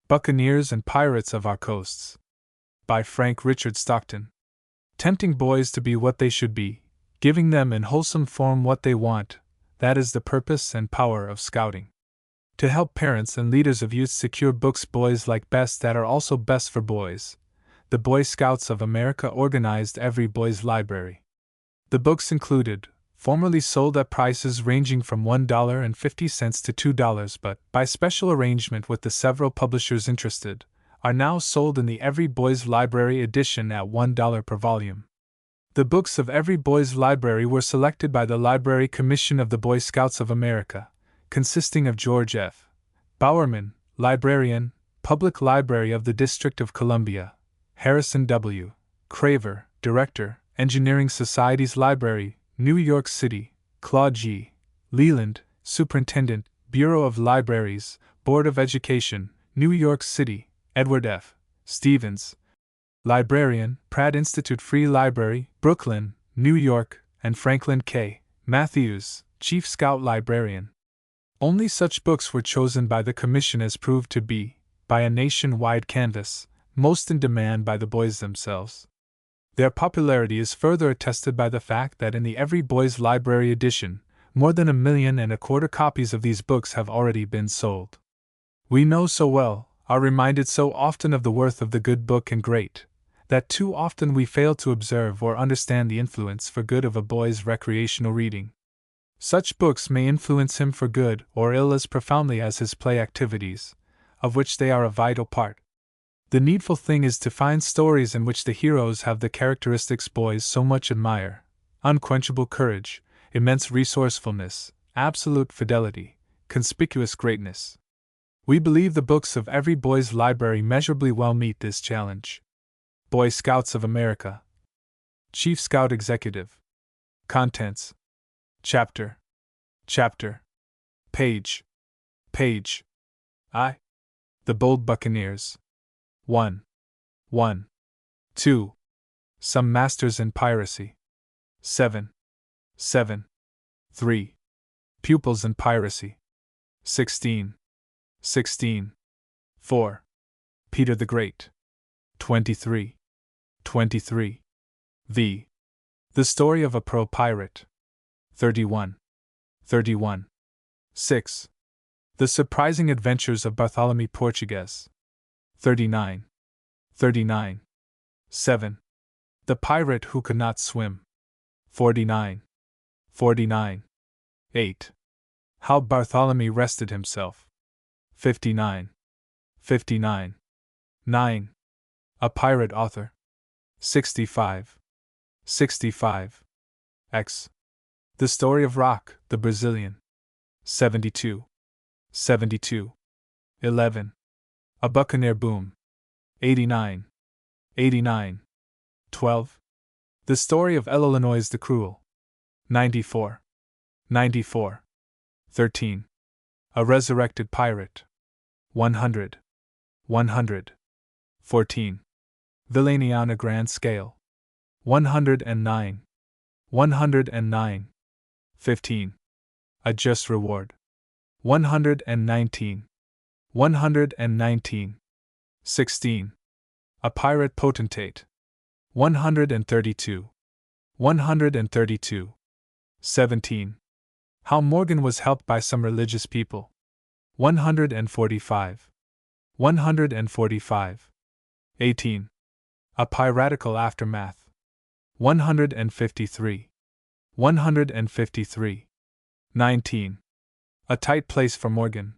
Buccaneers and Pirates of Our Coasts. By Frank Richard Stockton. Tempting boys to be what they should be, giving them in wholesome form what they want, that is the purpose and power of scouting. To help parents and leaders of youth secure books boys like best that are also best for boys, the Boy Scouts of America organized Every Boy's Library. The books included, formerly sold at prices ranging from $1.50 to $2, but, by special arrangement with the several publishers interested, are now sold in the Every Boy's Library edition at $1 per volume. The books of Every Boy's Library were selected by the Library Commission of the Boy Scouts of America, consisting of George F. Bowerman, Librarian, Public Library of the District of Columbia; Harrison W. Craver, Director, Engineering Society's Library, New York City; Claude G. Leland, Superintendent, Bureau of Libraries, Board of Education, New York City; Edward F. Stevens, Librarian, Pratt Institute Free Library, Brooklyn, New York; and Franklin K. Matthews, Chief Scout Librarian. Only such books were chosen by the Commission as proved to be, by a nationwide canvass, most in demand by the boys themselves. Their popularity is further attested by the fact that in the Every Boy's Library edition, more than 1.25 million copies of these books have already been sold. We know so well, are reminded so often of the worth of the good book and great, that too often we fail to observe or understand the influence for good of a boy's recreational reading. Such books may influence him for good or ill as profoundly as his play activities, of which they are a vital part. The needful thing is to find stories in which the heroes have the characteristics boys so much admire: unquenchable courage, immense resourcefulness, absolute fidelity, conspicuous greatness. We believe the books of Every Boy's Library measurably well meet this challenge. Boy Scouts of America. Chief Scout Executive. Contents. Chapter. Page. I. The Bold Buccaneers. 1. 2. Some Masters in Piracy. 7. 3. Pupils in Piracy. 16. 4. Peter the Great. 23. The Story of a Pro Pirate. 31. 6. The Surprising Adventures of Bartholomew Portuguese. 39. 7. The Pirate Who Could Not Swim. 49. 8. How Bartholomew Rested Himself. 59. 9. A Pirate Author. 65. X. The Story of Rock, the Brazilian. 72. 11. A Buccaneer Boom. 89. 12. The Story of Illinois the Cruel. 94. 13. A Resurrected Pirate. 100. 14. Villainy on a Grand Scale. 109. 15. A Just Reward. 119. 16. A Pirate Potentate. 132. 17. How Morgan Was Helped by Some Religious People. 145. 18. A Piratical Aftermath. 153. 19. A Tight Place for Morgan.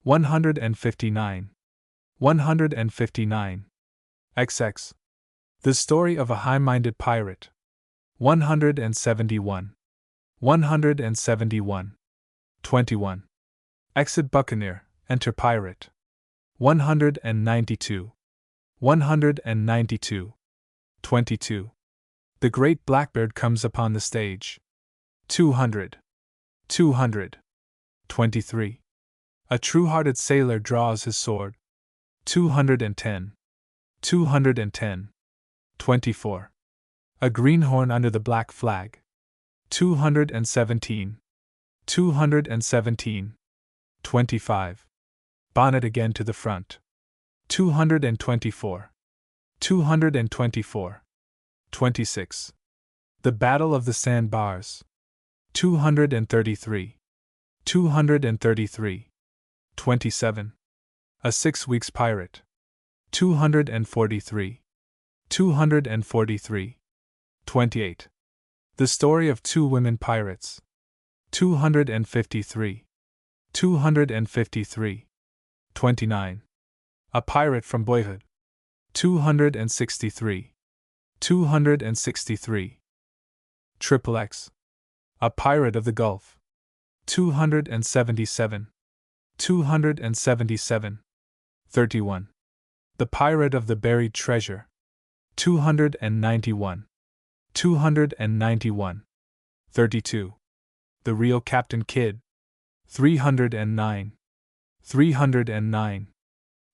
159. XX. The Story of a High-Minded Pirate. 171. 21. Exit Buccaneer, Enter Pirate. 192. 22. The Great Blackbeard Comes Upon the Stage. 200. 23. A True-Hearted Sailor Draws His Sword. 210. 24. A Greenhorn Under the Black Flag. 217. 25. Bonnet Again to the Front. 224. 224. 26. The Battle of the Sandbars. 233. 233. 27. A 6 Weeks Pirate. 243. 243. 28. The Story of 2 Women Pirates. 253. 253. 29. A Pirate from Boyhood. 263. 263. XXX. A Pirate of the Gulf. 277. 277. 31. The Pirate of the Buried Treasure. 291. 291. 32. The Real Captain Kidd. 309. 309.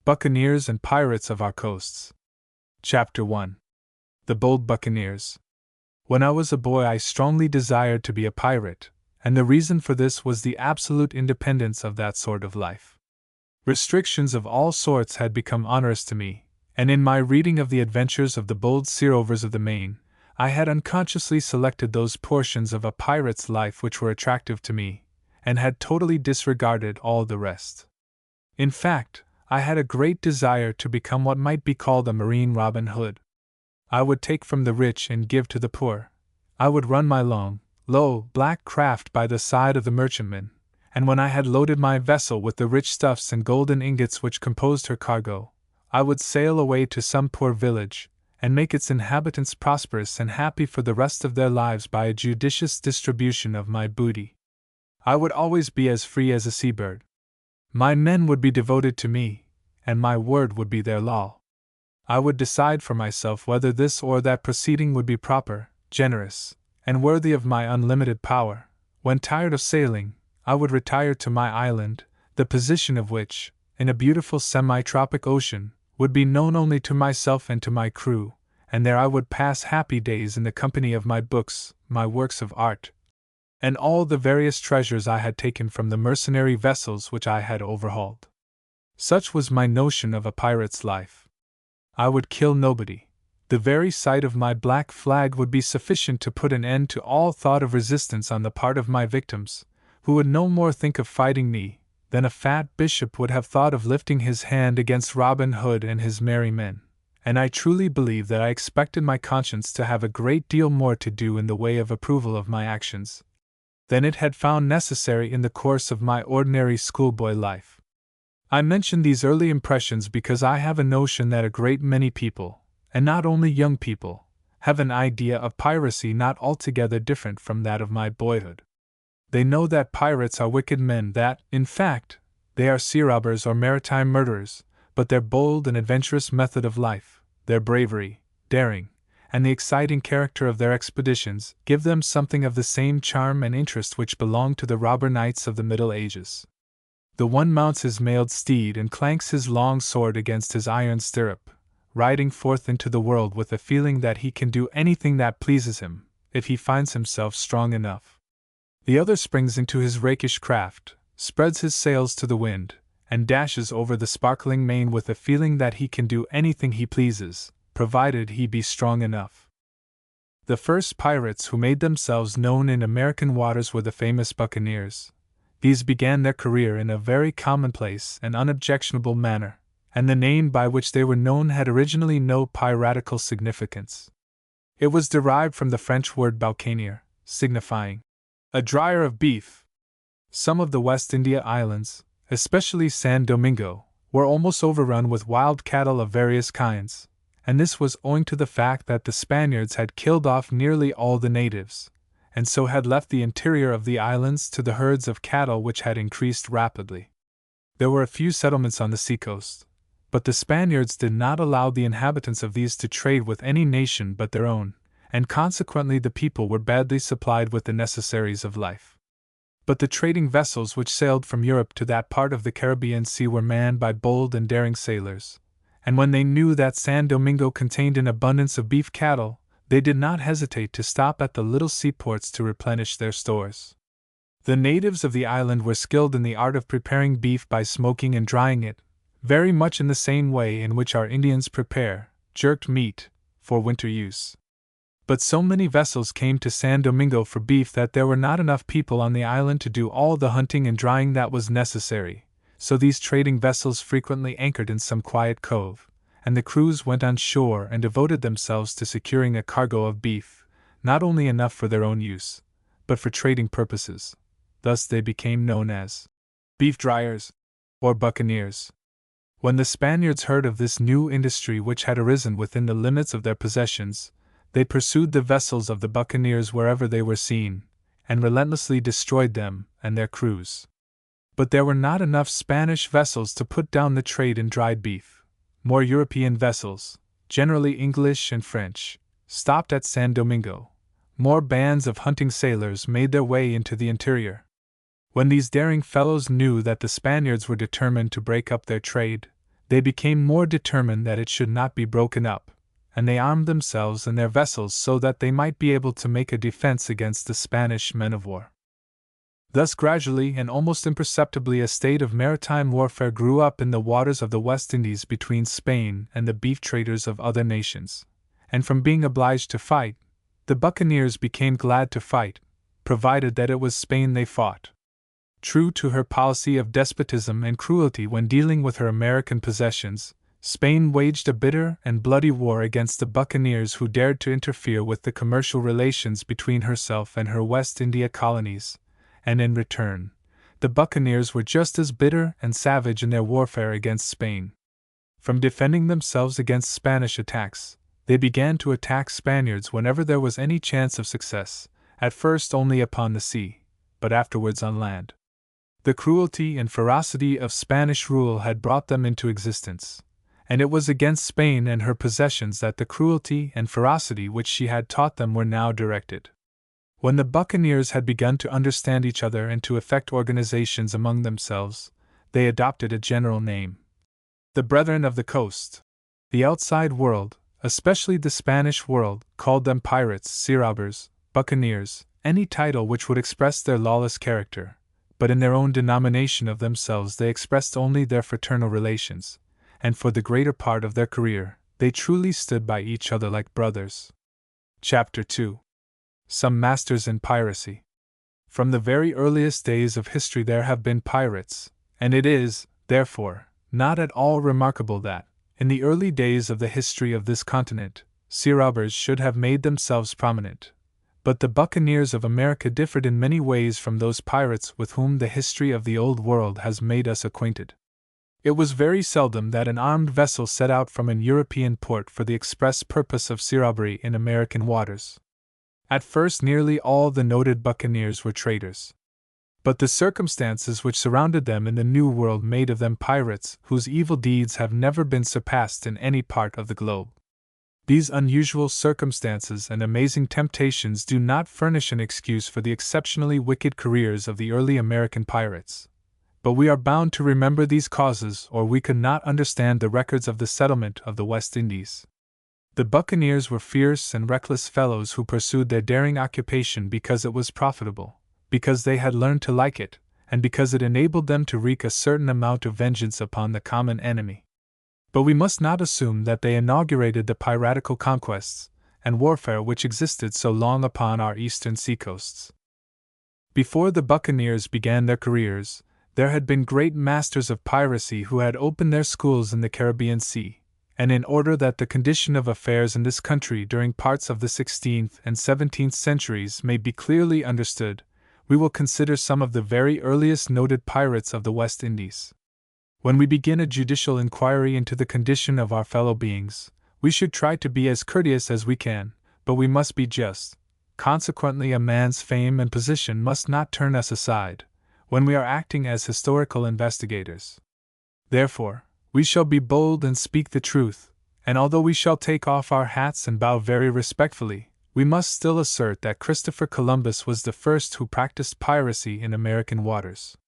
Buccaneers and Pirates of Our Coasts. Chapter 1. The Bold Buccaneers. When I was a boy, I strongly desired to be a pirate, and the reason for this was the absolute independence of that sort of life. Restrictions of all sorts had become onerous to me, and in my reading of the adventures of the bold sea-rovers of the Main, I had unconsciously selected those portions of a pirate's life which were attractive to me, and had totally disregarded all the rest. In fact, I had a great desire to become what might be called a marine Robin Hood. I would take from the rich and give to the poor. I would run my long, low, black craft by the side of the merchantman, and when I had loaded my vessel with the rich stuffs and golden ingots which composed her cargo, I would sail away to some poor village, and make its inhabitants prosperous and happy for the rest of their lives by a judicious distribution of my booty. I would always be as free as a seabird. My men would be devoted to me, and my word would be their law. I would decide for myself whether this or that proceeding would be proper, generous, and worthy of my unlimited power. When tired of sailing, I would retire to my island, the position of which, in a beautiful semi-tropic ocean, would be known only to myself and to my crew, and there I would pass happy days in the company of my books, my works of art, and all the various treasures I had taken from the mercenary vessels which I had overhauled. Such was my notion of a pirate's life. I would kill nobody. The very sight of my black flag would be sufficient to put an end to all thought of resistance on the part of my victims, who would no more think of fighting me than a fat bishop would have thought of lifting his hand against Robin Hood and his merry men, and I truly believe that I expected my conscience to have a great deal more to do in the way of approval of my actions than it had found necessary in the course of my ordinary schoolboy life. I mention these early impressions because I have a notion that a great many people, and not only young people, have an idea of piracy not altogether different from that of my boyhood. They know that pirates are wicked men, that, in fact, they are sea robbers or maritime murderers, but their bold and adventurous method of life, their bravery, daring, and the exciting character of their expeditions give them something of the same charm and interest which belonged to the robber knights of the Middle Ages. The one mounts his mailed steed and clanks his long sword against his iron stirrup, riding forth into the world with the feeling that he can do anything that pleases him, if he finds himself strong enough. The other springs into his rakish craft, spreads his sails to the wind, and dashes over the sparkling main with the feeling that he can do anything he pleases, provided he be strong enough. The first pirates who made themselves known in American waters were the famous Buccaneers. These began their career in a very commonplace and unobjectionable manner, and the name by which they were known had originally no piratical significance. It was derived from the French word Buccaneer, signifying a dryer of beef. Some of the West India islands, especially San Domingo, were almost overrun with wild cattle of various kinds, and this was owing to the fact that the Spaniards had killed off nearly all the natives, and so had left the interior of the islands to the herds of cattle which had increased rapidly. There were a few settlements on the seacoast, but the Spaniards did not allow the inhabitants of these to trade with any nation but their own, and consequently the people were badly supplied with the necessaries of life. But the trading vessels which sailed from Europe to that part of the Caribbean Sea were manned by bold and daring sailors, and when they knew that San Domingo contained an abundance of beef cattle, they did not hesitate to stop at the little seaports to replenish their stores. The natives of the island were skilled in the art of preparing beef by smoking and drying it, very much in the same way in which our Indians prepare jerked meat for winter use. But so many vessels came to San Domingo for beef that there were not enough people on the island to do all the hunting and drying that was necessary, so these trading vessels frequently anchored in some quiet cove, and the crews went on shore and devoted themselves to securing a cargo of beef, not only enough for their own use, but for trading purposes. Thus they became known as beef dryers, or buccaneers. When the Spaniards heard of this new industry which had arisen within the limits of their possessions, they pursued the vessels of the buccaneers wherever they were seen, and relentlessly destroyed them and their crews. But there were not enough Spanish vessels to put down the trade in dried beef. More European vessels, generally English and French, stopped at San Domingo. More bands of hunting sailors made their way into the interior. When these daring fellows knew that the Spaniards were determined to break up their trade, they became more determined that it should not be broken up, and they armed themselves and their vessels so that they might be able to make a defense against the Spanish men of war. Thus gradually and almost imperceptibly a state of maritime warfare grew up in the waters of the West Indies between Spain and the beef traders of other nations, and from being obliged to fight, the buccaneers became glad to fight, provided that it was Spain they fought. True to her policy of despotism and cruelty when dealing with her American possessions, Spain waged a bitter and bloody war against the buccaneers who dared to interfere with the commercial relations between herself and her West India colonies, and in return, the buccaneers were just as bitter and savage in their warfare against Spain. From defending themselves against Spanish attacks, they began to attack Spaniards whenever there was any chance of success, at first only upon the sea, but afterwards on land. The cruelty and ferocity of Spanish rule had brought them into existence, and it was against Spain and her possessions that the cruelty and ferocity which she had taught them were now directed. When the buccaneers had begun to understand each other and to effect organizations among themselves, they adopted a general name: the Brethren of the Coast. The outside world, especially the Spanish world, called them pirates, sea robbers, buccaneers, any title which would express their lawless character, but in their own denomination of themselves they expressed only their fraternal relations, and for the greater part of their career, they truly stood by each other like brothers. Chapter 2. Some Masters in Piracy. From the very earliest days of history there have been pirates, and it is, therefore, not at all remarkable that, in the early days of the history of this continent, sea robbers should have made themselves prominent. But the buccaneers of America differed in many ways from those pirates with whom the history of the Old World has made us acquainted. It was very seldom that an armed vessel set out from an European port for the express purpose of sea robbery in American waters. At first nearly all the noted buccaneers were traders. But the circumstances which surrounded them in the New World made of them pirates whose evil deeds have never been surpassed in any part of the globe. These unusual circumstances and amazing temptations do not furnish an excuse for the exceptionally wicked careers of the early American pirates. But we are bound to remember these causes or we could not understand the records of the settlement of the West Indies. The buccaneers were fierce and reckless fellows who pursued their daring occupation because it was profitable, because they had learned to like it, and because it enabled them to wreak a certain amount of vengeance upon the common enemy. But we must not assume that they inaugurated the piratical conquests and warfare which existed so long upon our eastern seacoasts. Before the buccaneers began their careers, there had been great masters of piracy who had opened their schools in the Caribbean Sea, and in order that the condition of affairs in this country during parts of the 16th and 17th centuries may be clearly understood, we will consider some of the very earliest noted pirates of the West Indies. When we begin a judicial inquiry into the condition of our fellow beings, we should try to be as courteous as we can, but we must be just. Consequently, a man's fame and position must not turn us aside, when we are acting as historical investigators. Therefore, we shall be bold and speak the truth, and although we shall take off our hats and bow very respectfully, we must still assert that Christopher Columbus was the first who practiced piracy in American waters.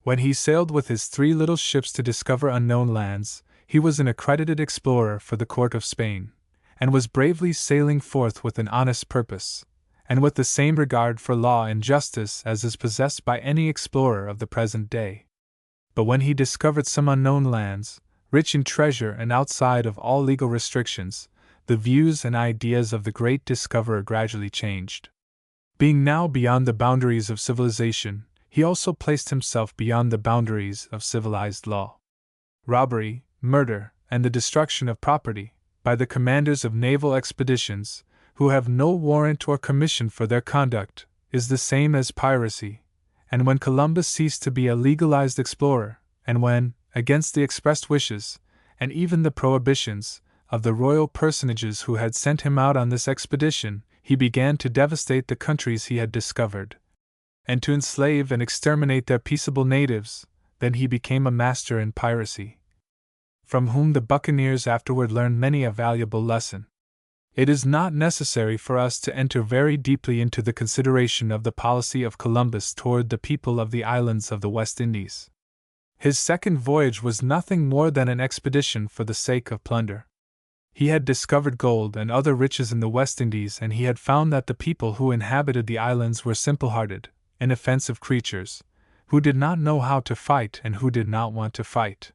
When he sailed with his 3 little ships to discover unknown lands, he was an accredited explorer for the court of Spain, and was bravely sailing forth with an honest purpose, and with the same regard for law and justice as is possessed by any explorer of the present day. But when he discovered some unknown lands, rich in treasure and outside of all legal restrictions, the views and ideas of the great discoverer gradually changed. Being now beyond the boundaries of civilization, he also placed himself beyond the boundaries of civilized law. Robbery, murder, and the destruction of property, by the commanders of naval expeditions, who have no warrant or commission for their conduct, is the same as piracy, and when Columbus ceased to be a legalized explorer, and when, against the expressed wishes, and even the prohibitions, of the royal personages who had sent him out on this expedition, he began to devastate the countries he had discovered, and to enslave and exterminate their peaceable natives, then he became a master in piracy, from whom the Buccaneers afterward learned many a valuable lesson. It is not necessary for us to enter very deeply into the consideration of the policy of Columbus toward the people of the islands of the West Indies. His second voyage was nothing more than an expedition for the sake of plunder. He had discovered gold and other riches in the West Indies, and he had found that the people who inhabited the islands were simple-hearted, inoffensive creatures, who did not know how to fight and who did not want to fight.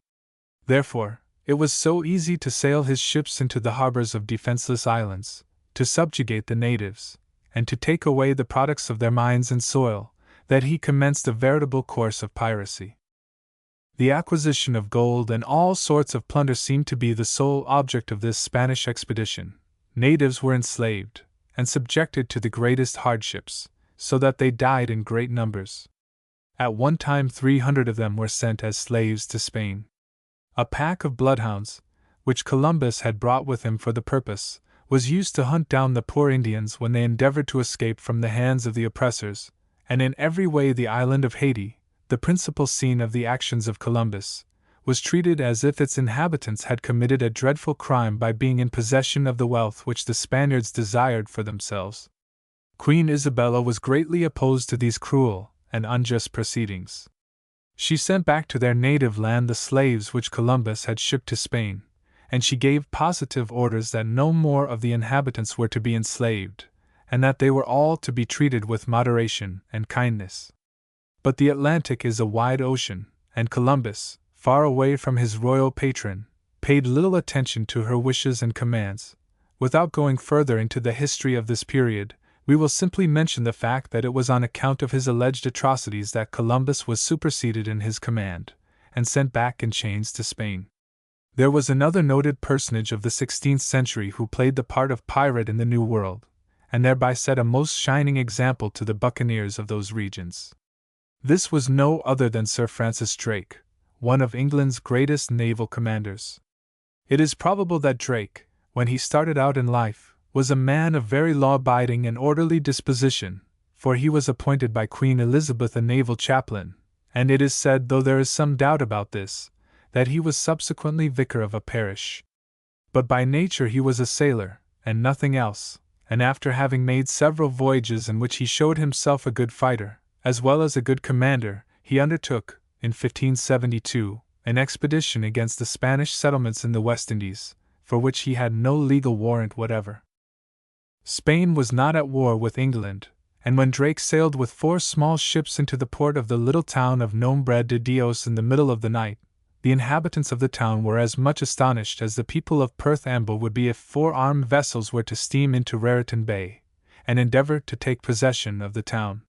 Therefore, it was so easy to sail his ships into the harbors of defenseless islands, to subjugate the natives, and to take away the products of their mines and soil, that he commenced a veritable course of piracy. The acquisition of gold and all sorts of plunder seemed to be the sole object of this Spanish expedition. Natives were enslaved, and subjected to the greatest hardships, so that they died in great numbers. At one time 300 of them were sent as slaves to Spain. A pack of bloodhounds, which Columbus had brought with him for the purpose, was used to hunt down the poor Indians when they endeavored to escape from the hands of the oppressors, and in every way the island of Haiti, the principal scene of the actions of Columbus, was treated as if its inhabitants had committed a dreadful crime by being in possession of the wealth which the Spaniards desired for themselves. Queen Isabella was greatly opposed to these cruel and unjust proceedings. She sent back to their native land the slaves which Columbus had shipped to Spain, and she gave positive orders that no more of the inhabitants were to be enslaved, and that they were all to be treated with moderation and kindness. But the Atlantic is a wide ocean, and Columbus, far away from his royal patron, paid little attention to her wishes and commands. Without going further into the history of this period, we will simply mention the fact that it was on account of his alleged atrocities that Columbus was superseded in his command, and sent back in chains to Spain. There was another noted personage of the 16th century who played the part of pirate in the New World, and thereby set a most shining example to the buccaneers of those regions. This was no other than Sir Francis Drake, one of England's greatest naval commanders. It is probable that Drake, when he started out in life, was a man of very law-abiding and orderly disposition, for he was appointed by Queen Elizabeth a naval chaplain, and it is said, though there is some doubt about this, that he was subsequently vicar of a parish. But by nature he was a sailor, and nothing else, and after having made several voyages in which he showed himself a good fighter, as well as a good commander, he undertook, in 1572, an expedition against the Spanish settlements in the West Indies, for which he had no legal warrant whatever. Spain was not at war with England, and when Drake sailed with 4 small ships into the port of the little town of Nombre de Dios in the middle of the night, the inhabitants of the town were as much astonished as the people of Perth Amboy would be if 4 armed vessels were to steam into Raritan Bay, and endeavor to take possession of the town.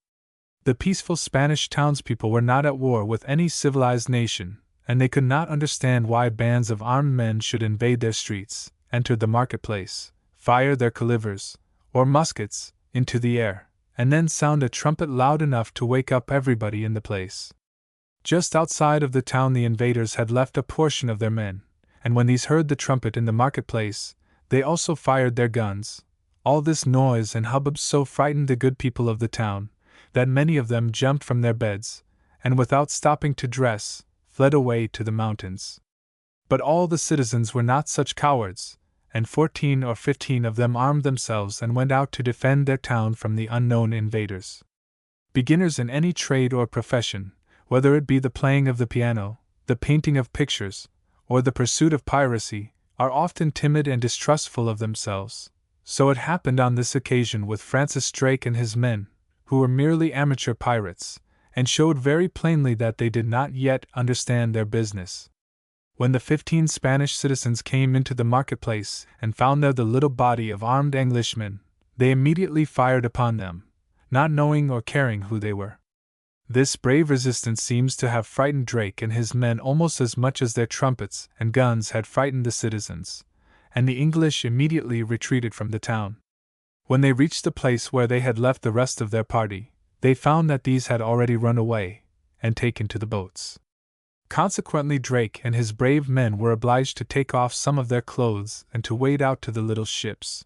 The peaceful Spanish townspeople were not at war with any civilized nation, and they could not understand why bands of armed men should invade their streets, enter the marketplace, fire their calivers, or muskets, into the air, and then sound a trumpet loud enough to wake up everybody in the place. Just outside of the town the invaders had left a portion of their men, and when these heard the trumpet in the marketplace, they also fired their guns. All this noise and hubbub so frightened the good people of the town, that many of them jumped from their beds, and without stopping to dress, fled away to the mountains. But all the citizens were not such cowards, and 14 or 15 of them armed themselves and went out to defend their town from the unknown invaders. Beginners in any trade or profession, whether it be the playing of the piano, the painting of pictures, or the pursuit of piracy, are often timid and distrustful of themselves. So it happened on this occasion with Francis Drake and his men, who were merely amateur pirates, and showed very plainly that they did not yet understand their business. When the 15 Spanish citizens came into the marketplace and found there the little body of armed Englishmen, they immediately fired upon them, not knowing or caring who they were. This brave resistance seems to have frightened Drake and his men almost as much as their trumpets and guns had frightened the citizens, and the English immediately retreated from the town. When they reached the place where they had left the rest of their party, they found that these had already run away and taken to the boats. Consequently, Drake and his brave men were obliged to take off some of their clothes and to wade out to the little ships.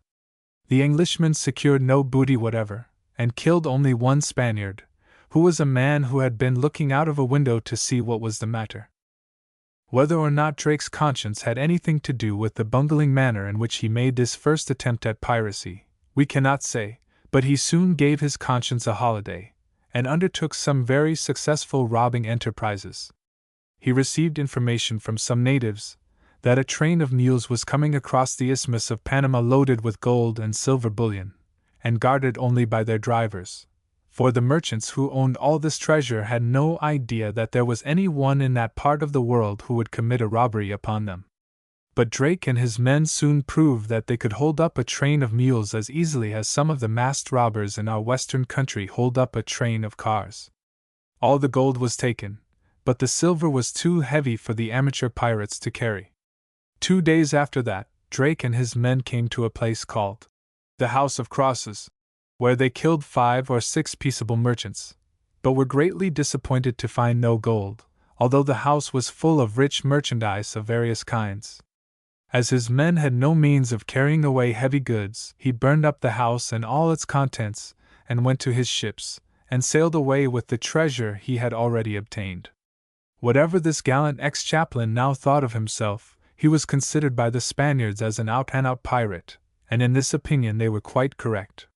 The Englishmen secured no booty whatever, and killed only one Spaniard, who was a man who had been looking out of a window to see what was the matter. Whether or not Drake's conscience had anything to do with the bungling manner in which he made this first attempt at piracy, we cannot say, but he soon gave his conscience a holiday, and undertook some very successful robbing enterprises. He received information from some natives that a train of mules was coming across the Isthmus of Panama loaded with gold and silver bullion, and guarded only by their drivers, for the merchants who owned all this treasure had no idea that there was any one in that part of the world who would commit a robbery upon them. But Drake and his men soon proved that they could hold up a train of mules as easily as some of the masked robbers in our western country hold up a train of cars. All the gold was taken, but the silver was too heavy for the amateur pirates to carry. 2 days after that, Drake and his men came to a place called the House of Crosses, where they killed 5 or 6 peaceable merchants, but were greatly disappointed to find no gold, although the house was full of rich merchandise of various kinds. As his men had no means of carrying away heavy goods, he burned up the house and all its contents, and went to his ships, and sailed away with the treasure he had already obtained. Whatever this gallant ex-chaplain now thought of himself, he was considered by the Spaniards as an out-and-out pirate, and in this opinion they were quite correct.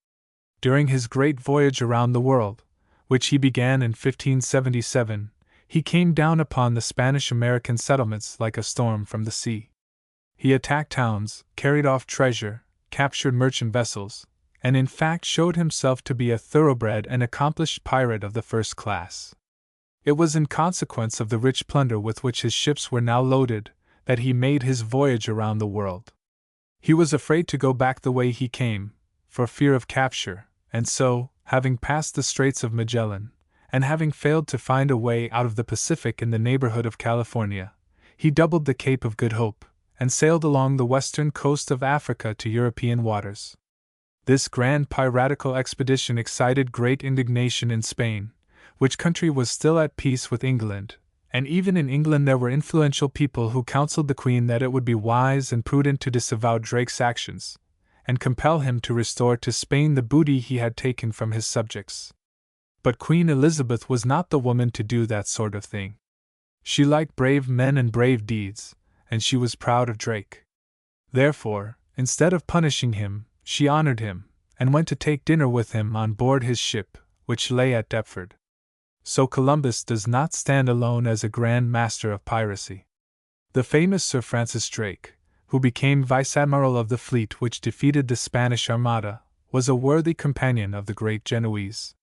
During his great voyage around the world, which he began in 1577, he came down upon the Spanish-American settlements like a storm from the sea. He attacked towns, carried off treasure, captured merchant vessels, and in fact showed himself to be a thoroughbred and accomplished pirate of the first class. It was in consequence of the rich plunder with which his ships were now loaded that he made his voyage around the world. He was afraid to go back the way he came, for fear of capture, and so, having passed the Straits of Magellan, and having failed to find a way out of the Pacific in the neighborhood of California, he doubled the Cape of Good Hope, and sailed along the western coast of Africa to European waters. This grand piratical expedition excited great indignation in Spain, which country was still at peace with England, and even in England there were influential people who counseled the Queen that it would be wise and prudent to disavow Drake's actions, and compel him to restore to Spain the booty he had taken from his subjects. But Queen Elizabeth was not the woman to do that sort of thing. She liked brave men and brave deeds, and she was proud of Drake. Therefore, instead of punishing him, she honored him, and went to take dinner with him on board his ship, which lay at Deptford. So Columbus does not stand alone as a grand master of piracy. The famous Sir Francis Drake, who became vice-admiral of the fleet which defeated the Spanish Armada, was a worthy companion of the great Genoese.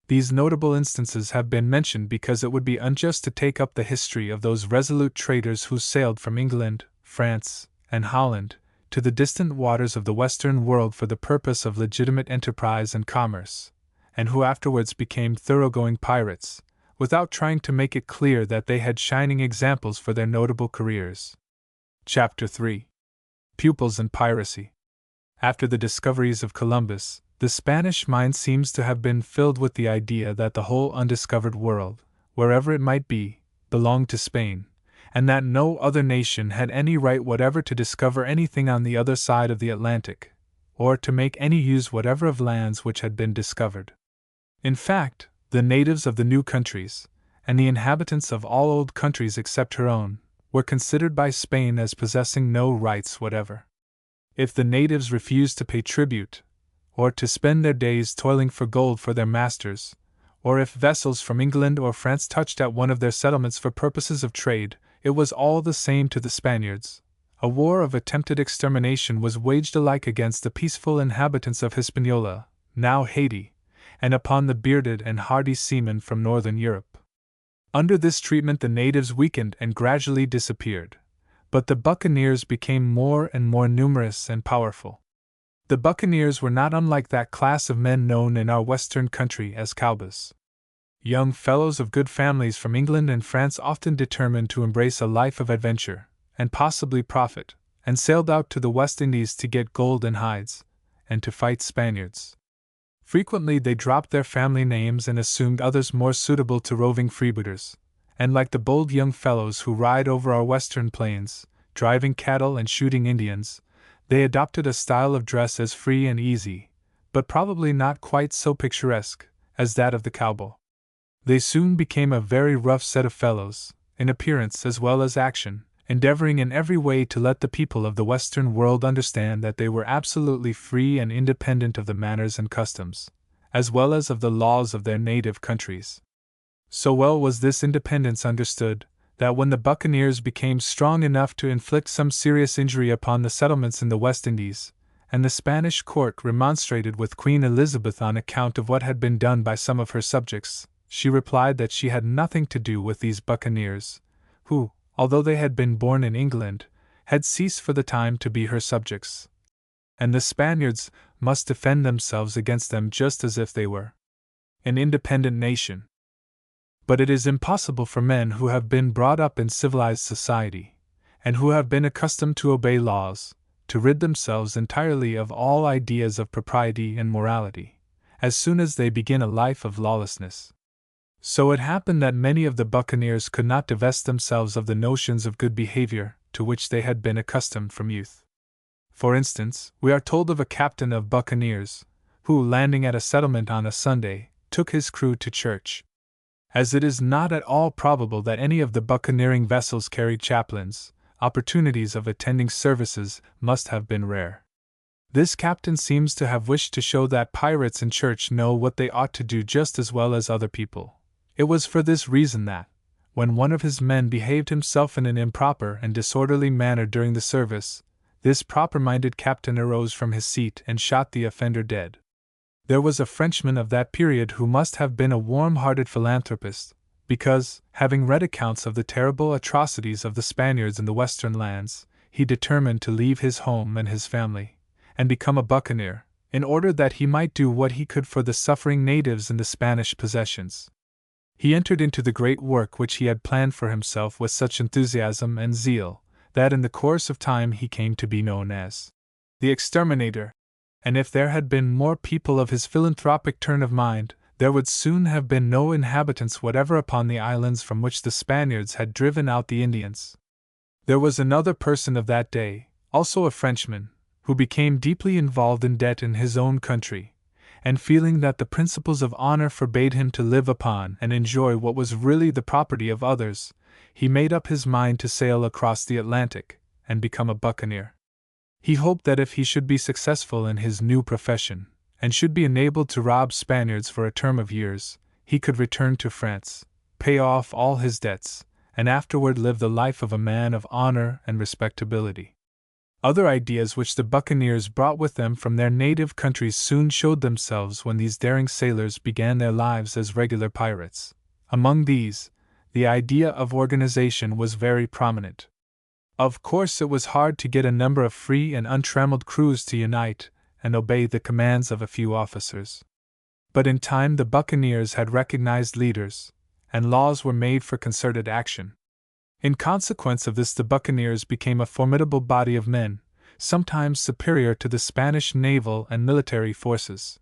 These notable instances have been mentioned because it would be unjust to take up the history of those resolute traders who sailed from England, France, and Holland to the distant waters of the Western world for the purpose of legitimate enterprise and commerce, and who afterwards became thoroughgoing pirates, without trying to make it clear that they had shining examples for their notable careers. Chapter 3. Pupils and Piracy. After the discoveries of Columbus, the Spanish mind seems to have been filled with the idea that the whole undiscovered world, wherever it might be, belonged to Spain, and that no other nation had any right whatever to discover anything on the other side of the Atlantic, or to make any use whatever of lands which had been discovered. In fact, the natives of the new countries, and the inhabitants of all old countries except her own, were considered by Spain as possessing no rights whatever. If the natives refused to pay tribute, or to spend their days toiling for gold for their masters, or if vessels from England or France touched at one of their settlements for purposes of trade, it was all the same to the Spaniards. A war of attempted extermination was waged alike against the peaceful inhabitants of Hispaniola, now Haiti, and upon the bearded and hardy seamen from northern Europe. Under this treatment, the natives weakened and gradually disappeared, but the Buccaneers became more and more numerous and powerful. The Buccaneers were not unlike that class of men known in our western country as cowboys. Young fellows of good families from England and France, often determined to embrace a life of adventure, and possibly profit, and sailed out to the West Indies to get gold and hides, and to fight Spaniards. Frequently they dropped their family names and assumed others more suitable to roving freebooters, and like the bold young fellows who ride over our western plains, driving cattle and shooting Indians, they adopted a style of dress as free and easy, but probably not quite so picturesque, as that of the cowboy. They soon became a very rough set of fellows, in appearance as well as action, endeavoring in every way to let the people of the Western world understand that they were absolutely free and independent of the manners and customs, as well as of the laws of their native countries. So well was this independence understood, that when the Buccaneers became strong enough to inflict some serious injury upon the settlements in the West Indies, and the Spanish court remonstrated with Queen Elizabeth on account of what had been done by some of her subjects, she replied that she had nothing to do with these Buccaneers, who, although they had been born in England, had ceased for the time to be her subjects, and the Spaniards must defend themselves against them just as if they were an independent nation. But it is impossible for men who have been brought up in civilized society, and who have been accustomed to obey laws, to rid themselves entirely of all ideas of propriety and morality, as soon as they begin a life of lawlessness. So it happened that many of the Buccaneers could not divest themselves of the notions of good behavior to which they had been accustomed from youth. For instance, we are told of a captain of Buccaneers, who, landing at a settlement on a Sunday, took his crew to church. As it is not at all probable that any of the buccaneering vessels carried chaplains, opportunities of attending services must have been rare. This captain seems to have wished to show that pirates in church know what they ought to do just as well as other people. It was for this reason that, when one of his men behaved himself in an improper and disorderly manner during the service, this proper-minded captain arose from his seat and shot the offender dead. There was a Frenchman of that period who must have been a warm-hearted philanthropist, because, having read accounts of the terrible atrocities of the Spaniards in the western lands, he determined to leave his home and his family, and become a buccaneer, in order that he might do what he could for the suffering natives in the Spanish possessions. He entered into the great work which he had planned for himself with such enthusiasm and zeal, that in the course of time he came to be known as the Exterminator. And if there had been more people of his philanthropic turn of mind, there would soon have been no inhabitants whatever upon the islands from which the Spaniards had driven out the Indians. There was another person of that day, also a Frenchman, who became deeply involved in debt in his own country, and feeling that the principles of honor forbade him to live upon and enjoy what was really the property of others, he made up his mind to sail across the Atlantic and become a buccaneer. He hoped that if he should be successful in his new profession, and should be enabled to rob Spaniards for a term of years, he could return to France, pay off all his debts, and afterward live the life of a man of honor and respectability. Other ideas which the Buccaneers brought with them from their native countries soon showed themselves when these daring sailors began their lives as regular pirates. Among these, the idea of organization was very prominent. Of course, it was hard to get a number of free and untrammeled crews to unite and obey the commands of a few officers. But in time the Buccaneers had recognized leaders, and laws were made for concerted action. In consequence of this, the Buccaneers became a formidable body of men, sometimes superior to the Spanish naval and military forces.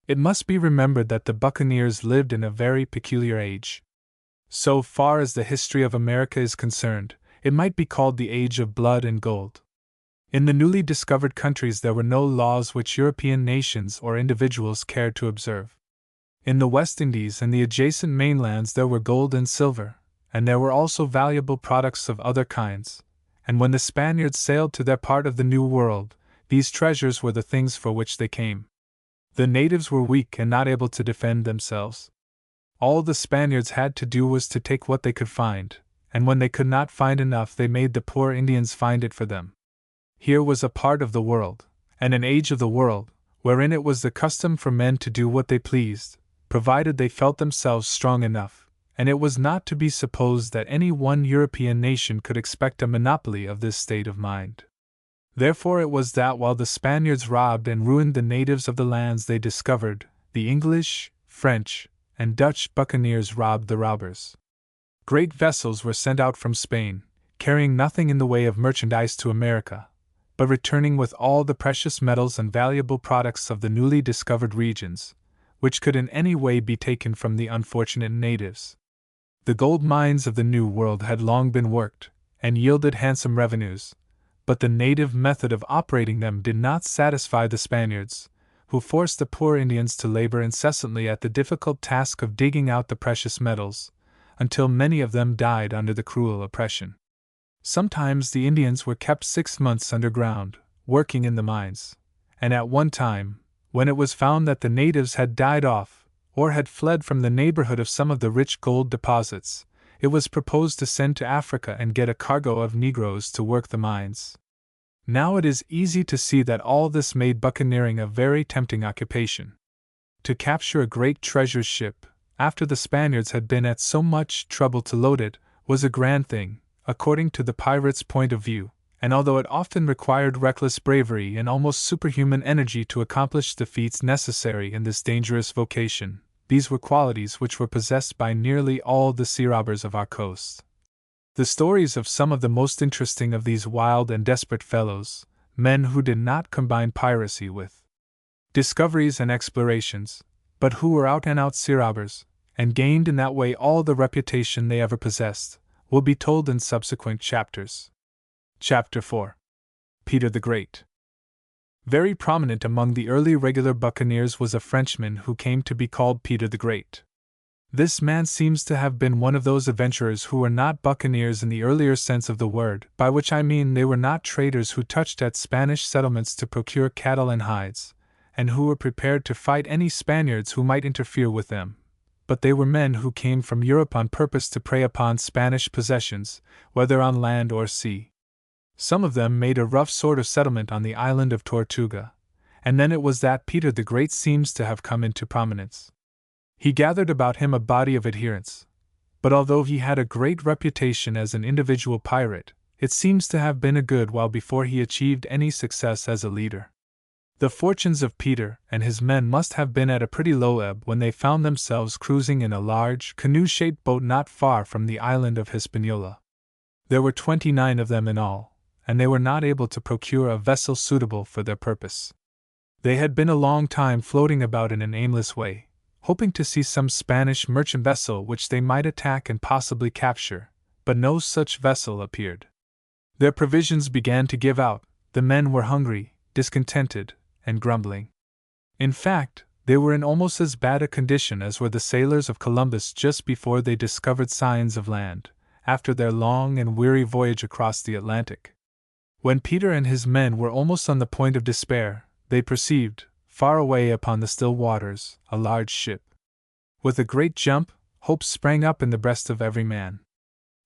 It must be remembered that the Buccaneers lived in a very peculiar age. So far as the history of America is concerned, it might be called the age of blood and gold. In the newly discovered countries there were no laws which European nations or individuals cared to observe. In the West Indies and the adjacent mainlands there were gold and silver, and there were also valuable products of other kinds, and when the Spaniards sailed to their part of the New World, these treasures were the things for which they came. The natives were weak and not able to defend themselves. All the Spaniards had to do was to take what they could find, and when they could not find enough they made the poor Indians find it for them. Here was a part of the world, and an age of the world, wherein it was the custom for men to do what they pleased, provided they felt themselves strong enough, and it was not to be supposed that any one European nation could expect a monopoly of this state of mind. Therefore it was that while the Spaniards robbed and ruined the natives of the lands they discovered, the English, French, and Dutch buccaneers robbed the robbers. Great vessels were sent out from Spain, carrying nothing in the way of merchandise to America, but returning with all the precious metals and valuable products of the newly discovered regions, which could in any way be taken from the unfortunate natives. The gold mines of the New World had long been worked, and yielded handsome revenues, but the native method of operating them did not satisfy the Spaniards, who forced the poor Indians to labor incessantly at the difficult task of digging out the precious metals, until many of them died under the cruel oppression. Sometimes the Indians were kept 6 months underground, working in the mines, and at one time, when it was found that the natives had died off, or had fled from the neighborhood of some of the rich gold deposits, it was proposed to send to Africa and get a cargo of Negroes to work the mines. Now it is easy to see that all this made buccaneering a very tempting occupation. To capture a great treasure ship, after the Spaniards had been at so much trouble to load it, was a grand thing, according to the pirates' point of view, and although it often required reckless bravery and almost superhuman energy to accomplish the feats necessary in this dangerous vocation, these were qualities which were possessed by nearly all the sea robbers of our coast. The stories of some of the most interesting of these wild and desperate fellows, men who did not combine piracy with discoveries and explorations, but who were out-and-out sea robbers, and gained in that way all the reputation they ever possessed, will be told in subsequent chapters. Chapter 4. Peter the Great. Very prominent among the early regular buccaneers was a Frenchman who came to be called Peter the Great. This man seems to have been one of those adventurers who were not buccaneers in the earlier sense of the word, by which I mean they were not traders who touched at Spanish settlements to procure cattle and hides, and who were prepared to fight any Spaniards who might interfere with them, but they were men who came from Europe on purpose to prey upon Spanish possessions, whether on land or sea. Some of them made a rough sort of settlement on the island of Tortuga, and then it was that Peter the Great seems to have come into prominence. He gathered about him a body of adherents, but although he had a great reputation as an individual pirate, it seems to have been a good while before he achieved any success as a leader. The fortunes of Peter and his men must have been at a pretty low ebb when they found themselves cruising in a large, canoe-shaped boat not far from the island of Hispaniola. There were 29 of them in all, and they were not able to procure a vessel suitable for their purpose. They had been a long time floating about in an aimless way, hoping to see some Spanish merchant vessel which they might attack and possibly capture, but no such vessel appeared. Their provisions began to give out, the men were hungry, discontented, and grumbling. In fact, they were in almost as bad a condition as were the sailors of Columbus just before they discovered signs of land, after their long and weary voyage across the Atlantic. When Peter and his men were almost on the point of despair, they perceived, far away upon the still waters, a large ship. With a great jump, hope sprang up in the breast of every man.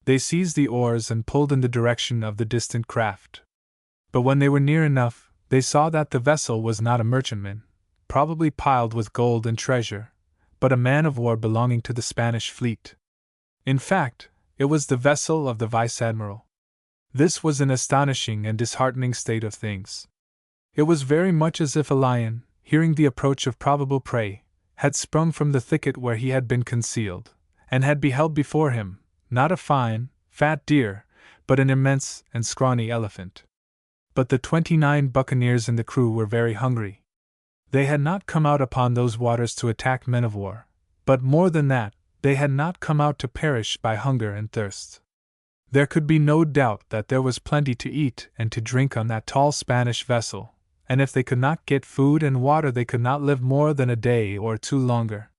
They seized the oars and pulled in the direction of the distant craft. But when they were near enough, they saw that the vessel was not a merchantman, probably piled with gold and treasure, but a man of war belonging to the Spanish fleet. In fact, it was the vessel of the vice-admiral. This was an astonishing and disheartening state of things. It was very much as if a lion, hearing the approach of probable prey, had sprung from the thicket where he had been concealed, and had beheld before him, not a fine, fat deer, but an immense and scrawny elephant. But the 29 buccaneers in the crew were very hungry. They had not come out upon those waters to attack men of war, but more than that, they had not come out to perish by hunger and thirst. There could be no doubt that there was plenty to eat and to drink on that tall Spanish vessel, and if they could not get food and water they could not live more than a day or two longer.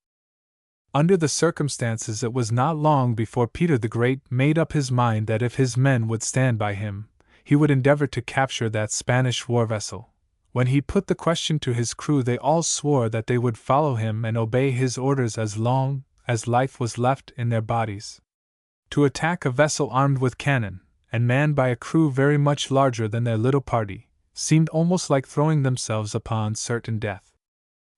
Under the circumstances it was not long before Peter the Great made up his mind that if his men would stand by him, he would endeavor to capture that Spanish war vessel. When he put the question to his crew they all swore that they would follow him and obey his orders as long as life was left in their bodies. To attack a vessel armed with cannon, and manned by a crew very much larger than their little party, seemed almost like throwing themselves upon certain death.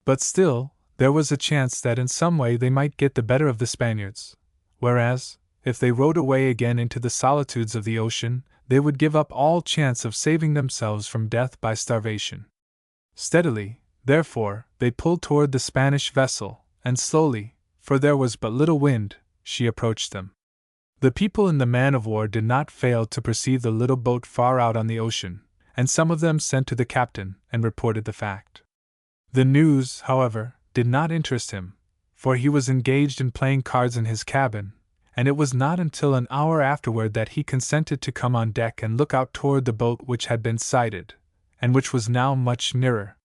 But still, there was a chance that in some way they might get the better of the Spaniards. whereas, if they rowed away again into the solitudes of the ocean, they would give up all chance of saving themselves from death by starvation. Steadily, therefore, they pulled toward the Spanish vessel, and slowly, for there was but little wind, she approached them. The people in the man-of-war did not fail to perceive the little boat far out on the ocean, and some of them sent to the captain and reported the fact. The news, however, did not interest him, for he was engaged in playing cards in his cabin, and it was not until an hour afterward that he consented to come on deck and look out toward the boat which had been sighted, and which was now much nearer.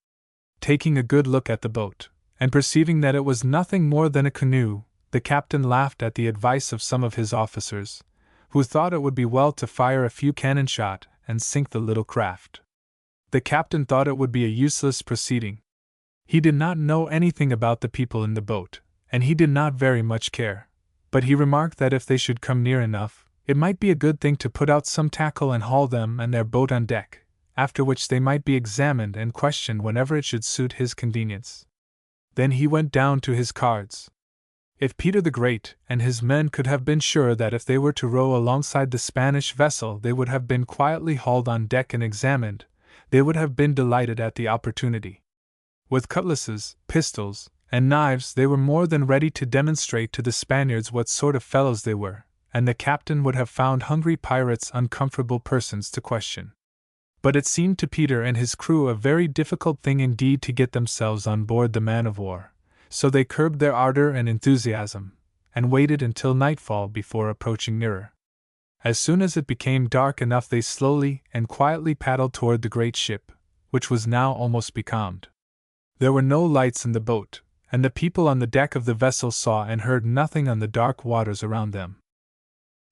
Taking a good look at the boat, and perceiving that it was nothing more than a canoe, the captain laughed at the advice of some of his officers, who thought it would be well to fire a few cannon shot and sink the little craft. The captain thought it would be a useless proceeding. He did not know anything about the people in the boat, and he did not very much care, but he remarked that if they should come near enough, it might be a good thing to put out some tackle and haul them and their boat on deck, after which they might be examined and questioned whenever it should suit his convenience. Then he went down to his cards. If Peter the Great and his men could have been sure that if they were to row alongside the Spanish vessel they would have been quietly hauled on deck and examined, they would have been delighted at the opportunity. With cutlasses, pistols, and knives they were more than ready to demonstrate to the Spaniards what sort of fellows they were, and the captain would have found hungry pirates uncomfortable persons to question. But it seemed to Peter and his crew a very difficult thing indeed to get themselves on board the man-of-war, so they curbed their ardor and enthusiasm, and waited until nightfall before approaching nearer. As soon as it became dark enough they slowly and quietly paddled toward the great ship, which was now almost becalmed. There were no lights in the boat, and the people on the deck of the vessel saw and heard nothing on the dark waters around them.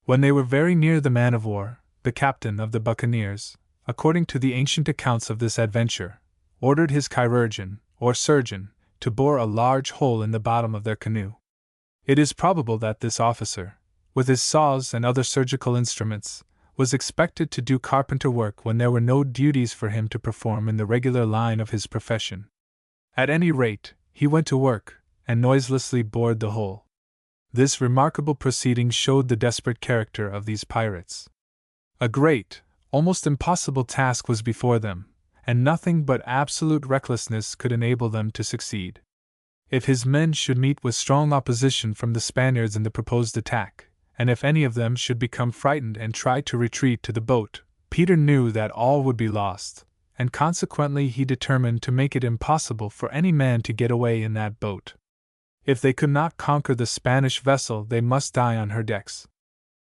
When they were very near the man-of-war, the captain of the Buccaneers, according to the ancient accounts of this adventure, ordered his chirurgeon, or surgeon, to bore a large hole in the bottom of their canoe. It is probable that this officer, with his saws and other surgical instruments, was expected to do carpenter work when there were no duties for him to perform in the regular line of his profession. At any rate, he went to work, and noiselessly bored the hole. This remarkable proceeding showed the desperate character of these pirates. A great, almost impossible task was before them, and nothing but absolute recklessness could enable them to succeed. If his men should meet with strong opposition from the Spaniards in the proposed attack, and if any of them should become frightened and try to retreat to the boat, Peter knew that all would be lost, and consequently he determined to make it impossible for any man to get away in that boat. If they could not conquer the Spanish vessel, they must die on her decks.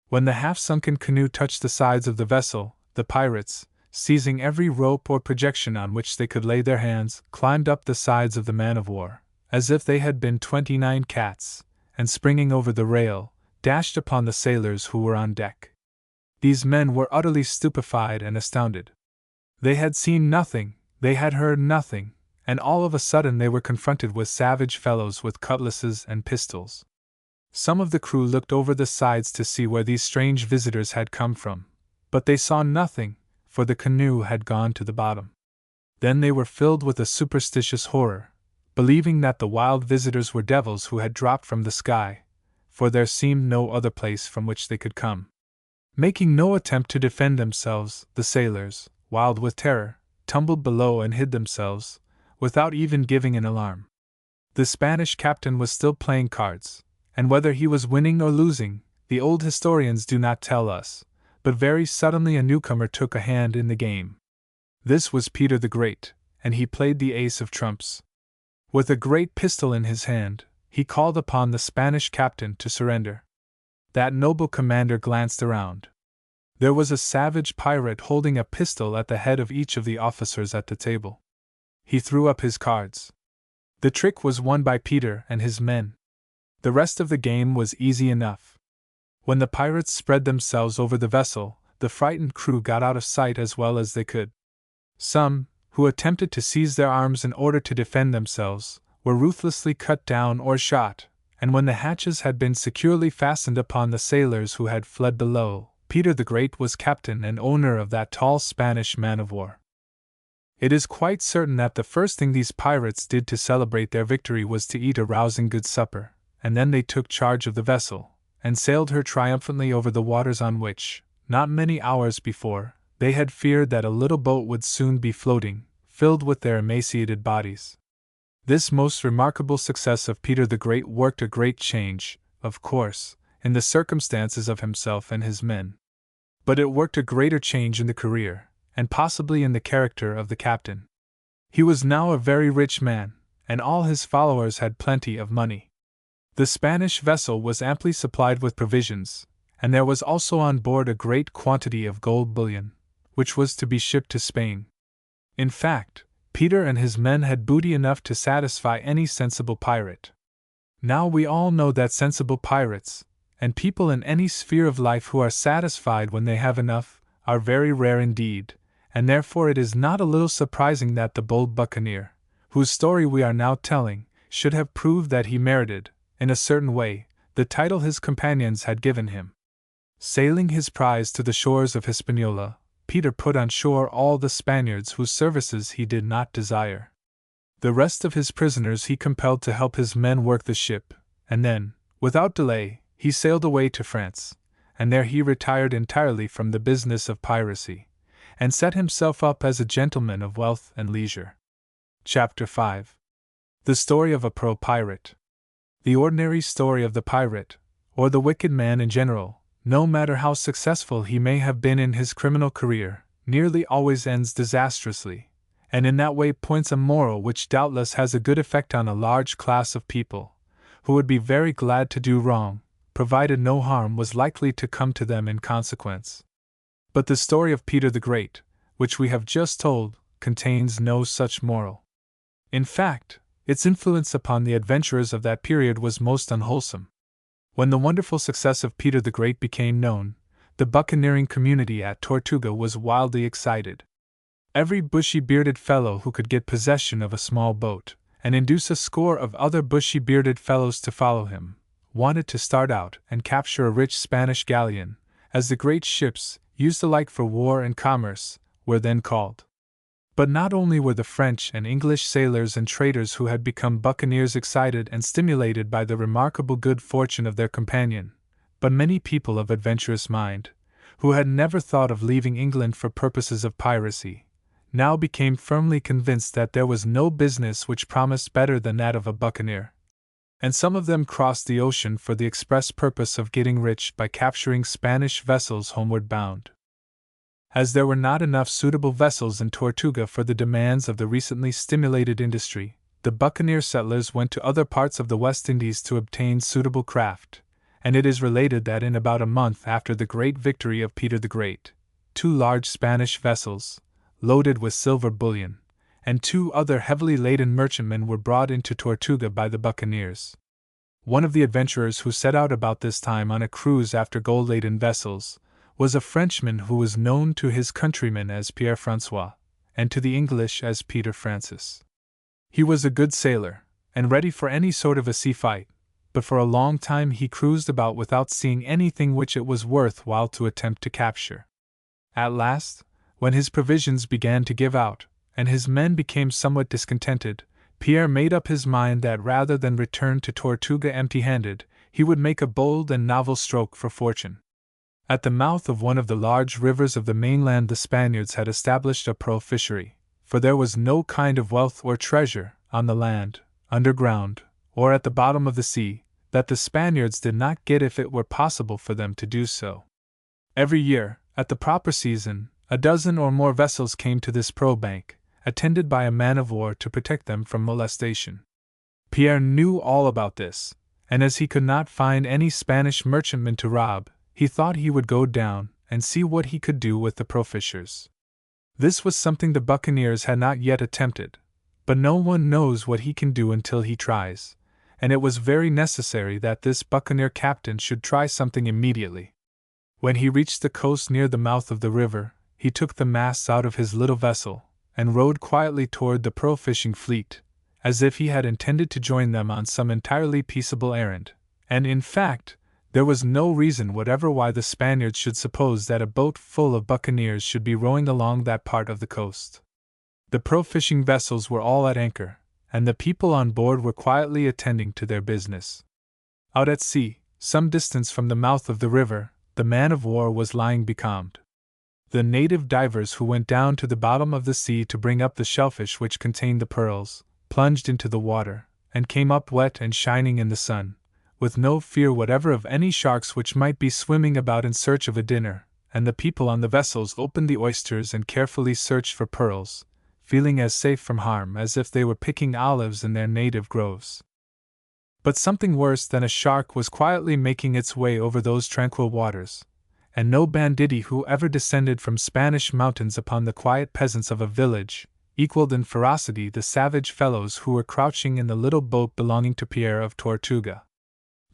When the half-sunken canoe touched the sides of the vessel, the pirates, seizing every rope or projection on which they could lay their hands, climbed up the sides of the man-of-war, as if they had been 29 cats, and springing over the rail, dashed upon the sailors who were on deck. These men were utterly stupefied and astounded. They had seen nothing, they had heard nothing, and all of a sudden they were confronted with savage fellows with cutlasses and pistols. Some of the crew looked over the sides to see where these strange visitors had come from, but they saw nothing, for the canoe had gone to the bottom. Then they were filled with a superstitious horror, believing that the wild visitors were devils who had dropped from the sky, for there seemed no other place from which they could come. Making no attempt to defend themselves, the sailors, wild with terror, tumbled below and hid themselves, without even giving an alarm. The Spanish captain was still playing cards, and whether he was winning or losing, the old historians do not tell us, but very suddenly a newcomer took a hand in the game. This was Peter the Great, and he played the ace of trumps. With a great pistol in his hand, he called upon the Spanish captain to surrender. That noble commander glanced around. There was a savage pirate holding a pistol at the head of each of the officers at the table. He threw up his cards. The trick was won by Peter and his men. The rest of the game was easy enough. When the pirates spread themselves over the vessel, the frightened crew got out of sight as well as they could. Some, who attempted to seize their arms in order to defend themselves, were ruthlessly cut down or shot, and when the hatches had been securely fastened upon the sailors who had fled below, Peter the Great was captain and owner of that tall Spanish man-of-war. It is quite certain that the first thing these pirates did to celebrate their victory was to eat a rousing good supper, and then they took charge of the vessel, and sailed her triumphantly over the waters on which, not many hours before, they had feared that a little boat would soon be floating, filled with their emaciated bodies. This most remarkable success of Peter the Great worked a great change, of course, in the circumstances of himself and his men. But it worked a greater change in the career, and possibly in the character of the captain. He was now a very rich man, and all his followers had plenty of money. The Spanish vessel was amply supplied with provisions, and there was also on board a great quantity of gold bullion, which was to be shipped to Spain. In fact, Peter and his men had booty enough to satisfy any sensible pirate. Now we all know that sensible pirates, and people in any sphere of life who are satisfied when they have enough, are very rare indeed, and therefore it is not a little surprising that the bold buccaneer, whose story we are now telling, should have proved that he merited, in a certain way, the title his companions had given him. Sailing his prize to the shores of Hispaniola, Peter put on shore all the Spaniards whose services he did not desire. The rest of his prisoners he compelled to help his men work the ship, and then, without delay, he sailed away to France, and there he retired entirely from the business of piracy, and set himself up as a gentleman of wealth and leisure. Chapter 5. The Story of a Pro-Pirate. The ordinary story of the pirate, or the wicked man in general, no matter how successful he may have been in his criminal career, nearly always ends disastrously, and in that way points a moral which doubtless has a good effect on a large class of people, who would be very glad to do wrong, provided no harm was likely to come to them in consequence. But the story of Peter the Great, which we have just told, contains no such moral. In fact, its influence upon the adventurers of that period was most unwholesome. When the wonderful success of Peter the Great became known, the buccaneering community at Tortuga was wildly excited. Every bushy-bearded fellow who could get possession of a small boat, and induce a score of other bushy-bearded fellows to follow him, wanted to start out and capture a rich Spanish galleon, as the great ships, used alike for war and commerce, were then called. But not only were the French and English sailors and traders who had become buccaneers excited and stimulated by the remarkable good fortune of their companion, but many people of adventurous mind, who had never thought of leaving England for purposes of piracy, now became firmly convinced that there was no business which promised better than that of a buccaneer. And some of them crossed the ocean for the express purpose of getting rich by capturing Spanish vessels homeward bound. As there were not enough suitable vessels in Tortuga for the demands of the recently stimulated industry, the buccaneer settlers went to other parts of the West Indies to obtain suitable craft, and it is related that in about a month after the great victory of Peter the Great, 2 large Spanish vessels, loaded with silver bullion, and 2 other heavily laden merchantmen were brought into Tortuga by the buccaneers. One of the adventurers who set out about this time on a cruise after gold-laden vessels was a Frenchman who was known to his countrymen as Pierre François, and to the English as Peter Francis. He was a good sailor, and ready for any sort of a sea fight, but for a long time he cruised about without seeing anything which it was worth while to attempt to capture. At last, when his provisions began to give out, and his men became somewhat discontented, Pierre made up his mind that rather than return to Tortuga empty-handed, he would make a bold and novel stroke for fortune. At the mouth of one of the large rivers of the mainland the Spaniards had established a pearl fishery, for there was no kind of wealth or treasure, on the land, underground, or at the bottom of the sea, that the Spaniards did not get if it were possible for them to do so. Every year, at the proper season, a dozen or more vessels came to this pearl bank, attended by a man-of-war to protect them from molestation. Pierre knew all about this, and as he could not find any Spanish merchantmen to rob, he thought he would go down and see what he could do with the pearl fishers. This was something the buccaneers had not yet attempted, but no one knows what he can do until he tries, and it was very necessary that this buccaneer captain should try something immediately. When he reached the coast near the mouth of the river, he took the masts out of his little vessel, and rowed quietly toward the pearl fishing fleet, as if he had intended to join them on some entirely peaceable errand, and in fact, there was no reason whatever why the Spaniards should suppose that a boat full of buccaneers should be rowing along that part of the coast. The pearl fishing vessels were all at anchor, and the people on board were quietly attending to their business. Out at sea, some distance from the mouth of the river, the man-of-war was lying becalmed. The native divers who went down to the bottom of the sea to bring up the shellfish which contained the pearls, plunged into the water, and came up wet and shining in the sun, with no fear whatever of any sharks which might be swimming about in search of a dinner, and the people on the vessels opened the oysters and carefully searched for pearls, feeling as safe from harm as if they were picking olives in their native groves. But something worse than a shark was quietly making its way over those tranquil waters, and no banditti who ever descended from Spanish mountains upon the quiet peasants of a village equaled in ferocity the savage fellows who were crouching in the little boat belonging to Pierre of Tortuga.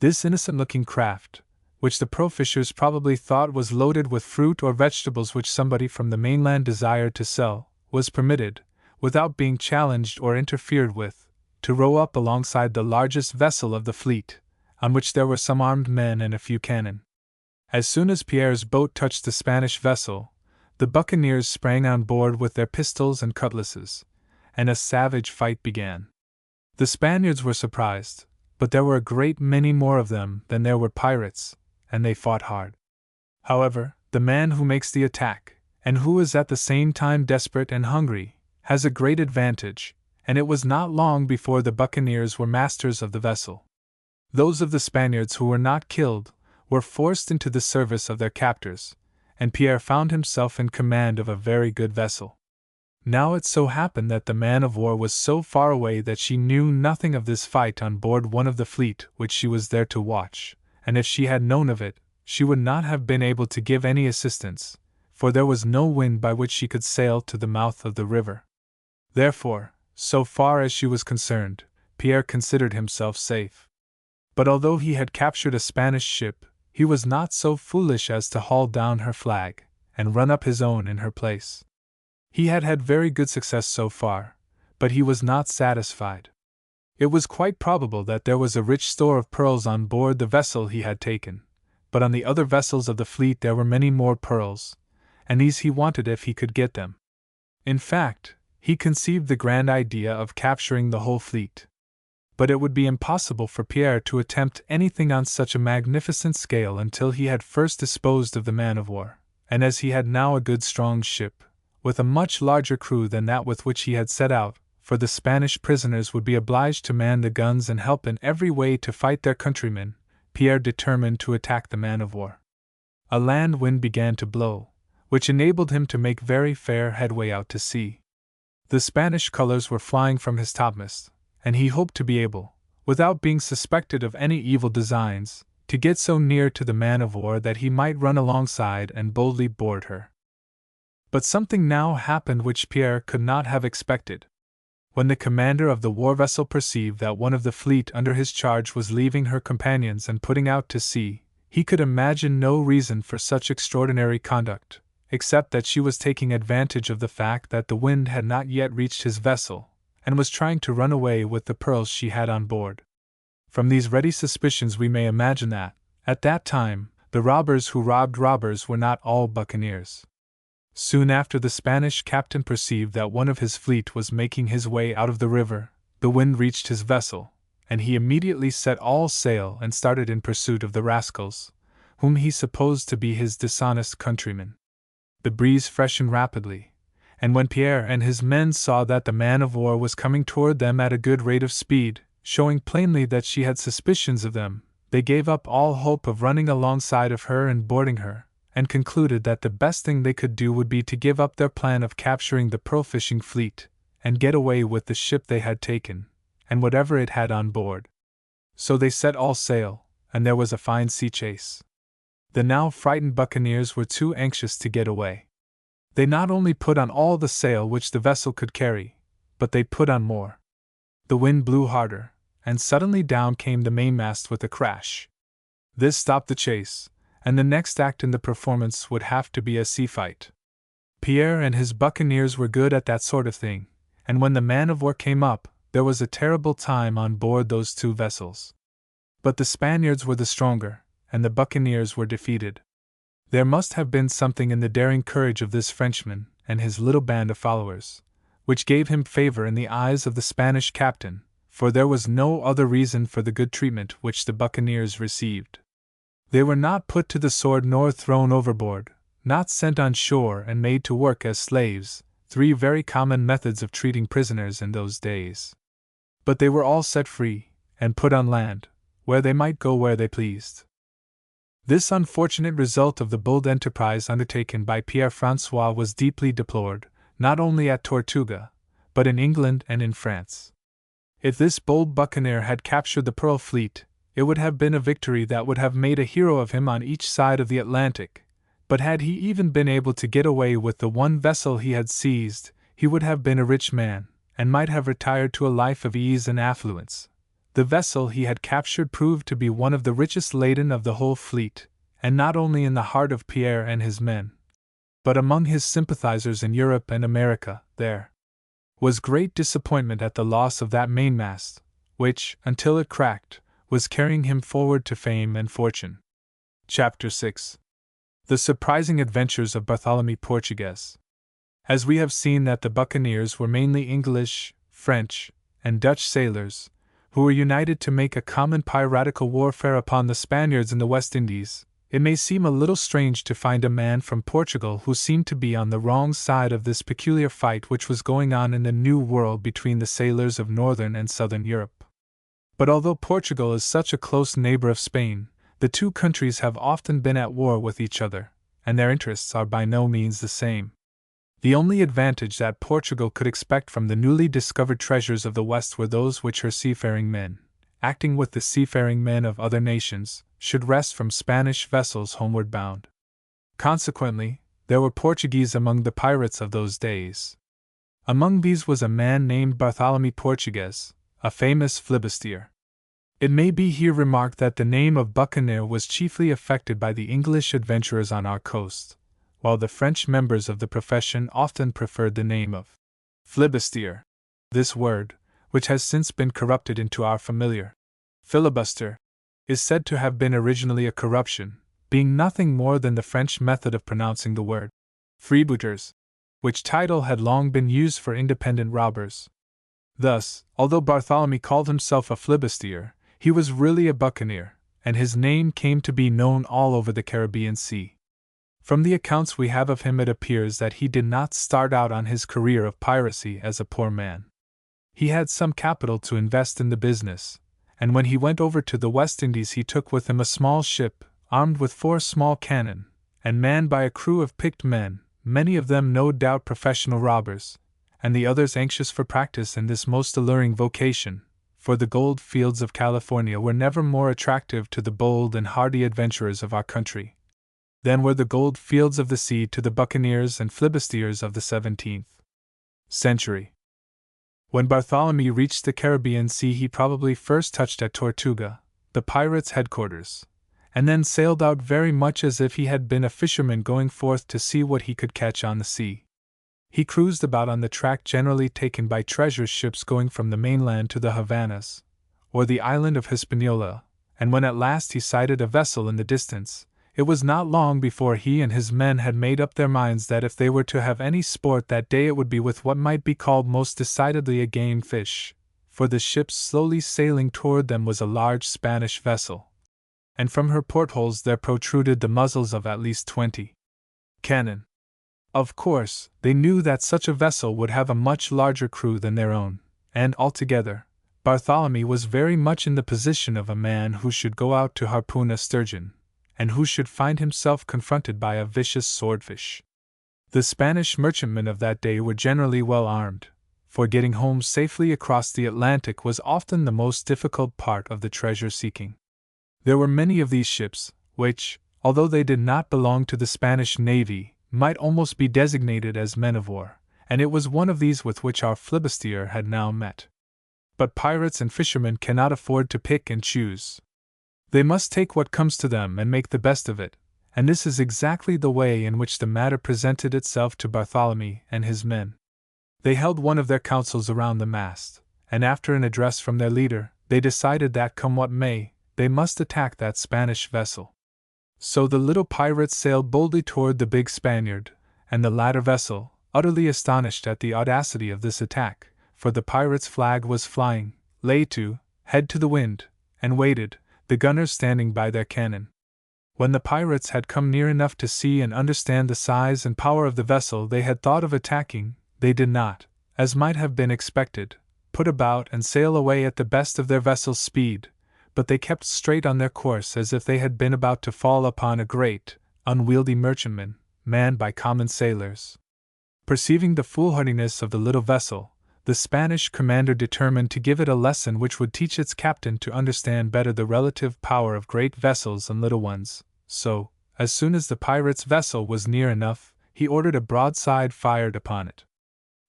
This innocent-looking craft, which the pro-fishers probably thought was loaded with fruit or vegetables which somebody from the mainland desired to sell, was permitted, without being challenged or interfered with, to row up alongside the largest vessel of the fleet, on which there were some armed men and a few cannon. As soon as Pierre's boat touched the Spanish vessel, the buccaneers sprang on board with their pistols and cutlasses, and a savage fight began. The Spaniards were surprised, but there were a great many more of them than there were pirates, and they fought hard. However, the man who makes the attack, and who is at the same time desperate and hungry, has a great advantage, and it was not long before the buccaneers were masters of the vessel. Those of the Spaniards who were not killed were forced into the service of their captors, and Pierre found himself in command of a very good vessel. Now it so happened that the man-of-war was so far away that she knew nothing of this fight on board one of the fleet which she was there to watch, and if she had known of it, she would not have been able to give any assistance, for there was no wind by which she could sail to the mouth of the river. Therefore, so far as she was concerned, Pierre considered himself safe. But although he had captured a Spanish ship, he was not so foolish as to haul down her flag, and run up his own in her place. He had had very good success so far, but he was not satisfied. It was quite probable that there was a rich store of pearls on board the vessel he had taken, but on the other vessels of the fleet there were many more pearls, and these he wanted if he could get them. In fact, he conceived the grand idea of capturing the whole fleet. But it would be impossible for Pierre to attempt anything on such a magnificent scale until he had first disposed of the man-of-war, and as he had now a good strong ship, with a much larger crew than that with which he had set out, for the Spanish prisoners would be obliged to man the guns and help in every way to fight their countrymen, Pierre determined to attack the man-of-war. A land wind began to blow, which enabled him to make very fair headway out to sea. The Spanish colors were flying from his topmast, and he hoped to be able, without being suspected of any evil designs, to get so near to the man-of-war that he might run alongside and boldly board her. But something now happened which Pierre could not have expected. When the commander of the war vessel perceived that one of the fleet under his charge was leaving her companions and putting out to sea, he could imagine no reason for such extraordinary conduct, except that she was taking advantage of the fact that the wind had not yet reached his vessel, and was trying to run away with the pearls she had on board. From these ready suspicions we may imagine that, at that time, the robbers who robbed robbers were not all buccaneers. Soon after the Spanish captain perceived that one of his fleet was making his way out of the river, the wind reached his vessel, and he immediately set all sail and started in pursuit of the rascals, whom he supposed to be his dishonest countrymen. The breeze freshened rapidly, and when Pierre and his men saw that the man-of-war was coming toward them at a good rate of speed, showing plainly that she had suspicions of them, they gave up all hope of running alongside of her and boarding her, and concluded that the best thing they could do would be to give up their plan of capturing the pearl-fishing fleet, and get away with the ship they had taken, and whatever it had on board. So they set all sail, and there was a fine sea chase. The now frightened buccaneers were too anxious to get away. They not only put on all the sail which the vessel could carry, but they put on more. The wind blew harder, and suddenly down came the mainmast with a crash. This stopped the chase, and the next act in the performance would have to be a sea fight. Pierre and his buccaneers were good at that sort of thing, and when the man-of-war came up, there was a terrible time on board those two vessels. But the Spaniards were the stronger, and the buccaneers were defeated. There must have been something in the daring courage of this Frenchman and his little band of followers, which gave him favor in the eyes of the Spanish captain, for there was no other reason for the good treatment which the buccaneers received. They were not put to the sword nor thrown overboard, not sent on shore and made to work as slaves, three very common methods of treating prisoners in those days. But they were all set free, and put on land, where they might go where they pleased. This unfortunate result of the bold enterprise undertaken by Pierre-François was deeply deplored, not only at Tortuga, but in England and in France. If this bold buccaneer had captured the Pearl Fleet, it would have been a victory that would have made a hero of him on each side of the Atlantic, but had he even been able to get away with the one vessel he had seized, he would have been a rich man, and might have retired to a life of ease and affluence. The vessel he had captured proved to be one of the richest laden of the whole fleet, and not only in the heart of Pierre and his men, but among his sympathizers in Europe and America. There was great disappointment at the loss of that mainmast, which, until it cracked, was carrying him forward to fame and fortune. Chapter 6. The surprising adventures of Bartholomew Portuguese. As we have seen that the buccaneers were mainly English, French, and Dutch sailors, who were united to make a common piratical warfare upon the Spaniards in the West Indies, it may seem a little strange to find a man from Portugal who seemed to be on the wrong side of this peculiar fight which was going on in the New World between the sailors of northern and southern Europe. But although Portugal is such a close neighbor of Spain, the two countries have often been at war with each other, and their interests are by no means the same. The only advantage that Portugal could expect from the newly discovered treasures of the West were those which her seafaring men, acting with the seafaring men of other nations, should wrest from Spanish vessels homeward bound. Consequently, there were Portuguese among the pirates of those days. Among these was a man named Bartholomew Portuguese, a famous flibustier. It may be here remarked that the name of buccaneer was chiefly affected by the English adventurers on our coast, while the French members of the profession often preferred the name of flibustier. This word, which has since been corrupted into our familiar filibuster, is said to have been originally a corruption, being nothing more than the French method of pronouncing the word freebooters, which title had long been used for independent robbers. Thus, although Bartholomew called himself a flibustier, he was really a buccaneer, and his name came to be known all over the Caribbean Sea. From the accounts we have of him it appears that he did not start out on his career of piracy as a poor man. He had some capital to invest in the business, and when he went over to the West Indies he took with him a small ship, armed with 4 small cannon, and manned by a crew of picked men, many of them no doubt professional robbers, and the others anxious for practice in this most alluring vocation, for the gold fields of California were never more attractive to the bold and hardy adventurers of our country than were the gold fields of the sea to the buccaneers and flibustiers of the 17th century. When Bartholomew reached the Caribbean Sea he probably first touched at Tortuga, the pirates' headquarters, and then sailed out very much as if he had been a fisherman going forth to see what he could catch on the sea. He cruised about on the track generally taken by treasure ships going from the mainland to the Havanas, or the island of Hispaniola, and when at last he sighted a vessel in the distance, it was not long before he and his men had made up their minds that if they were to have any sport that day it would be with what might be called most decidedly a game fish, for the ship slowly sailing toward them was a large Spanish vessel, and from her portholes there protruded the muzzles of at least 20 cannon. Of course, they knew that such a vessel would have a much larger crew than their own, and altogether, Bartholomew was very much in the position of a man who should go out to harpoon a sturgeon, and who should find himself confronted by a vicious swordfish. The Spanish merchantmen of that day were generally well armed, for getting home safely across the Atlantic was often the most difficult part of the treasure seeking. There were many of these ships, which, although they did not belong to the Spanish Navy, might almost be designated as men of war, and it was one of these with which our flibustier had now met. But pirates and fishermen cannot afford to pick and choose. They must take what comes to them and make the best of it, and this is exactly the way in which the matter presented itself to Bartholomew and his men. They held one of their councils around the mast, and after an address from their leader, they decided that come what may, they must attack that Spanish vessel. So the little pirates sailed boldly toward the big Spaniard, and the latter vessel, utterly astonished at the audacity of this attack, for the pirates' flag was flying, lay to, head to the wind, and waited, the gunners standing by their cannon. When the pirates had come near enough to see and understand the size and power of the vessel they had thought of attacking, they did not, as might have been expected, put about and sail away at the best of their vessel's speed, but they kept straight on their course as if they had been about to fall upon a great, unwieldy merchantman, manned by common sailors. Perceiving the foolhardiness of the little vessel, the Spanish commander determined to give it a lesson which would teach its captain to understand better the relative power of great vessels and little ones. So, as soon as the pirate's vessel was near enough, he ordered a broadside fired upon it.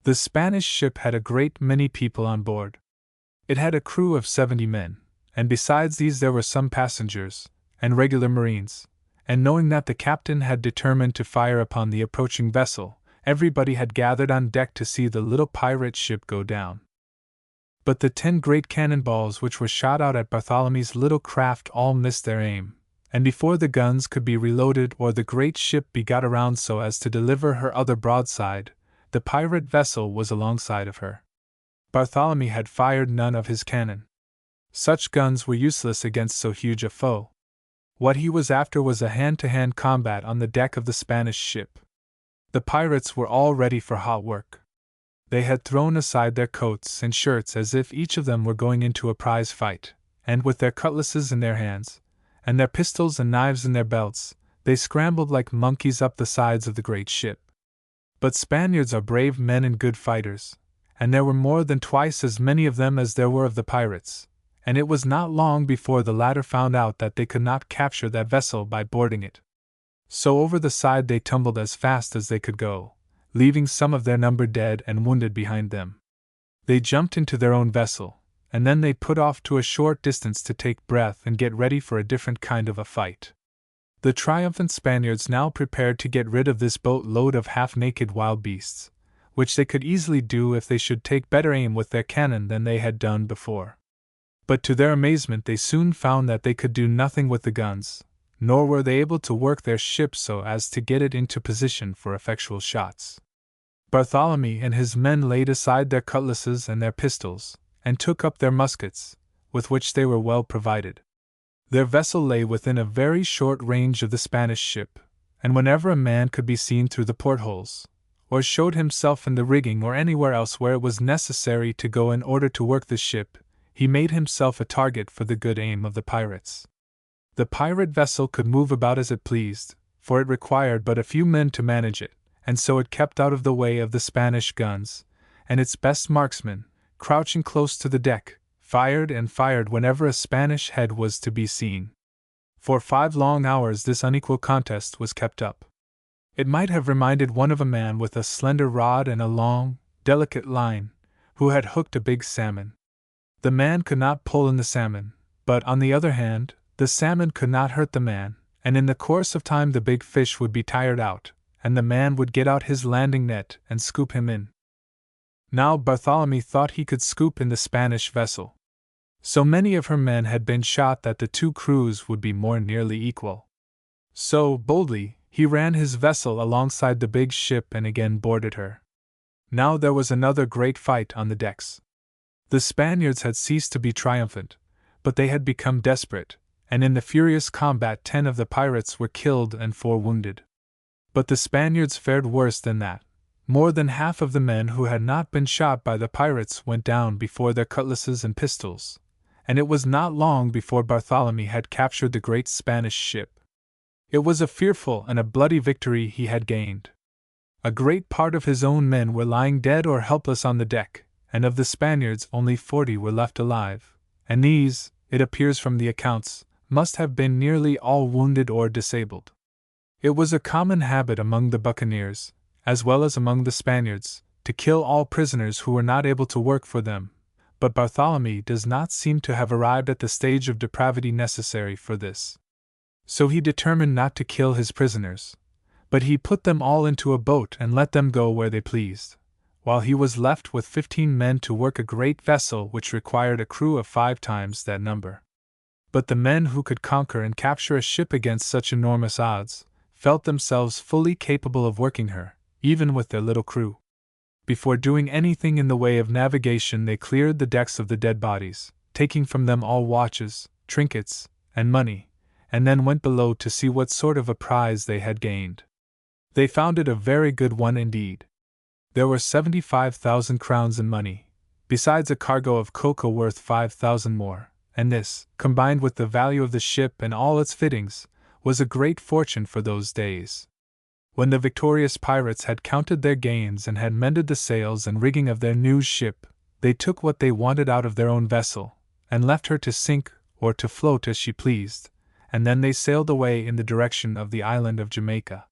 The Spanish ship had a great many people on board. It had a crew of 70 men, and besides these there were some passengers, and regular marines, and knowing that the captain had determined to fire upon the approaching vessel, everybody had gathered on deck to see the little pirate ship go down. But the 10 great cannonballs which were shot out at Bartholomew's little craft all missed their aim, and before the guns could be reloaded or the great ship be got around so as to deliver her other broadside, the pirate vessel was alongside of her. Bartholomew had fired none of his cannon. Such guns were useless against so huge a foe. What he was after was a hand-to-hand combat on the deck of the Spanish ship. The pirates were all ready for hot work. They had thrown aside their coats and shirts as if each of them were going into a prize fight, and with their cutlasses in their hands, and their pistols and knives in their belts, they scrambled like monkeys up the sides of the great ship. But Spaniards are brave men and good fighters, and there were more than twice as many of them as there were of the pirates, and it was not long before the latter found out that they could not capture that vessel by boarding it. So over the side they tumbled as fast as they could go, leaving some of their number dead and wounded behind them. They jumped into their own vessel, and then they put off to a short distance to take breath and get ready for a different kind of a fight. The triumphant Spaniards now prepared to get rid of this boat-load of half-naked wild beasts, which they could easily do if they should take better aim with their cannon than they had done before. But to their amazement they soon found that they could do nothing with the guns, nor were they able to work their ship so as to get it into position for effectual shots. Bartholomew and his men laid aside their cutlasses and their pistols, and took up their muskets, with which they were well provided. Their vessel lay within a very short range of the Spanish ship, and whenever a man could be seen through the portholes, or showed himself in the rigging or anywhere else where it was necessary to go in order to work the ship, he made himself a target for the good aim of the pirates. The pirate vessel could move about as it pleased, for it required but a few men to manage it, and so it kept out of the way of the Spanish guns, and its best marksmen, crouching close to the deck, fired and fired whenever a Spanish head was to be seen. For 5 long hours this unequal contest was kept up. It might have reminded one of a man with a slender rod and a long, delicate line, who had hooked a big salmon. The man could not pull in the salmon, but on the other hand, the salmon could not hurt the man, and in the course of time the big fish would be tired out, and the man would get out his landing net and scoop him in. Now Bartholomew thought he could scoop in the Spanish vessel. So many of her men had been shot that the 2 crews would be more nearly equal. So, boldly, he ran his vessel alongside the big ship and again boarded her. Now there was another great fight on the decks. The Spaniards had ceased to be triumphant, but they had become desperate, and in the furious combat 10 of the pirates were killed and 4 wounded. But the Spaniards fared worse than that. More than half of the men who had not been shot by the pirates went down before their cutlasses and pistols, and it was not long before Bartholomew had captured the great Spanish ship. It was a fearful and a bloody victory he had gained. A great part of his own men were lying dead or helpless on the deck, and of the Spaniards only 40 were left alive, and these, it appears from the accounts, must have been nearly all wounded or disabled. It was a common habit among the Buccaneers, as well as among the Spaniards, to kill all prisoners who were not able to work for them, but Bartholomew does not seem to have arrived at the stage of depravity necessary for this. So he determined not to kill his prisoners, but he put them all into a boat and let them go where they pleased, while he was left with 15 men to work a great vessel which required a crew of 5 times that number. But the men who could conquer and capture a ship against such enormous odds felt themselves fully capable of working her, even with their little crew. Before doing anything in the way of navigation, they cleared the decks of the dead bodies, taking from them all watches, trinkets, and money, and then went below to see what sort of a prize they had gained. They found it a very good one indeed. There were 75,000 crowns in money, besides a cargo of cocoa worth 5,000 more, and this, combined with the value of the ship and all its fittings, was a great fortune for those days. When the victorious pirates had counted their gains and had mended the sails and rigging of their new ship, they took what they wanted out of their own vessel, and left her to sink or to float as she pleased, and then they sailed away in the direction of the island of Jamaica.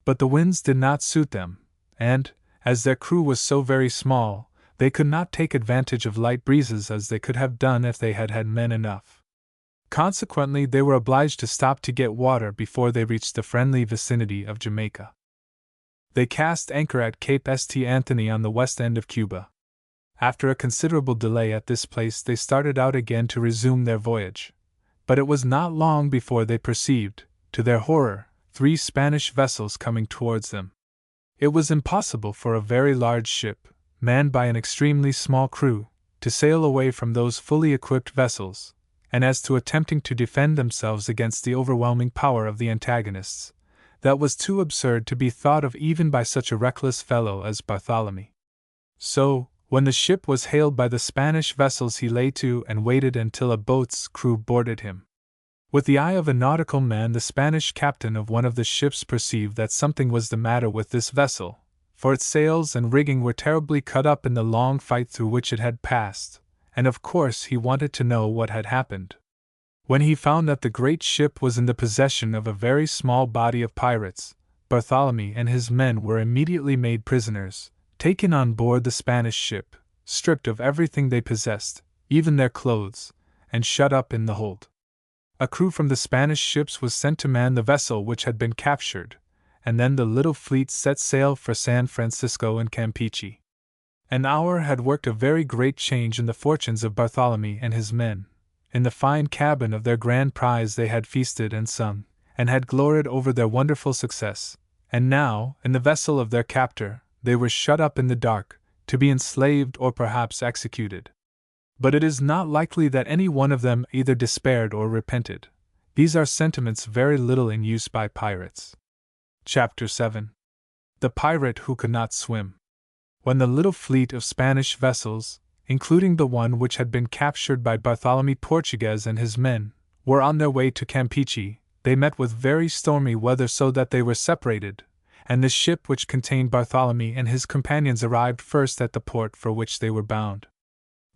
But the winds did not suit them, and, as their crew was so very small, they could not take advantage of light breezes as they could have done if they had had men enough. Consequently, they were obliged to stop to get water before they reached the friendly vicinity of Jamaica. They cast anchor at Cape St. Anthony on the west end of Cuba. After a considerable delay at this place, they started out again to resume their voyage. But it was not long before they perceived, to their horror, 3 Spanish vessels coming towards them. It was impossible for a very large ship, manned by an extremely small crew, to sail away from those fully equipped vessels, and as to attempting to defend themselves against the overwhelming power of the antagonists, that was too absurd to be thought of even by such a reckless fellow as Bartholomew. So, when the ship was hailed by the Spanish vessels, he lay to and waited until a boat's crew boarded him. With the eye of a nautical man, the Spanish captain of one of the ships perceived that something was the matter with this vessel, for its sails and rigging were terribly cut up in the long fight through which it had passed, and of course he wanted to know what had happened. When he found that the great ship was in the possession of a very small body of pirates, Bartholomew and his men were immediately made prisoners, taken on board the Spanish ship, stripped of everything they possessed, even their clothes, and shut up in the hold. A crew from the Spanish ships was sent to man the vessel which had been captured, and then the little fleet set sail for San Francisco and Campeche. An hour had worked a very great change in the fortunes of Bartholomew and his men. In the fine cabin of their grand prize they had feasted and sung, and had gloried over their wonderful success, and now, in the vessel of their captor, they were shut up in the dark, to be enslaved or perhaps executed. But it is not likely that any one of them either despaired or repented. These are sentiments very little in use by pirates. Chapter 7. The Pirate Who Could Not Swim. When the little fleet of Spanish vessels, including the one which had been captured by Bartholomew Portuguez and his men, were on their way to Campeche, they met with very stormy weather, so that they were separated, and the ship which contained Bartholomew and his companions arrived first at the port for which they were bound.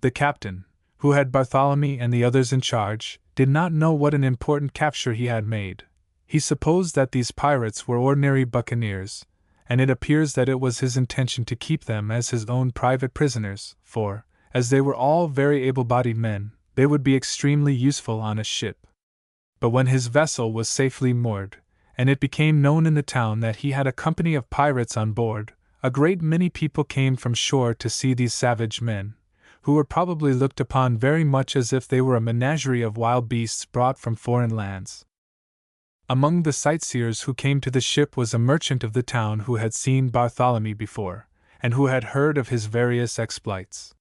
The captain, who had Bartholomew and the others in charge, did not know what an important capture he had made. He supposed that these pirates were ordinary buccaneers, and it appears that it was his intention to keep them as his own private prisoners, for, as they were all very able-bodied men, they would be extremely useful on a ship. But when his vessel was safely moored, and it became known in the town that he had a company of pirates on board, a great many people came from shore to see these savage men, who were probably looked upon very much as if they were a menagerie of wild beasts brought from foreign lands. Among the sightseers who came to the ship was a merchant of the town who had seen Bartholomew before, and who had heard of his various exploits.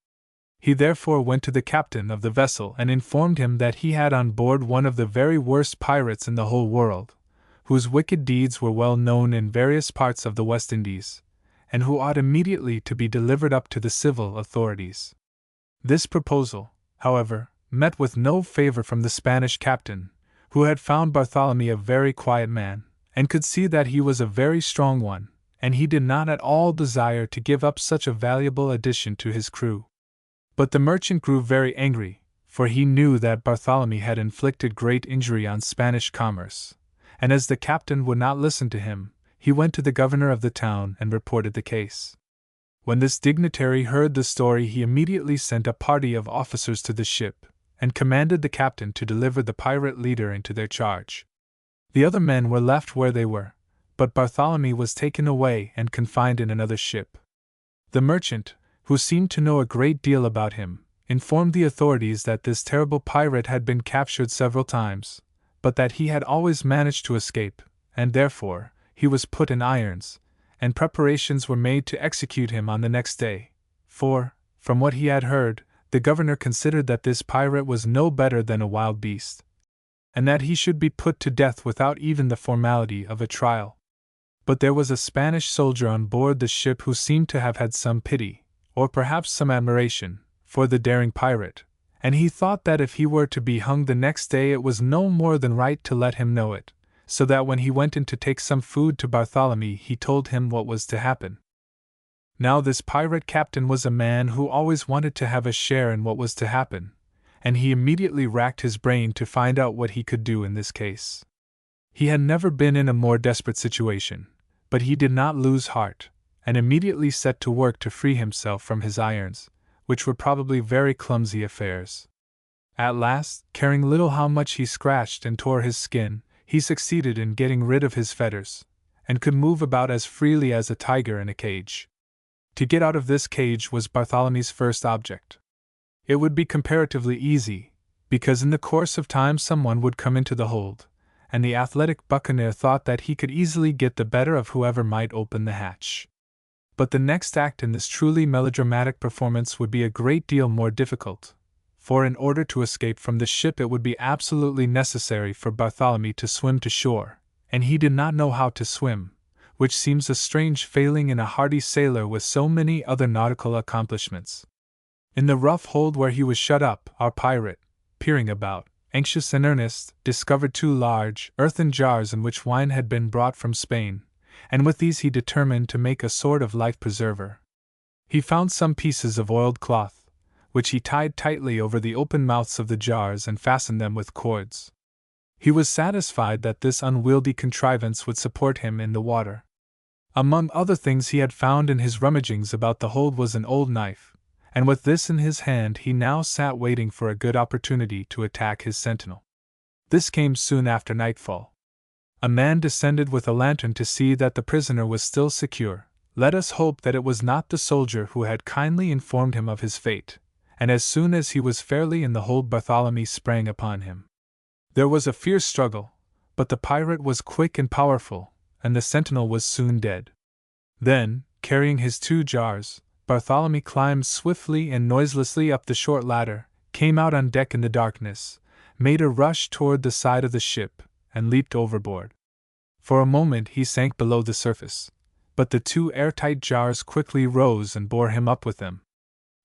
He therefore went to the captain of the vessel and informed him that he had on board one of the very worst pirates in the whole world, whose wicked deeds were well known in various parts of the West Indies, and who ought immediately to be delivered up to the civil authorities. This proposal, however, met with no favor from the Spanish captain, who had found Bartholomew a very quiet man, and could see that he was a very strong one, and he did not at all desire to give up such a valuable addition to his crew. But the merchant grew very angry, for he knew that Bartholomew had inflicted great injury on Spanish commerce, and as the captain would not listen to him, he went to the governor of the town and reported the case. When this dignitary heard the story, he immediately sent a party of officers to the ship, and commanded the captain to deliver the pirate leader into their charge. The other men were left where they were, but Bartholomew was taken away and confined in another ship. The merchant, who seemed to know a great deal about him, informed the authorities that this terrible pirate had been captured several times, but that he had always managed to escape, and therefore he was put in irons, and preparations were made to execute him on the next day, for, from what he had heard, the governor considered that this pirate was no better than a wild beast. and that he should be put to death without even the formality of a trial. But there was a Spanish soldier on board the ship who seemed to have had some pity, or perhaps some admiration, for the daring pirate, and he thought that if he were to be hung the next day it was no more than right to let him know it, so that when he went in to take some food to Bartholomew he told him what was to happen. Now this pirate captain was a man who always wanted to have a share in what was to happen, and he immediately racked his brain to find out what he could do in this case. He had never been in a more desperate situation, but he did not lose heart, and immediately set to work to free himself from his irons, which were probably very clumsy affairs. At last, caring little how much he scratched and tore his skin, he succeeded in getting rid of his fetters, and could move about as freely as a tiger in a cage. To get out of this cage was Bartholomew's first object. It would be comparatively easy, because in the course of time someone would come into the hold, and the athletic buccaneer thought that he could easily get the better of whoever might open the hatch. But the next act in this truly melodramatic performance would be a great deal more difficult, for in order to escape from the ship it would be absolutely necessary for Bartholomew to swim to shore, and he did not know how to swim, which seems a strange failing in a hardy sailor with so many other nautical accomplishments. In the rough hold where he was shut up, our pirate, peering about, anxious and earnest, discovered 2 large earthen jars in which wine had been brought from Spain, and with these he determined to make a sort of life-preserver. He found some pieces of oiled cloth, which he tied tightly over the open mouths of the jars and fastened them with cords. He was satisfied that this unwieldy contrivance would support him in the water. Among other things he had found in his rummagings about the hold was an old knife, and with this in his hand he now sat waiting for a good opportunity to attack his sentinel. This came soon after nightfall. A man descended with a lantern to see that the prisoner was still secure. Let us hope that it was not the soldier who had kindly informed him of his fate, and as soon as he was fairly in the hold Bartholomew sprang upon him. There was a fierce struggle, but the pirate was quick and powerful, and the sentinel was soon dead. Then, carrying his 2 jars, Bartholomew climbed swiftly and noiselessly up the short ladder, came out on deck in the darkness, made a rush toward the side of the ship, and leaped overboard. For a moment he sank below the surface, but the 2 airtight jars quickly rose and bore him up with them.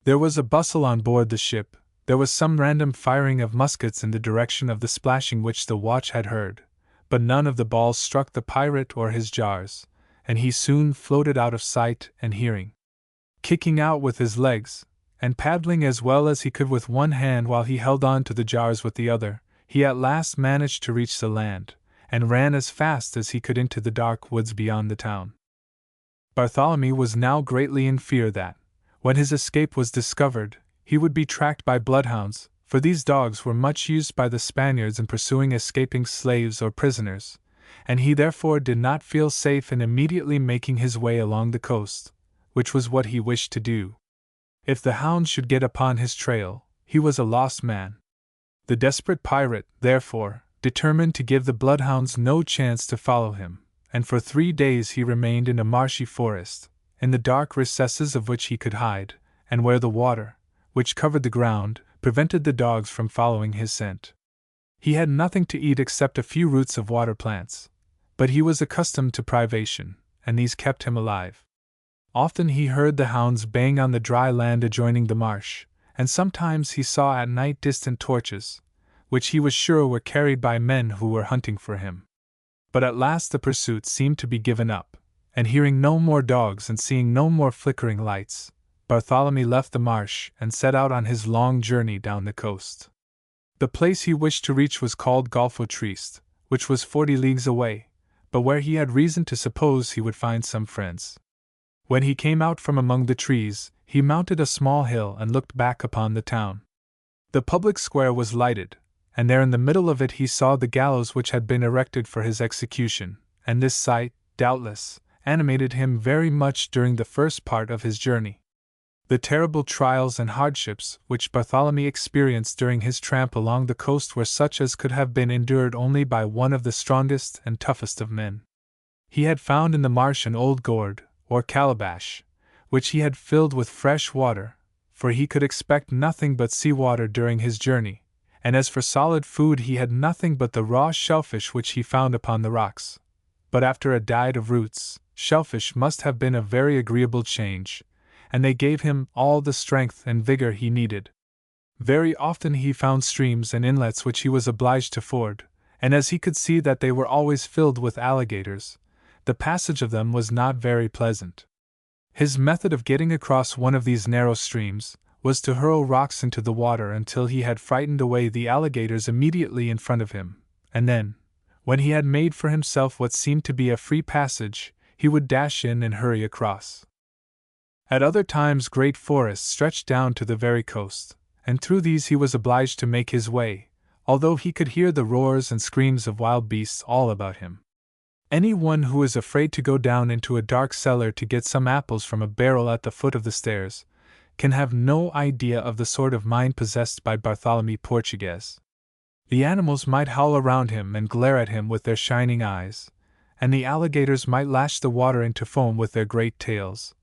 There was a bustle on board the ship, there was some random firing of muskets in the direction of the splashing which the watch had heard, but none of the balls struck the pirate or his jars, and he soon floated out of sight and hearing. Kicking out with his legs, and paddling as well as he could with one hand while he held on to the jars with the other, he at last managed to reach the land, and ran as fast as he could into the dark woods beyond the town. Bartholomew was now greatly in fear that, when his escape was discovered, he would be tracked by bloodhounds, for these dogs were much used by the Spaniards in pursuing escaping slaves or prisoners, and he therefore did not feel safe in immediately making his way along the coast, which was what he wished to do. If the hounds should get upon his trail, he was a lost man. The desperate pirate, therefore, determined to give the bloodhounds no chance to follow him, and for 3 days he remained in a marshy forest, in the dark recesses of which he could hide, and where the water, which covered the ground, prevented the dogs from following his scent. He had nothing to eat except a few roots of water plants, but he was accustomed to privation, and these kept him alive. Often he heard the hounds baying on the dry land adjoining the marsh, and sometimes he saw at night distant torches, which he was sure were carried by men who were hunting for him. But at last the pursuit seemed to be given up, and hearing no more dogs and seeing no more flickering lights, Bartholomew left the marsh and set out on his long journey down the coast. The place he wished to reach was called Golfo Triste, which was 40 leagues away, but where he had reason to suppose he would find some friends. When he came out from among the trees, he mounted a small hill and looked back upon the town. The public square was lighted, and there in the middle of it he saw the gallows which had been erected for his execution, and this sight, doubtless, animated him very much during the first part of his journey. The terrible trials and hardships which Bartholomew experienced during his tramp along the coast were such as could have been endured only by one of the strongest and toughest of men. He had found in the marsh an old gourd, or calabash, which he had filled with fresh water, for he could expect nothing but sea water during his journey, and as for solid food he had nothing but the raw shellfish which he found upon the rocks. But after a diet of roots, shellfish must have been a very agreeable change, and they gave him all the strength and vigor he needed. Very often he found streams and inlets which he was obliged to ford, and as he could see that they were always filled with alligators, the passage of them was not very pleasant. His method of getting across one of these narrow streams was to hurl rocks into the water until he had frightened away the alligators immediately in front of him, and then, when he had made for himself what seemed to be a free passage, he would dash in and hurry across. At other times great forests stretched down to the very coast, and through these he was obliged to make his way, although he could hear the roars and screams of wild beasts all about him. Any one who is afraid to go down into a dark cellar to get some apples from a barrel at the foot of the stairs can have no idea of the sort of mind possessed by Bartholomew Portuguese. The animals might howl around him and glare at him with their shining eyes, and the alligators might lash the water into foam with their great tails,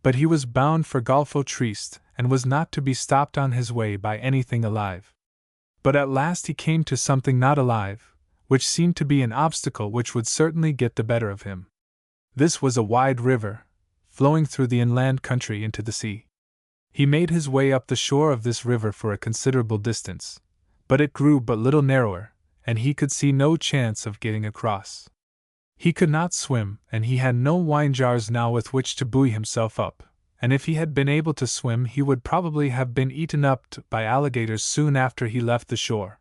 but he was bound for Golfo Triste and was not to be stopped on his way by anything alive. But at last he came to something not alive, which seemed to be an obstacle which would certainly get the better of him. This was a wide river, flowing through the inland country into the sea. He made his way up the shore of this river for a considerable distance, but it grew but little narrower, and he could see no chance of getting across. He could not swim, and he had no wine jars now with which to buoy himself up, and if he had been able to swim he would probably have been eaten up by alligators soon after he left the shore.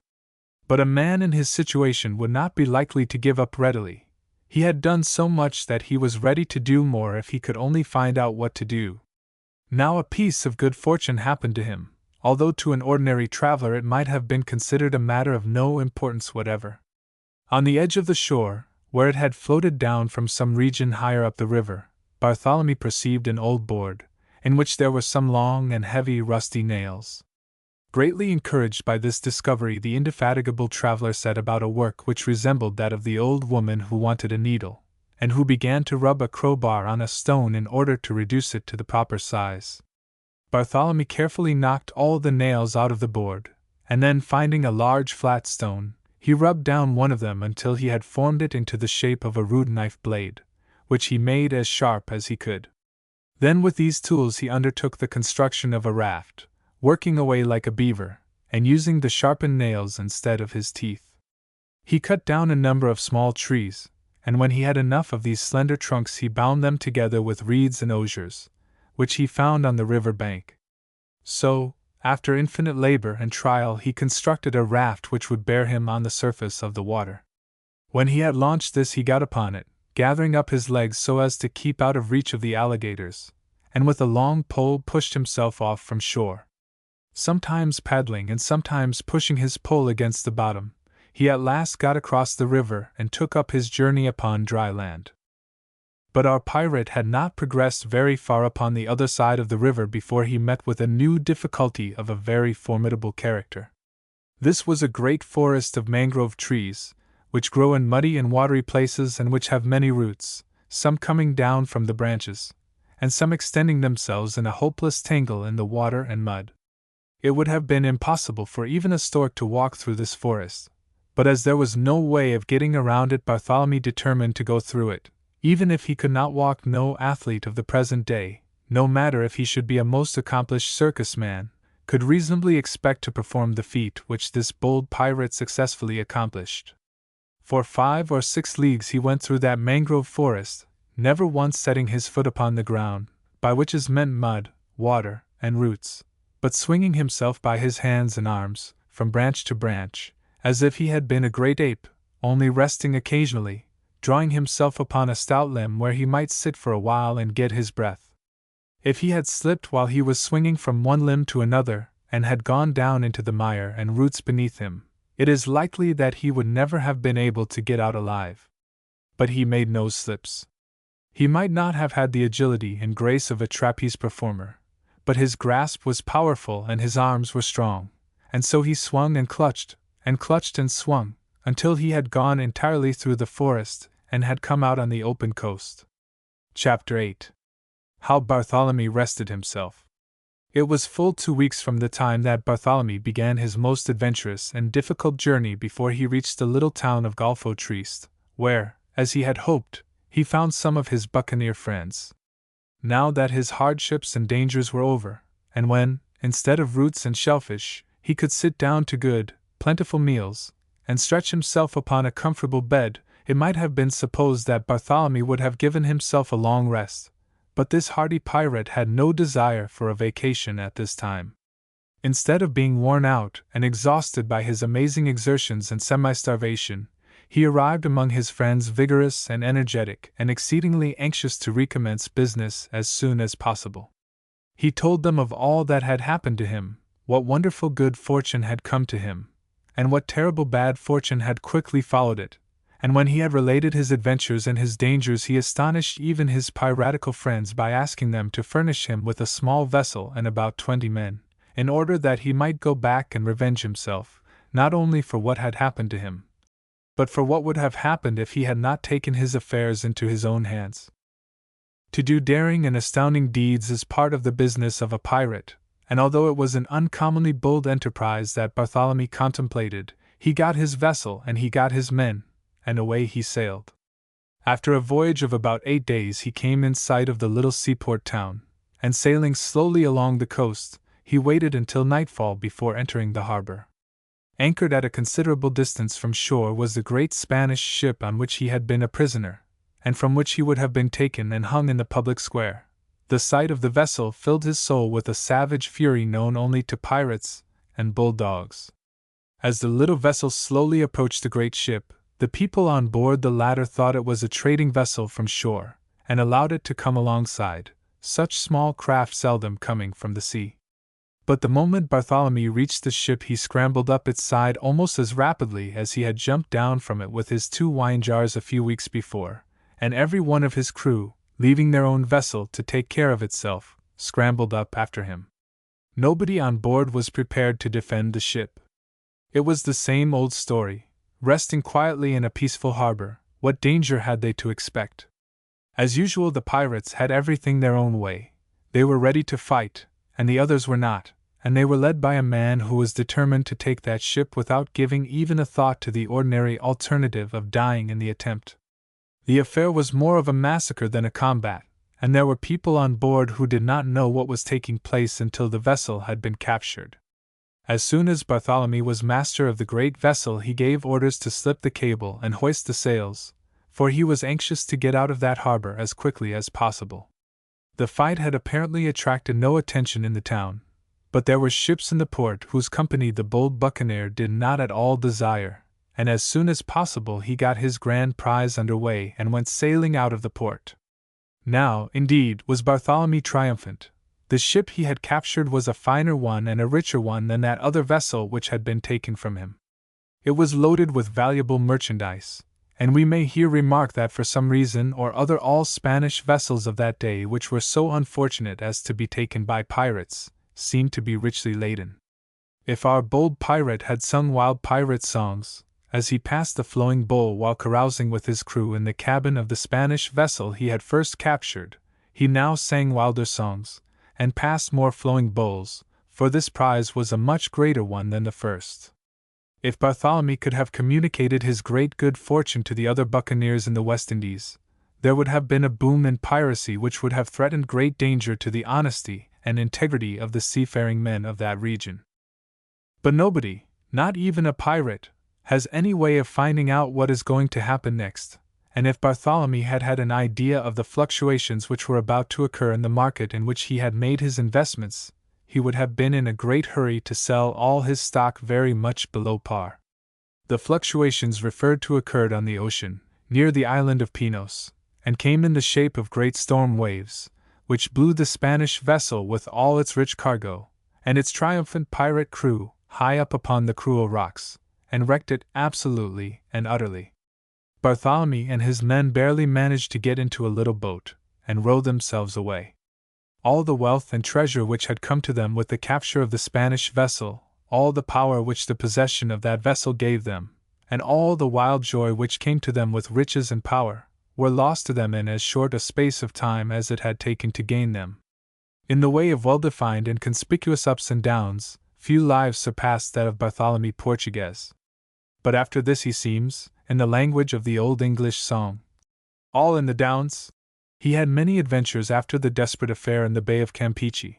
But a man in his situation would not be likely to give up readily. He had done so much that he was ready to do more if he could only find out what to do. Now a piece of good fortune happened to him, although to an ordinary traveler it might have been considered a matter of no importance whatever. On the edge of the shore, where it had floated down from some region higher up the river, Bartholomew perceived an old board, in which there were some long and heavy rusty nails. Greatly encouraged by this discovery, the indefatigable traveler set about a work which resembled that of the old woman who wanted a needle, and who began to rub a crowbar on a stone in order to reduce it to the proper size. Bartholomew carefully knocked all the nails out of the board, and then finding a large flat stone, he rubbed down one of them until he had formed it into the shape of a rude knife blade, which he made as sharp as he could. Then with these tools he undertook the construction of a raft, working away like a beaver, and using the sharpened nails instead of his teeth. He cut down a number of small trees, and when he had enough of these slender trunks he bound them together with reeds and osiers, which he found on the river bank. So, after infinite labor and trial, he constructed a raft which would bear him on the surface of the water. When he had launched this he got upon it, gathering up his legs so as to keep out of reach of the alligators, and with a long pole pushed himself off from shore. Sometimes paddling and sometimes pushing his pole against the bottom, he at last got across the river and took up his journey upon dry land. But our pirate had not progressed very far upon the other side of the river before he met with a new difficulty of a very formidable character. This was a great forest of mangrove trees, which grow in muddy and watery places and which have many roots, some coming down from the branches, and some extending themselves in a hopeless tangle in the water and mud. It would have been impossible for even a stork to walk through this forest, but as there was no way of getting around it, Bartholomew determined to go through it. Even if he could not walk, no athlete of the present day, no matter if he should be a most accomplished circus man, could reasonably expect to perform the feat which this bold pirate successfully accomplished. For 5 or 6 leagues he went through that mangrove forest, never once setting his foot upon the ground, by which is meant mud, water, and roots, but swinging himself by his hands and arms, from branch to branch, as if he had been a great ape, only resting occasionally, drawing himself upon a stout limb where he might sit for a while and get his breath. If he had slipped while he was swinging from one limb to another, and had gone down into the mire and roots beneath him, it is likely that he would never have been able to get out alive. But he made no slips. He might not have had the agility and grace of a trapeze performer, but his grasp was powerful and his arms were strong, and so he swung and clutched and swung, until he had gone entirely through the forest and had come out on the open coast. Chapter 8. How Bartholomew rested himself. It was full 2 weeks from the time that Bartholomew began his most adventurous and difficult journey before he reached the little town of Golfo Triste, where, as he had hoped, he found some of his buccaneer friends. Now that his hardships and dangers were over, and when, instead of roots and shellfish, he could sit down to good, plentiful meals, and stretch himself upon a comfortable bed, it might have been supposed that Bartholomew would have given himself a long rest, but this hardy pirate had no desire for a vacation at this time. Instead of being worn out and exhausted by his amazing exertions and semi-starvation, he arrived among his friends vigorous and energetic and exceedingly anxious to recommence business as soon as possible. He told them of all that had happened to him, what wonderful good fortune had come to him, and what terrible bad fortune had quickly followed it, and when he had related his adventures and his dangers he astonished even his piratical friends by asking them to furnish him with a small vessel and about 20 men, in order that he might go back and revenge himself, not only for what had happened to him, but for what would have happened if he had not taken his affairs into his own hands. To do daring and astounding deeds is part of the business of a pirate, and although it was an uncommonly bold enterprise that Bartholomew contemplated, he got his vessel and he got his men, and away he sailed. After a voyage of about 8 days he came in sight of the little seaport town, and sailing slowly along the coast, he waited until nightfall before entering the harbor. Anchored at a considerable distance from shore was the great Spanish ship on which he had been a prisoner, and from which he would have been taken and hung in the public square. The sight of the vessel filled his soul with a savage fury known only to pirates and bulldogs. As the little vessel slowly approached the great ship, the people on board the latter thought it was a trading vessel from shore, and allowed it to come alongside, such small craft seldom coming from the sea. But the moment Bartholomew reached the ship he scrambled up its side almost as rapidly as he had jumped down from it with his 2 wine jars a few weeks before, and every one of his crew, leaving their own vessel to take care of itself, scrambled up after him. Nobody on board was prepared to defend the ship. It was the same old story. Resting quietly in a peaceful harbor, what danger had they to expect? As usual, the pirates had everything their own way. They were ready to fight, and the others were not, and they were led by a man who was determined to take that ship without giving even a thought to the ordinary alternative of dying in the attempt. The affair was more of a massacre than a combat, and there were people on board who did not know what was taking place until the vessel had been captured. As soon as Bartholomew was master of the great vessel he gave orders to slip the cable and hoist the sails, for he was anxious to get out of that harbor as quickly as possible. The fight had apparently attracted no attention in the town, but there were ships in the port whose company the bold Buccaneer did not at all desire, and as soon as possible he got his grand prize under way and went sailing out of the port. Now, indeed, was Bartholomew triumphant. The ship he had captured was a finer one and a richer one than that other vessel which had been taken from him. It was loaded with valuable merchandise, and we may here remark that for some reason or other all Spanish vessels of that day which were so unfortunate as to be taken by pirates, seemed to be richly laden. If our bold pirate had sung wild pirate songs, as he passed the flowing bowl while carousing with his crew in the cabin of the Spanish vessel he had first captured, he now sang wilder songs, and passed more flowing bowls, for this prize was a much greater one than the first. If Bartholomew could have communicated his great good fortune to the other buccaneers in the West Indies, there would have been a boom in piracy which would have threatened great danger to the honesty and integrity of the seafaring men of that region. But nobody, not even a pirate, has any way of finding out what is going to happen next, and if Bartholomew had had an idea of the fluctuations which were about to occur in the market in which he had made his investments, he would have been in a great hurry to sell all his stock very much below par. The fluctuations referred to occurred on the ocean, near the island of Pinos, and came in the shape of great storm waves, which blew the Spanish vessel with all its rich cargo, and its triumphant pirate crew, high up upon the cruel rocks, and wrecked it absolutely and utterly. Bartholomew and his men barely managed to get into a little boat, and row themselves away. All the wealth and treasure which had come to them with the capture of the Spanish vessel, all the power which the possession of that vessel gave them, and all the wild joy which came to them with riches and power, were lost to them in as short a space of time as it had taken to gain them. In the way of well-defined and conspicuous ups and downs, few lives surpassed that of Bartholomew Portuguese. But after this he seems, in the language of the old English song, all in the downs. He had many adventures after the desperate affair in the Bay of Campeche,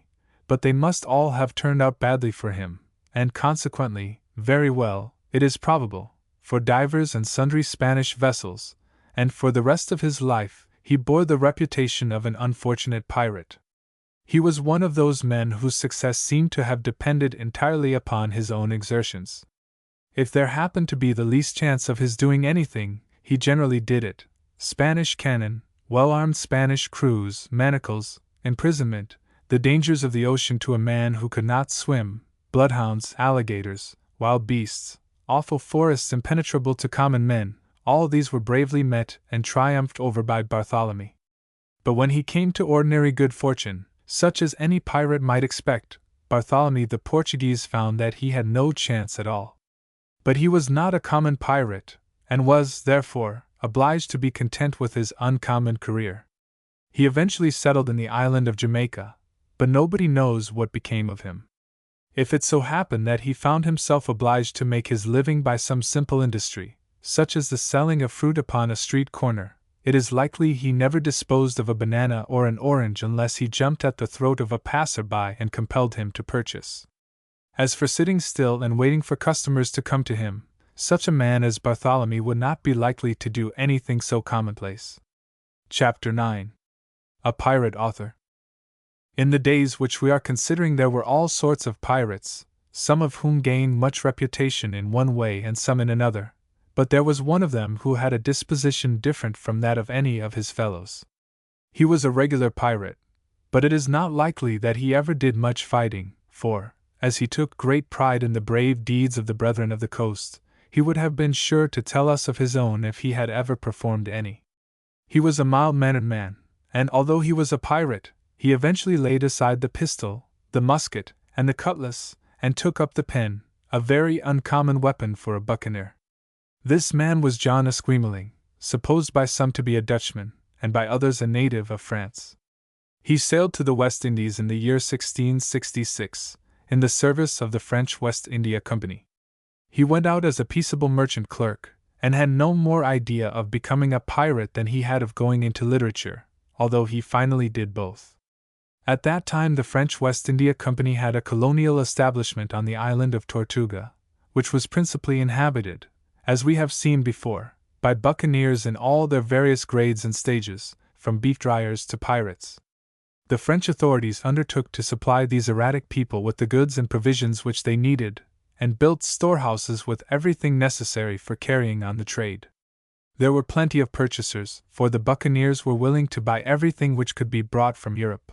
but they must all have turned out badly for him, and consequently, very well, it is probable, for divers and sundry Spanish vessels, and for the rest of his life he bore the reputation of an unfortunate pirate. He was one of those men whose success seemed to have depended entirely upon his own exertions. If there happened to be the least chance of his doing anything, he generally did it. Spanish cannon, well-armed Spanish crews, manacles, imprisonment, the dangers of the ocean to a man who could not swim, bloodhounds, alligators, wild beasts, awful forests impenetrable to common men, all these were bravely met and triumphed over by Bartholomew. But when he came to ordinary good fortune, such as any pirate might expect, Bartholomew the Portuguese found that he had no chance at all. But he was not a common pirate, and was, therefore, obliged to be content with his uncommon career. He eventually settled in the island of Jamaica, but nobody knows what became of him. If it so happened that he found himself obliged to make his living by some simple industry, such as the selling of fruit upon a street corner, it is likely he never disposed of a banana or an orange unless he jumped at the throat of a passer-by and compelled him to purchase. As for sitting still and waiting for customers to come to him, such a man as Bartholomew would not be likely to do anything so commonplace. Chapter 9. A Pirate Author. In the days which we are considering there were all sorts of pirates, some of whom gained much reputation in one way and some in another, but there was one of them who had a disposition different from that of any of his fellows. He was a regular pirate, but it is not likely that he ever did much fighting, for, as he took great pride in the brave deeds of the brethren of the coast, he would have been sure to tell us of his own if he had ever performed any. He was a mild-mannered man, and although he was a pirate, he eventually laid aside the pistol, the musket, and the cutlass, and took up the pen, a very uncommon weapon for a buccaneer. This man was John Esquemeling, supposed by some to be a Dutchman, and by others a native of France. He sailed to the West Indies in the year 1666, in the service of the French West India Company. He went out as a peaceable merchant clerk, and had no more idea of becoming a pirate than he had of going into literature, although he finally did both. At that time the French West India Company had a colonial establishment on the island of Tortuga, which was principally inhabited, as we have seen before, by buccaneers in all their various grades and stages, from beef dryers to pirates. The French authorities undertook to supply these erratic people with the goods and provisions which they needed, and built storehouses with everything necessary for carrying on the trade. There were plenty of purchasers, for the buccaneers were willing to buy everything which could be brought from Europe.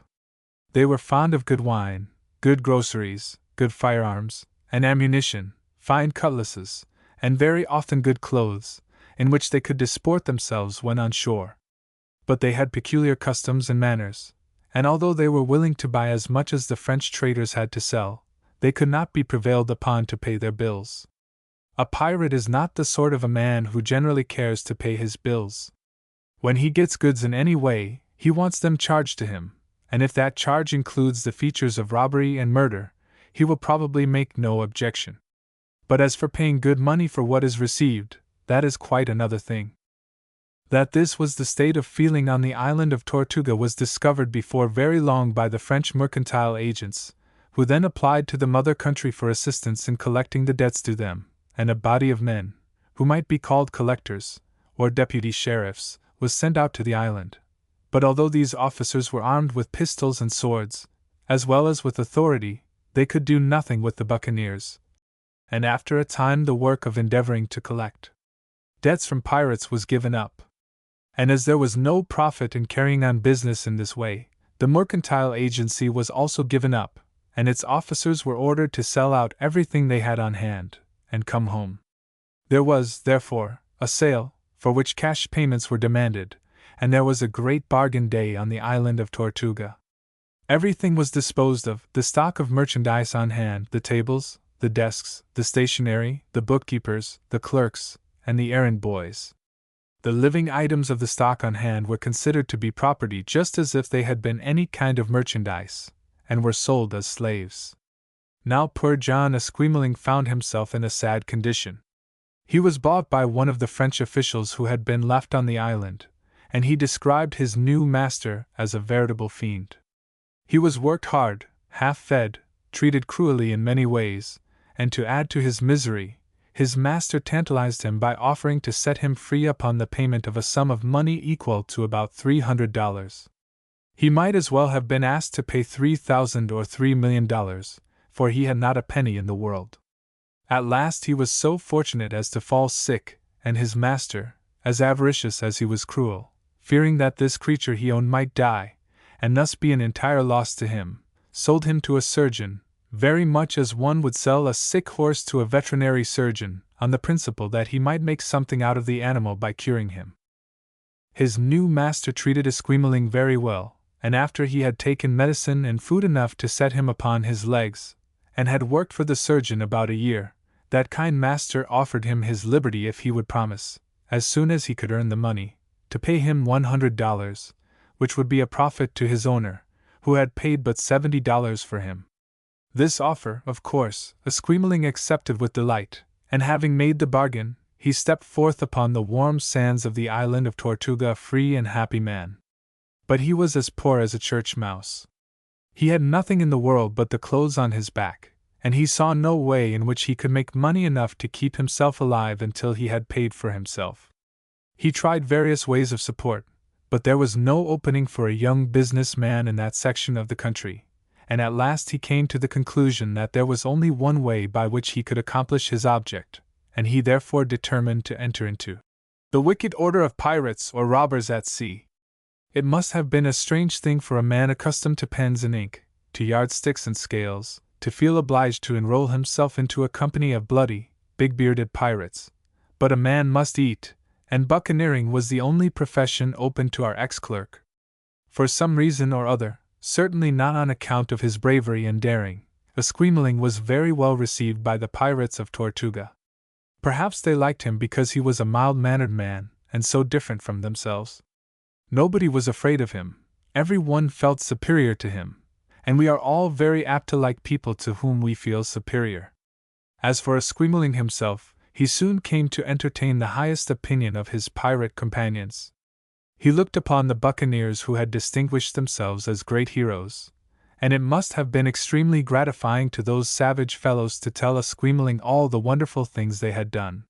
They were fond of good wine, good groceries, good firearms, and ammunition, fine cutlasses, and very often good clothes, in which they could disport themselves when on shore. But they had peculiar customs and manners, and although they were willing to buy as much as the French traders had to sell, they could not be prevailed upon to pay their bills. A pirate is not the sort of a man who generally cares to pay his bills. When he gets goods in any way, he wants them charged to him, and if that charge includes the features of robbery and murder, he will probably make no objection. But as for paying good money for what is received, that is quite another thing. That this was the state of feeling on the island of Tortuga was discovered before very long by the French mercantile agents, who then applied to the mother country for assistance in collecting the debts due them, and a body of men, who might be called collectors, or deputy sheriffs, was sent out to the island. But although these officers were armed with pistols and swords, as well as with authority, they could do nothing with the buccaneers, and after a time the work of endeavoring to collect debts from pirates was given up. And as there was no profit in carrying on business in this way, the mercantile agency was also given up, and its officers were ordered to sell out everything they had on hand, and come home. There was, therefore, a sale, for which cash payments were demanded, and there was a great bargain day on the island of Tortuga. Everything was disposed of, the stock of merchandise on hand, the tables, the desks, the stationery, the bookkeepers, the clerks, and the errand boys. The living items of the stock on hand were considered to be property just as if they had been any kind of merchandise, and were sold as slaves. Now poor John Esquemeling found himself in a sad condition. He was bought by one of the French officials who had been left on the island, and he described his new master as a veritable fiend. He was worked hard, half-fed, treated cruelly in many ways, and to add to his misery, his master tantalized him by offering to set him free upon the payment of a sum of money equal to about $300. He might as well have been asked to pay $3,000 or $3,000,000, for he had not a penny in the world. At last he was so fortunate as to fall sick, and his master, as avaricious as he was cruel, fearing that this creature he owned might die, and thus be an entire loss to him, sold him to a surgeon, very much as one would sell a sick horse to a veterinary surgeon, on the principle that he might make something out of the animal by curing him. His new master treated Esquemeling very well, and after he had taken medicine and food enough to set him upon his legs, and had worked for the surgeon about a year, that kind master offered him his liberty if he would promise, as soon as he could earn the money, to pay him $100, which would be a profit to his owner, who had paid but $70 for him. This offer, of course, Esquemeling accepted with delight, and having made the bargain, he stepped forth upon the warm sands of the island of Tortuga a free and happy man. But he was as poor as a church mouse. He had nothing in the world but the clothes on his back, and he saw no way in which he could make money enough to keep himself alive until he had paid for himself. He tried various ways of support, but there was no opening for a young business man in that section of the country, and at last he came to the conclusion that there was only one way by which he could accomplish his object, and he therefore determined to enter into the wicked order of pirates or robbers at sea. It must have been a strange thing for a man accustomed to pens and ink, to yardsticks and scales, to feel obliged to enroll himself into a company of bloody, big-bearded pirates. But a man must eat, and buccaneering was the only profession open to our ex-clerk. For some reason or other, certainly not on account of his bravery and daring, Esquemeling was very well received by the pirates of Tortuga. Perhaps they liked him because he was a mild-mannered man, and so different from themselves. Nobody was afraid of him, every one felt superior to him, and we are all very apt to like people to whom we feel superior. As for Esquemeling himself, he soon came to entertain the highest opinion of his pirate companions. He looked upon the Buccaneers who had distinguished themselves as great heroes, and it must have been extremely gratifying to those savage fellows to tell Esquemeling all the wonderful things they had done.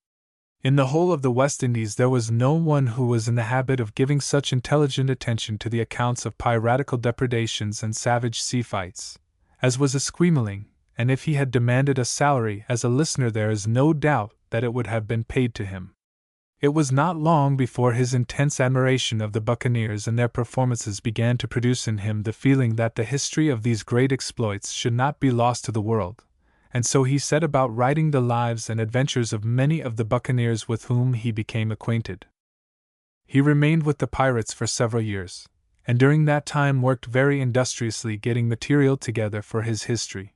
In the whole of the West Indies there was no one who was in the habit of giving such intelligent attention to the accounts of piratical depredations and savage sea fights, as was Esquemeling, and if he had demanded a salary as a listener there is no doubt that it would have been paid to him. It was not long before his intense admiration of the Buccaneers and their performances began to produce in him the feeling that the history of these great exploits should not be lost to the world, and so he set about writing the lives and adventures of many of the buccaneers with whom he became acquainted. He remained with the pirates for several years, and during that time worked very industriously getting material together for his history.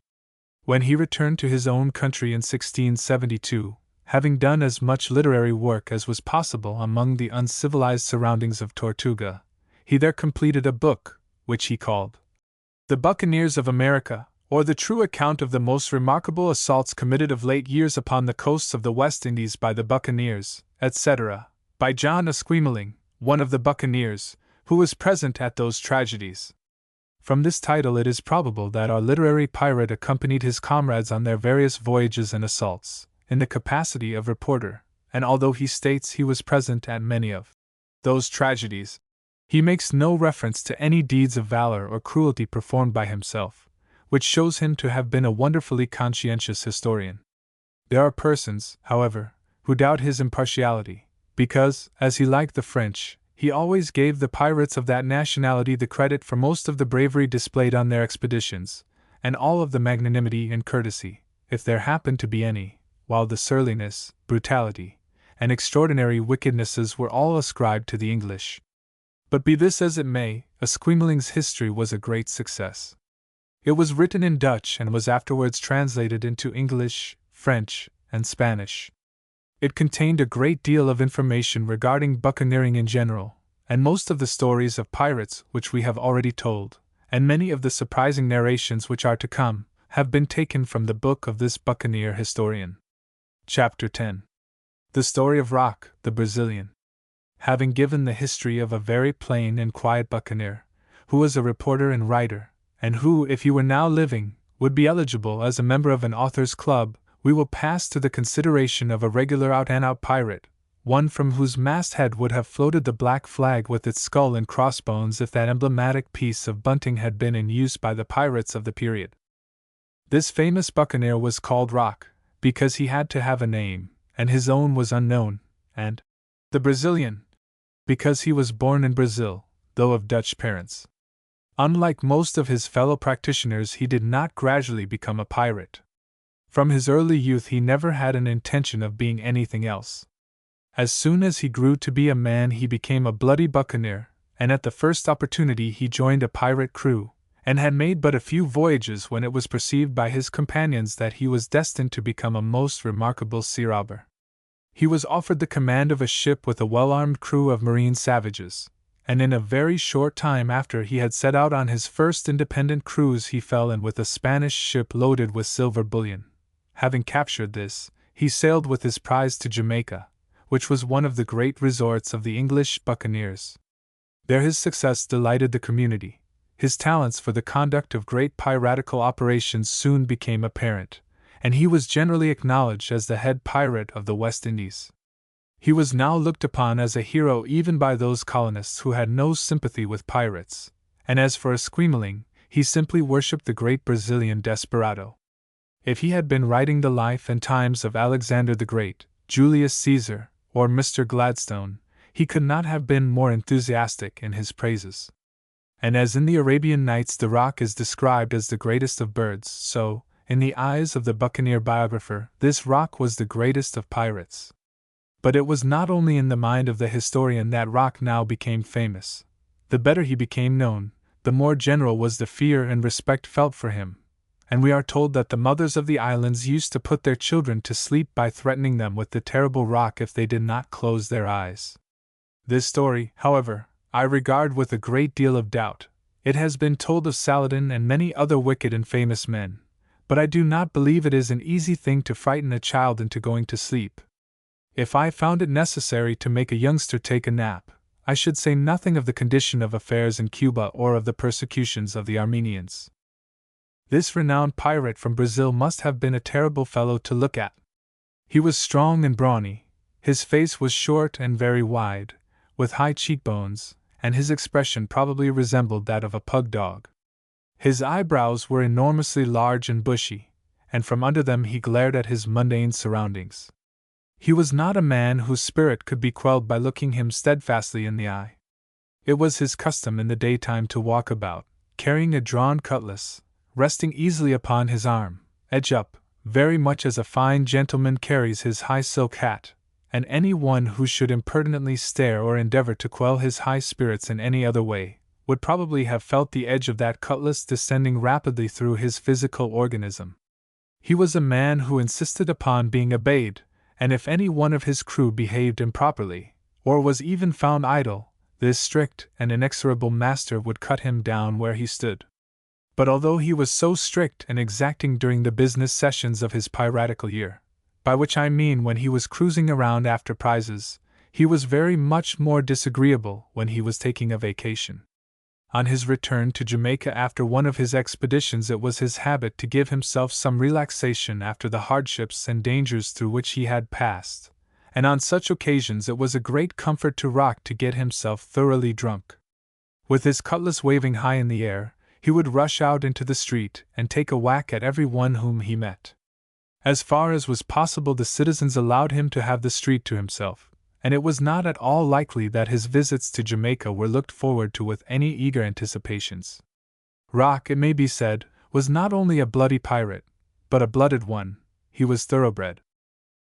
When he returned to his own country in 1672, having done as much literary work as was possible among the uncivilized surroundings of Tortuga, he there completed a book, which he called The Buccaneers of America, or the True Account of the Most Remarkable Assaults Committed of Late Years upon the Coasts of the West Indies by the Buccaneers, etc., by John Esquemeling, one of the Buccaneers, who was present at those tragedies. From this title it is probable that our literary pirate accompanied his comrades on their various voyages and assaults, in the capacity of reporter, and although he states he was present at many of those tragedies, he makes no reference to any deeds of valor or cruelty performed by himself, which shows him to have been a wonderfully conscientious historian. There are persons, however, who doubt his impartiality, because, as he liked the French, he always gave the pirates of that nationality the credit for most of the bravery displayed on their expeditions, and all of the magnanimity and courtesy, if there happened to be any, while the surliness, brutality, and extraordinary wickednesses were all ascribed to the English. But be this as it may, Esquemeling's history was a great success. It was written in Dutch and was afterwards translated into English, French, and Spanish. It contained a great deal of information regarding buccaneering in general, and most of the stories of pirates which we have already told, and many of the surprising narrations which are to come have been taken from the book of this Buccaneer historian. Chapter 10. The Story of Rock, the Brazilian. Having given the history of a very plain and quiet buccaneer, who was a reporter and writer, and who, if he were now living, would be eligible as a member of an authors' club, we will pass to the consideration of a regular out-and-out pirate, one from whose masthead would have floated the black flag with its skull and crossbones if that emblematic piece of bunting had been in use by the pirates of the period. This famous buccaneer was called Rock, because he had to have a name, and his own was unknown, and the Brazilian, because he was born in Brazil, though of Dutch parents. Unlike most of his fellow practitioners, he did not gradually become a pirate. From his early youth he never had an intention of being anything else. As soon as he grew to be a man he became a bloody buccaneer, and at the first opportunity he joined a pirate crew, and had made but a few voyages when it was perceived by his companions that he was destined to become a most remarkable sea robber. He was offered the command of a ship with a well-armed crew of marine savages, and in a very short time after he had set out on his first independent cruise he fell in with a Spanish ship loaded with silver bullion. Having captured this, he sailed with his prize to Jamaica, which was one of the great resorts of the English buccaneers. There his success delighted the community. His talents for the conduct of great piratical operations soon became apparent, and he was generally acknowledged as the head pirate of the West Indies. He was now looked upon as a hero even by those colonists who had no sympathy with pirates, and as for Esquemeling, he simply worshipped the great Brazilian desperado. If he had been writing the life and times of Alexander the Great, Julius Caesar, or Mr. Gladstone, he could not have been more enthusiastic in his praises. And as in the Arabian Nights the Rock is described as the greatest of birds, so, in the eyes of the buccaneer biographer, this Rock was the greatest of pirates. But it was not only in the mind of the historian that Rock now became famous. The better he became known, the more general was the fear and respect felt for him, and we are told that the mothers of the islands used to put their children to sleep by threatening them with the terrible Rock if they did not close their eyes. This story, however, I regard with a great deal of doubt. It has been told of Saladin and many other wicked and famous men, but I do not believe it is an easy thing to frighten a child into going to sleep. If I found it necessary to make a youngster take a nap, I should say nothing of the condition of affairs in Cuba or of the persecutions of the Armenians. This renowned pirate from Brazil must have been a terrible fellow to look at. He was strong and brawny, his face was short and very wide, with high cheekbones, and his expression probably resembled that of a pug dog. His eyebrows were enormously large and bushy, and from under them he glared at his mundane surroundings. He was not a man whose spirit could be quelled by looking him steadfastly in the eye. It was his custom in the daytime to walk about, carrying a drawn cutlass, resting easily upon his arm, edge up, very much as a fine gentleman carries his high silk hat, and any one who should impertinently stare or endeavor to quell his high spirits in any other way, would probably have felt the edge of that cutlass descending rapidly through his physical organism. He was a man who insisted upon being obeyed, and if any one of his crew behaved improperly, or was even found idle, this strict and inexorable master would cut him down where he stood. But although he was so strict and exacting during the business sessions of his piratical year, by which I mean when he was cruising around after prizes, he was very much more disagreeable when he was taking a vacation. On his return to Jamaica after one of his expeditions, it was his habit to give himself some relaxation after the hardships and dangers through which he had passed, and on such occasions it was a great comfort to Rock to get himself thoroughly drunk. With his cutlass waving high in the air, he would rush out into the street and take a whack at every one whom he met. As far as was possible, the citizens allowed him to have the street to himself, and it was not at all likely that his visits to Jamaica were looked forward to with any eager anticipations. Rock, it may be said, was not only a bloody pirate, but a blooded one. He was thoroughbred.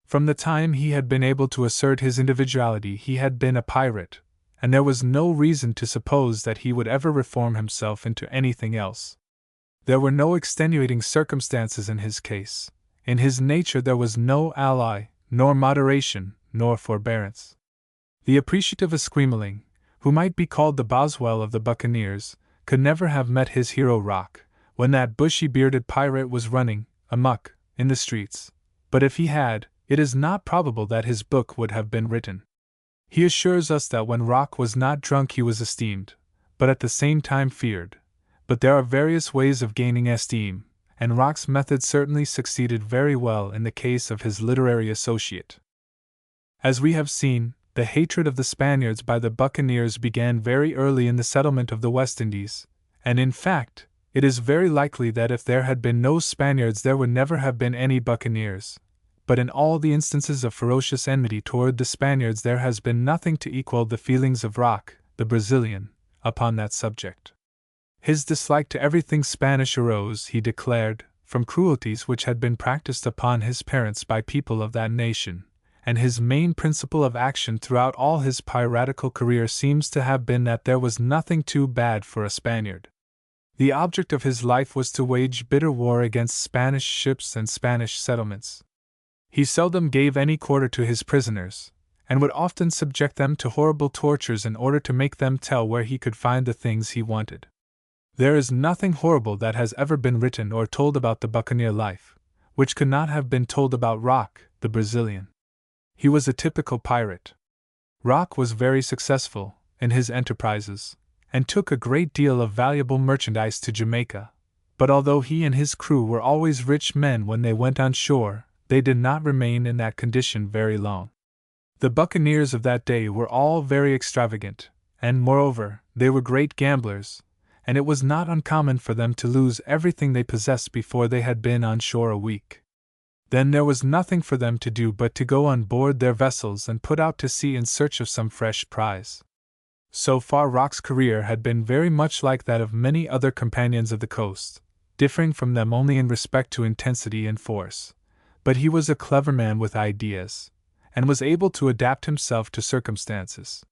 From the time he had been able to assert his individuality he had been a pirate, and there was no reason to suppose that he would ever reform himself into anything else. There were no extenuating circumstances in his case. In his nature there was no ally, nor moderation, nor forbearance. The appreciative Esquemeling, who might be called the Boswell of the Buccaneers, could never have met his hero Rock, when that bushy-bearded pirate was running amok in the streets, but if he had, it is not probable that his book would have been written. He assures us that when Rock was not drunk he was esteemed, but at the same time feared. But there are various ways of gaining esteem, and Rock's method certainly succeeded very well in the case of his literary associate. As we have seen, the hatred of the Spaniards by the Buccaneers began very early in the settlement of the West Indies, and in fact, it is very likely that if there had been no Spaniards there would never have been any Buccaneers. But in all the instances of ferocious enmity toward the Spaniards there has been nothing to equal the feelings of Rock, the Brazilian, upon that subject. His dislike to everything Spanish arose, he declared, from cruelties which had been practiced upon his parents by people of that nation, and his main principle of action throughout all his piratical career seems to have been that there was nothing too bad for a Spaniard. The object of his life was to wage bitter war against Spanish ships and Spanish settlements. He seldom gave any quarter to his prisoners, and would often subject them to horrible tortures in order to make them tell where he could find the things he wanted. There is nothing horrible that has ever been written or told about the buccaneer life, which could not have been told about Rock, the Brazilian. He was a typical pirate. Rock was very successful in his enterprises, and took a great deal of valuable merchandise to Jamaica, but although he and his crew were always rich men when they went on shore, they did not remain in that condition very long. The buccaneers of that day were all very extravagant, and moreover, they were great gamblers, and it was not uncommon for them to lose everything they possessed before they had been on shore a week. Then there was nothing for them to do but to go on board their vessels and put out to sea in search of some fresh prize. So far Rock's career had been very much like that of many other companions of the coast, differing from them only in respect to intensity and force. But he was a clever man with ideas, and was able to adapt himself to circumstances.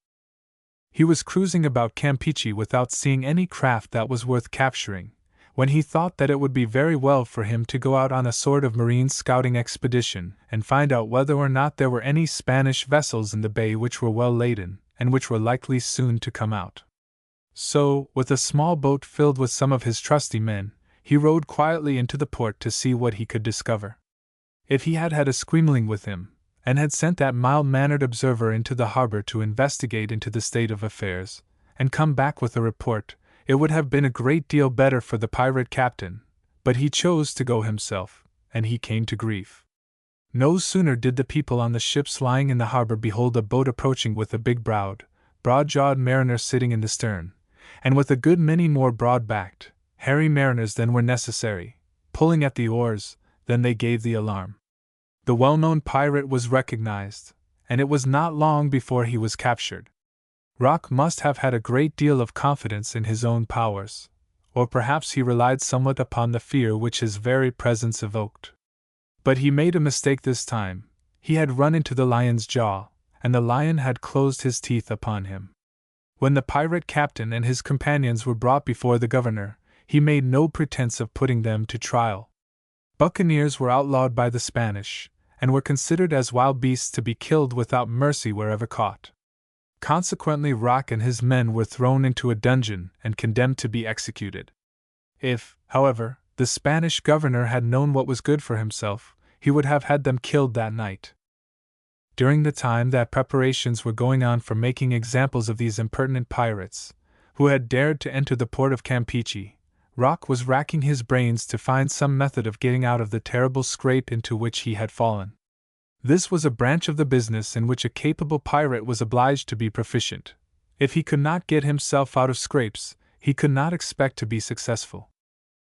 He was cruising about Campeche without seeing any craft that was worth capturing, when he thought that it would be very well for him to go out on a sort of marine scouting expedition and find out whether or not there were any Spanish vessels in the bay which were well laden, and which were likely soon to come out. So, with a small boat filled with some of his trusty men, he rowed quietly into the port to see what he could discover. If he had had a squeamling with him, and had sent that mild-mannered observer into the harbor to investigate into the state of affairs, and come back with a report, it would have been a great deal better for the pirate captain, but he chose to go himself, and he came to grief. No sooner did the people on the ships lying in the harbor behold a boat approaching with a big-browed, broad-jawed mariner sitting in the stern, and with a good many more broad-backed, hairy mariners than were necessary, pulling at the oars, than they gave the alarm. The well-known pirate was recognized, and it was not long before he was captured. Rock must have had a great deal of confidence in his own powers, or perhaps he relied somewhat upon the fear which his very presence evoked. But he made a mistake this time. He had run into the lion's jaw, and the lion had closed his teeth upon him. When the pirate captain and his companions were brought before the governor, he made no pretense of putting them to trial. Buccaneers were outlawed by the Spanish, and were considered as wild beasts to be killed without mercy wherever caught. Consequently, Rock and his men were thrown into a dungeon and condemned to be executed. If, however, the Spanish governor had known what was good for himself, he would have had them killed that night. During the time that preparations were going on for making examples of these impertinent pirates, who had dared to enter the port of Campeche, Rock was racking his brains to find some method of getting out of the terrible scrape into which he had fallen. This was a branch of the business in which a capable pirate was obliged to be proficient. If he could not get himself out of scrapes, he could not expect to be successful.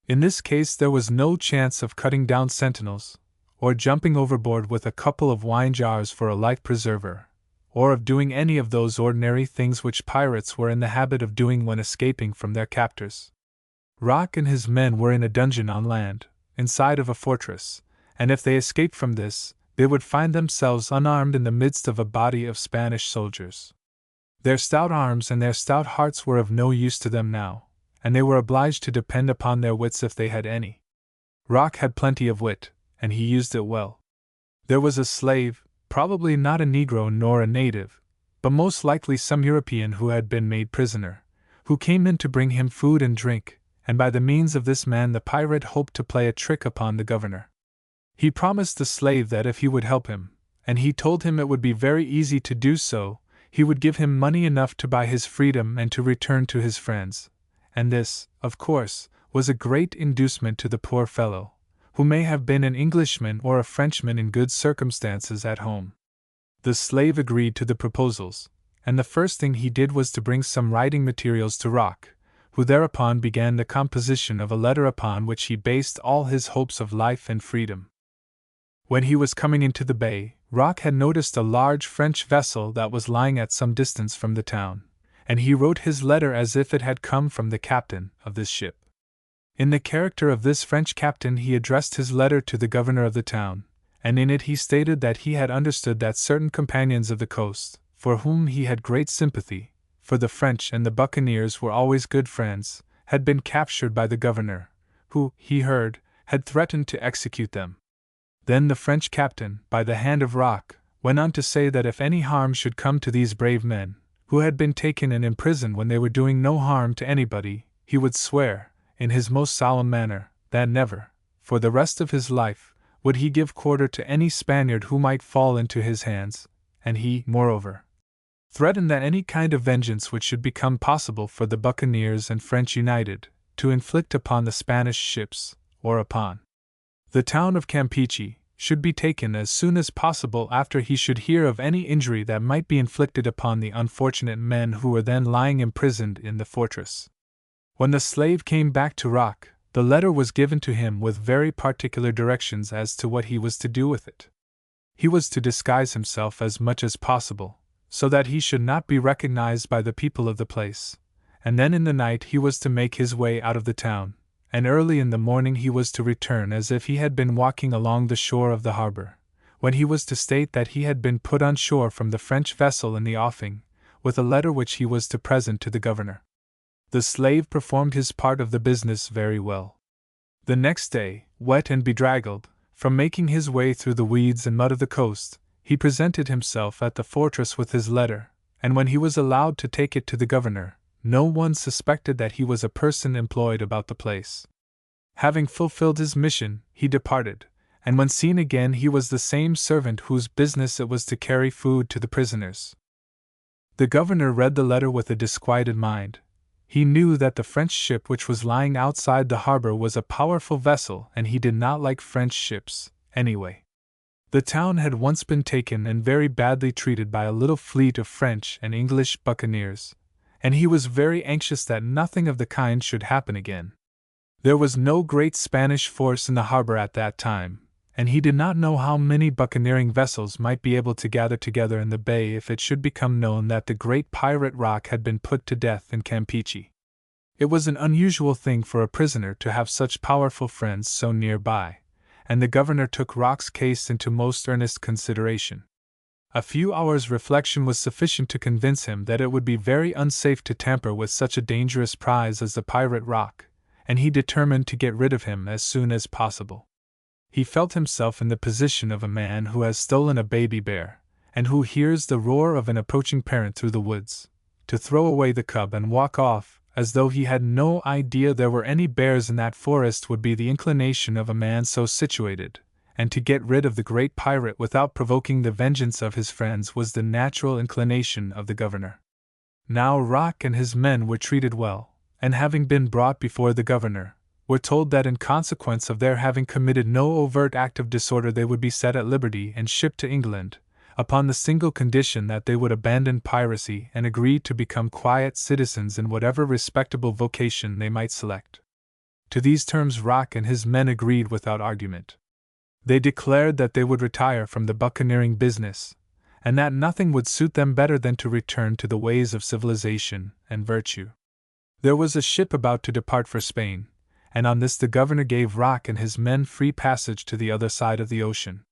In this case there was no chance of cutting down sentinels, or jumping overboard with a couple of wine jars for a life preserver, or of doing any of those ordinary things which pirates were in the habit of doing when escaping from their captors. Rock and his men were in a dungeon on land, inside of a fortress, and if they escaped from this, they would find themselves unarmed in the midst of a body of Spanish soldiers. Their stout arms and their stout hearts were of no use to them now, and they were obliged to depend upon their wits if they had any. Rock had plenty of wit, and he used it well. There was a slave, probably not a Negro nor a native, but most likely some European who had been made prisoner, who came in to bring him food and drink, and by the means of this man the pirate hoped to play a trick upon the governor. He promised the slave that if he would help him, and he told him it would be very easy to do so, he would give him money enough to buy his freedom and to return to his friends. And this, of course, was a great inducement to the poor fellow, who may have been an Englishman or a Frenchman in good circumstances at home. The slave agreed to the proposals, and the first thing he did was to bring some writing materials to Rock, who thereupon began the composition of a letter upon which he based all his hopes of life and freedom. When he was coming into the bay, Rock had noticed a large French vessel that was lying at some distance from the town, and he wrote his letter as if it had come from the captain of this ship. In the character of this French captain he addressed his letter to the governor of the town, and in it he stated that he had understood that certain companions of the coast, for whom he had great sympathy, for the French and the Buccaneers were always good friends, had been captured by the governor, who, he heard, had threatened to execute them. Then the French captain, by the hand of Rock, went on to say that if any harm should come to these brave men, who had been taken and imprisoned when they were doing no harm to anybody, he would swear, in his most solemn manner, that never, for the rest of his life, would he give quarter to any Spaniard who might fall into his hands, and he, moreover, threatened that any kind of vengeance which should become possible for the Buccaneers and French united, to inflict upon the Spanish ships, or upon the town of Campeche, should be taken as soon as possible after he should hear of any injury that might be inflicted upon the unfortunate men who were then lying imprisoned in the fortress. When the slave came back to Rock, the letter was given to him with very particular directions as to what he was to do with it. He was to disguise himself as much as possible, so that he should not be recognized by the people of the place, and then in the night he was to make his way out of the town, and early in the morning he was to return as if he had been walking along the shore of the harbor, when he was to state that he had been put on shore from the French vessel in the offing, with a letter which he was to present to the governor. The slave performed his part of the business very well. The next day, wet and bedraggled, from making his way through the weeds and mud of the coast, he presented himself at the fortress with his letter, and when he was allowed to take it to the governor, no one suspected that he was a person employed about the place. Having fulfilled his mission, he departed, and when seen again he was the same servant whose business it was to carry food to the prisoners. The governor read the letter with a disquieted mind. He knew that the French ship which was lying outside the harbor was a powerful vessel, and he did not like French ships, anyway. The town had once been taken and very badly treated by a little fleet of French and English buccaneers, and he was very anxious that nothing of the kind should happen again. There was no great Spanish force in the harbor at that time, and he did not know how many buccaneering vessels might be able to gather together in the bay if it should become known that the great pirate Rock had been put to death in Campeche. It was an unusual thing for a prisoner to have such powerful friends so near by, and the governor took Rock's case into most earnest consideration. A few hours' reflection was sufficient to convince him that it would be very unsafe to tamper with such a dangerous prize as the pirate Rock, and he determined to get rid of him as soon as possible. He felt himself in the position of a man who has stolen a baby bear, and who hears the roar of an approaching parent through the woods, to throw away the cub and walk off, as though he had no idea there were any bears in that forest would be the inclination of a man so situated, and to get rid of the great pirate without provoking the vengeance of his friends was the natural inclination of the governor. Now Rock and his men were treated well, and having been brought before the governor, were told that in consequence of their having committed no overt act of disorder they would be set at liberty and shipped to England, upon the single condition that they would abandon piracy and agree to become quiet citizens in whatever respectable vocation they might select. To these terms Rock and his men agreed without argument. They declared that they would retire from the buccaneering business, and that nothing would suit them better than to return to the ways of civilization and virtue. There was a ship about to depart for Spain, and on this the governor gave Rock and his men free passage to the other side of the ocean.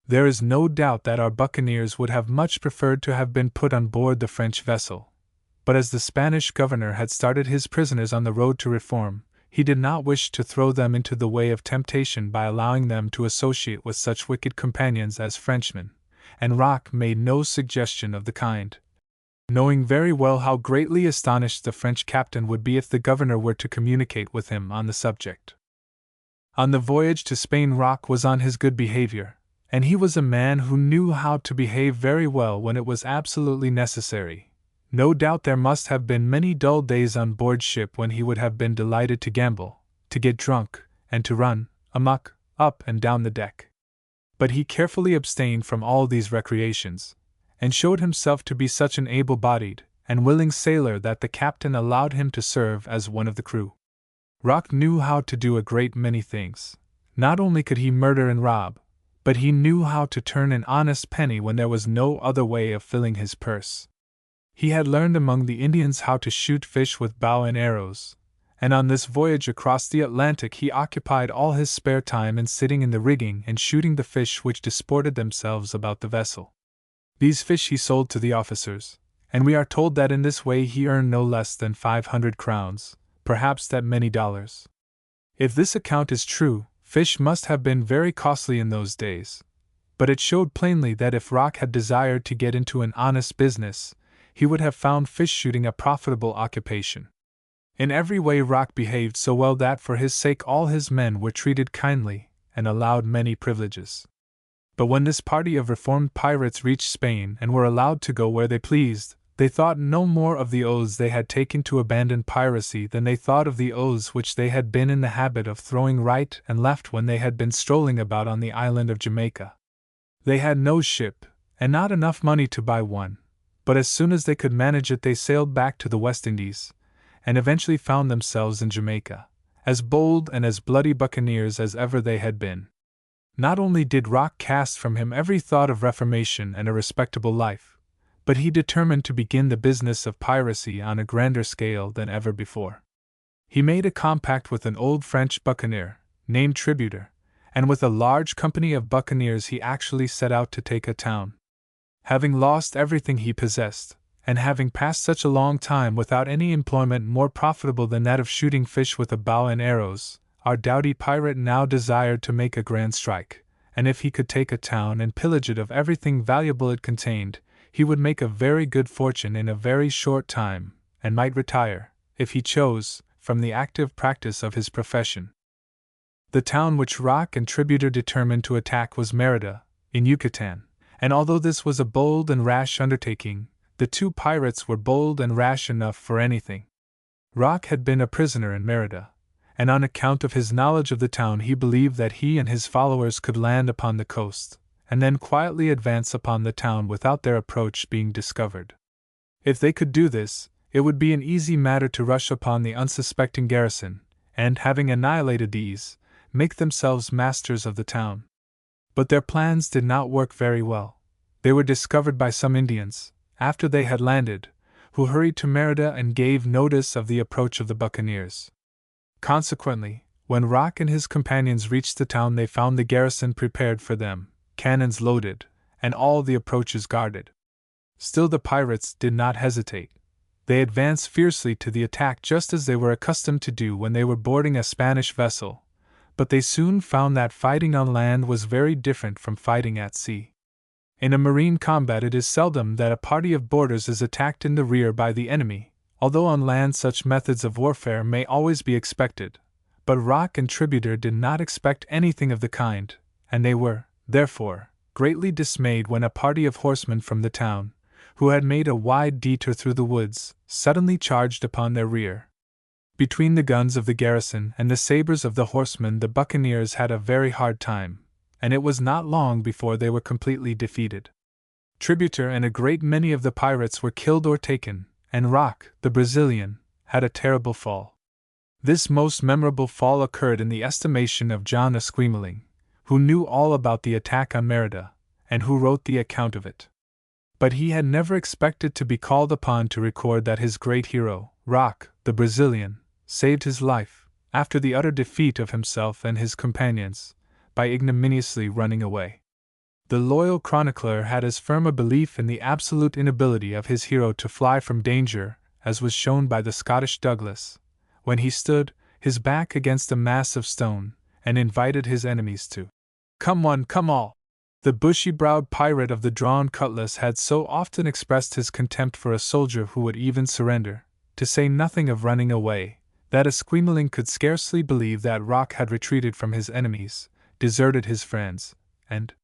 There is no doubt that our buccaneers would have much preferred to have been put on board the French vessel, but as the Spanish governor had started his prisoners on the road to reform, he did not wish to throw them into the way of temptation by allowing them to associate with such wicked companions as Frenchmen, and Rock made no suggestion of the kind. knowing very well how greatly astonished the French captain would be if the governor were to communicate with him on the subject. On the voyage to Spain, Rock was on his good behavior, and he was a man who knew how to behave very well when it was absolutely necessary. No doubt there must have been many dull days on board ship when he would have been delighted to gamble, to get drunk, and to run amok up and down the deck. But he carefully abstained from all these recreations, and showed himself to be such an able-bodied and willing sailor that the captain allowed him to serve as one of the crew. Rock knew how to do a great many things. Not only could he murder and rob, but he knew how to turn an honest penny when there was no other way of filling his purse. He had learned among the Indians how to shoot fish with bow and arrows, and on this voyage across the Atlantic he occupied all his spare time in sitting in the rigging and shooting the fish which disported themselves about the vessel. These fish he sold to the officers, and we are told that in this way he earned no less than 500 crowns, perhaps that many dollars. If this account is true, fish must have been very costly in those days, but it showed plainly that if Rock had desired to get into an honest business, he would have found fish shooting a profitable occupation. In every way Rock behaved so well that for his sake all his men were treated kindly and allowed many privileges. But when this party of reformed pirates reached Spain and were allowed to go where they pleased, they thought no more of the oaths they had taken to abandon piracy than they thought of the oaths which they had been in the habit of throwing right and left when they had been strolling about on the island of Jamaica. They had no ship, and not enough money to buy one, but as soon as they could manage it they sailed back to the West Indies, and eventually found themselves in Jamaica, as bold and as bloody buccaneers as ever they had been. Not only did Rock cast from him every thought of reformation and a respectable life, but he determined to begin the business of piracy on a grander scale than ever before. He made a compact with an old French buccaneer, named Tributer, and with a large company of buccaneers he actually set out to take a town. Having lost everything he possessed, and having passed such a long time without any employment more profitable than that of shooting fish with a bow and arrows, our doughty pirate now desired to make a grand strike, and if he could take a town and pillage it of everything valuable it contained, he would make a very good fortune in a very short time, and might retire, if he chose, from the active practice of his profession. The town which Rock and Tributer determined to attack was Merida, in Yucatan, and although this was a bold and rash undertaking, the two pirates were bold and rash enough for anything. Rock had been a prisoner in Merida, and on account of his knowledge of the town he believed that he and his followers could land upon the coast, and then quietly advance upon the town without their approach being discovered. If they could do this, it would be an easy matter to rush upon the unsuspecting garrison, and, having annihilated these, make themselves masters of the town. But their plans did not work very well. They were discovered by some Indians, after they had landed, who hurried to Merida and gave notice of the approach of the buccaneers. Consequently, when Rock and his companions reached the town they found the garrison prepared for them, cannons loaded, and all the approaches guarded. Still the pirates did not hesitate. They advanced fiercely to the attack just as they were accustomed to do when they were boarding a Spanish vessel, but they soon found that fighting on land was very different from fighting at sea. In a marine combat it is seldom that a party of boarders is attacked in the rear by the enemy, although on land such methods of warfare may always be expected, but Rock and Tributer did not expect anything of the kind, and they were, therefore, greatly dismayed when a party of horsemen from the town, who had made a wide detour through the woods, suddenly charged upon their rear. Between the guns of the garrison and the sabers of the horsemen the buccaneers had a very hard time, and it was not long before they were completely defeated. Tributer and a great many of the pirates were killed or taken, and Rock, the Brazilian, had a terrible fall. This most memorable fall occurred in the estimation of John Esquemeling, who knew all about the attack on Merida, and who wrote the account of it. But he had never expected to be called upon to record that his great hero, Rock, the Brazilian, saved his life, after the utter defeat of himself and his companions, by ignominiously running away. The loyal chronicler had as firm a belief in the absolute inability of his hero to fly from danger as was shown by the Scottish Douglas, when he stood, his back against a mass of stone, and invited his enemies to come one, come all. The bushy-browed pirate of the drawn cutlass had so often expressed his contempt for a soldier who would even surrender, to say nothing of running away, that Esquemeling could scarcely believe that Rock had retreated from his enemies, deserted his friends, and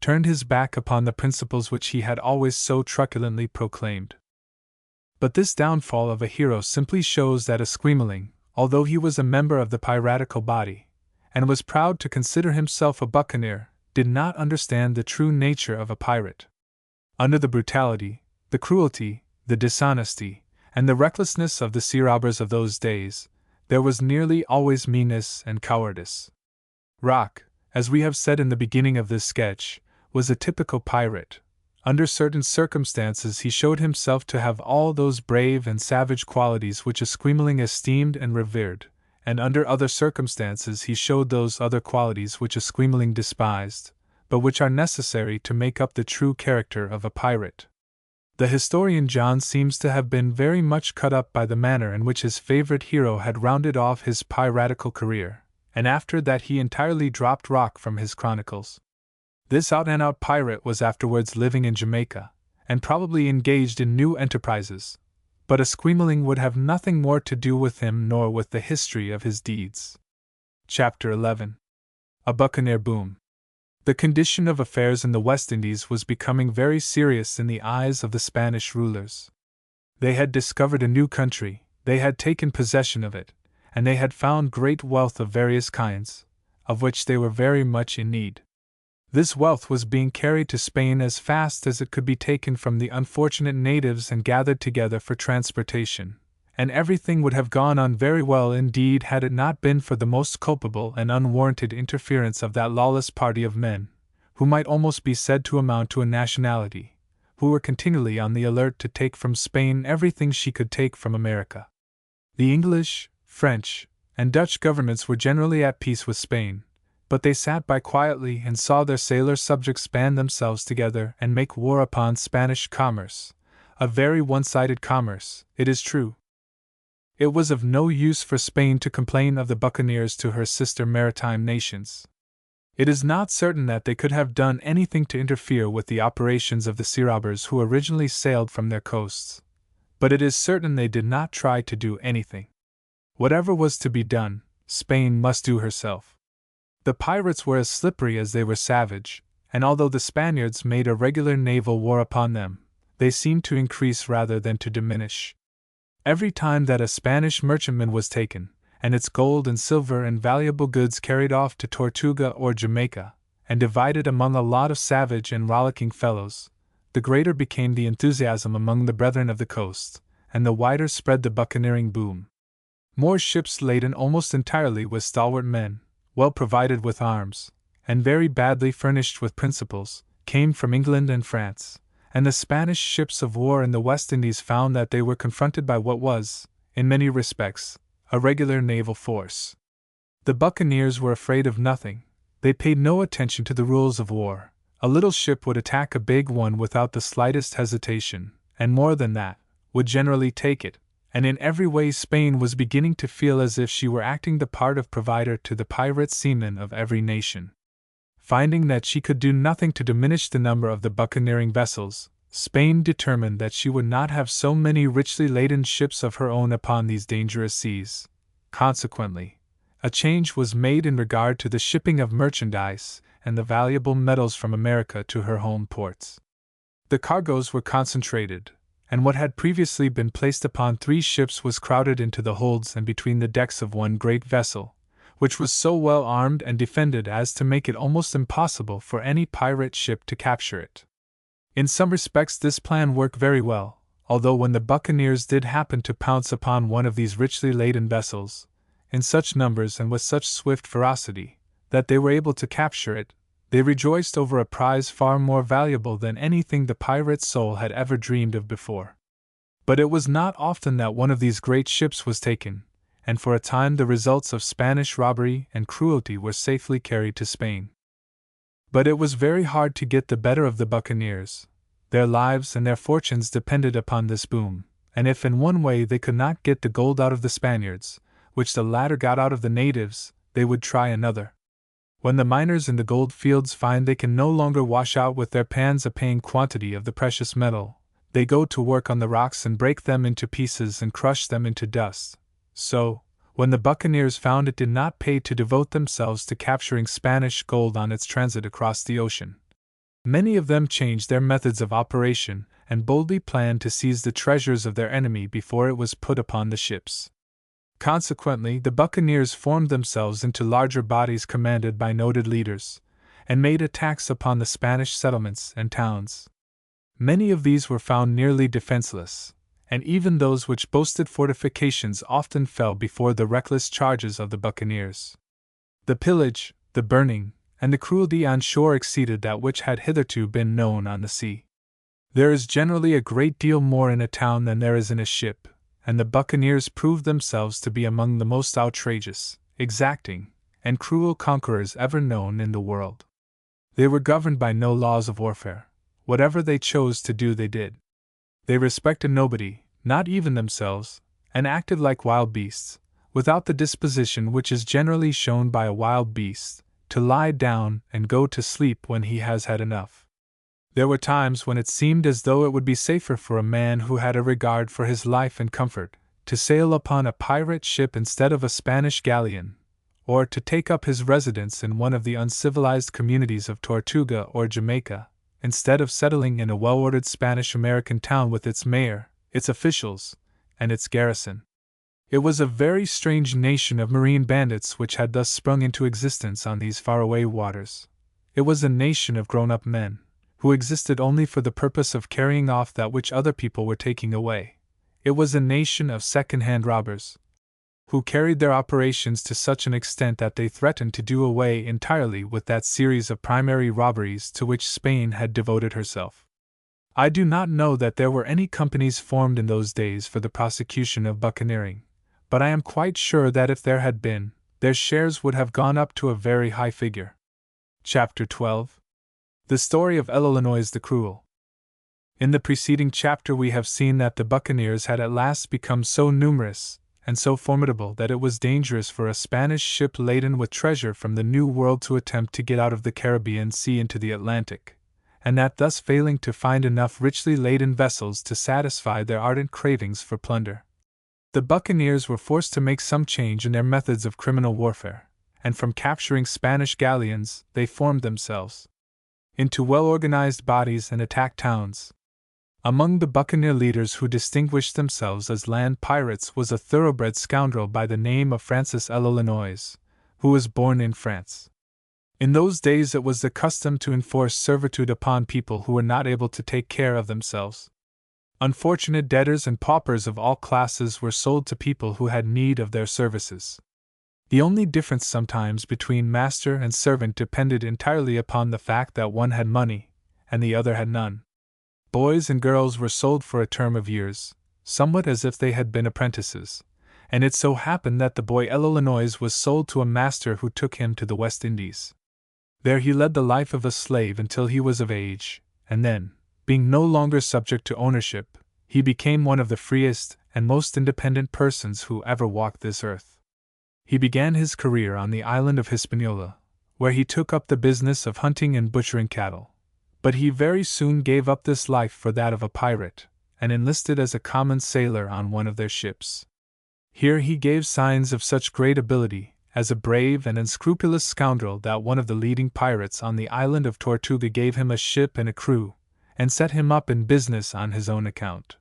turned his back upon the principles which he had always so truculently proclaimed. But this downfall of a hero simply shows that Esquemeling, although he was a member of the piratical body, and was proud to consider himself a buccaneer, did not understand the true nature of a pirate. Under the brutality, the cruelty, the dishonesty, and the recklessness of the sea robbers of those days, there was nearly always meanness and cowardice. Rock, as we have said in the beginning of this sketch, was a typical pirate. Under certain circumstances he showed himself to have all those brave and savage qualities which Esquemeling esteemed and revered, and under other circumstances he showed those other qualities which Esquemeling despised, but which are necessary to make up the true character of a pirate. The historian John seems to have been very much cut up by the manner in which his favorite hero had rounded off his piratical career, and after that he entirely dropped Rock from his chronicles. This out-and-out pirate was afterwards living in Jamaica, and probably engaged in new enterprises, but Esquemeling would have nothing more to do with him nor with the history of his deeds. Chapter 11. A Buccaneer Boom. The condition of affairs in the West Indies was becoming very serious in the eyes of the Spanish rulers. They had discovered a new country, they had taken possession of it, and they had found great wealth of various kinds, of which they were very much in need. This wealth was being carried to Spain as fast as it could be taken from the unfortunate natives and gathered together for transportation, and everything would have gone on very well indeed had it not been for the most culpable and unwarranted interference of that lawless party of men, who might almost be said to amount to a nationality, who were continually on the alert to take from Spain everything she could take from America. The English, French, and Dutch governments were generally at peace with Spain, but they sat by quietly and saw their sailor subjects band themselves together and make war upon Spanish commerce, a very one-sided commerce, it is true. It was of no use for Spain to complain of the buccaneers to her sister maritime nations. It is not certain that they could have done anything to interfere with the operations of the sea robbers who originally sailed from their coasts, but it is certain they did not try to do anything. Whatever was to be done, Spain must do herself. The pirates were as slippery as they were savage, and although the Spaniards made a regular naval war upon them, they seemed to increase rather than to diminish. Every time that a Spanish merchantman was taken, and its gold and silver and valuable goods carried off to Tortuga or Jamaica, and divided among a lot of savage and rollicking fellows, the greater became the enthusiasm among the brethren of the coast, and the wider spread the buccaneering boom. More ships laden almost entirely with stalwart men, well provided with arms, and very badly furnished with principles, came from England and France, and the Spanish ships of war in the West Indies found that they were confronted by what was, in many respects, a regular naval force. The buccaneers were afraid of nothing, they paid no attention to the rules of war. A little ship would attack a big one without the slightest hesitation, and more than that, would generally take it, and in every way Spain was beginning to feel as if she were acting the part of provider to the pirate seamen of every nation. Finding that she could do nothing to diminish the number of the buccaneering vessels, Spain determined that she would not have so many richly laden ships of her own upon these dangerous seas. Consequently, a change was made in regard to the shipping of merchandise and the valuable metals from America to her home ports. The cargoes were concentrated, and what had previously been placed upon 3 ships was crowded into the holds and between the decks of one great vessel, which was so well armed and defended as to make it almost impossible for any pirate ship to capture it. In some respects this plan worked very well, although when the buccaneers did happen to pounce upon one of these richly laden vessels, in such numbers and with such swift ferocity, that they were able to capture it, they rejoiced over a prize far more valuable than anything the pirate's soul had ever dreamed of before. But it was not often that one of these great ships was taken, and for a time the results of Spanish robbery and cruelty were safely carried to Spain. But it was very hard to get the better of the buccaneers. Their lives and their fortunes depended upon this boom, and if in one way they could not get the gold out of the Spaniards, which the latter got out of the natives, they would try another. When the miners in the gold fields find they can no longer wash out with their pans a paying quantity of the precious metal, they go to work on the rocks and break them into pieces and crush them into dust. So, when the Buccaneers found it did not pay to devote themselves to capturing Spanish gold on its transit across the ocean, many of them changed their methods of operation and boldly planned to seize the treasures of their enemy before it was put upon the ships. Consequently, the Buccaneers formed themselves into larger bodies commanded by noted leaders, and made attacks upon the Spanish settlements and towns. Many of these were found nearly defenseless, and even those which boasted fortifications often fell before the reckless charges of the Buccaneers. The pillage, the burning, and the cruelty on shore exceeded that which had hitherto been known on the sea. There is generally a great deal more in a town than there is in a ship, and the Buccaneers proved themselves to be among the most outrageous, exacting, and cruel conquerors ever known in the world. They were governed by no laws of warfare. Whatever they chose to do they did. They respected nobody, not even themselves, and acted like wild beasts, without the disposition which is generally shown by a wild beast, to lie down and go to sleep when he has had enough. There were times when it seemed as though it would be safer for a man who had a regard for his life and comfort to sail upon a pirate ship instead of a Spanish galleon, or to take up his residence in one of the uncivilized communities of Tortuga or Jamaica, instead of settling in a well-ordered Spanish-American town with its mayor, its officials, and its garrison. It was a very strange nation of marine bandits which had thus sprung into existence on these faraway waters. It was a nation of grown-up men, who existed only for the purpose of carrying off that which other people were taking away. It was a nation of second-hand robbers, who carried their operations to such an extent that they threatened to do away entirely with that series of primary robberies to which Spain had devoted herself. I do not know that there were any companies formed in those days for the prosecution of buccaneering, but I am quite sure that if there had been, their shares would have gone up to a very high figure. Chapter 12. The Story of Illinois the Cruel. In the preceding chapter we have seen that the Buccaneers had at last become so numerous and so formidable that it was dangerous for a Spanish ship laden with treasure from the New World to attempt to get out of the Caribbean Sea into the Atlantic, and that thus failing to find enough richly laden vessels to satisfy their ardent cravings for plunder, the Buccaneers were forced to make some change in their methods of criminal warfare, and from capturing Spanish galleons they formed themselves into well-organized bodies and attacked towns. Among the buccaneer leaders who distinguished themselves as land pirates was a thoroughbred scoundrel by the name of Francis Illinois, who was born in France. In those days it was the custom to enforce servitude upon people who were not able to take care of themselves. Unfortunate debtors and paupers of all classes were sold to people who had need of their services. The only difference sometimes between master and servant depended entirely upon the fact that one had money, and the other had none. Boys and girls were sold for a term of years, somewhat as if they had been apprentices, and it so happened that the boy Illinois was sold to a master who took him to the West Indies. There he led the life of a slave until he was of age, and then, being no longer subject to ownership, he became one of the freest and most independent persons who ever walked this earth. He began his career on the island of Hispaniola, where he took up the business of hunting and butchering cattle. But he very soon gave up this life for that of a pirate, and enlisted as a common sailor on one of their ships. Here he gave signs of such great ability, as a brave and unscrupulous scoundrel, that one of the leading pirates on the island of Tortuga gave him a ship and a crew, and set him up in business on his own account.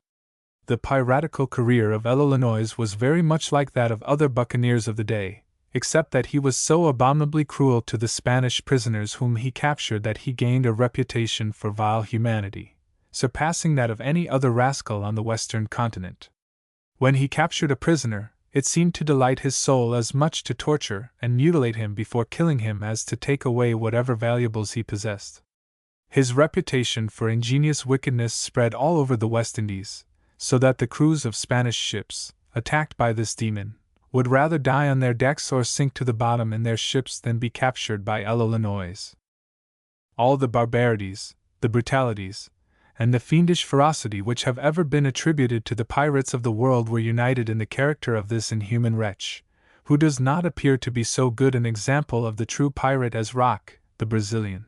The piratical career of Illinois was very much like that of other buccaneers of the day, except that he was so abominably cruel to the Spanish prisoners whom he captured that he gained a reputation for vile humanity, surpassing that of any other rascal on the western continent. When he captured a prisoner, it seemed to delight his soul as much to torture and mutilate him before killing him as to take away whatever valuables he possessed. His reputation for ingenious wickedness spread all over the West Indies, so that the crews of Spanish ships, attacked by this demon, would rather die on their decks or sink to the bottom in their ships than be captured by Illinois. All the barbarities, the brutalities, and the fiendish ferocity which have ever been attributed to the pirates of the world were united in the character of this inhuman wretch, who does not appear to be so good an example of the true pirate as Rock, the Brazilian.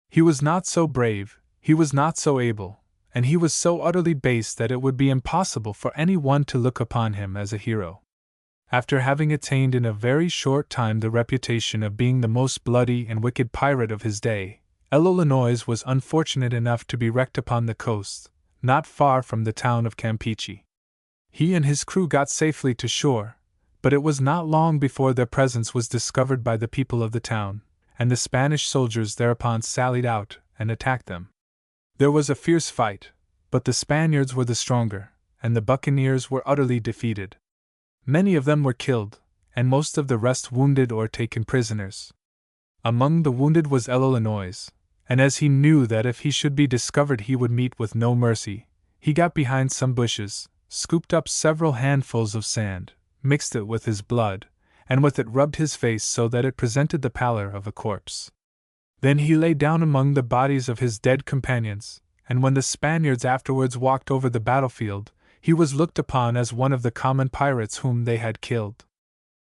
He was not so brave, he was not so able, and he was so utterly base that it would be impossible for any one to look upon him as a hero. After having attained in a very short time the reputation of being the most bloody and wicked pirate of his day, Illinois was unfortunate enough to be wrecked upon the coast, not far from the town of Campeche. He and his crew got safely to shore, but it was not long before their presence was discovered by the people of the town, and the Spanish soldiers thereupon sallied out and attacked them. There was a fierce fight, but the Spaniards were the stronger, and the Buccaneers were utterly defeated. Many of them were killed, and most of the rest wounded or taken prisoners. Among the wounded was Illinois, and as he knew that if he should be discovered he would meet with no mercy, he got behind some bushes, scooped up several handfuls of sand, mixed it with his blood, and with it rubbed his face so that it presented the pallor of a corpse. Then he lay down among the bodies of his dead companions, and when the Spaniards afterwards walked over the battlefield, he was looked upon as one of the common pirates whom they had killed.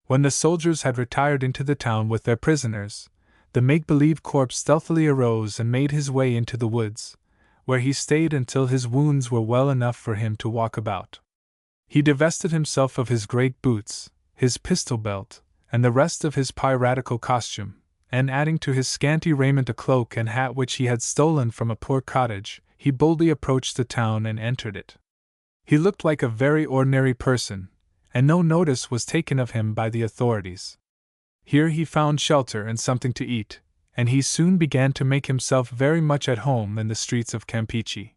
When the soldiers had retired into the town with their prisoners, the make-believe corpse stealthily arose and made his way into the woods, where he stayed until his wounds were well enough for him to walk about. He divested himself of his great boots, his pistol belt, and the rest of his piratical costume, and adding to his scanty raiment a cloak and hat which he had stolen from a poor cottage, he boldly approached the town and entered it. He looked like a very ordinary person, and no notice was taken of him by the authorities. Here he found shelter and something to eat, and he soon began to make himself very much at home in the streets of Campeche.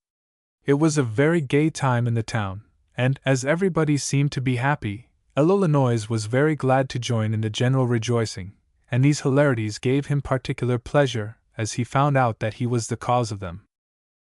It was a very gay time in the town, and, as everybody seemed to be happy, Illinois was very glad to join in the general rejoicing, and these hilarities gave him particular pleasure, as he found out that he was the cause of them.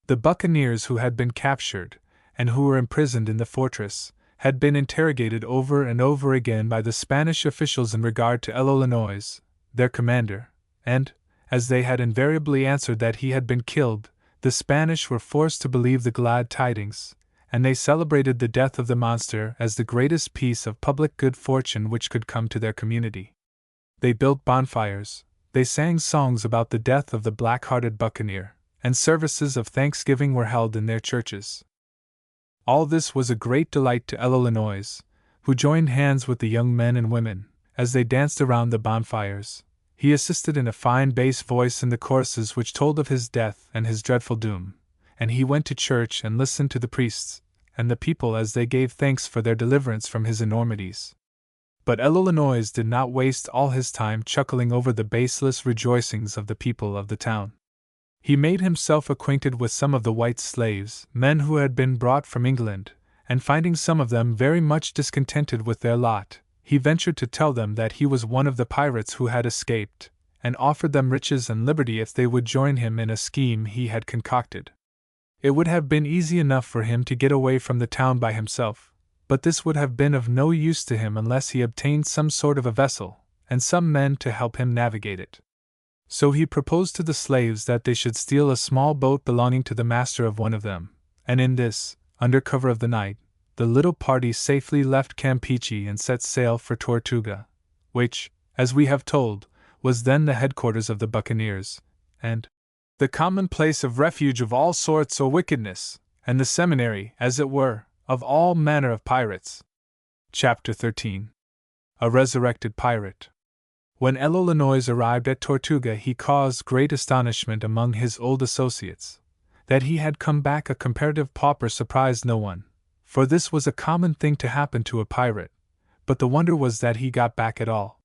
The Buccaneers who had been captured, and who were imprisoned in the fortress, had been interrogated over and over again by the Spanish officials in regard to Illinois, their commander, and, as they had invariably answered that he had been killed, the Spanish were forced to believe the glad tidings, and they celebrated the death of the monster as the greatest piece of public good fortune which could come to their community. They built bonfires, they sang songs about the death of the black-hearted buccaneer, and services of thanksgiving were held in their churches. All this was a great delight to Illinois, who joined hands with the young men and women, as they danced around the bonfires. He assisted in a fine bass voice in the choruses which told of his death and his dreadful doom, and he went to church and listened to the priests and the people as they gave thanks for their deliverance from his enormities. But Illinois did not waste all his time chuckling over the baseless rejoicings of the people of the town. He made himself acquainted with some of the white slaves, men who had been brought from England, and finding some of them very much discontented with their lot, he ventured to tell them that he was one of the pirates who had escaped, and offered them riches and liberty if they would join him in a scheme he had concocted. It would have been easy enough for him to get away from the town by himself, but this would have been of no use to him unless he obtained some sort of a vessel, and some men to help him navigate it. So he proposed to the slaves that they should steal a small boat belonging to the master of one of them, and in this, under cover of the night, the little party safely left Campeche and set sail for Tortuga, which, as we have told, was then the headquarters of the Buccaneers, and the common place of refuge of all sorts of wickedness, and the seminary, as it were, of all manner of pirates. Chapter 13. A Resurrected Pirate. When Illinois arrived at Tortuga, he caused great astonishment among his old associates. That he had come back a comparative pauper surprised no one, for this was a common thing to happen to a pirate, but the wonder was that he got back at all.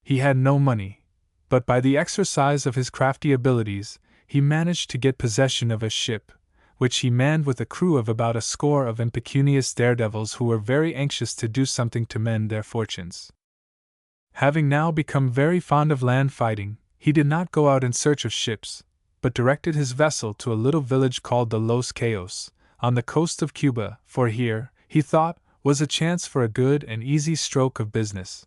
He had no money, but by the exercise of his crafty abilities, he managed to get possession of a ship, which he manned with a crew of about a score of impecunious daredevils who were very anxious to do something to mend their fortunes. Having now become very fond of land fighting, he did not go out in search of ships, but directed his vessel to a little village called the Los Cayos, on the coast of Cuba, for here, he thought, was a chance for a good and easy stroke of business.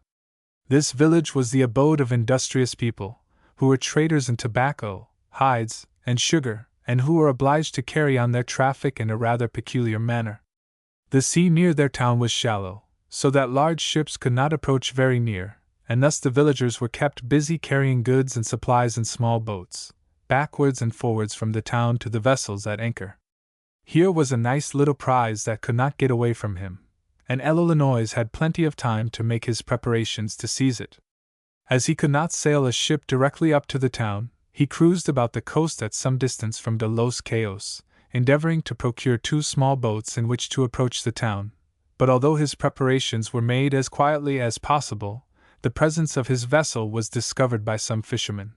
This village was the abode of industrious people, who were traders in tobacco, hides, and sugar, and who were obliged to carry on their traffic in a rather peculiar manner. The sea near their town was shallow, so that large ships could not approach very near, and thus the villagers were kept busy carrying goods and supplies in small boats, backwards and forwards from the town to the vessels at anchor. Here was a nice little prize that could not get away from him, and Illinois had plenty of time to make his preparations to seize it. As he could not sail a ship directly up to the town, he cruised about the coast at some distance from de Los Cayos, endeavoring to procure 2 small boats in which to approach the town. But although his preparations were made as quietly as possible, the presence of his vessel was discovered by some fishermen.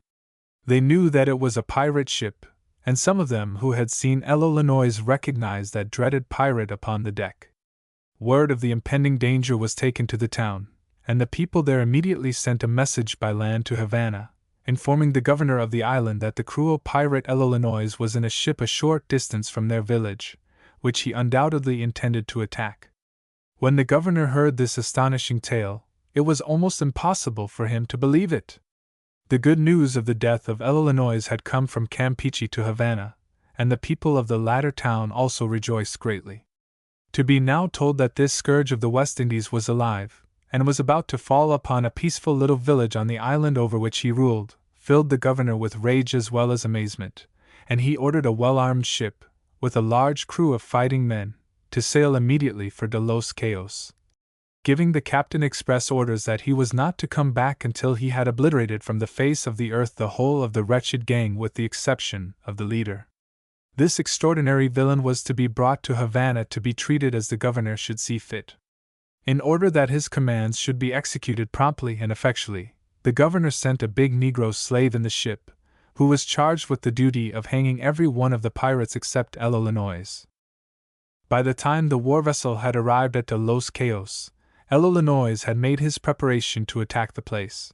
They knew that it was a pirate ship, and some of them who had seen Illinois recognized that dreaded pirate upon the deck. Word of the impending danger was taken to the town, and the people there immediately sent a message by land to Havana, informing the governor of the island that the cruel pirate Illinois was in a ship a short distance from their village, which he undoubtedly intended to attack. When the governor heard this astonishing tale, it was almost impossible for him to believe it. The good news of the death of Illinois had come from Campeche to Havana, and the people of the latter town also rejoiced greatly. To be now told that this scourge of the West Indies was alive, and was about to fall upon a peaceful little village on the island over which he ruled, filled the governor with rage as well as amazement, and he ordered a well-armed ship, with a large crew of fighting men, to sail immediately for de Los Cayos, giving the captain express orders that he was not to come back until he had obliterated from the face of the earth the whole of the wretched gang with the exception of the leader. This extraordinary villain was to be brought to Havana to be treated as the governor should see fit. In order that his commands should be executed promptly and effectually, the governor sent a big Negro slave in the ship, who was charged with the duty of hanging every one of the pirates except Illinois. By the time the war vessel had arrived at de Los Cayos, Illinois had made his preparation to attack the place.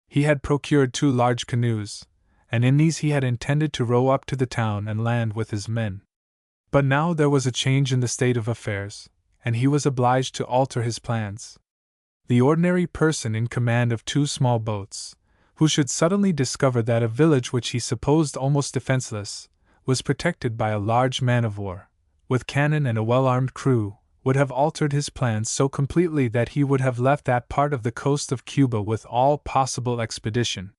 He had procured 2 large canoes, and in these he had intended to row up to the town and land with his men. But now there was a change in the state of affairs, and he was obliged to alter his plans. The ordinary person in command of 2 small boats, who should suddenly discover that a village which he supposed almost defenseless, was protected by a large man-of-war, with cannon and a well-armed crew, would have altered his plans so completely that he would have left that part of the coast of Cuba with all possible expedition.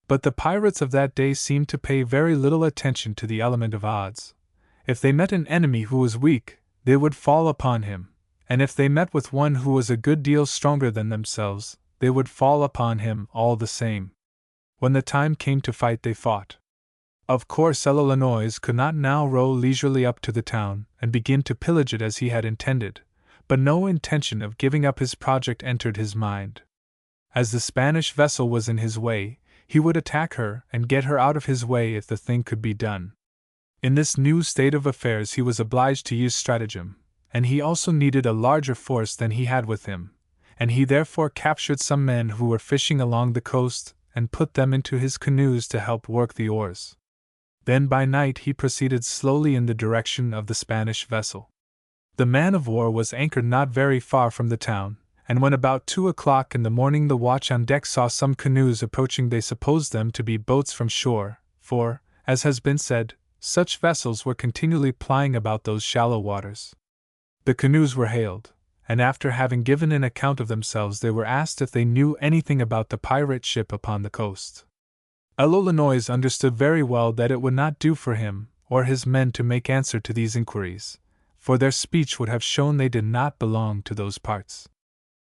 But the pirates of that day seemed to pay very little attention to the element of odds. If they met an enemy who was weak, they would fall upon him, and if they met with one who was a good deal stronger than themselves, they would fall upon him all the same. When the time came to fight, they fought. Of course, Illinois could not now row leisurely up to the town and begin to pillage it as he had intended, but no intention of giving up his project entered his mind. As the Spanish vessel was in his way, he would attack her and get her out of his way if the thing could be done. In this new state of affairs he was obliged to use stratagem, and he also needed a larger force than he had with him, and he therefore captured some men who were fishing along the coast and put them into his canoes to help work the oars. Then by night he proceeded slowly in the direction of the Spanish vessel. The man-of-war was anchored not very far from the town, and when about 2 o'clock in the morning the watch on deck saw some canoes approaching, they supposed them to be boats from shore, for, as has been said, such vessels were continually plying about those shallow waters. The canoes were hailed, and after having given an account of themselves they were asked if they knew anything about the pirate ship upon the coast. Illinois understood very well that it would not do for him or his men to make answer to these inquiries, for their speech would have shown they did not belong to those parts.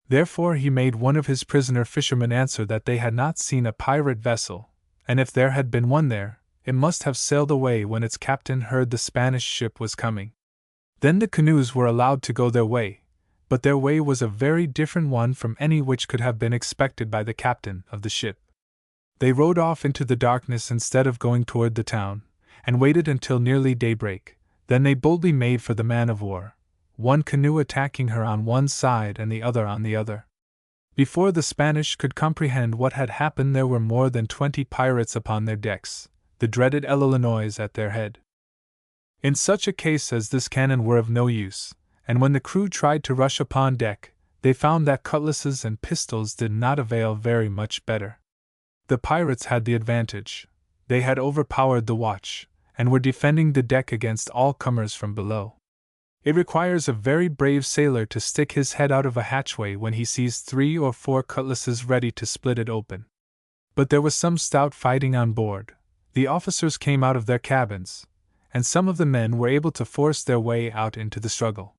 Therefore he made one of his prisoner fishermen answer that they had not seen a pirate vessel, and if there had been one there, it must have sailed away when its captain heard the Spanish ship was coming. Then the canoes were allowed to go their way, but their way was a very different one from any which could have been expected by the captain of the ship. They rowed off into the darkness instead of going toward the town, and waited until nearly daybreak. Then they boldly made for the man-of-war, one canoe attacking her on one side and the other on the other. Before the Spanish could comprehend what had happened, there were more than 20 pirates upon their decks, the dreaded Illinois at their head. In such a case as this cannon were of no use, and when the crew tried to rush upon deck, they found that cutlasses and pistols did not avail very much better. The pirates had the advantage. They had overpowered the watch, and were defending the deck against all comers from below. It requires a very brave sailor to stick his head out of a hatchway when he sees 3 or 4 cutlasses ready to split it open. But there was some stout fighting on board. The officers came out of their cabins, and some of the men were able to force their way out into the struggle.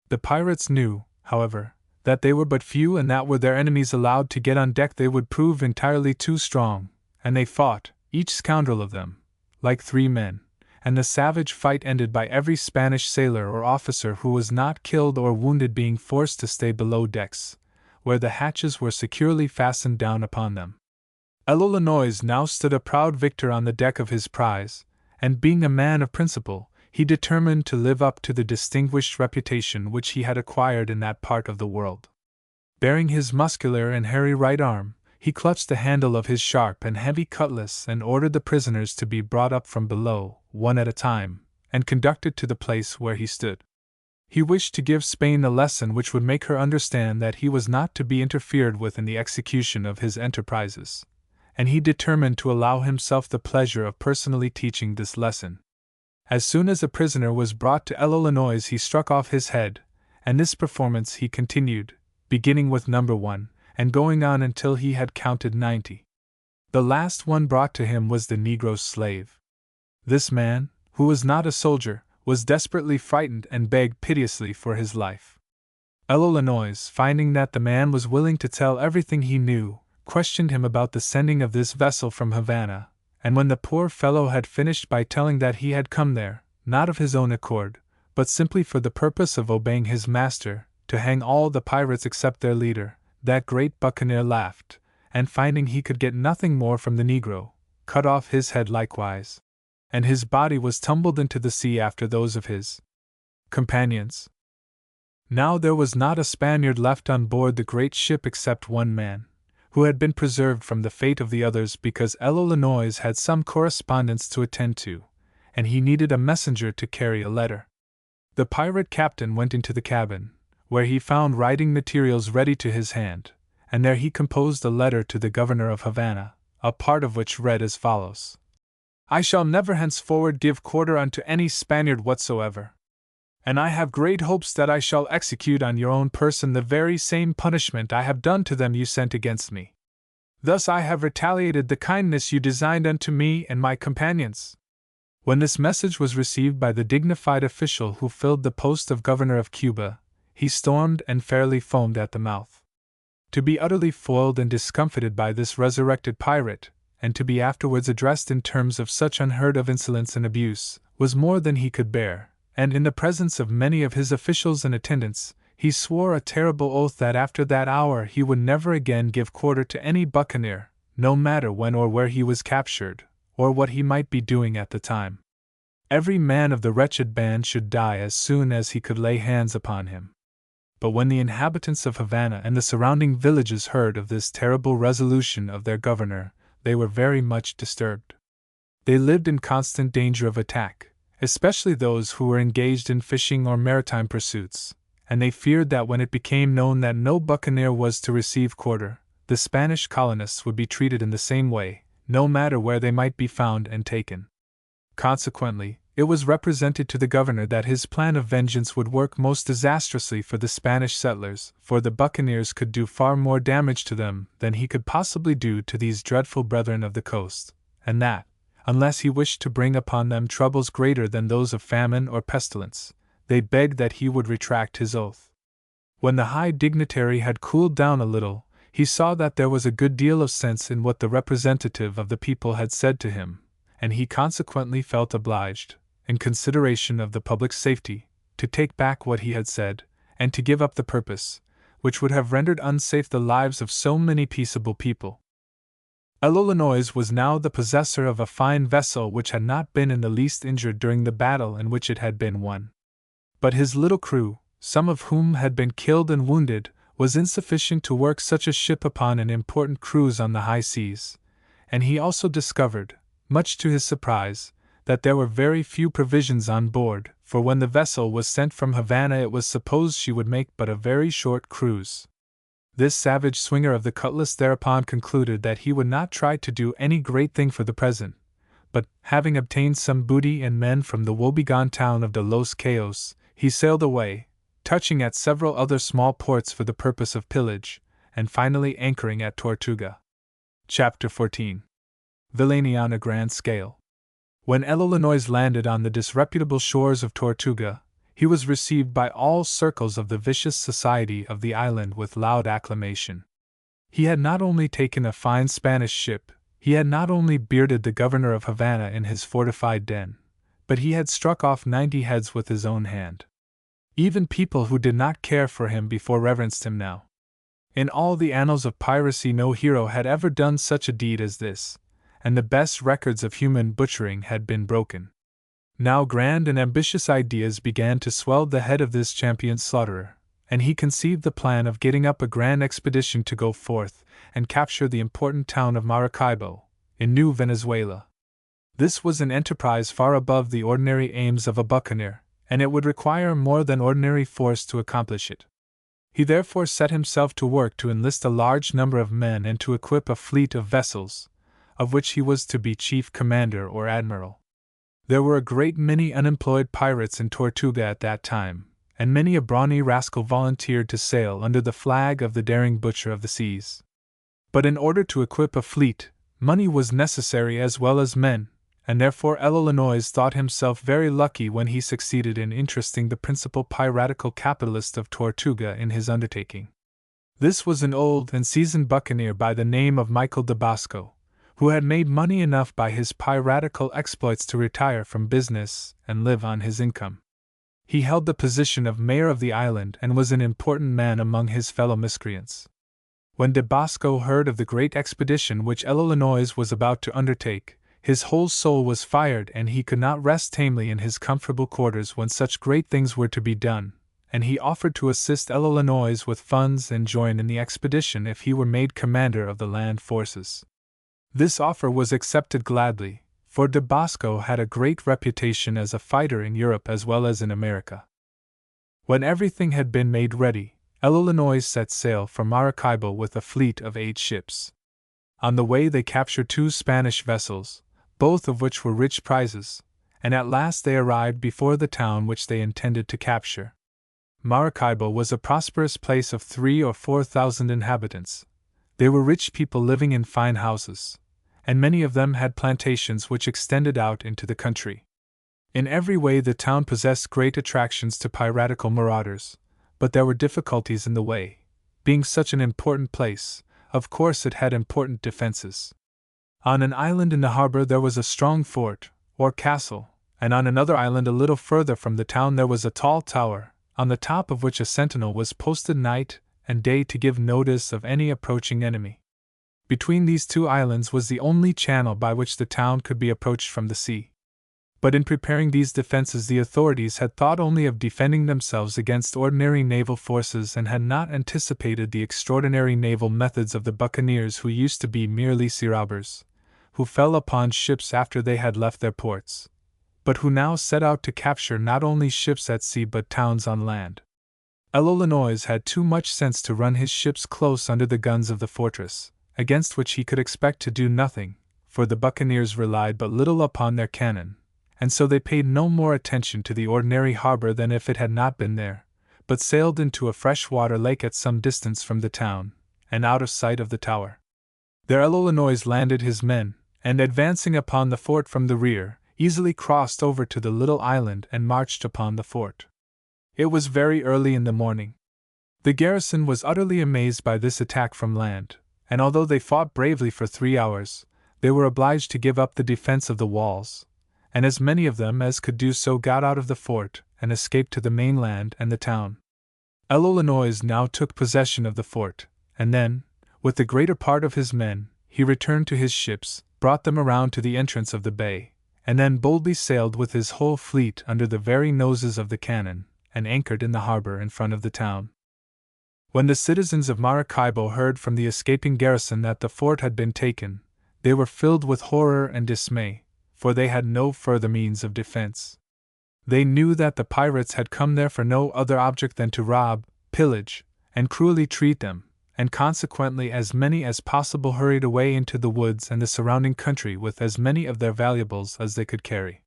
The pirates knew, however, that they were but few and that were their enemies allowed to get on deck they would prove entirely too strong, and they fought, each scoundrel of them, like 3 men, and the savage fight ended by every Spanish sailor or officer who was not killed or wounded being forced to stay below decks, where the hatches were securely fastened down upon them. L'Illinois now stood a proud victor on the deck of his prize, and being a man of principle, he determined to live up to the distinguished reputation which he had acquired in that part of the world. Baring his muscular and hairy right arm, he clutched the handle of his sharp and heavy cutlass and ordered the prisoners to be brought up from below, one at a time, and conducted to the place where he stood. He wished to give Spain a lesson which would make her understand that he was not to be interfered with in the execution of his enterprises, and he determined to allow himself the pleasure of personally teaching this lesson. As soon as a prisoner was brought to L'Illinois, he struck off his head, and this performance he continued, beginning with number 1, and going on until he had counted 90. The last one brought to him was the Negro slave. This man, who was not a soldier, was desperately frightened and begged piteously for his life. L'Illinois, finding that the man was willing to tell everything he knew, questioned him about the sending of this vessel from Havana, and when the poor fellow had finished by telling that he had come there, not of his own accord, but simply for the purpose of obeying his master, to hang all the pirates except their leader, that great buccaneer laughed, and finding he could get nothing more from the Negro, cut off his head likewise, and his body was tumbled into the sea after those of his companions. Now there was not a Spaniard left on board the great ship except 1 man, who had been preserved from the fate of the others because L'Illinois had some correspondence to attend to, and he needed a messenger to carry a letter. The pirate captain went into the cabin, where he found writing materials ready to his hand, and there he composed a letter to the governor of Havana, a part of which read as follows: I shall never henceforward give quarter unto any Spaniard whatsoever, and I have great hopes that I shall execute on your own person the very same punishment I have done to them you sent against me. Thus I have retaliated the kindness you designed unto me and my companions. When this message was received by the dignified official who filled the post of governor of Cuba, he stormed and fairly foamed at the mouth. To be utterly foiled and discomfited by this resurrected pirate, and to be afterwards addressed in terms of such unheard of insolence and abuse, was more than he could bear, and in the presence of many of his officials and attendants, he swore a terrible oath that after that hour he would never again give quarter to any buccaneer, no matter when or where he was captured, or what he might be doing at the time. Every man of the wretched band should die as soon as he could lay hands upon him. But when the inhabitants of Havana and the surrounding villages heard of this terrible resolution of their governor, they were very much disturbed. They lived in constant danger of attack, especially those who were engaged in fishing or maritime pursuits, and they feared that when it became known that no buccaneer was to receive quarter, the Spanish colonists would be treated in the same way, no matter where they might be found and taken. Consequently, it was represented to the governor that his plan of vengeance would work most disastrously for the Spanish settlers, for the buccaneers could do far more damage to them than he could possibly do to these dreadful brethren of the coast, and that, unless he wished to bring upon them troubles greater than those of famine or pestilence, they begged that he would retract his oath. When the high dignitary had cooled down a little, he saw that there was a good deal of sense in what the representative of the people had said to him, and he consequently felt obliged, in consideration of the public safety, to take back what he had said, and to give up the purpose, which would have rendered unsafe the lives of so many peaceable people. L'Illinois was now the possessor of a fine vessel which had not been in the least injured during the battle in which it had been won. But his little crew, some of whom had been killed and wounded, was insufficient to work such a ship upon an important cruise on the high seas, and he also discovered, much to his surprise, that there were very few provisions on board, for when the vessel was sent from Havana it was supposed she would make but a very short cruise. This savage swinger of the cutlass thereupon concluded that he would not try to do any great thing for the present, but, having obtained some booty and men from the woebegone town of De Los Cayos, He sailed away, touching at several other small ports for the purpose of pillage, and finally anchoring at Tortuga. Chapter 14. Villainy on a Grand Scale. When Illinois landed on the disreputable shores of Tortuga, he was received by all circles of the vicious society of the island with loud acclamation. He had not only taken a fine Spanish ship, he had not only bearded the governor of Havana in his fortified den, but he had struck off 90 heads with his own hand. Even people who did not care for him before reverenced him now. In all the annals of piracy no hero had ever done such a deed as this, and the best records of human butchering had been broken. Now grand and ambitious ideas began to swell the head of this champion slaughterer, and he conceived the plan of getting up a grand expedition to go forth and capture the important town of Maracaibo, in New Venezuela. This was an enterprise far above the ordinary aims of a buccaneer, and it would require more than ordinary force to accomplish it. He therefore set himself to work to enlist a large number of men and to equip a fleet of vessels, of which he was to be chief commander or admiral. There were a great many unemployed pirates in Tortuga at that time, and many a brawny rascal volunteered to sail under the flag of the daring butcher of the seas. But in order to equip a fleet, money was necessary as well as men, and therefore Illinois thought himself very lucky when he succeeded in interesting the principal piratical capitalist of Tortuga in his undertaking. This was an old and seasoned buccaneer by the name of Michael de Bosco, who had made money enough by his piratical exploits to retire from business and live on his income. He held the position of mayor of the island and was an important man among his fellow miscreants. When de Bosco heard of the great expedition which Illinois was about to undertake, his whole soul was fired and he could not rest tamely in his comfortable quarters when such great things were to be done, and he offered to assist Illinois with funds and join in the expedition if he were made commander of the land forces. This offer was accepted gladly, for de Bosco had a great reputation as a fighter in Europe as well as in America. When everything had been made ready, Illinois set sail for Maracaibo with a fleet of 8 ships. On the way they captured 2 Spanish vessels, both of which were rich prizes, and at last they arrived before the town which they intended to capture. Maracaibo was a prosperous place of 3,000 or 4,000 inhabitants. They were rich people living in fine houses, and many of them had plantations which extended out into the country. In every way the town possessed great attractions to piratical marauders, but there were difficulties in the way. Being such an important place, of course it had important defenses. On an island in the harbor there was a strong fort, or castle, and on another island a little further from the town there was a tall tower, on the top of which a sentinel was posted night and day to give notice of any approaching enemy. Between these 2 islands was the only channel by which the town could be approached from the sea. But in preparing these defenses the authorities had thought only of defending themselves against ordinary naval forces and had not anticipated the extraordinary naval methods of the buccaneers, who used to be merely sea robbers, who fell upon ships after they had left their ports, but who now set out to capture not only ships at sea but towns on land. Illinois had too much sense to run his ships close under the guns of the fortress, against which he could expect to do nothing, for the buccaneers relied but little upon their cannon, and so they paid no more attention to the ordinary harbor than if it had not been there, but sailed into a fresh-water lake at some distance from the town, and out of sight of the tower. There Illinois landed his men, and advancing upon the fort from the rear, easily crossed over to the little island and marched upon the fort. It was very early in the morning. The garrison was utterly amazed by this attack from land, and although they fought bravely for 3 hours, they were obliged to give up the defense of the walls, and as many of them as could do so got out of the fort and escaped to the mainland and the town. Illinois now took possession of the fort, and then, with the greater part of his men, he returned to his ships, brought them around to the entrance of the bay, and then boldly sailed with his whole fleet under the very noses of the cannon, and anchored in the harbor in front of the town. When the citizens of Maracaibo heard from the escaping garrison that the fort had been taken, they were filled with horror and dismay, for they had no further means of defense. They knew that the pirates had come there for no other object than to rob, pillage, and cruelly treat them, and consequently as many as possible hurried away into the woods and the surrounding country with as many of their valuables as they could carry.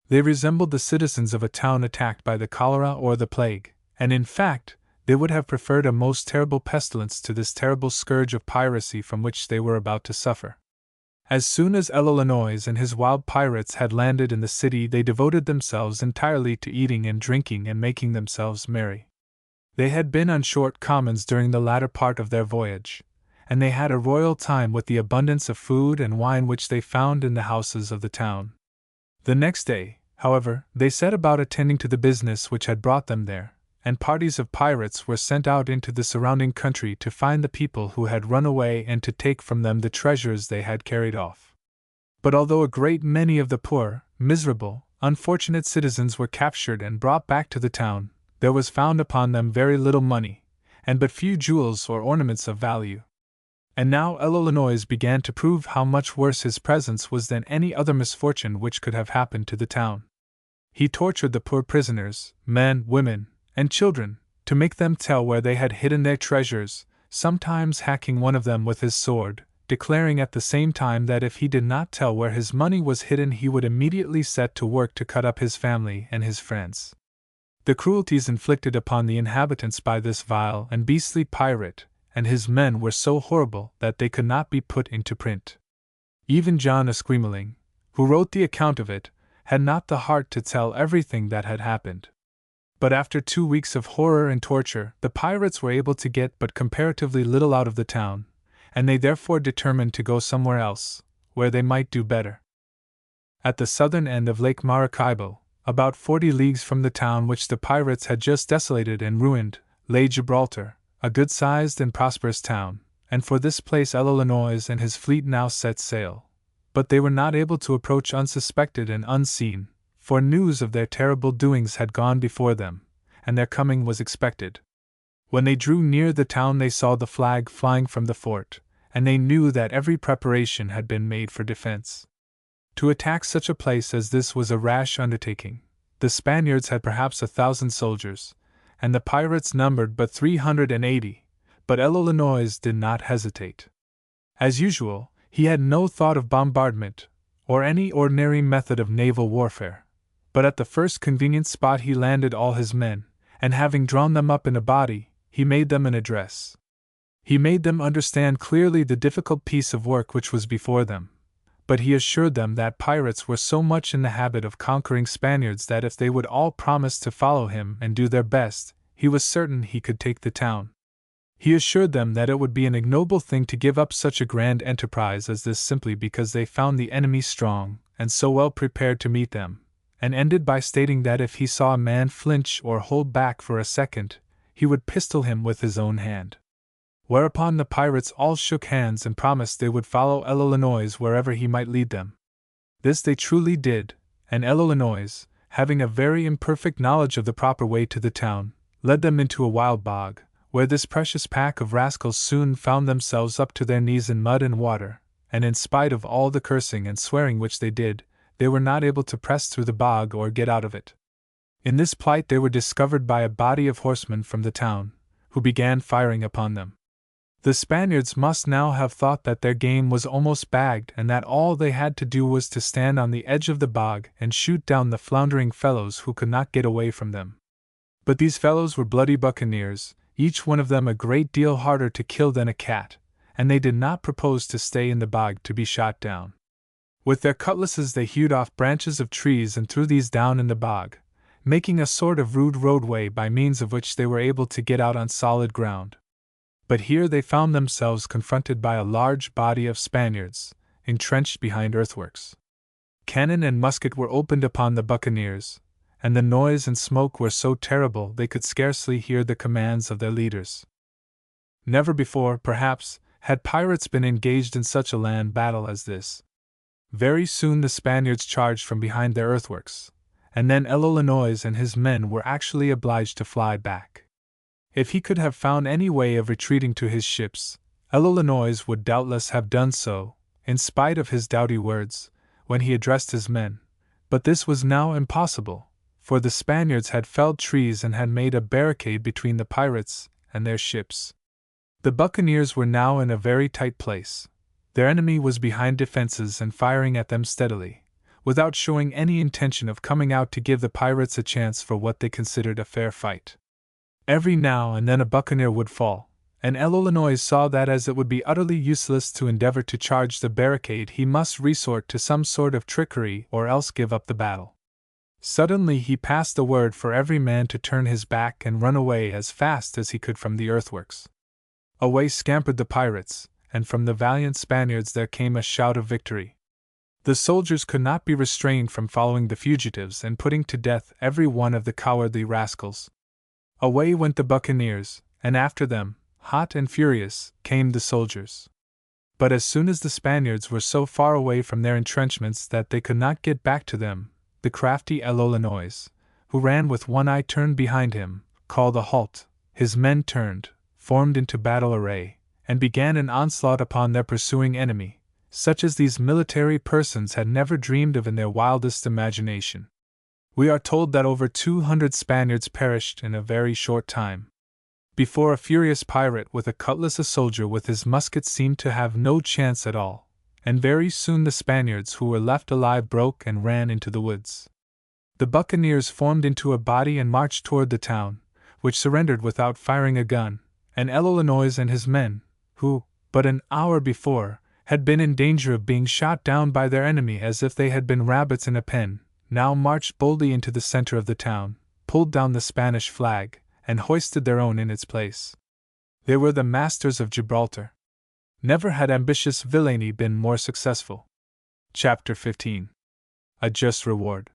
They resembled the citizens of a town attacked by the cholera or the plague, and in fact, they would have preferred a most terrible pestilence to this terrible scourge of piracy from which they were about to suffer. As soon as Illinois and his wild pirates had landed in the city, they devoted themselves entirely to eating and drinking and making themselves merry. They had been on short commons during the latter part of their voyage, and they had a royal time with the abundance of food and wine which they found in the houses of the town. The next day, however, they set about attending to the business which had brought them there, and parties of pirates were sent out into the surrounding country to find the people who had run away and to take from them the treasures they had carried off. But although a great many of the poor, miserable, unfortunate citizens were captured and brought back to the town, there was found upon them very little money, and but few jewels or ornaments of value. And now Illinois began to prove how much worse his presence was than any other misfortune which could have happened to the town. He tortured the poor prisoners, men, women, and children, to make them tell where they had hidden their treasures, sometimes hacking one of them with his sword, declaring at the same time that if he did not tell where his money was hidden he would immediately set to work to cut up his family and his friends. The cruelties inflicted upon the inhabitants by this vile and beastly pirate and his men were so horrible that they could not be put into print. Even John Esquemeling, who wrote the account of it, had not the heart to tell everything that had happened. But after 2 weeks of horror and torture, the pirates were able to get but comparatively little out of the town, and they therefore determined to go somewhere else, where they might do better. At the southern end of Lake Maracaibo, about 40 leagues from the town which the pirates had just desolated and ruined, lay Gibraltar, a good-sized and prosperous town, and for this place Illinois and his fleet now set sail. But they were not able to approach unsuspected and unseen, for news of their terrible doings had gone before them, and their coming was expected. When they drew near the town they saw the flag flying from the fort, and they knew that every preparation had been made for defense. To attack such a place as this was a rash undertaking. The Spaniards had perhaps 1,000 soldiers, and the pirates numbered but 380, but Illinois did not hesitate. As usual, he had no thought of bombardment, or any ordinary method of naval warfare, but at the first convenient spot he landed all his men, and having drawn them up in a body, he made them an address. He made them understand clearly the difficult piece of work which was before them, but he assured them that pirates were so much in the habit of conquering Spaniards that if they would all promise to follow him and do their best, he was certain he could take the town. He assured them that it would be an ignoble thing to give up such a grand enterprise as this simply because they found the enemy strong and so well prepared to meet them, and ended by stating that if he saw a man flinch or hold back for a second, he would pistol him with his own hand. Whereupon the pirates all shook hands and promised they would follow Illinois wherever he might lead them. This they truly did, and Illinois, having a very imperfect knowledge of the proper way to the town, led them into a wild bog, where this precious pack of rascals soon found themselves up to their knees in mud and water, and in spite of all the cursing and swearing which they did, they were not able to press through the bog or get out of it. In this plight they were discovered by a body of horsemen from the town, who began firing upon them. The Spaniards must now have thought that their game was almost bagged and that all they had to do was to stand on the edge of the bog and shoot down the floundering fellows who could not get away from them. But these fellows were bloody buccaneers, each one of them a great deal harder to kill than a cat, and they did not propose to stay in the bog to be shot down. With their cutlasses they hewed off branches of trees and threw these down in the bog, making a sort of rude roadway by means of which they were able to get out on solid ground. But here they found themselves confronted by a large body of Spaniards, entrenched behind earthworks. Cannon and musket were opened upon the buccaneers, and the noise and smoke were so terrible they could scarcely hear the commands of their leaders. Never before, perhaps, had pirates been engaged in such a land battle as this. Very soon the Spaniards charged from behind their earthworks, and then Illinois and his men were actually obliged to fly back. If he could have found any way of retreating to his ships, Illinois would doubtless have done so, in spite of his doughty words, when he addressed his men, but this was now impossible, for the Spaniards had felled trees and had made a barricade between the pirates and their ships. The buccaneers were now in a very tight place. Their enemy was behind defenses and firing at them steadily, without showing any intention of coming out to give the pirates a chance for what they considered a fair fight. Every now and then a buccaneer would fall, and Illinois saw that as it would be utterly useless to endeavor to charge the barricade, he must resort to some sort of trickery or else give up the battle. Suddenly he passed the word for every man to turn his back and run away as fast as he could from the earthworks. Away scampered the pirates, and from the valiant Spaniards there came a shout of victory. The soldiers could not be restrained from following the fugitives and putting to death every one of the cowardly rascals. Away went the buccaneers, and after them, hot and furious, came the soldiers. But as soon as the Spaniards were so far away from their entrenchments that they could not get back to them, the crafty Illinois, who ran with one eye turned behind him, called a halt. His men turned, formed into battle array, and began an onslaught upon their pursuing enemy, such as these military persons had never dreamed of in their wildest imagination. We are told that over 200 Spaniards perished in a very short time. Before a furious pirate with a cutlass, a soldier with his musket seemed to have no chance at all, and very soon the Spaniards who were left alive broke and ran into the woods. The buccaneers formed into a body and marched toward the town, which surrendered without firing a gun, and Illinois and his men, who, but an hour before, had been in danger of being shot down by their enemy as if they had been rabbits in a pen, now marched boldly into the center of the town, pulled down the Spanish flag, and hoisted their own in its place. They were the masters of Gibraltar. Never had ambitious villainy been more successful. Chapter 15. A Just Reward.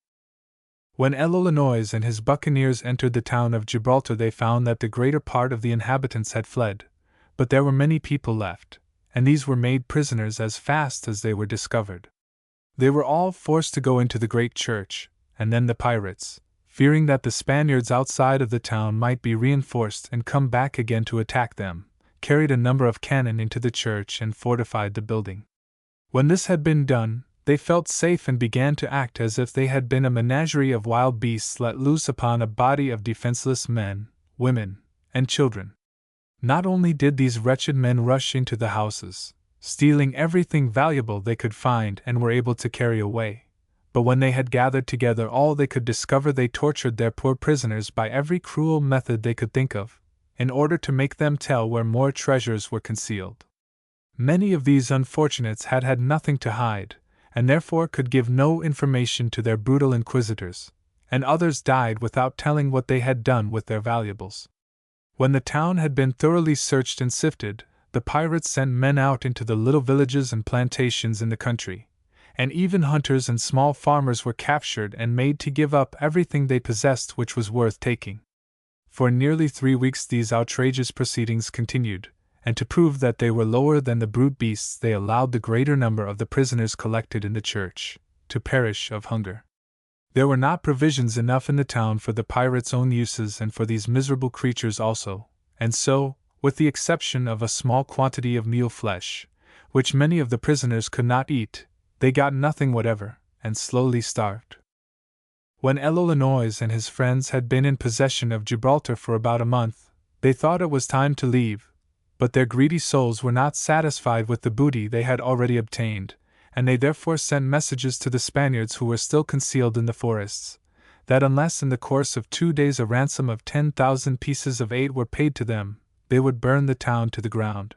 When Illinois and his buccaneers entered the town of Gibraltar, they found that the greater part of the inhabitants had fled, but there were many people left, and these were made prisoners as fast as they were discovered. They were all forced to go into the great church, and then the pirates, fearing that the Spaniards outside of the town might be reinforced and come back again to attack them, carried a number of cannon into the church and fortified the building. When this had been done, they felt safe and began to act as if they had been a menagerie of wild beasts let loose upon a body of defenseless men, women, and children. Not only did these wretched men rush into the houses, stealing everything valuable they could find and were able to carry away, but when they had gathered together all they could discover, they tortured their poor prisoners by every cruel method they could think of, in order to make them tell where more treasures were concealed. Many of these unfortunates had had nothing to hide, and therefore could give no information to their brutal inquisitors, and others died without telling what they had done with their valuables. When the town had been thoroughly searched and sifted, the pirates sent men out into the little villages and plantations in the country, and even hunters and small farmers were captured and made to give up everything they possessed which was worth taking. For nearly 3 weeks these outrageous proceedings continued, and to prove that they were lower than the brute beasts, they allowed the greater number of the prisoners collected in the church to perish of hunger. There were not provisions enough in the town for the pirates' own uses and for these miserable creatures also, and so, with the exception of a small quantity of mule flesh, which many of the prisoners could not eat, they got nothing whatever, and slowly starved. When Illinois and his friends had been in possession of Gibraltar for about a month, they thought it was time to leave, but their greedy souls were not satisfied with the booty they had already obtained, and they therefore sent messages to the Spaniards who were still concealed in the forests, that unless in the course of 2 days a ransom of 10,000 pieces of 8 were paid to them, they would burn the town to the ground.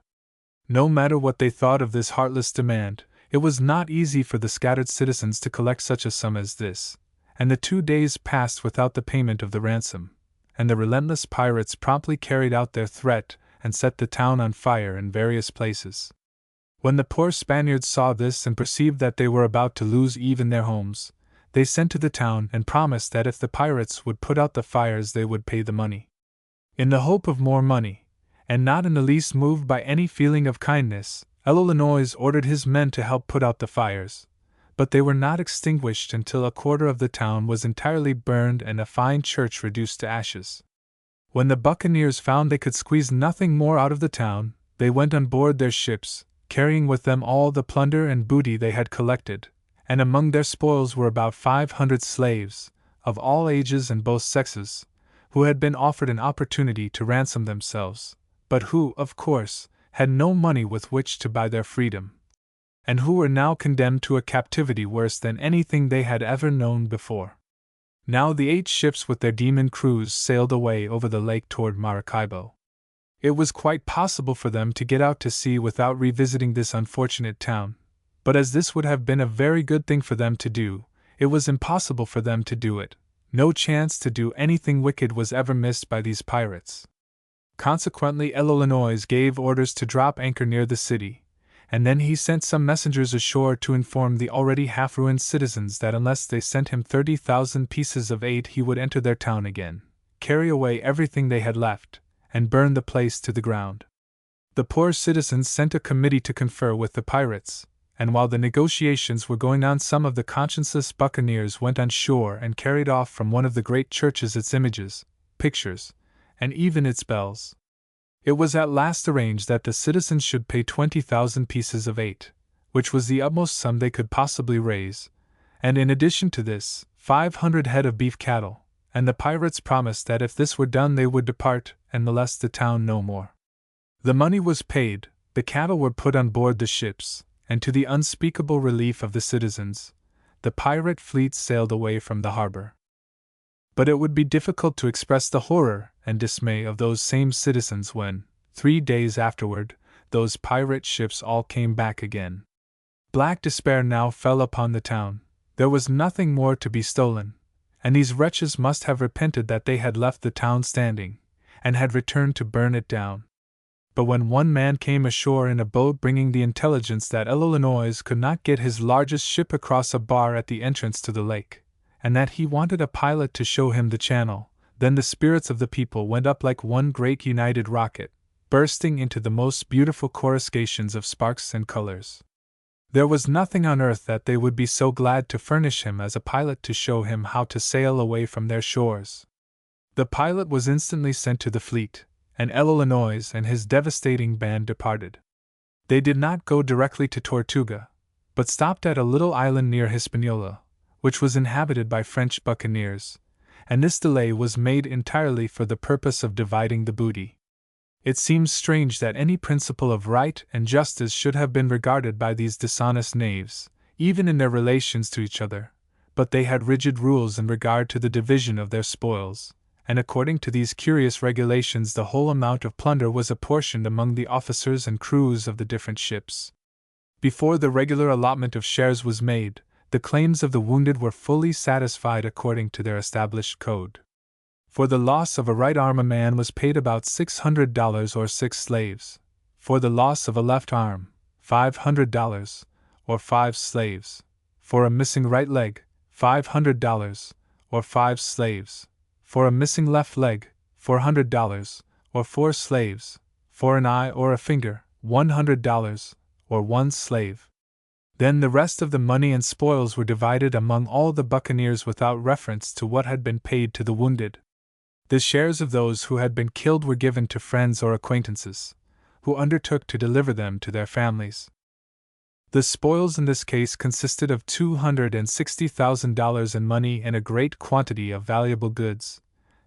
No matter what they thought of this heartless demand, it was not easy for the scattered citizens to collect such a sum as this, and the 2 days passed without the payment of the ransom, and the relentless pirates promptly carried out their threat and set the town on fire in various places. When the poor Spaniards saw this and perceived that they were about to lose even their homes, they sent to the town and promised that if the pirates would put out the fires they would pay the money. In the hope of more money, and not in the least moved by any feeling of kindness, Illinois ordered his men to help put out the fires, but they were not extinguished until a quarter of the town was entirely burned and a fine church reduced to ashes. When the buccaneers found they could squeeze nothing more out of the town, they went on board their ships, carrying with them all the plunder and booty they had collected, and among their spoils were about 500 slaves, of all ages and both sexes, who had been offered an opportunity to ransom themselves, but who, of course, had no money with which to buy their freedom. and who were now condemned to a captivity worse than anything they had ever known before. Now the 8 ships with their demon crews sailed away over the lake toward Maracaibo. It was quite possible for them to get out to sea without revisiting this unfortunate town, but as this would have been a very good thing for them to do, it was impossible for them to do it. No chance to do anything wicked was ever missed by these pirates. Consequently, Illinois gave orders to drop anchor near the city, and then he sent some messengers ashore to inform the already half-ruined citizens that unless they sent him 30,000 pieces of 8 he would enter their town again, carry away everything they had left, and burn the place to the ground. The poor citizens sent a committee to confer with the pirates, and while the negotiations were going on, some of the conscienceless buccaneers went on shore and carried off from one of the great churches its images, pictures, and even its bells. It was at last arranged that the citizens should pay 20,000 pieces of 8, which was the utmost sum they could possibly raise, and in addition to this, 500 head of beef cattle, and the pirates promised that if this were done they would depart and molest the town no more. The money was paid, the cattle were put on board the ships, and to the unspeakable relief of the citizens, the pirate fleet sailed away from the harbor. But it would be difficult to express the horror and dismay of those same citizens when, 3 days afterward, those pirate ships all came back again. Black despair now fell upon the town. There was nothing more to be stolen, and these wretches must have repented that they had left the town standing, and had returned to burn it down. But when one man came ashore in a boat bringing the intelligence that Illinois could not get his largest ship across a bar at the entrance to the lake, and that he wanted a pilot to show him the channel, then the spirits of the people went up like one great united rocket, bursting into the most beautiful coruscations of sparks and colors. There was nothing on earth that they would be so glad to furnish him as a pilot to show him how to sail away from their shores. The pilot was instantly sent to the fleet, and Illinois and his devastating band departed. They did not go directly to Tortuga, but stopped at a little island near Hispaniola, which was inhabited by French buccaneers, and this delay was made entirely for the purpose of dividing the booty. It seems strange that any principle of right and justice should have been regarded by these dishonest knaves, even in their relations to each other, but they had rigid rules in regard to the division of their spoils, and according to these curious regulations the whole amount of plunder was apportioned among the officers and crews of the different ships. Before the regular allotment of shares was made, the claims of the wounded were fully satisfied according to their established code. For the loss of a right arm a man was paid about $600 or 6 slaves. For the loss of a left arm, $500 or 5 slaves. For a missing right leg, $500 or 5 slaves. For a missing left leg, $400 or 4 slaves. For an eye or a finger, $100 or 1 slave. Then the rest of the money and spoils were divided among all the buccaneers without reference to what had been paid to the wounded. The shares of those who had been killed were given to friends or acquaintances, who undertook to deliver them to their families. The spoils in this case consisted of $260,000 in money and a great quantity of valuable goods,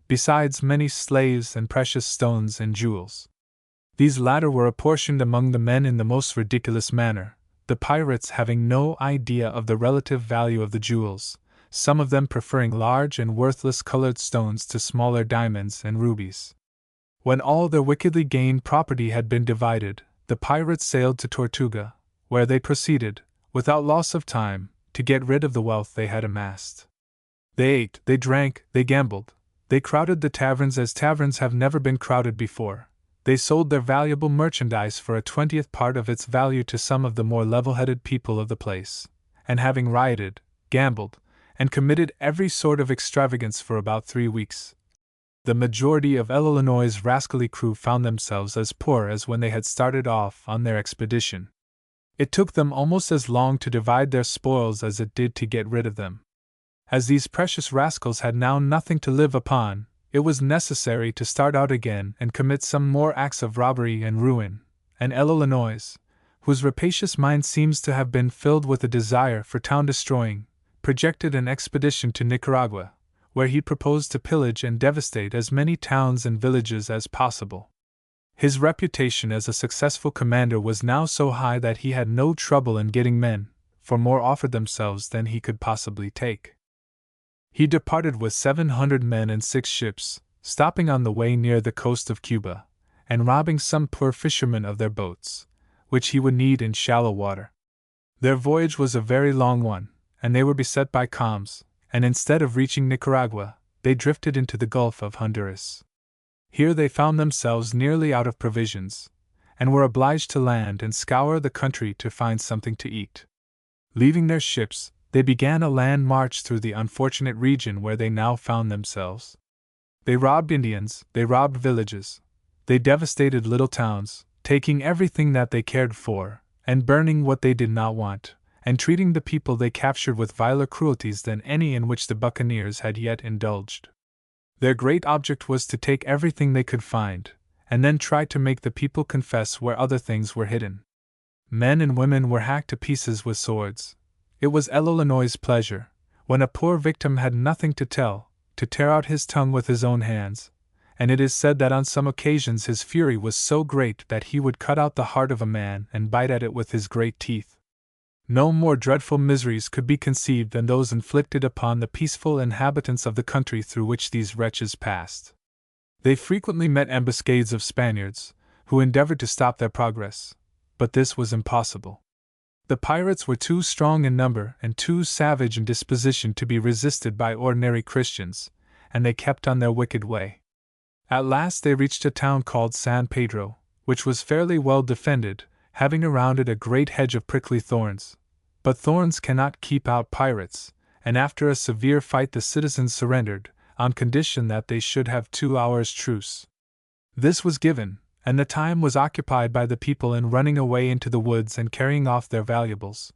besides many slaves and precious stones and jewels. These latter were apportioned among the men in the most ridiculous manner, the pirates having no idea of the relative value of the jewels, some of them preferring large and worthless colored stones to smaller diamonds and rubies. When all their wickedly gained property had been divided, the pirates sailed to Tortuga, where they proceeded, without loss of time, to get rid of the wealth they had amassed. They ate, they drank, they gambled, they crowded the taverns as taverns have never been crowded before. They sold their valuable merchandise for a 20th part of its value to some of the more level-headed people of the place, and having rioted, gambled, and committed every sort of extravagance for about 3 weeks, the majority of Illinois' rascally crew found themselves as poor as when they had started off on their expedition. It took them almost as long to divide their spoils as it did to get rid of them. As these precious rascals had now nothing to live upon, it was necessary to start out again and commit some more acts of robbery and ruin, and Illinois, whose rapacious mind seems to have been filled with a desire for town-destroying, projected an expedition to Nicaragua, where he proposed to pillage and devastate as many towns and villages as possible. His reputation as a successful commander was now so high that he had no trouble in getting men, for more offered themselves than he could possibly take. He departed with 700 men and 6 ships, stopping on the way near the coast of Cuba, and robbing some poor fishermen of their boats, which he would need in shallow water. Their voyage was a very long one, and they were beset by calms, and instead of reaching Nicaragua, they drifted into the Gulf of Honduras. Here they found themselves nearly out of provisions, and were obliged to land and scour the country to find something to eat. Leaving their ships, they began a land march through the unfortunate region where they now found themselves. They robbed Indians, they robbed villages, they devastated little towns, taking everything that they cared for, and burning what they did not want, and treating the people they captured with viler cruelties than any in which the Buccaneers had yet indulged. Their great object was to take everything they could find, and then try to make the people confess where other things were hidden. Men and women were hacked to pieces with swords. It was L'Illinois' pleasure, when a poor victim had nothing to tell, to tear out his tongue with his own hands, and it is said that on some occasions his fury was so great that he would cut out the heart of a man and bite at it with his great teeth. No more dreadful miseries could be conceived than those inflicted upon the peaceful inhabitants of the country through which these wretches passed. They frequently met ambuscades of Spaniards, who endeavored to stop their progress, but this was impossible. The pirates were too strong in number and too savage in disposition to be resisted by ordinary Christians, and they kept on their wicked way. At last they reached a town called San Pedro, which was fairly well defended, having around it a great hedge of prickly thorns. But thorns cannot keep out pirates, and after a severe fight the citizens surrendered, on condition that they should have 2 hours' truce. This was given, and the time was occupied by the people in running away into the woods and carrying off their valuables.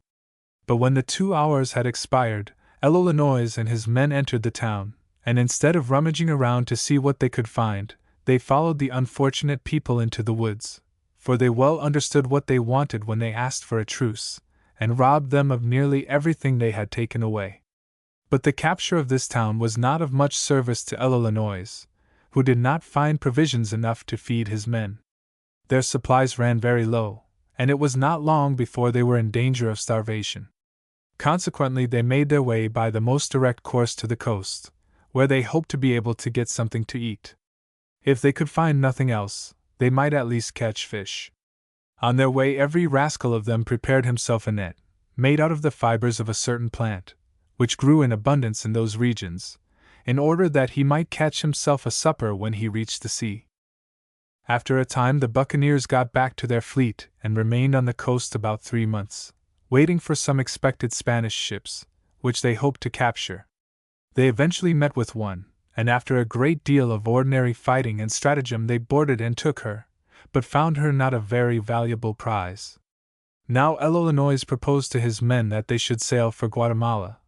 But when the 2 hours had expired, L'Illinois and his men entered the town, and instead of rummaging around to see what they could find, they followed the unfortunate people into the woods, for they well understood what they wanted when they asked for a truce, and robbed them of nearly everything they had taken away. But the capture of this town was not of much service to L'Illinois, who did not find provisions enough to feed his men. Their supplies ran very low, and it was not long before they were in danger of starvation. Consequently, they made their way by the most direct course to the coast, where they hoped to be able to get something to eat. If they could find nothing else, they might at least catch fish. On their way, every rascal of them prepared himself a net, made out of the fibers of a certain plant, which grew in abundance in those regions, in order that he might catch himself a supper when he reached the sea. After a time the Buccaneers got back to their fleet and remained on the coast about 3 months, waiting for some expected Spanish ships, which they hoped to capture. They eventually met with one, and after a great deal of ordinary fighting and stratagem they boarded and took her, but found her not a very valuable prize. Now L'Illinois proposed to his men that they should sail for Guatemala,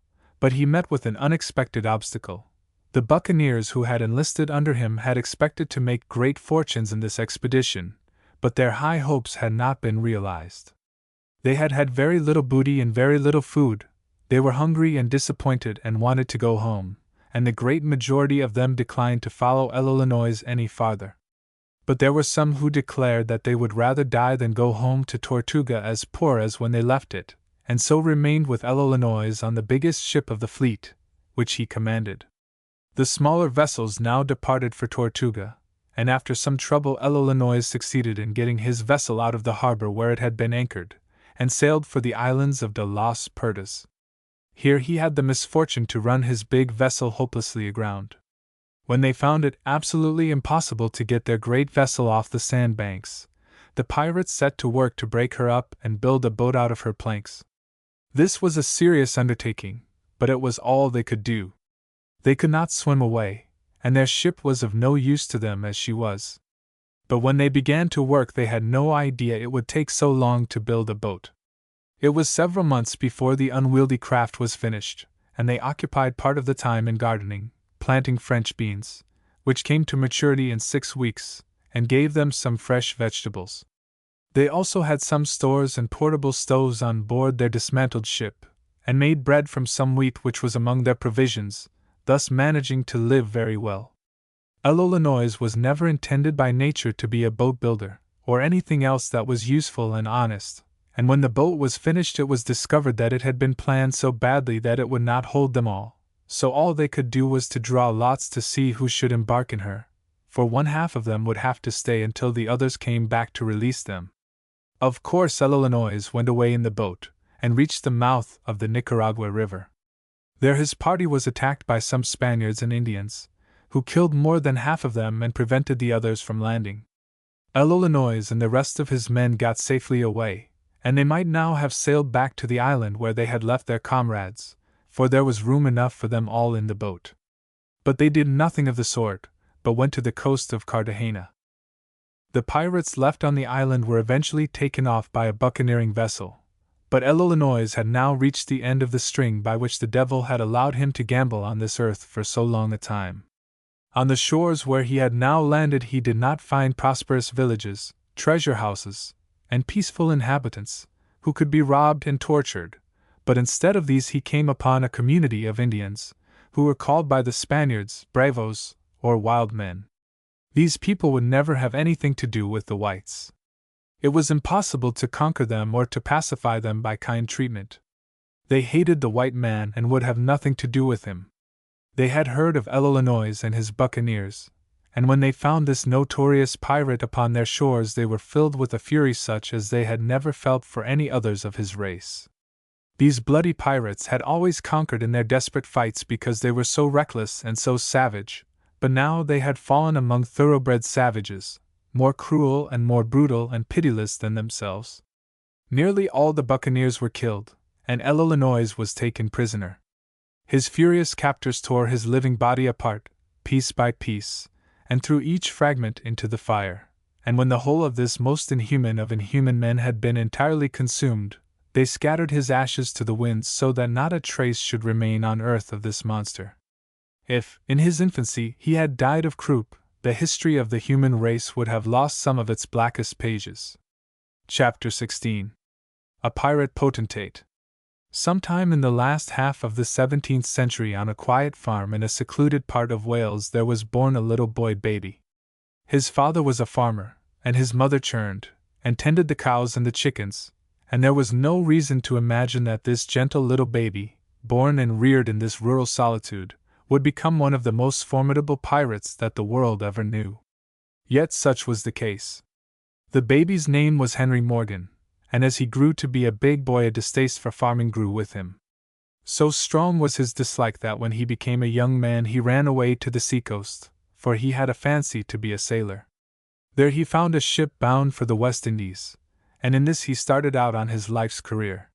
but he met with an unexpected obstacle. The Buccaneers who had enlisted under him had expected to make great fortunes in this expedition, but their high hopes had not been realized. They had had very little booty and very little food. They were hungry and disappointed and wanted to go home, and the great majority of them declined to follow L'Illinois any farther. But there were some who declared that they would rather die than go home to Tortuga as poor as when they left it, and so remained with L'Illinois on the biggest ship of the fleet, which he commanded. The smaller vessels now departed for Tortuga, and after some trouble L'Illinois succeeded in getting his vessel out of the harbor where it had been anchored, and sailed for the islands of de las Pertas. Here he had the misfortune to run his big vessel hopelessly aground. When they found it absolutely impossible to get their great vessel off the sandbanks, the pirates set to work to break her up and build a boat out of her planks. This was a serious undertaking, but it was all they could do. They could not swim away, and their ship was of no use to them as she was. But when they began to work they had no idea it would take so long to build a boat. It was several months before the unwieldy craft was finished, and they occupied part of the time in gardening, planting French beans, which came to maturity in 6 weeks, and gave them some fresh vegetables. They also had some stores and portable stoves on board their dismantled ship, and made bread from some wheat which was among their provisions, thus managing to live very well. Illinois was never intended by nature to be a boat builder, or anything else that was useful and honest, and when the boat was finished it was discovered that it had been planned so badly that it would not hold them all, so all they could do was to draw lots to see who should embark in her, for one half of them would have to stay until the others came back to release them. Of course Illinois went away in the boat, and reached the mouth of the Nicaragua River. There his party was attacked by some Spaniards and Indians, who killed more than half of them and prevented the others from landing. Illinois and the rest of his men got safely away, and they might now have sailed back to the island where they had left their comrades, for there was room enough for them all in the boat. But they did nothing of the sort, but went to the coast of Cartagena. The pirates left on the island were eventually taken off by a buccaneering vessel, but Illinois had now reached the end of the string by which the devil had allowed him to gamble on this earth for so long a time. On the shores where he had now landed he did not find prosperous villages, treasure houses, and peaceful inhabitants, who could be robbed and tortured, but instead of these he came upon a community of Indians, who were called by the Spaniards bravos, or wild men. These people would never have anything to do with the whites. It was impossible to conquer them or to pacify them by kind treatment. They hated the white man and would have nothing to do with him. They had heard of Illinois and his Buccaneers, and when they found this notorious pirate upon their shores they were filled with a fury such as they had never felt for any others of his race. These bloody pirates had always conquered in their desperate fights because they were so reckless and so savage, but now they had fallen among thoroughbred savages, more cruel and more brutal and pitiless than themselves. Nearly all the Buccaneers were killed, and Illinois was taken prisoner. His furious captors tore his living body apart, piece by piece, and threw each fragment into the fire, and when the whole of this most inhuman of inhuman men had been entirely consumed, they scattered his ashes to the winds so that not a trace should remain on earth of this monster. If, in his infancy, he had died of croup, the history of the human race would have lost some of its blackest pages. Chapter 16. A Pirate Potentate. Sometime in the last half of the 17th century on a quiet farm in a secluded part of Wales there was born a little boy baby. His father was a farmer, and his mother churned, and tended the cows and the chickens, and there was no reason to imagine that this gentle little baby, born and reared in this rural solitude, would become one of the most formidable pirates that the world ever knew. Yet such was the case. The baby's name was Henry Morgan, and as he grew to be a big boy a distaste for farming grew with him. So strong was his dislike that when he became a young man he ran away to the seacoast, for he had a fancy to be a sailor. There he found a ship bound for the West Indies, and in this he started out on his life's career.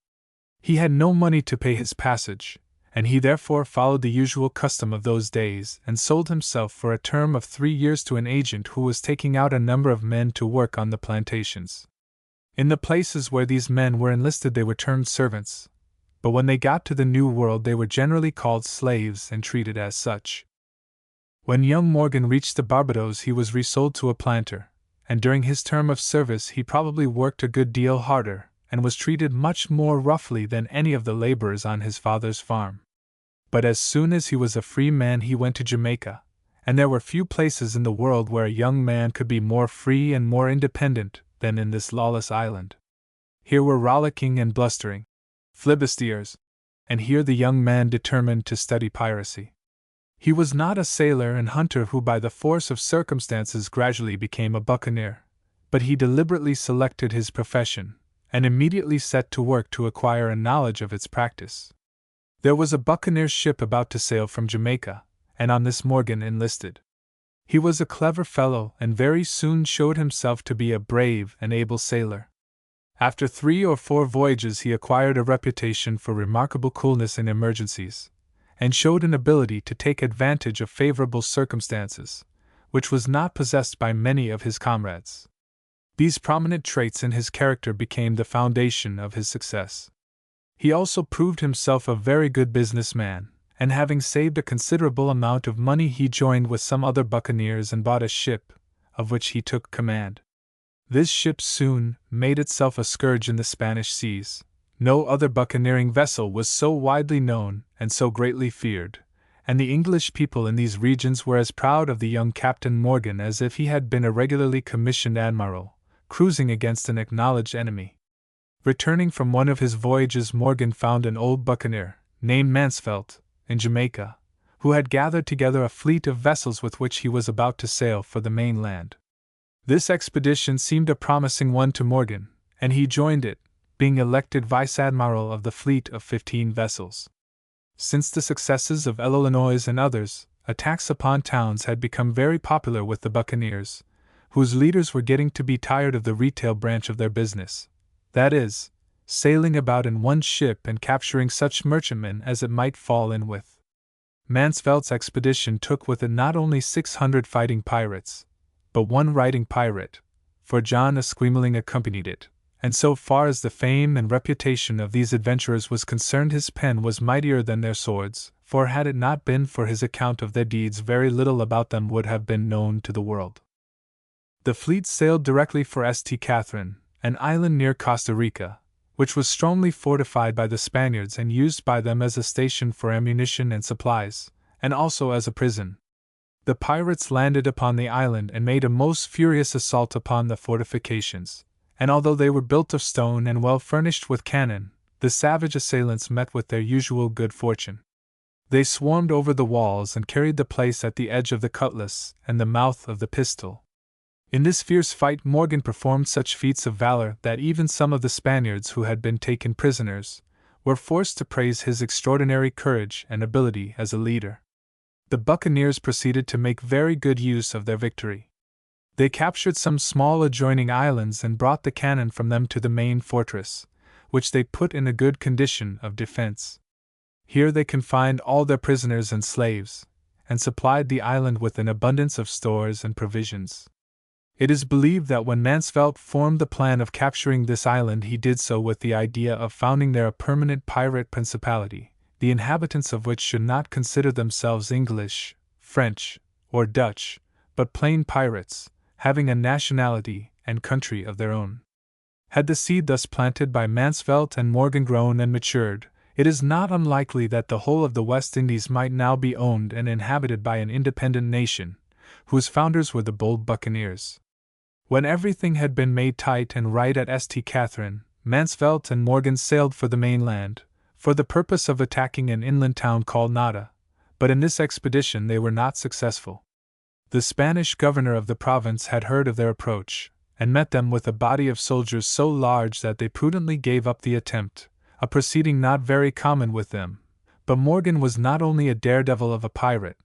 He had no money to pay his passage, and he therefore followed the usual custom of those days and sold himself for a term of 3 years to an agent who was taking out a number of men to work on the plantations. In the places where these men were enlisted they were termed servants, but when they got to the New World they were generally called slaves and treated as such. When young Morgan reached the Barbados he was resold to a planter, and during his term of service he probably worked a good deal harder, and was treated much more roughly than any of the laborers on his father's farm. But as soon as he was a free man he went to Jamaica, and there were few places in the world where a young man could be more free and more independent than in this lawless island. Here were rollicking and blustering flibustiers, and here the young man determined to study piracy. He was not a sailor and hunter who by the force of circumstances gradually became a buccaneer, but he deliberately selected his profession, and immediately set to work to acquire a knowledge of its practice. There was a buccaneer ship about to sail from Jamaica, and on this Morgan enlisted. He was a clever fellow and very soon showed himself to be a brave and able sailor. After 3 or 4 voyages he acquired a reputation for remarkable coolness in emergencies, and showed an ability to take advantage of favorable circumstances, which was not possessed by many of his comrades. These prominent traits in his character became the foundation of his success. He also proved himself a very good businessman, and having saved a considerable amount of money he joined with some other buccaneers and bought a ship, of which he took command. This ship soon made itself a scourge in the Spanish seas. No other buccaneering vessel was so widely known and so greatly feared, and the English people in these regions were as proud of the young Captain Morgan as if he had been a regularly commissioned admiral, cruising against an acknowledged enemy. Returning from one of his voyages, Morgan found an old buccaneer, named Mansvelt, in Jamaica, who had gathered together a fleet of vessels with which he was about to sail for the mainland. This expedition seemed a promising one to Morgan, and he joined it, being elected vice-admiral of the fleet of 15 vessels. Since the successes of Illinois and others, attacks upon towns had become very popular with the Buccaneers, whose leaders were getting to be tired of the retail branch of their business, that is, sailing about in one ship and capturing such merchantmen as it might fall in with. Mansveldt's expedition took with it not only 600 fighting pirates, but one writing pirate, for John Esquemeling accompanied it, and so far as the fame and reputation of these adventurers was concerned, his pen was mightier than their swords, for had it not been for his account of their deeds, very little about them would have been known to the world. The fleet sailed directly for St. Catherine, an island near Costa Rica, which was strongly fortified by the Spaniards and used by them as a station for ammunition and supplies, and also as a prison. The pirates landed upon the island and made a most furious assault upon the fortifications, and although they were built of stone and well furnished with cannon, the savage assailants met with their usual good fortune. They swarmed over the walls and carried the place at the edge of the cutlass and the mouth of the pistol. In this fierce fight Morgan performed such feats of valor that even some of the Spaniards who had been taken prisoners were forced to praise his extraordinary courage and ability as a leader. The Buccaneers proceeded to make very good use of their victory. They captured some small adjoining islands and brought the cannon from them to the main fortress, which they put in a good condition of defense. Here they confined all their prisoners and slaves, and supplied the island with an abundance of stores and provisions. It is believed that when Mansvelt formed the plan of capturing this island, he did so with the idea of founding there a permanent pirate principality, the inhabitants of which should not consider themselves English, French, or Dutch, but plain pirates, having a nationality and country of their own. Had the seed thus planted by Mansvelt and Morgan grown and matured, it is not unlikely that the whole of the West Indies might now be owned and inhabited by an independent nation, whose founders were the bold Buccaneers. When everything had been made tight and right at St. Catherine, Mansvelt and Morgan sailed for the mainland, for the purpose of attacking an inland town called Nada, but in this expedition they were not successful. The Spanish governor of the province had heard of their approach, and met them with a body of soldiers so large that they prudently gave up the attempt, a proceeding not very common with them, but Morgan was not only a daredevil of a pirate,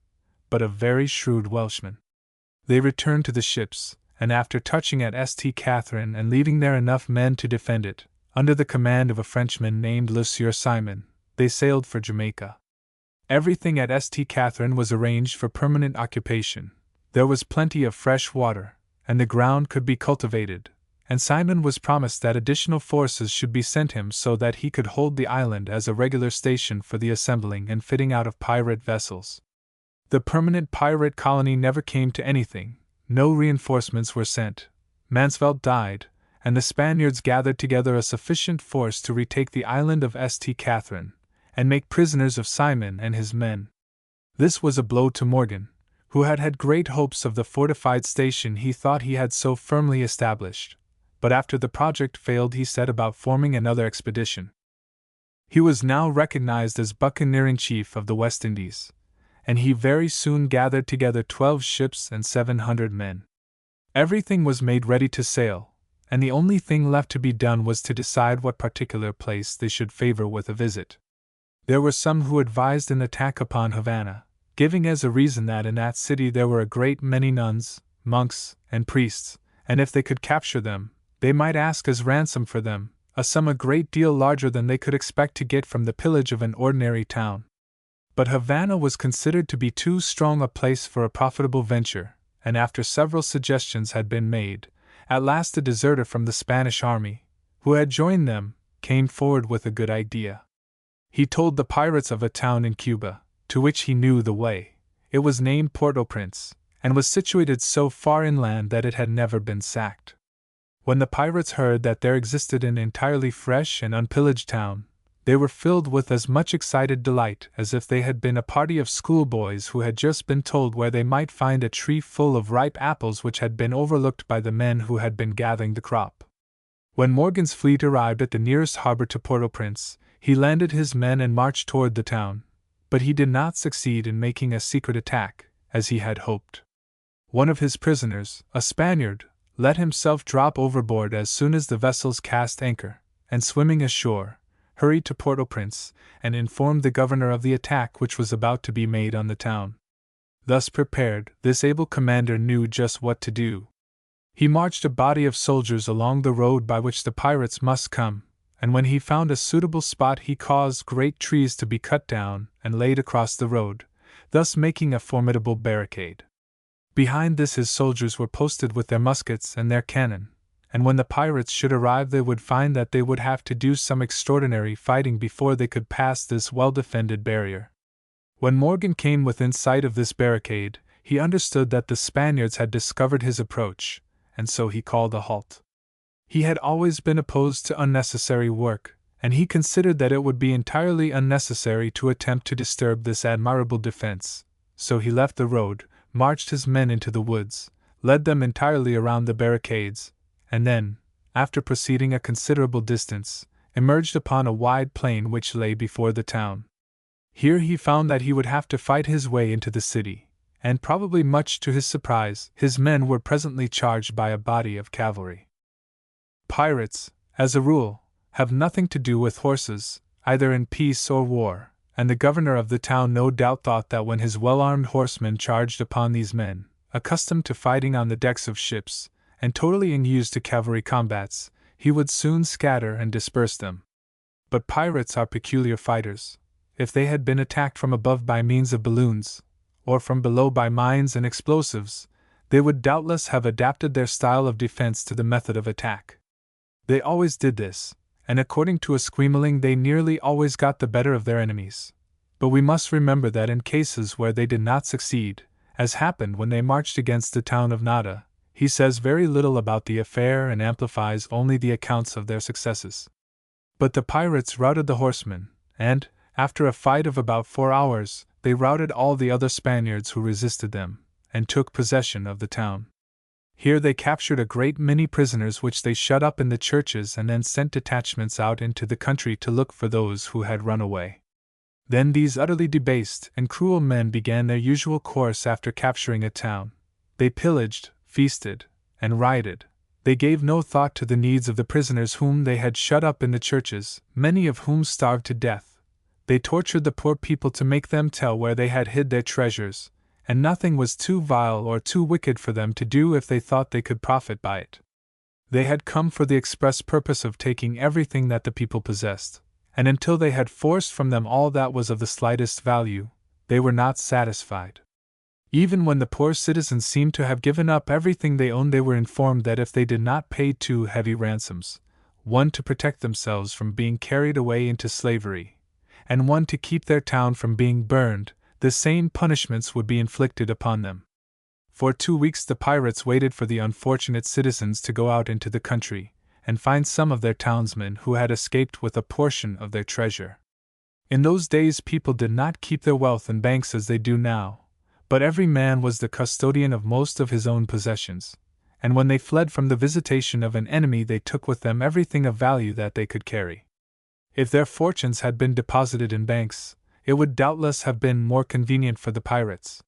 but a very shrewd Welshman. They returned to the ships, and after touching at St. Catherine and leaving there enough men to defend it, under the command of a Frenchman named Le Sieur Simon, they sailed for Jamaica. Everything at St. Catherine was arranged for permanent occupation. There was plenty of fresh water, and the ground could be cultivated, and Simon was promised that additional forces should be sent him so that he could hold the island as a regular station for the assembling and fitting out of pirate vessels. The permanent pirate colony never came to anything. No reinforcements were sent. Mansvelt died, and the Spaniards gathered together a sufficient force to retake the island of St. Catherine, and make prisoners of Simon and his men. This was a blow to Morgan, who had had great hopes of the fortified station he thought he had so firmly established, but after the project failed he set about forming another expedition. He was now recognized as buccaneering chief of the West Indies, and he very soon gathered together 12 ships and 700 men. Everything was made ready to sail, and the only thing left to be done was to decide what particular place they should favor with a visit. There were some who advised an attack upon Havana, giving as a reason that in that city there were a great many nuns, monks, and priests, and if they could capture them, they might ask as ransom for them a sum a great deal larger than they could expect to get from the pillage of an ordinary town. But Havana was considered to be too strong a place for a profitable venture, and after several suggestions had been made, at last a deserter from the Spanish army, who had joined them, came forward with a good idea. He told the pirates of a town in Cuba, to which he knew the way. It was named Port-au-Prince, and was situated so far inland that it had never been sacked. When the pirates heard that there existed an entirely fresh and unpillaged town, They were filled with as much excited delight as if they had been a party of schoolboys who had just been told where they might find a tree full of ripe apples which had been overlooked by the men who had been gathering the crop. When Morgan's fleet arrived at the nearest harbor to Port-au-Prince, he landed his men and marched toward the town, but he did not succeed in making a secret attack, as he had hoped. One of his prisoners, a Spaniard, let himself drop overboard as soon as the vessels cast anchor, and swimming ashore, hurried to Port-au-Prince, and informed the governor of the attack which was about to be made on the town. Thus prepared, this able commander knew just what to do. He marched a body of soldiers along the road by which the pirates must come, and when he found a suitable spot he caused great trees to be cut down and laid across the road, thus making a formidable barricade. Behind this his soldiers were posted with their muskets and their cannon, and when the pirates should arrive they would find that they would have to do some extraordinary fighting before they could pass this well-defended barrier. When Morgan came within sight of this barricade, he understood that the Spaniards had discovered his approach, and so he called a halt. He had always been opposed to unnecessary work, and he considered that it would be entirely unnecessary to attempt to disturb this admirable defense, so he left the road, marched his men into the woods, led them entirely around the barricades, and then, after proceeding a considerable distance, emerged upon a wide plain which lay before the town. Here he found that he would have to fight his way into the city, and probably much to his surprise, his men were presently charged by a body of cavalry. Pirates, as a rule, have nothing to do with horses, either in peace or war, and the governor of the town no doubt thought that when his well-armed horsemen charged upon these men, accustomed to fighting on the decks of ships, and totally unused to cavalry combats, he would soon scatter and disperse them. But pirates are peculiar fighters. If they had been attacked from above by means of balloons, or from below by mines and explosives, they would doubtless have adapted their style of defense to the method of attack. They always did this, and according to Esquemeling they nearly always got the better of their enemies. But we must remember that in cases where they did not succeed, as happened when they marched against the town of Nada, he says very little about the affair and amplifies only the accounts of their successes. But the pirates routed the horsemen, and, after a fight of about 4 hours, they routed all the other Spaniards who resisted them, and took possession of the town. Here they captured a great many prisoners which they shut up in the churches and then sent detachments out into the country to look for those who had run away. Then these utterly debased and cruel men began their usual course after capturing a town. They pillaged, feasted, and rioted. They gave no thought to the needs of the prisoners whom they had shut up in the churches, many of whom starved to death. They tortured the poor people to make them tell where they had hid their treasures, and nothing was too vile or too wicked for them to do if they thought they could profit by it. They had come for the express purpose of taking everything that the people possessed, and until they had forced from them all that was of the slightest value, they were not satisfied. Even when the poor citizens seemed to have given up everything they owned, they were informed that if they did not pay 2 heavy ransoms, one to protect themselves from being carried away into slavery, and one to keep their town from being burned, the same punishments would be inflicted upon them. For 2 weeks the pirates waited for the unfortunate citizens to go out into the country, and find some of their townsmen who had escaped with a portion of their treasure. In those days people did not keep their wealth in banks as they do now, but every man was the custodian of most of his own possessions, and when they fled from the visitation of an enemy they took with them everything of value that they could carry. If their fortunes had been deposited in banks, it would doubtless have been more convenient for the pirates.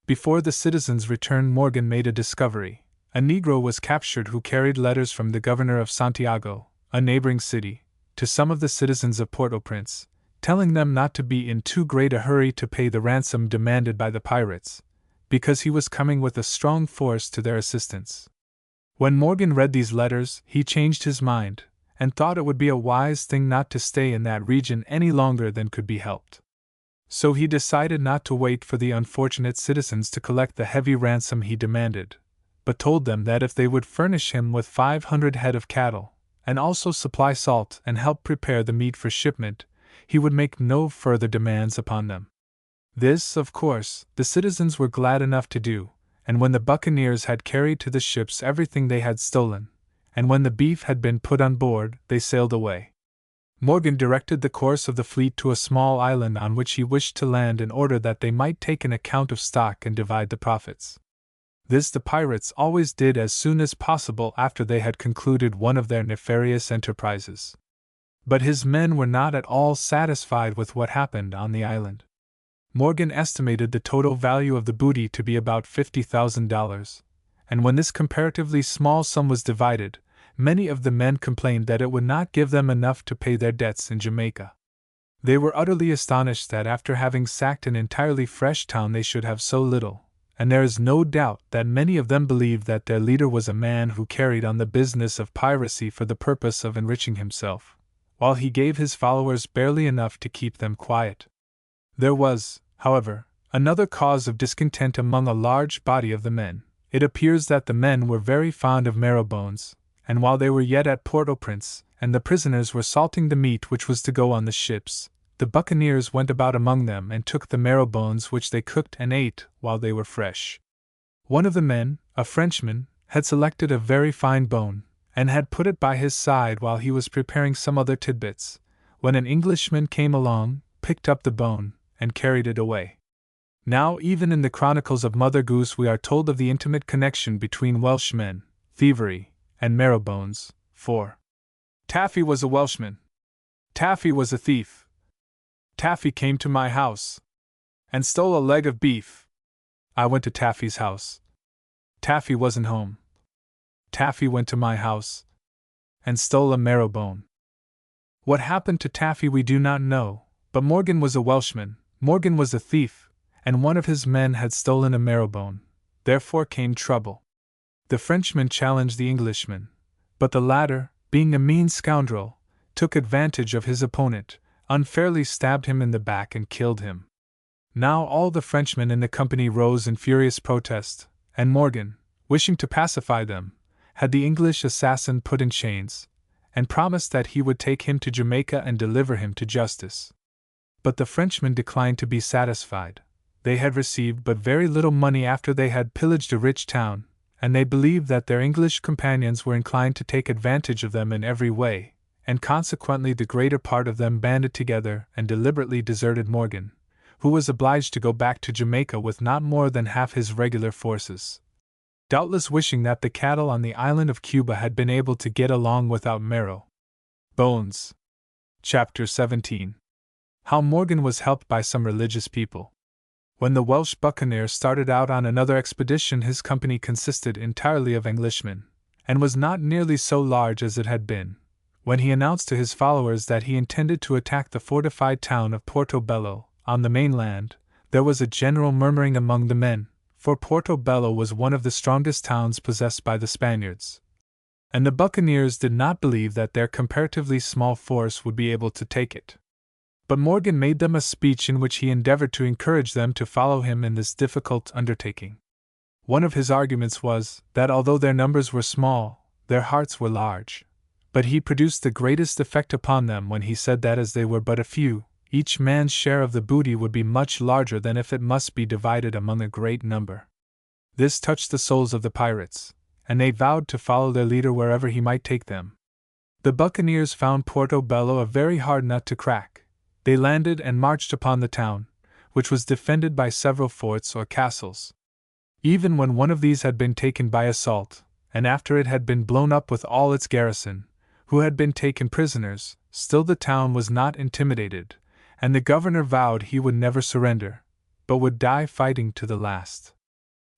Before the citizens returned, Morgan made a discovery. A Negro was captured who carried letters from the governor of Santiago, a neighboring city, to some of the citizens of Port-au-Prince, telling them not to be in too great a hurry to pay the ransom demanded by the pirates, because he was coming with a strong force to their assistance. When Morgan read these letters, he changed his mind, and thought it would be a wise thing not to stay in that region any longer than could be helped. So he decided not to wait for the unfortunate citizens to collect the heavy ransom he demanded, but told them that if they would furnish him with 500 head of cattle, and also supply salt and help prepare the meat for shipment, he would make no further demands upon them. This, of course, the citizens were glad enough to do, and when the Buccaneers had carried to the ships everything they had stolen, and when the beef had been put on board, they sailed away. Morgan directed the course of the fleet to a small island on which he wished to land in order that they might take an account of stock and divide the profits. This the pirates always did as soon as possible after they had concluded one of their nefarious enterprises. But his men were not at all satisfied with what happened on the island. Morgan estimated the total value of the booty to be about $50,000, and when this comparatively small sum was divided, many of the men complained that it would not give them enough to pay their debts in Jamaica. They were utterly astonished that after having sacked an entirely fresh town they should have so little, and there is no doubt that many of them believed that their leader was a man who carried on the business of piracy for the purpose of enriching himself, while he gave his followers barely enough to keep them quiet. There was, however, another cause of discontent among a large body of the men. It appears that the men were very fond of marrow bones, and while they were yet at Port-au-Prince, and the prisoners were salting the meat which was to go on the ships, the Buccaneers went about among them and took the marrow bones which they cooked and ate while they were fresh. One of the men, a Frenchman, had selected a very fine bone, and had put it by his side while he was preparing some other tidbits, when an Englishman came along, picked up the bone, and carried it away. Now, even in the chronicles of Mother Goose we are told of the intimate connection between Welshmen, thievery, and marrow bones, for Taffy was a Welshman. Taffy was a thief. Taffy came to my house and stole a leg of beef. I went to Taffy's house. Taffy wasn't home. Taffy went to my house and stole a marrow bone. What happened to Taffy we do not know, but Morgan was a Welshman, Morgan was a thief, and one of his men had stolen a marrow bone. Therefore came trouble. The Frenchman challenged the Englishman, but the latter, being a mean scoundrel, took advantage of his opponent, unfairly stabbed him in the back and killed him. Now all the Frenchmen in the company rose in furious protest, and Morgan, wishing to pacify them, had the English assassin put in chains, and promised that he would take him to Jamaica and deliver him to justice. But the Frenchmen declined to be satisfied. They had received but very little money after they had pillaged a rich town, and they believed that their English companions were inclined to take advantage of them in every way, and consequently the greater part of them banded together and deliberately deserted Morgan, who was obliged to go back to Jamaica with not more than half his regular forces, doubtless wishing that the cattle on the island of Cuba had been able to get along without marrow bones. Chapter 17. How Morgan was helped by some religious people. When the Welsh buccaneer started out on another expedition, his company consisted entirely of Englishmen, and was not nearly so large as it had been. When he announced to his followers that he intended to attack the fortified town of Portobello, on the mainland, there was a general murmuring among the men, for Portobello was one of the strongest towns possessed by the Spaniards, and the Buccaneers did not believe that their comparatively small force would be able to take it. But Morgan made them a speech in which he endeavored to encourage them to follow him in this difficult undertaking. One of his arguments was that although their numbers were small, their hearts were large. But he produced the greatest effect upon them when he said that as they were but a few, each man's share of the booty would be much larger than if it must be divided among a great number. This touched the souls of the pirates, and they vowed to follow their leader wherever he might take them. The Buccaneers found Portobello a very hard nut to crack. They landed and marched upon the town, which was defended by several forts or castles. Even when one of these had been taken by assault, and after it had been blown up with all its garrison, who had been taken prisoners, still the town was not intimidated, and the governor vowed he would never surrender, but would die fighting to the last.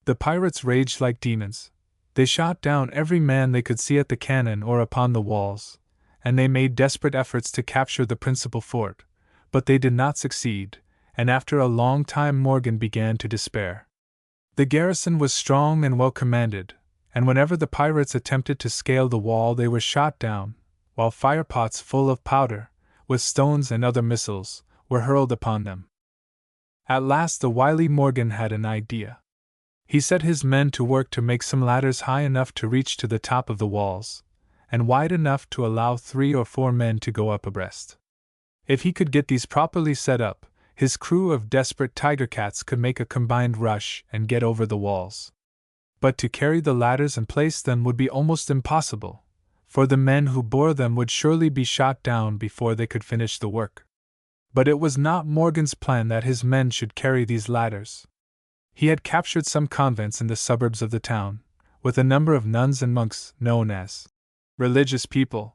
The pirates raged like demons. They shot down every man they could see at the cannon or upon the walls, and they made desperate efforts to capture the principal fort, but they did not succeed, and after a long time Morgan began to despair. The garrison was strong and well commanded, and whenever the pirates attempted to scale the wall they were shot down, while firepots full of powder, with stones and other missiles, were hurled upon them. At last the wily Morgan had an idea. He set his men to work to make some ladders high enough to reach to the top of the walls, and wide enough to allow 3 or 4 men to go up abreast. If he could get these properly set up, his crew of desperate tiger cats could make a combined rush and get over the walls. But to carry the ladders and place them would be almost impossible, for the men who bore them would surely be shot down before they could finish the work. But it was not Morgan's plan that his men should carry these ladders. He had captured some convents in the suburbs of the town, with a number of nuns and monks known as religious people,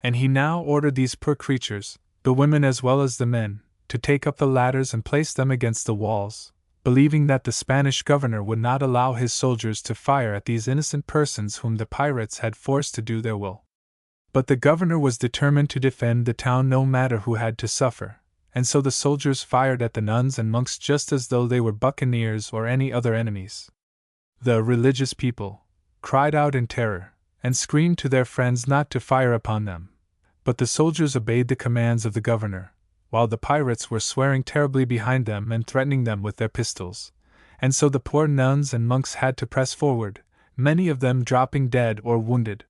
and he now ordered these poor creatures, the women as well as the men, to take up the ladders and place them against the walls, believing that the Spanish governor would not allow his soldiers to fire at these innocent persons whom the pirates had forced to do their will. But the governor was determined to defend the town no matter who had to suffer, and so the soldiers fired at the nuns and monks just as though they were buccaneers or any other enemies. The religious people cried out in terror, and screamed to their friends not to fire upon them, but the soldiers obeyed the commands of the governor, while the pirates were swearing terribly behind them and threatening them with their pistols, and so the poor nuns and monks had to press forward, many of them dropping dead or wounded.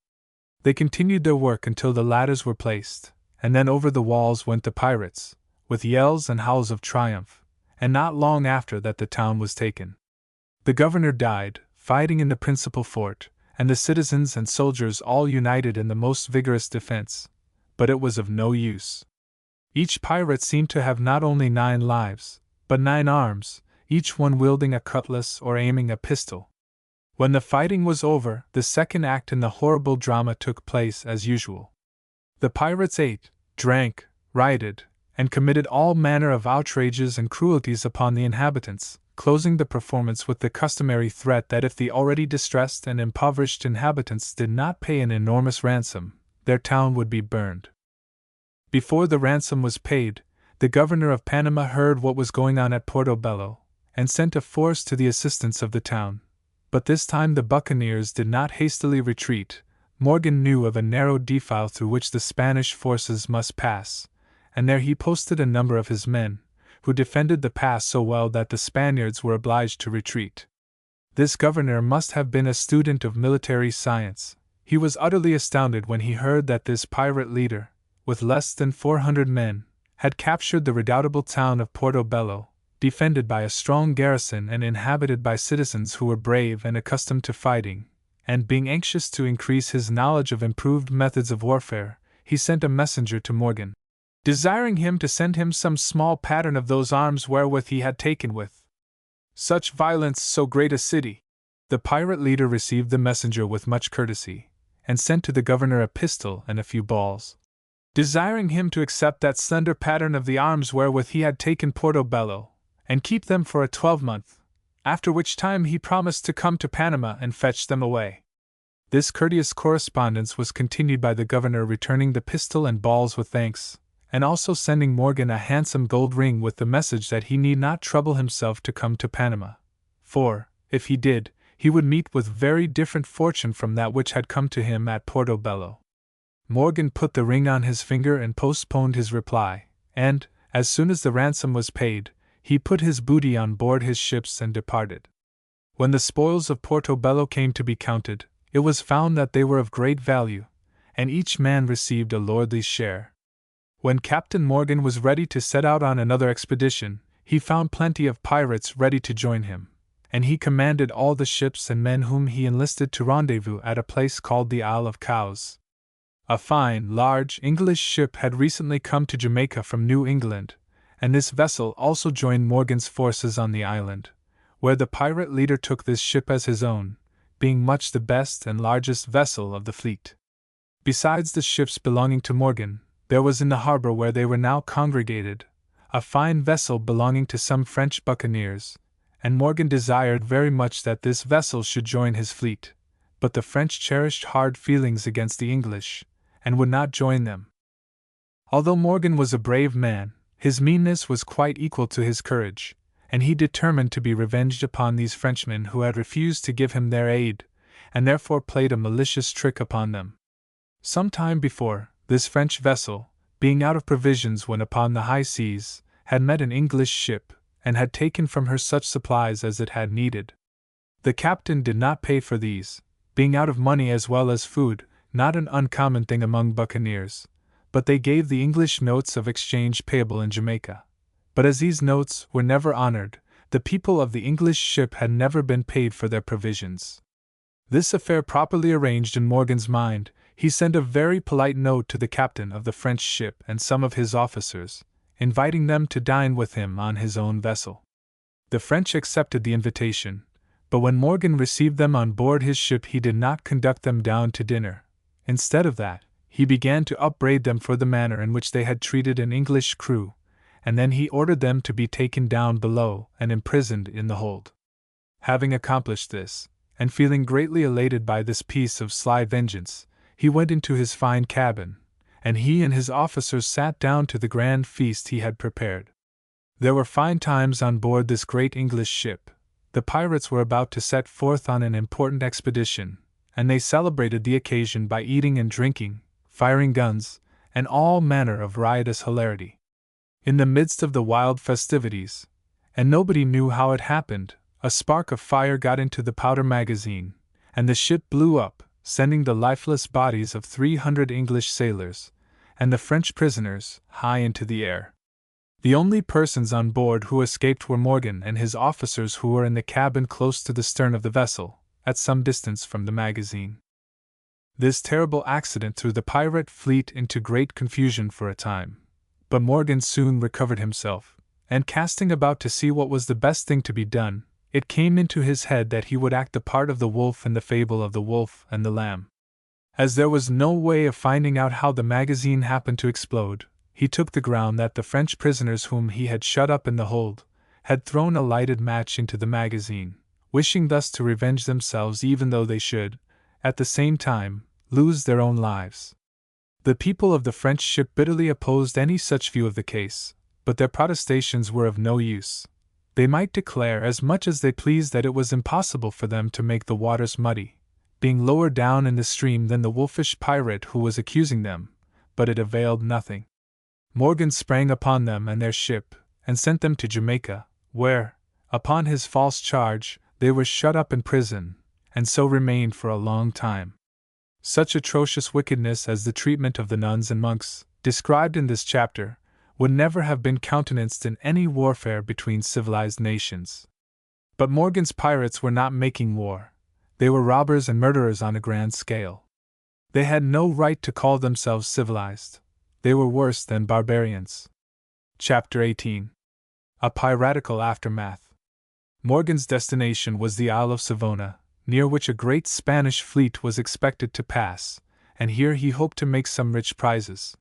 They continued their work until the ladders were placed, and then over the walls went the pirates, with yells and howls of triumph, and not long after that the town was taken. The governor died, fighting in the principal fort, and the citizens and soldiers all united in the most vigorous defense, but it was of no use. Each pirate seemed to have not only 9 lives, but 9 arms, each one wielding a cutlass or aiming a pistol. When the fighting was over, the second act in the horrible drama took place as usual. The pirates ate, drank, rioted, and committed all manner of outrages and cruelties upon the inhabitants, closing the performance with the customary threat that if the already distressed and impoverished inhabitants did not pay an enormous ransom, their town would be burned. Before the ransom was paid, the governor of Panama heard what was going on at Portobello, and sent a force to the assistance of the town. But this time the Buccaneers did not hastily retreat. Morgan knew of a narrow defile through which the Spanish forces must pass, and there he posted a number of his men, who defended the pass so well that the Spaniards were obliged to retreat. This governor must have been a student of military science. He was utterly astounded when he heard that this pirate leader, with less than 400 men, had captured the redoubtable town of Portobello, defended by a strong garrison and inhabited by citizens who were brave and accustomed to fighting, and being anxious to increase his knowledge of improved methods of warfare, he sent a messenger to Morgan, desiring him to send him some small pattern of those arms wherewith he had taken with such violence so great a city. The pirate leader received the messenger with much courtesy, and sent to the governor a pistol and a few balls, desiring him to accept that slender pattern of the arms wherewith he had taken Portobello, and keep them for a 12-month, after which time he promised to come to Panama and fetch them away. This courteous correspondence was continued by the governor returning the pistol and balls with thanks, and also sending Morgan a handsome gold ring with the message that he need not trouble himself to come to Panama, for, if he did, he would meet with very different fortune from that which had come to him at Portobello. Morgan put the ring on his finger and postponed his reply, and, as soon as the ransom was paid, he put his booty on board his ships and departed. When the spoils of Portobello came to be counted, it was found that they were of great value, and each man received a lordly share. When Captain Morgan was ready to set out on another expedition, he found plenty of pirates ready to join him, and he commanded all the ships and men whom he enlisted to rendezvous at a place called the Isle of Cows. A fine, large English ship had recently come to Jamaica from New England, and this vessel also joined Morgan's forces on the island, where the pirate leader took this ship as his own, being much the best and largest vessel of the fleet. Besides the ships belonging to Morgan, there was in the harbor where they were now congregated a fine vessel belonging to some French buccaneers, and Morgan desired very much that this vessel should join his fleet, but the French cherished hard feelings against the English, and would not join them. Although Morgan was a brave man, his meanness was quite equal to his courage, and he determined to be revenged upon these Frenchmen who had refused to give him their aid, and therefore played a malicious trick upon them. Some time before, this French vessel, being out of provisions when upon the high seas, had met an English ship, and had taken from her such supplies as it had needed. The captain did not pay for these, being out of money as well as food, not an uncommon thing among buccaneers, but they gave the English notes of exchange payable in Jamaica. But as these notes were never honored, the people of the English ship had never been paid for their provisions. This affair properly arranged in Morgan's mind, He sent a very polite note to the captain of the French ship and some of his officers, inviting them to dine with him on his own vessel. The French accepted the invitation, but when Morgan received them on board his ship he did not conduct them down to dinner. Instead of that, he began to upbraid them for the manner in which they had treated an English crew, and then he ordered them to be taken down below and imprisoned in the hold. Having accomplished this, and feeling greatly elated by this piece of sly vengeance, he went into his fine cabin, and he and his officers sat down to the grand feast he had prepared. There were fine times on board this great English ship. The pirates were about to set forth on an important expedition, and they celebrated the occasion by eating and drinking, firing guns, and all manner of riotous hilarity. In the midst of the wild festivities, and nobody knew how it happened, a spark of fire got into the powder magazine, and the ship blew up, sending the lifeless bodies of 300 English sailors, and the French prisoners, high into the air. The only persons on board who escaped were Morgan and his officers, who were in the cabin close to the stern of the vessel, at some distance from the magazine. This terrible accident threw the pirate fleet into great confusion for a time, but Morgan soon recovered himself, and casting about to see what was the best thing to be done, it came into his head that he would act the part of the wolf in the fable of the wolf and the lamb. As there was no way of finding out how the magazine happened to explode, he took the ground that the French prisoners whom he had shut up in the hold had thrown a lighted match into the magazine, wishing thus to revenge themselves, even though they should, at the same time, lose their own lives. The people of the French ship bitterly opposed any such view of the case, but their protestations were of no use. They might declare as much as they pleased that it was impossible for them to make the waters muddy, being lower down in the stream than the wolfish pirate who was accusing them, but it availed nothing. Morgan sprang upon them and their ship, and sent them to Jamaica, where, upon his false charge, they were shut up in prison, and so remained for a long time. Such atrocious wickedness as the treatment of the nuns and monks, described in this chapter, would never have been countenanced in any warfare between civilized nations. But Morgan's pirates were not making war. They were robbers and murderers on a grand scale. They had no right to call themselves civilized. They were worse than barbarians. Chapter 18. A Piratical Aftermath. Morgan's destination was the Isle of Savona, near which a great Spanish fleet was expected to pass, and here he hoped to make some rich prizes.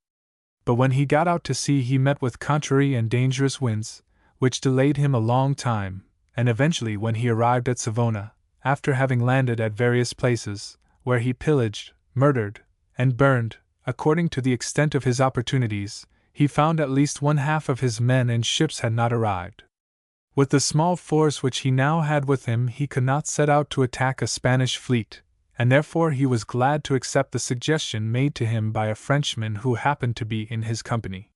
But when he got out to sea he met with contrary and dangerous winds, which delayed him a long time, and eventually when he arrived at Savona, after having landed at various places, where he pillaged, murdered, and burned, according to the extent of his opportunities, he found at least one half of his men and ships had not arrived. With the small force which he now had with him he could not set out to attack a Spanish fleet, and therefore he was glad to accept the suggestion made to him by a Frenchman who happened to be in his company.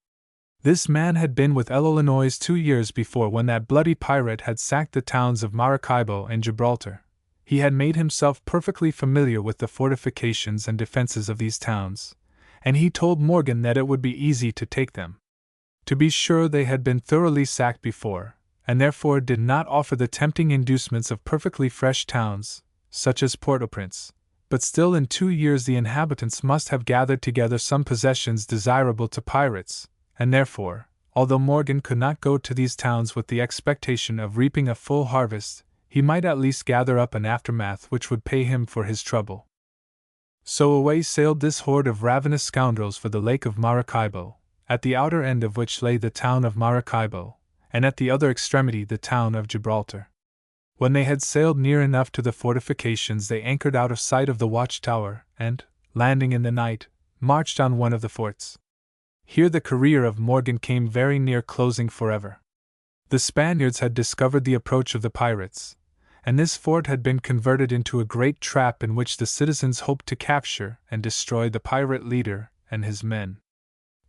This man had been with Illinois 2 years before when that bloody pirate had sacked the towns of Maracaibo and Gibraltar. He had made himself perfectly familiar with the fortifications and defenses of these towns, and he told Morgan that it would be easy to take them. To be sure, they had been thoroughly sacked before, and therefore did not offer the tempting inducements of perfectly fresh towns, such as Port-au-Prince, but still in 2 years the inhabitants must have gathered together some possessions desirable to pirates, and therefore, although Morgan could not go to these towns with the expectation of reaping a full harvest, he might at least gather up an aftermath which would pay him for his trouble. So away sailed this horde of ravenous scoundrels for the lake of Maracaibo, at the outer end of which lay the town of Maracaibo, and at the other extremity the town of Gibraltar. When they had sailed near enough to the fortifications they anchored out of sight of the watchtower, and, landing in the night, marched on one of the forts. Here the career of Morgan came very near closing forever. The Spaniards had discovered the approach of the pirates, and this fort had been converted into a great trap in which the citizens hoped to capture and destroy the pirate leader and his men.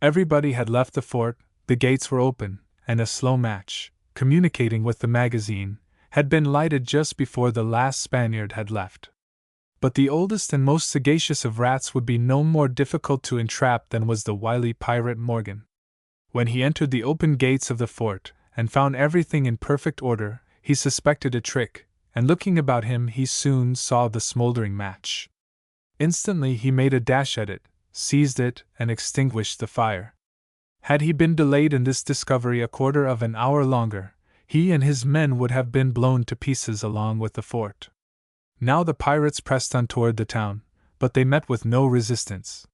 Everybody had left the fort, the gates were open, and a slow match, communicating with the magazine, had been lighted just before the last Spaniard had left. But the oldest and most sagacious of rats would be no more difficult to entrap than was the wily pirate Morgan. When he entered the open gates of the fort, and found everything in perfect order, he suspected a trick, and looking about him he soon saw the smoldering match. Instantly he made a dash at it, seized it, and extinguished the fire. Had he been delayed in this discovery a quarter of an hour longer, he and his men would have been blown to pieces along with the fort. Now the pirates pressed on toward the town, but they met with no resistance.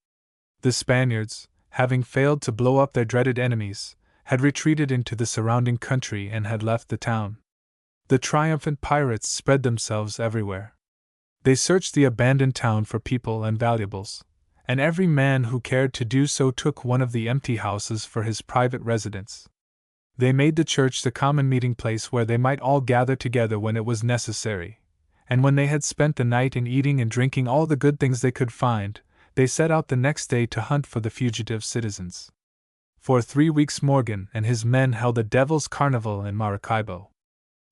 The Spaniards, having failed to blow up their dreaded enemies, had retreated into the surrounding country and had left the town. The triumphant pirates spread themselves everywhere. They searched the abandoned town for people and valuables, and every man who cared to do so took one of the empty houses for his private residence. They made the church the common meeting place where they might all gather together when it was necessary, and when they had spent the night in eating and drinking all the good things they could find, they set out the next day to hunt for the fugitive citizens. For 3 weeks Morgan and his men held a devil's carnival in Maracaibo.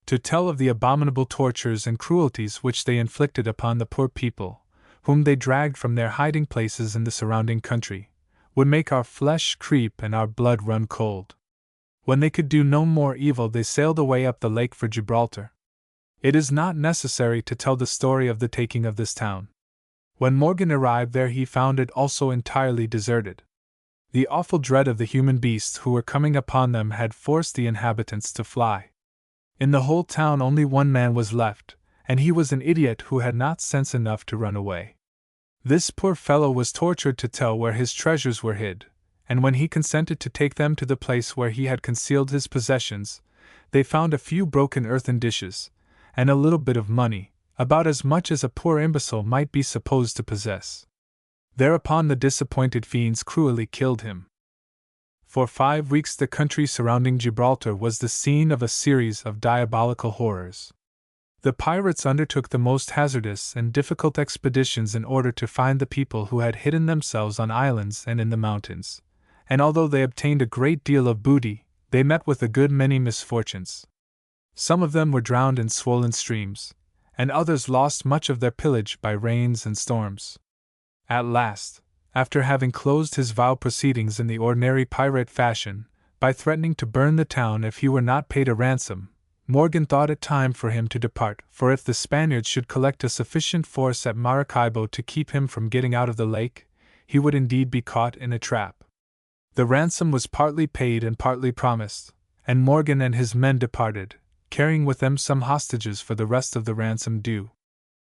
To tell of the abominable tortures and cruelties which they inflicted upon the poor people, whom they dragged from their hiding places in the surrounding country, would make our flesh creep and our blood run cold. When they could do no more evil, they sailed away up the lake for Gibraltar. It is not necessary to tell the story of the taking of this town. When Morgan arrived there, he found it also entirely deserted. The awful dread of the human beasts who were coming upon them had forced the inhabitants to fly. In the whole town only one man was left, and he was an idiot who had not sense enough to run away. This poor fellow was tortured to tell where his treasures were hid, and when he consented to take them to the place where he had concealed his possessions, they found a few broken earthen dishes, and a little bit of money, about as much as a poor imbecile might be supposed to possess. Thereupon the disappointed fiends cruelly killed him. For 5 weeks the country surrounding Gibraltar was the scene of a series of diabolical horrors. The pirates undertook the most hazardous and difficult expeditions in order to find the people who had hidden themselves on islands and in the mountains, and although they obtained a great deal of booty, they met with a good many misfortunes. Some of them were drowned in swollen streams, and others lost much of their pillage by rains and storms. At last, after having closed his vile proceedings in the ordinary pirate fashion, by threatening to burn the town if he were not paid a ransom, Morgan thought it time for him to depart, for if the Spaniards should collect a sufficient force at Maracaibo to keep him from getting out of the lake, he would indeed be caught in a trap. The ransom was partly paid and partly promised, and Morgan and his men departed, carrying with them some hostages for the rest of the ransom due.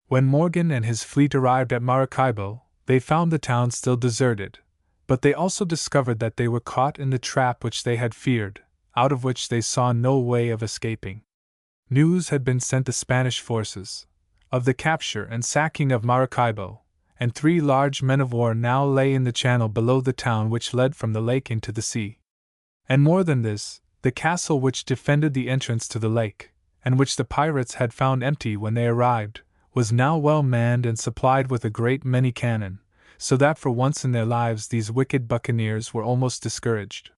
When Morgan and his fleet arrived at Maracaibo, they found the town still deserted, but they also discovered that they were caught in the trap which they had feared, out of which they saw no way of escaping. News had been sent the Spanish forces of the capture and sacking of Maracaibo, and 3 large men of war now lay in the channel below the town which led from the lake into the sea. And more than this, the castle which defended the entrance to the lake, and which the pirates had found empty when they arrived, was now well manned and supplied with a great many cannon, so that for once in their lives these wicked buccaneers were almost discouraged.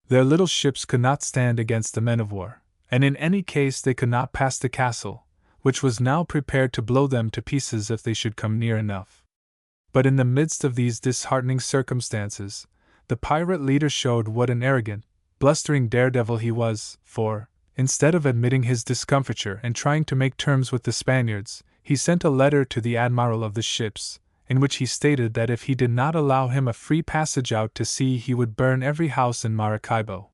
Their little ships could not stand against the men of war, and in any case they could not pass the castle, which was now prepared to blow them to pieces if they should come near enough. But in the midst of these disheartening circumstances, the pirate leader showed what an arrogant, blustering daredevil he was, for, instead of admitting his discomfiture and trying to make terms with the Spaniards, he sent a letter to the admiral of the ships, in which he stated that if he did not allow him a free passage out to sea he would burn every house in Maracaibo.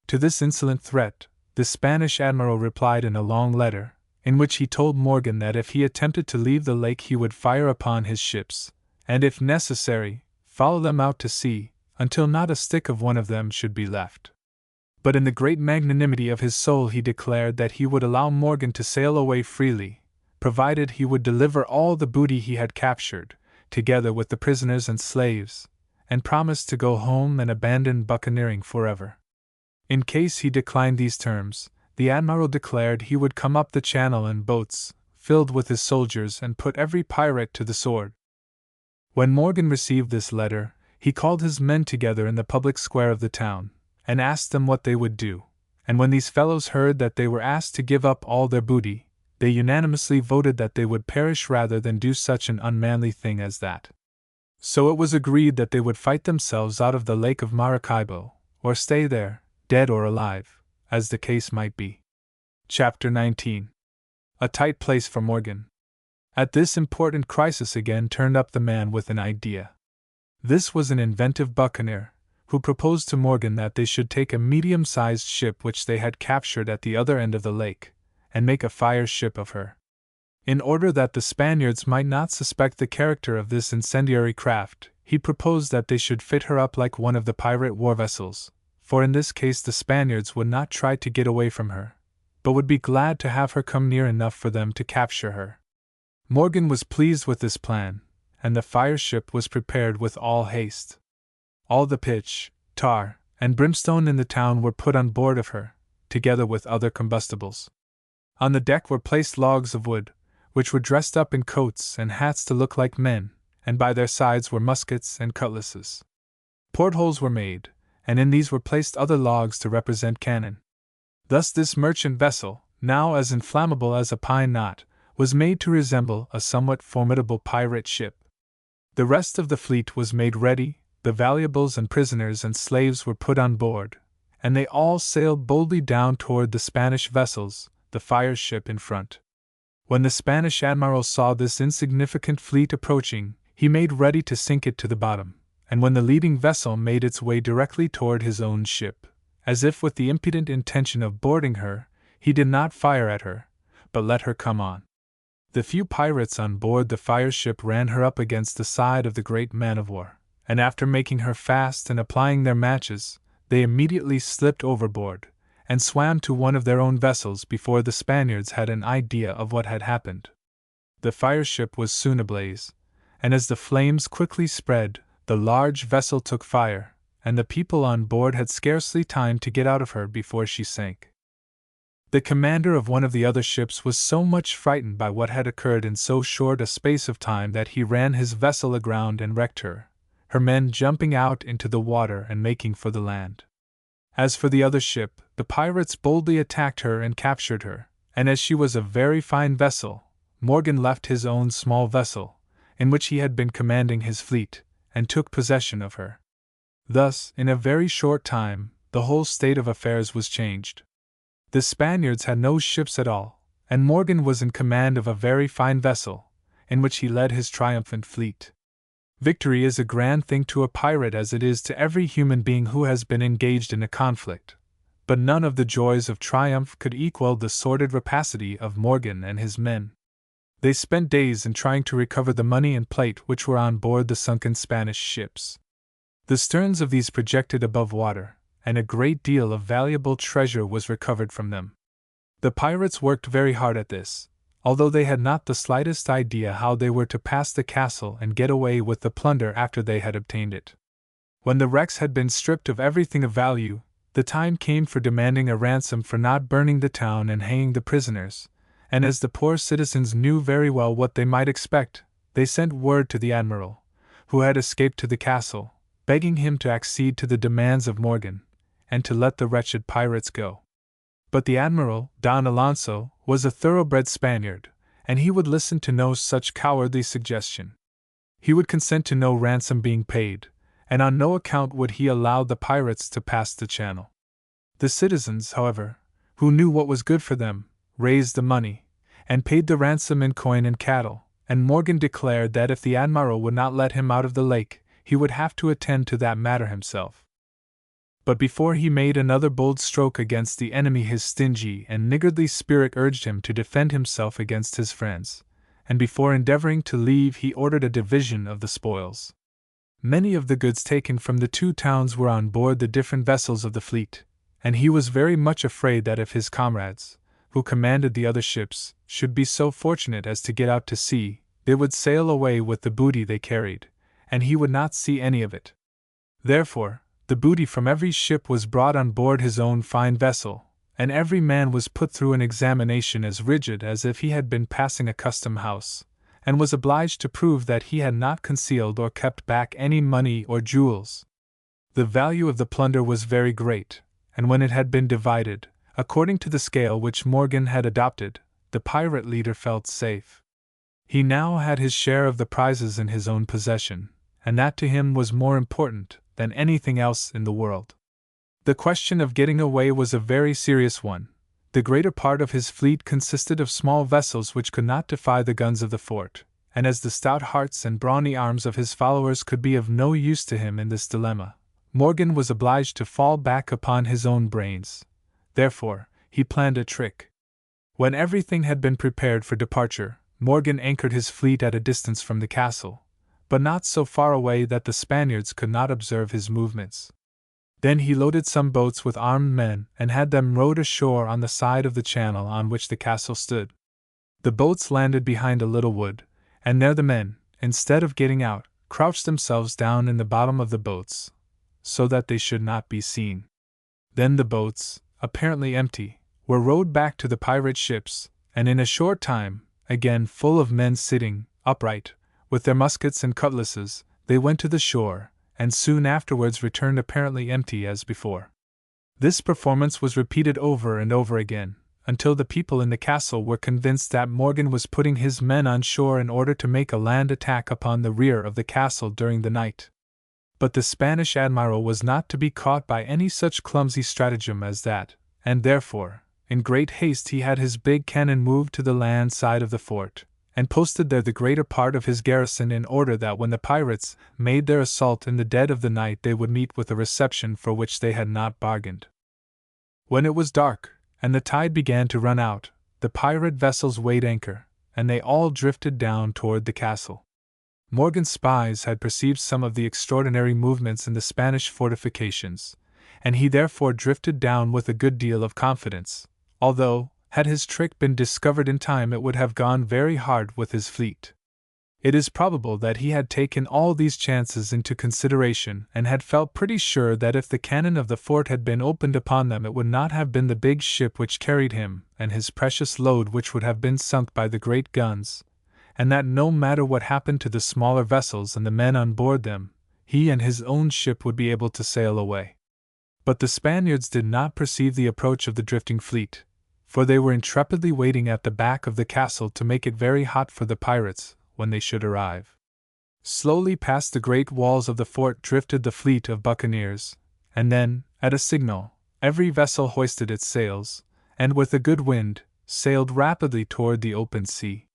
To this insolent threat, the Spanish admiral replied in a long letter, in which he told Morgan that if he attempted to leave the lake he would fire upon his ships, and if necessary, follow them out to sea, until not a stick of one of them should be left. But in the great magnanimity of his soul he declared that he would allow Morgan to sail away freely, provided he would deliver all the booty he had captured, together with the prisoners and slaves, and promised to go home and abandon buccaneering forever. In case he declined these terms, the admiral declared he would come up the channel in boats, filled with his soldiers, and put every pirate to the sword. When Morgan received this letter, he called his men together in the public square of the town, and asked them what they would do, and when these fellows heard that they were asked to give up all their booty, they unanimously voted that they would perish rather than do such an unmanly thing as that. So it was agreed that they would fight themselves out of the lake of Maracaibo, or stay there, dead or alive, as the case might be. Chapter 19. A tight place for Morgan. At this important crisis again turned up the man with an idea. This was an inventive buccaneer, who proposed to Morgan that they should take a medium-sized ship which they had captured at the other end of the lake, and make a fire ship of her. In order that the Spaniards might not suspect the character of this incendiary craft, he proposed that they should fit her up like one of the pirate war vessels, for in this case the Spaniards would not try to get away from her, but would be glad to have her come near enough for them to capture her. Morgan was pleased with this plan, and the fire ship was prepared with all haste. All the pitch, tar, and brimstone in the town were put on board of her, together with other combustibles. On the deck were placed logs of wood, which were dressed up in coats and hats to look like men, and by their sides were muskets and cutlasses. Portholes were made, and in these were placed other logs to represent cannon. Thus this merchant vessel, now as inflammable as a pine knot, was made to resemble a somewhat formidable pirate ship. The rest of the fleet was made ready, the valuables and prisoners and slaves were put on board, and they all sailed boldly down toward the Spanish vessels, the fire ship in front. When the Spanish admiral saw this insignificant fleet approaching, he made ready to sink it to the bottom, and when the leading vessel made its way directly toward his own ship, as if with the impudent intention of boarding her, he did not fire at her, but let her come on. The few pirates on board the fire ship ran her up against the side of the great man-of-war, and after making her fast and applying their matches, they immediately slipped overboard, and swam to one of their own vessels before the Spaniards had an idea of what had happened. The fire ship was soon ablaze, and as the flames quickly spread, the large vessel took fire, and the people on board had scarcely time to get out of her before she sank. The commander of one of the other ships was so much frightened by what had occurred in so short a space of time that he ran his vessel aground and wrecked her, her men jumping out into the water and making for the land. As for the other ship, the pirates boldly attacked her and captured her, and as she was a very fine vessel, Morgan left his own small vessel, in which he had been commanding his fleet, and took possession of her. Thus, in a very short time, the whole state of affairs was changed. The Spaniards had no ships at all, and Morgan was in command of a very fine vessel, in which he led his triumphant fleet. Victory is a grand thing to a pirate as it is to every human being who has been engaged in a conflict, but none of the joys of triumph could equal the sordid rapacity of Morgan and his men. They spent days in trying to recover the money and plate which were on board the sunken Spanish ships. The sterns of these projected above water, and a great deal of valuable treasure was recovered from them. The pirates worked very hard at this, although they had not the slightest idea how they were to pass the castle and get away with the plunder after they had obtained it. When the wrecks had been stripped of everything of value, the time came for demanding a ransom for not burning the town and hanging the prisoners, and as the poor citizens knew very well what they might expect, they sent word to the admiral, who had escaped to the castle, begging him to accede to the demands of Morgan, and to let the wretched pirates go. But the admiral, Don Alonso, was a thoroughbred Spaniard, and he would listen to no such cowardly suggestion. He would consent to no ransom being paid, and on no account would he allow the pirates to pass the channel. The citizens, however, who knew what was good for them, raised the money, and paid the ransom in coin and cattle, and Morgan declared that if the admiral would not let him out of the lake, he would have to attend to that matter himself. But before he made another bold stroke against the enemy, his stingy and niggardly spirit urged him to defend himself against his friends, and before endeavoring to leave he ordered a division of the spoils. Many of the goods taken from the two towns were on board the different vessels of the fleet, and he was very much afraid that if his comrades, who commanded the other ships, should be so fortunate as to get out to sea, they would sail away with the booty they carried, and he would not see any of it. Therefore, the booty from every ship was brought on board his own fine vessel, and every man was put through an examination as rigid as if he had been passing a custom house, and was obliged to prove that he had not concealed or kept back any money or jewels. The value of the plunder was very great, and when it had been divided, according to the scale which Morgan had adopted, the pirate leader felt safe. He now had his share of the prizes in his own possession, and that to him was more important than anything else in the world. The question of getting away was a very serious one, The greater part of his fleet consisted of small vessels which could not defy the guns of the fort, and as the stout hearts and brawny arms of his followers could be of no use to him in this dilemma, Morgan was obliged to fall back upon his own brains. Therefore, he planned a trick. When everything had been prepared for departure, Morgan anchored his fleet at a distance from the castle, but not so far away that the Spaniards could not observe his movements. Then he loaded some boats with armed men and had them rowed ashore on the side of the channel on which the castle stood. The boats landed behind a little wood, and there the men, instead of getting out, crouched themselves down in the bottom of the boats, so that they should not be seen. Then the boats, apparently empty, were rowed back to the pirate ships, and in a short time, again full of men sitting upright, with their muskets and cutlasses, they went to the shore, and soon afterwards returned apparently empty as before. This performance was repeated over and over again, until the people in the castle were convinced that Morgan was putting his men on shore in order to make a land attack upon the rear of the castle during the night. But the Spanish admiral was not to be caught by any such clumsy stratagem as that, and therefore, in great haste he had his big cannon moved to the land side of the fort, and posted there the greater part of his garrison in order that when the pirates made their assault in the dead of the night they would meet with a reception for which they had not bargained. When it was dark, and the tide began to run out, the pirate vessels weighed anchor, and they all drifted down toward the castle. Morgan's spies had perceived some of the extraordinary movements in the Spanish fortifications, and he therefore drifted down with a good deal of confidence, although, had his trick been discovered in time, it would have gone very hard with his fleet. It is probable that he had taken all these chances into consideration and had felt pretty sure that if the cannon of the fort had been opened upon them it would not have been the big ship which carried him and his precious load which would have been sunk by the great guns, and that no matter what happened to the smaller vessels and the men on board them, he and his own ship would be able to sail away. But the Spaniards did not perceive the approach of the drifting fleet, for they were intrepidly waiting at the back of the castle to make it very hot for the pirates when they should arrive. Slowly past the great walls of the fort drifted the fleet of buccaneers, and then, at a signal, every vessel hoisted its sails, and with a good wind, sailed rapidly toward the open sea.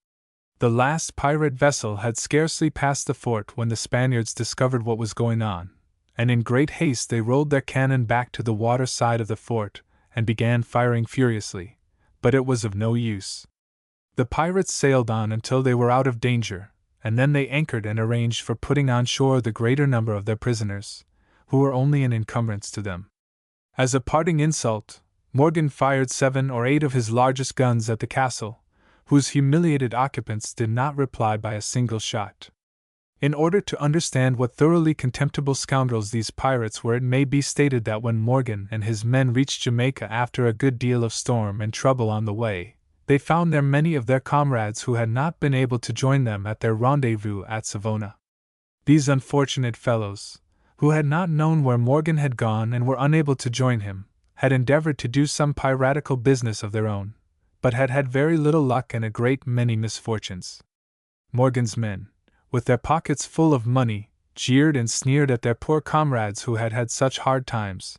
The last pirate vessel had scarcely passed the fort when the Spaniards discovered what was going on, and in great haste they rolled their cannon back to the water side of the fort, and began firing furiously, but it was of no use. The pirates sailed on until they were out of danger, and then they anchored and arranged for putting on shore the greater number of their prisoners, who were only an encumbrance to them. As a parting insult, Morgan fired 7 or 8 of his largest guns at the castle, whose humiliated occupants did not reply by a single shot. In order to understand what thoroughly contemptible scoundrels these pirates were, it may be stated that when Morgan and his men reached Jamaica after a good deal of storm and trouble on the way, they found there many of their comrades who had not been able to join them at their rendezvous at Savona. These unfortunate fellows, who had not known where Morgan had gone and were unable to join him, had endeavored to do some piratical business of their own, but had had very little luck and a great many misfortunes. Morgan's men, with their pockets full of money, jeered and sneered at their poor comrades who had had such hard times,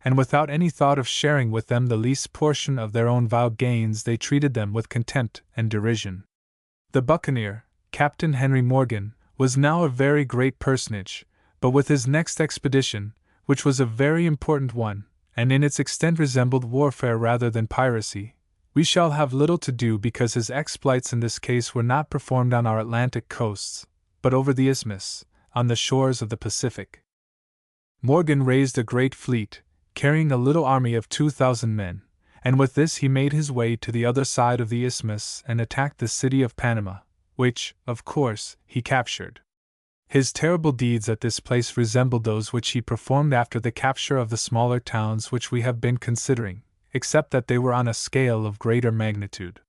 and without any thought of sharing with them the least portion of their own vile gains, they treated them with contempt and derision. The buccaneer, Captain Henry Morgan, was now a very great personage, but with his next expedition, which was a very important one, and in its extent resembled warfare rather than piracy, we shall have little to do because his exploits in this case were not performed on our Atlantic coasts, but over the isthmus, on the shores of the Pacific. Morgan raised a great fleet, carrying a little army of 2,000 men, and with this he made his way to the other side of the isthmus and attacked the city of Panama, which, of course, he captured. His terrible deeds at this place resembled those which he performed after the capture of the smaller towns which we have been considering, except that they were on a scale of greater magnitude.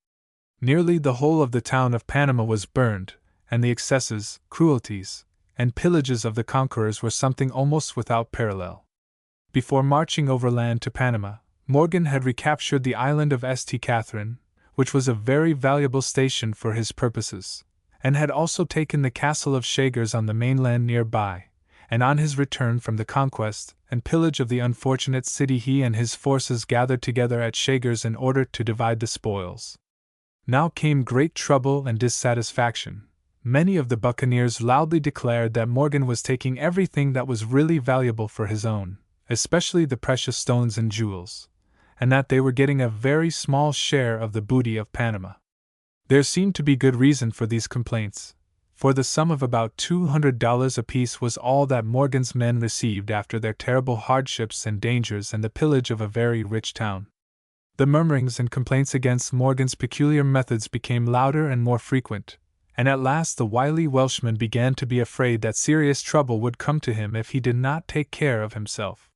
Nearly the whole of the town of Panama was burned, and the excesses, cruelties, and pillages of the conquerors were something almost without parallel. Before marching overland to Panama, Morgan had recaptured the island of St. Catherine, which was a very valuable station for his purposes, and had also taken the castle of Chagres on the mainland nearby, and on his return from the conquest and pillage of the unfortunate city he and his forces gathered together at Chagres in order to divide the spoils. Now came great trouble and dissatisfaction. Many of the Buccaneers loudly declared that Morgan was taking everything that was really valuable for his own, especially the precious stones and jewels, and that they were getting a very small share of the booty of Panama. There seemed to be good reason for these complaints, for the sum of about $200 apiece was all that Morgan's men received after their terrible hardships and dangers and the pillage of a very rich town. The murmurings and complaints against Morgan's peculiar methods became louder and more frequent, and at last the wily Welshman began to be afraid that serious trouble would come to him if he did not take care of himself.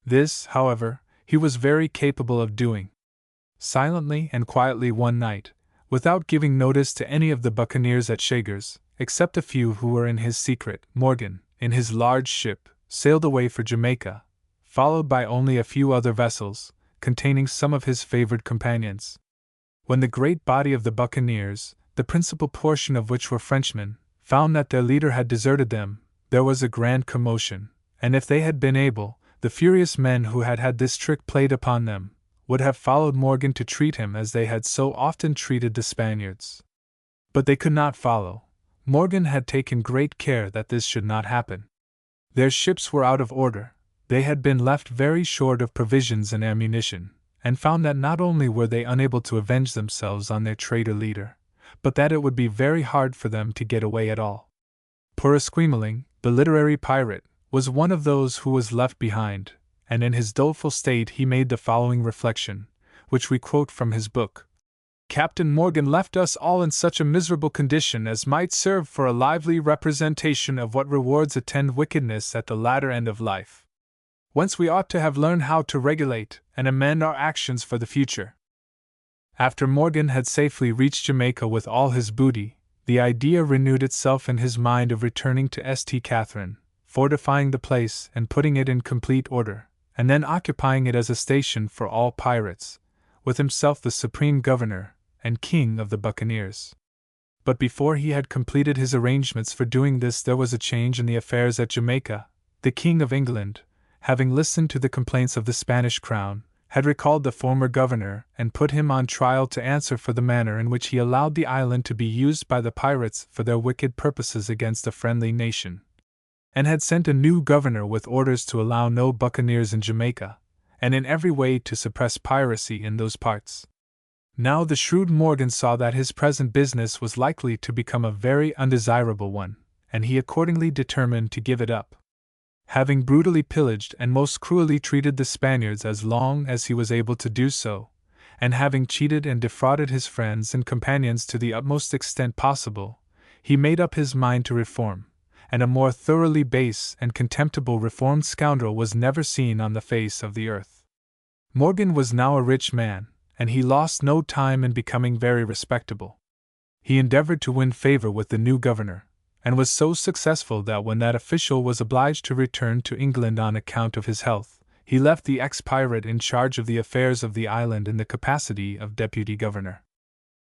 This, however, he was very capable of doing. Silently and quietly one night, without giving notice to any of the Buccaneers at Chagres, except a few who were in his secret, Morgan, in his large ship, sailed away for Jamaica, followed by only a few other vessels, containing some of his favored companions. When the great body of the Buccaneers, the principal portion of which were Frenchmen, found that their leader had deserted them, there was a grand commotion, and if they had been able, the furious men who had had this trick played upon them would have followed Morgan to treat him as they had so often treated the Spaniards. But they could not follow. Morgan had taken great care that this should not happen. Their ships were out of order, they had been left very short of provisions and ammunition, and found that not only were they unable to avenge themselves on their traitor leader, but that it would be very hard for them to get away at all. Poor Esquemeling, the literary pirate, was one of those who was left behind, and in his doleful state he made the following reflection, which we quote from his book. Captain Morgan left us all in such a miserable condition as might serve for a lively representation of what rewards attend wickedness at the latter end of life, whence we ought to have learned how to regulate and amend our actions for the future. After Morgan had safely reached Jamaica with all his booty, the idea renewed itself in his mind of returning to St. Catherine, fortifying the place and putting it in complete order, and then occupying it as a station for all pirates, with himself the supreme governor and king of the Buccaneers. But before he had completed his arrangements for doing this, there was a change in the affairs at Jamaica. The King of England, having listened to the complaints of the Spanish crown, had recalled the former governor and put him on trial to answer for the manner in which he allowed the island to be used by the pirates for their wicked purposes against a friendly nation, and had sent a new governor with orders to allow no buccaneers in Jamaica, and in every way to suppress piracy in those parts. Now the shrewd Morgan saw that his present business was likely to become a very undesirable one, and he accordingly determined to give it up. Having brutally pillaged and most cruelly treated the Spaniards as long as he was able to do so, and having cheated and defrauded his friends and companions to the utmost extent possible, he made up his mind to reform, and a more thoroughly base and contemptible reformed scoundrel was never seen on the face of the earth. Morgan was now a rich man, and he lost no time in becoming very respectable. He endeavored to win favor with the new governor, and was so successful that when that official was obliged to return to England on account of his health, he left the ex-pirate in charge of the affairs of the island in the capacity of deputy governor.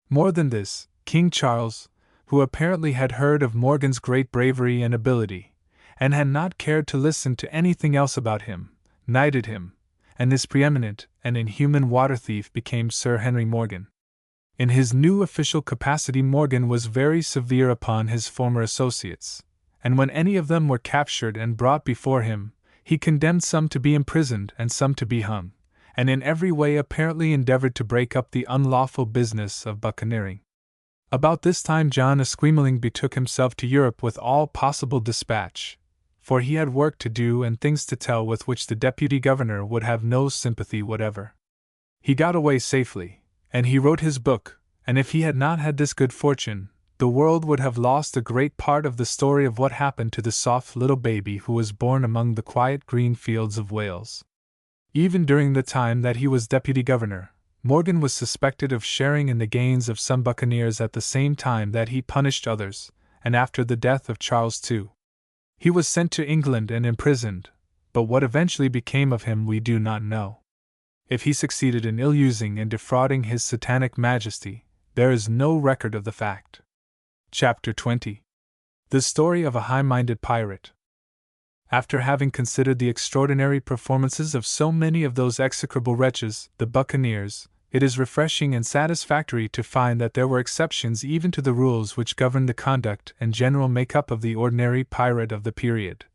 More than this, King Charles, who apparently had heard of Morgan's great bravery and ability, and had not cared to listen to anything else about him, knighted him, and this preeminent and inhuman water thief became Sir Henry Morgan. In his new official capacity, Morgan was very severe upon his former associates, and when any of them were captured and brought before him, he condemned some to be imprisoned and some to be hung, and in every way apparently endeavored to break up the unlawful business of buccaneering. About this time John Esquemeling betook himself to Europe with all possible dispatch, for he had work to do and things to tell with which the deputy governor would have no sympathy whatever. He got away safely, and he wrote his book, and if he had not had this good fortune, the world would have lost a great part of the story of what happened to the soft little baby who was born among the quiet green fields of Wales. Even during the time that he was deputy governor, Morgan was suspected of sharing in the gains of some buccaneers at the same time that he punished others, and after the death of Charles II, he was sent to England and imprisoned, but what eventually became of him we do not know. If he succeeded in ill-using and defrauding his satanic majesty, there is no record of the fact. Chapter 20. The Story of a High-Minded Pirate. After having considered the extraordinary performances of so many of those execrable wretches, the Buccaneers, it is refreshing and satisfactory to find that there were exceptions even to the rules which governed the conduct and general make-up of the ordinary pirate of the period,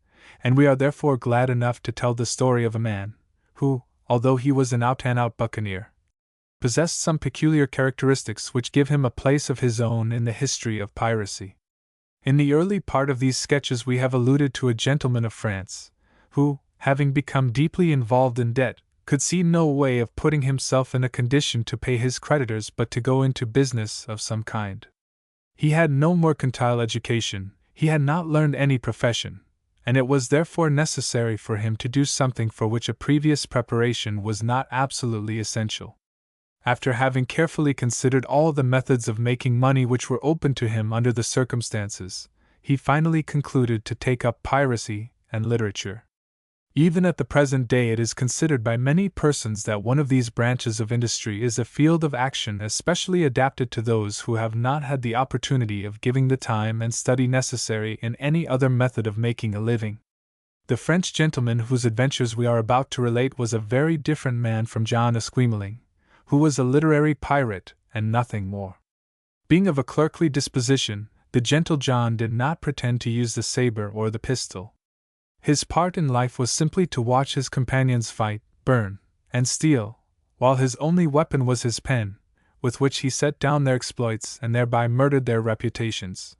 and we are therefore glad enough to tell the story of a man who, although he was an out-and-out buccaneer, possessed some peculiar characteristics which give him a place of his own in the history of piracy. In the early part of these sketches we have alluded to a gentleman of France, who, having become deeply involved in debt, could see no way of putting himself in a condition to pay his creditors but to go into business of some kind. He had no mercantile education, he had not learned any profession, and it was therefore necessary for him to do something for which a previous preparation was not absolutely essential. After having carefully considered all the methods of making money which were open to him under the circumstances, he finally concluded to take up piracy and literature. Even at the present day it is considered by many persons that one of these branches of industry is a field of action especially adapted to those who have not had the opportunity of giving the time and study necessary in any other method of making a living. The French gentleman whose adventures we are about to relate was a very different man from John Esquemeling, who was a literary pirate and nothing more. Being of a clerkly disposition, the gentle John did not pretend to use the saber or the pistol. His part in life was simply to watch his companions fight, burn, and steal, while his only weapon was his pen, with which he set down their exploits and thereby murdered their reputations.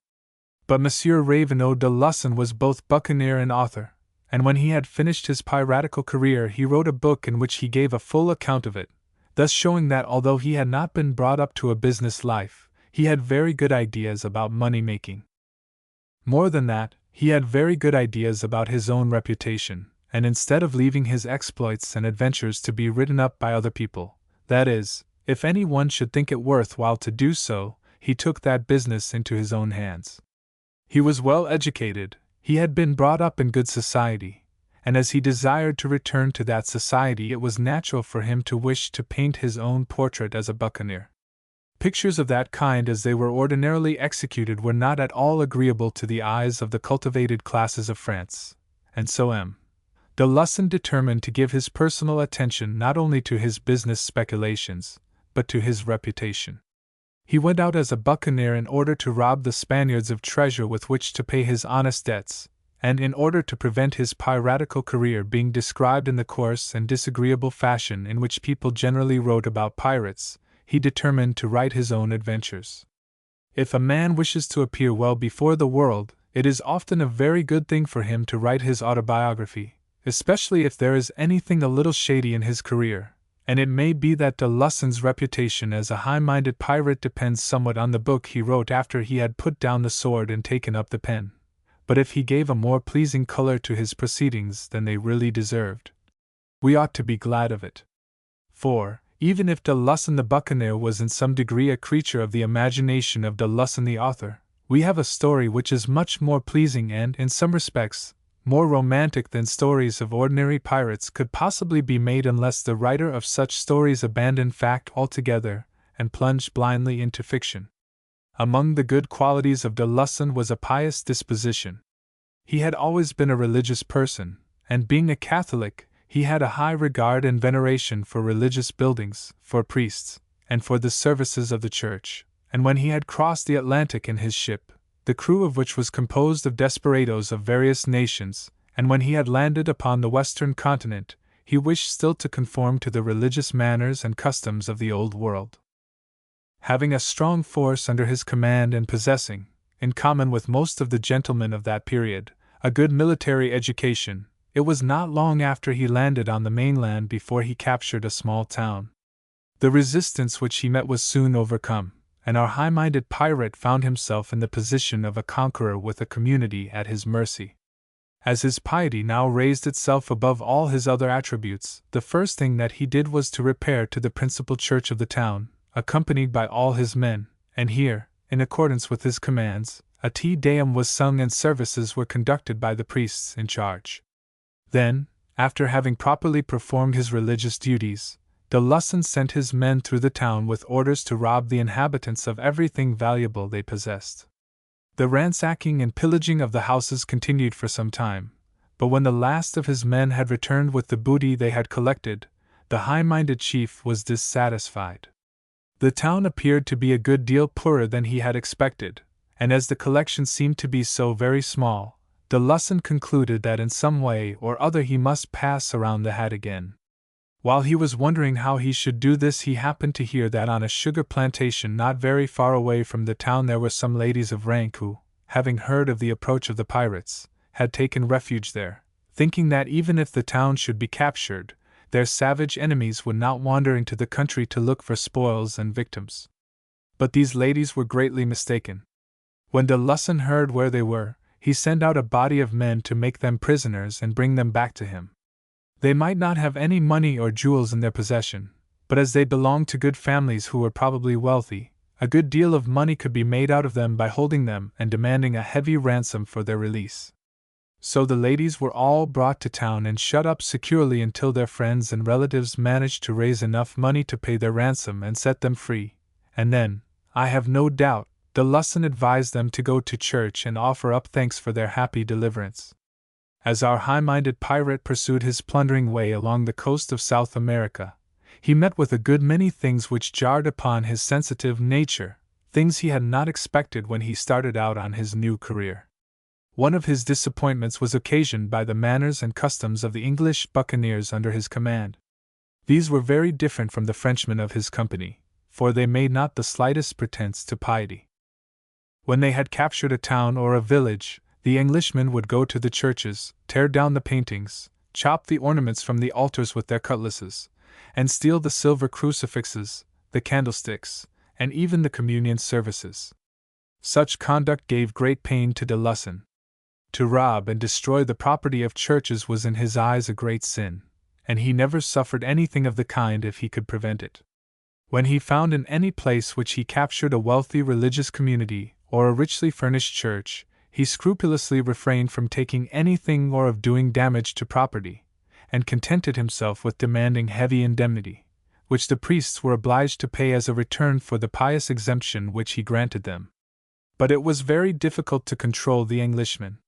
But Monsieur Raveneau de Lussan was both buccaneer and author, and when he had finished his piratical career he wrote a book in which he gave a full account of it, thus showing that although he had not been brought up to a business life, he had very good ideas about money-making. More than that, he had very good ideas about his own reputation, and instead of leaving his exploits and adventures to be written up by other people, that is, if any one should think it worth while to do so, he took that business into his own hands. He was well educated, he had been brought up in good society, and as he desired to return to that society it was natural for him to wish to paint his own portrait as a buccaneer. Pictures of that kind as they were ordinarily executed were not at all agreeable to the eyes of the cultivated classes of France, and so M. de Lussan determined to give his personal attention not only to his business speculations, but to his reputation. He went out as a buccaneer in order to rob the Spaniards of treasure with which to pay his honest debts, and in order to prevent his piratical career being described in the coarse and disagreeable fashion in which people generally wrote about pirates, he determined to write his own adventures. If a man wishes to appear well before the world, it is often a very good thing for him to write his autobiography, especially if there is anything a little shady in his career, and it may be that de Lussan's reputation as a high-minded pirate depends somewhat on the book he wrote after he had put down the sword and taken up the pen, but if he gave a more pleasing color to his proceedings than they really deserved, we ought to be glad of it. For, even if de Lussan the buccaneer was in some degree a creature of the imagination of de Lussan the author, we have a story which is much more pleasing and, in some respects, more romantic than stories of ordinary pirates could possibly be made unless the writer of such stories abandoned fact altogether and plunged blindly into fiction. Among the good qualities of de Lussan was a pious disposition. He had always been a religious person, and being a Catholic, he had a high regard and veneration for religious buildings, for priests, and for the services of the Church, and when he had crossed the Atlantic in his ship, the crew of which was composed of desperadoes of various nations, and when he had landed upon the western continent, he wished still to conform to the religious manners and customs of the Old World. Having a strong force under his command and possessing, in common with most of the gentlemen of that period, a good military education, it was not long after he landed on the mainland before he captured a small town. The resistance which he met was soon overcome, and our high-minded pirate found himself in the position of a conqueror with a community at his mercy. As his piety now raised itself above all his other attributes, the first thing that he did was to repair to the principal church of the town, accompanied by all his men, and here, in accordance with his commands, a Te Deum was sung and services were conducted by the priests in charge. Then, after having properly performed his religious duties, de Lussan sent his men through the town with orders to rob the inhabitants of everything valuable they possessed. The ransacking and pillaging of the houses continued for some time, but when the last of his men had returned with the booty they had collected, the high-minded chief was dissatisfied. The town appeared to be a good deal poorer than he had expected, and as the collection seemed to be so very small, de Lussan concluded that in some way or other he must pass around the hat again. While he was wondering how he should do this, he happened to hear that on a sugar plantation not very far away from the town there were some ladies of rank who, having heard of the approach of the pirates, had taken refuge there, thinking that even if the town should be captured, their savage enemies would not wander into the country to look for spoils and victims. But these ladies were greatly mistaken. When de Lussan heard where they were, he sent out a body of men to make them prisoners and bring them back to him. They might not have any money or jewels in their possession, but as they belonged to good families who were probably wealthy, a good deal of money could be made out of them by holding them and demanding a heavy ransom for their release. So the ladies were all brought to town and shut up securely until their friends and relatives managed to raise enough money to pay their ransom and set them free, and then, I have no doubt, de Lussan advised them to go to church and offer up thanks for their happy deliverance. As our high-minded pirate pursued his plundering way along the coast of South America, he met with a good many things which jarred upon his sensitive nature, things he had not expected when he started out on his new career. One of his disappointments was occasioned by the manners and customs of the English buccaneers under his command. These were very different from the Frenchmen of his company, for they made not the slightest pretense to piety. When they had captured a town or a village, the Englishmen would go to the churches, tear down the paintings, chop the ornaments from the altars with their cutlasses, and steal the silver crucifixes, the candlesticks, and even the communion services. Such conduct gave great pain to de Lussan. To rob and destroy the property of churches was in his eyes a great sin, and he never suffered anything of the kind if he could prevent it. When he found in any place which he captured a wealthy religious community, or a richly furnished church, he scrupulously refrained from taking anything or of doing damage to property, and contented himself with demanding heavy indemnity, which the priests were obliged to pay as a return for the pious exemption which he granted them. But it was very difficult to control the Englishmen.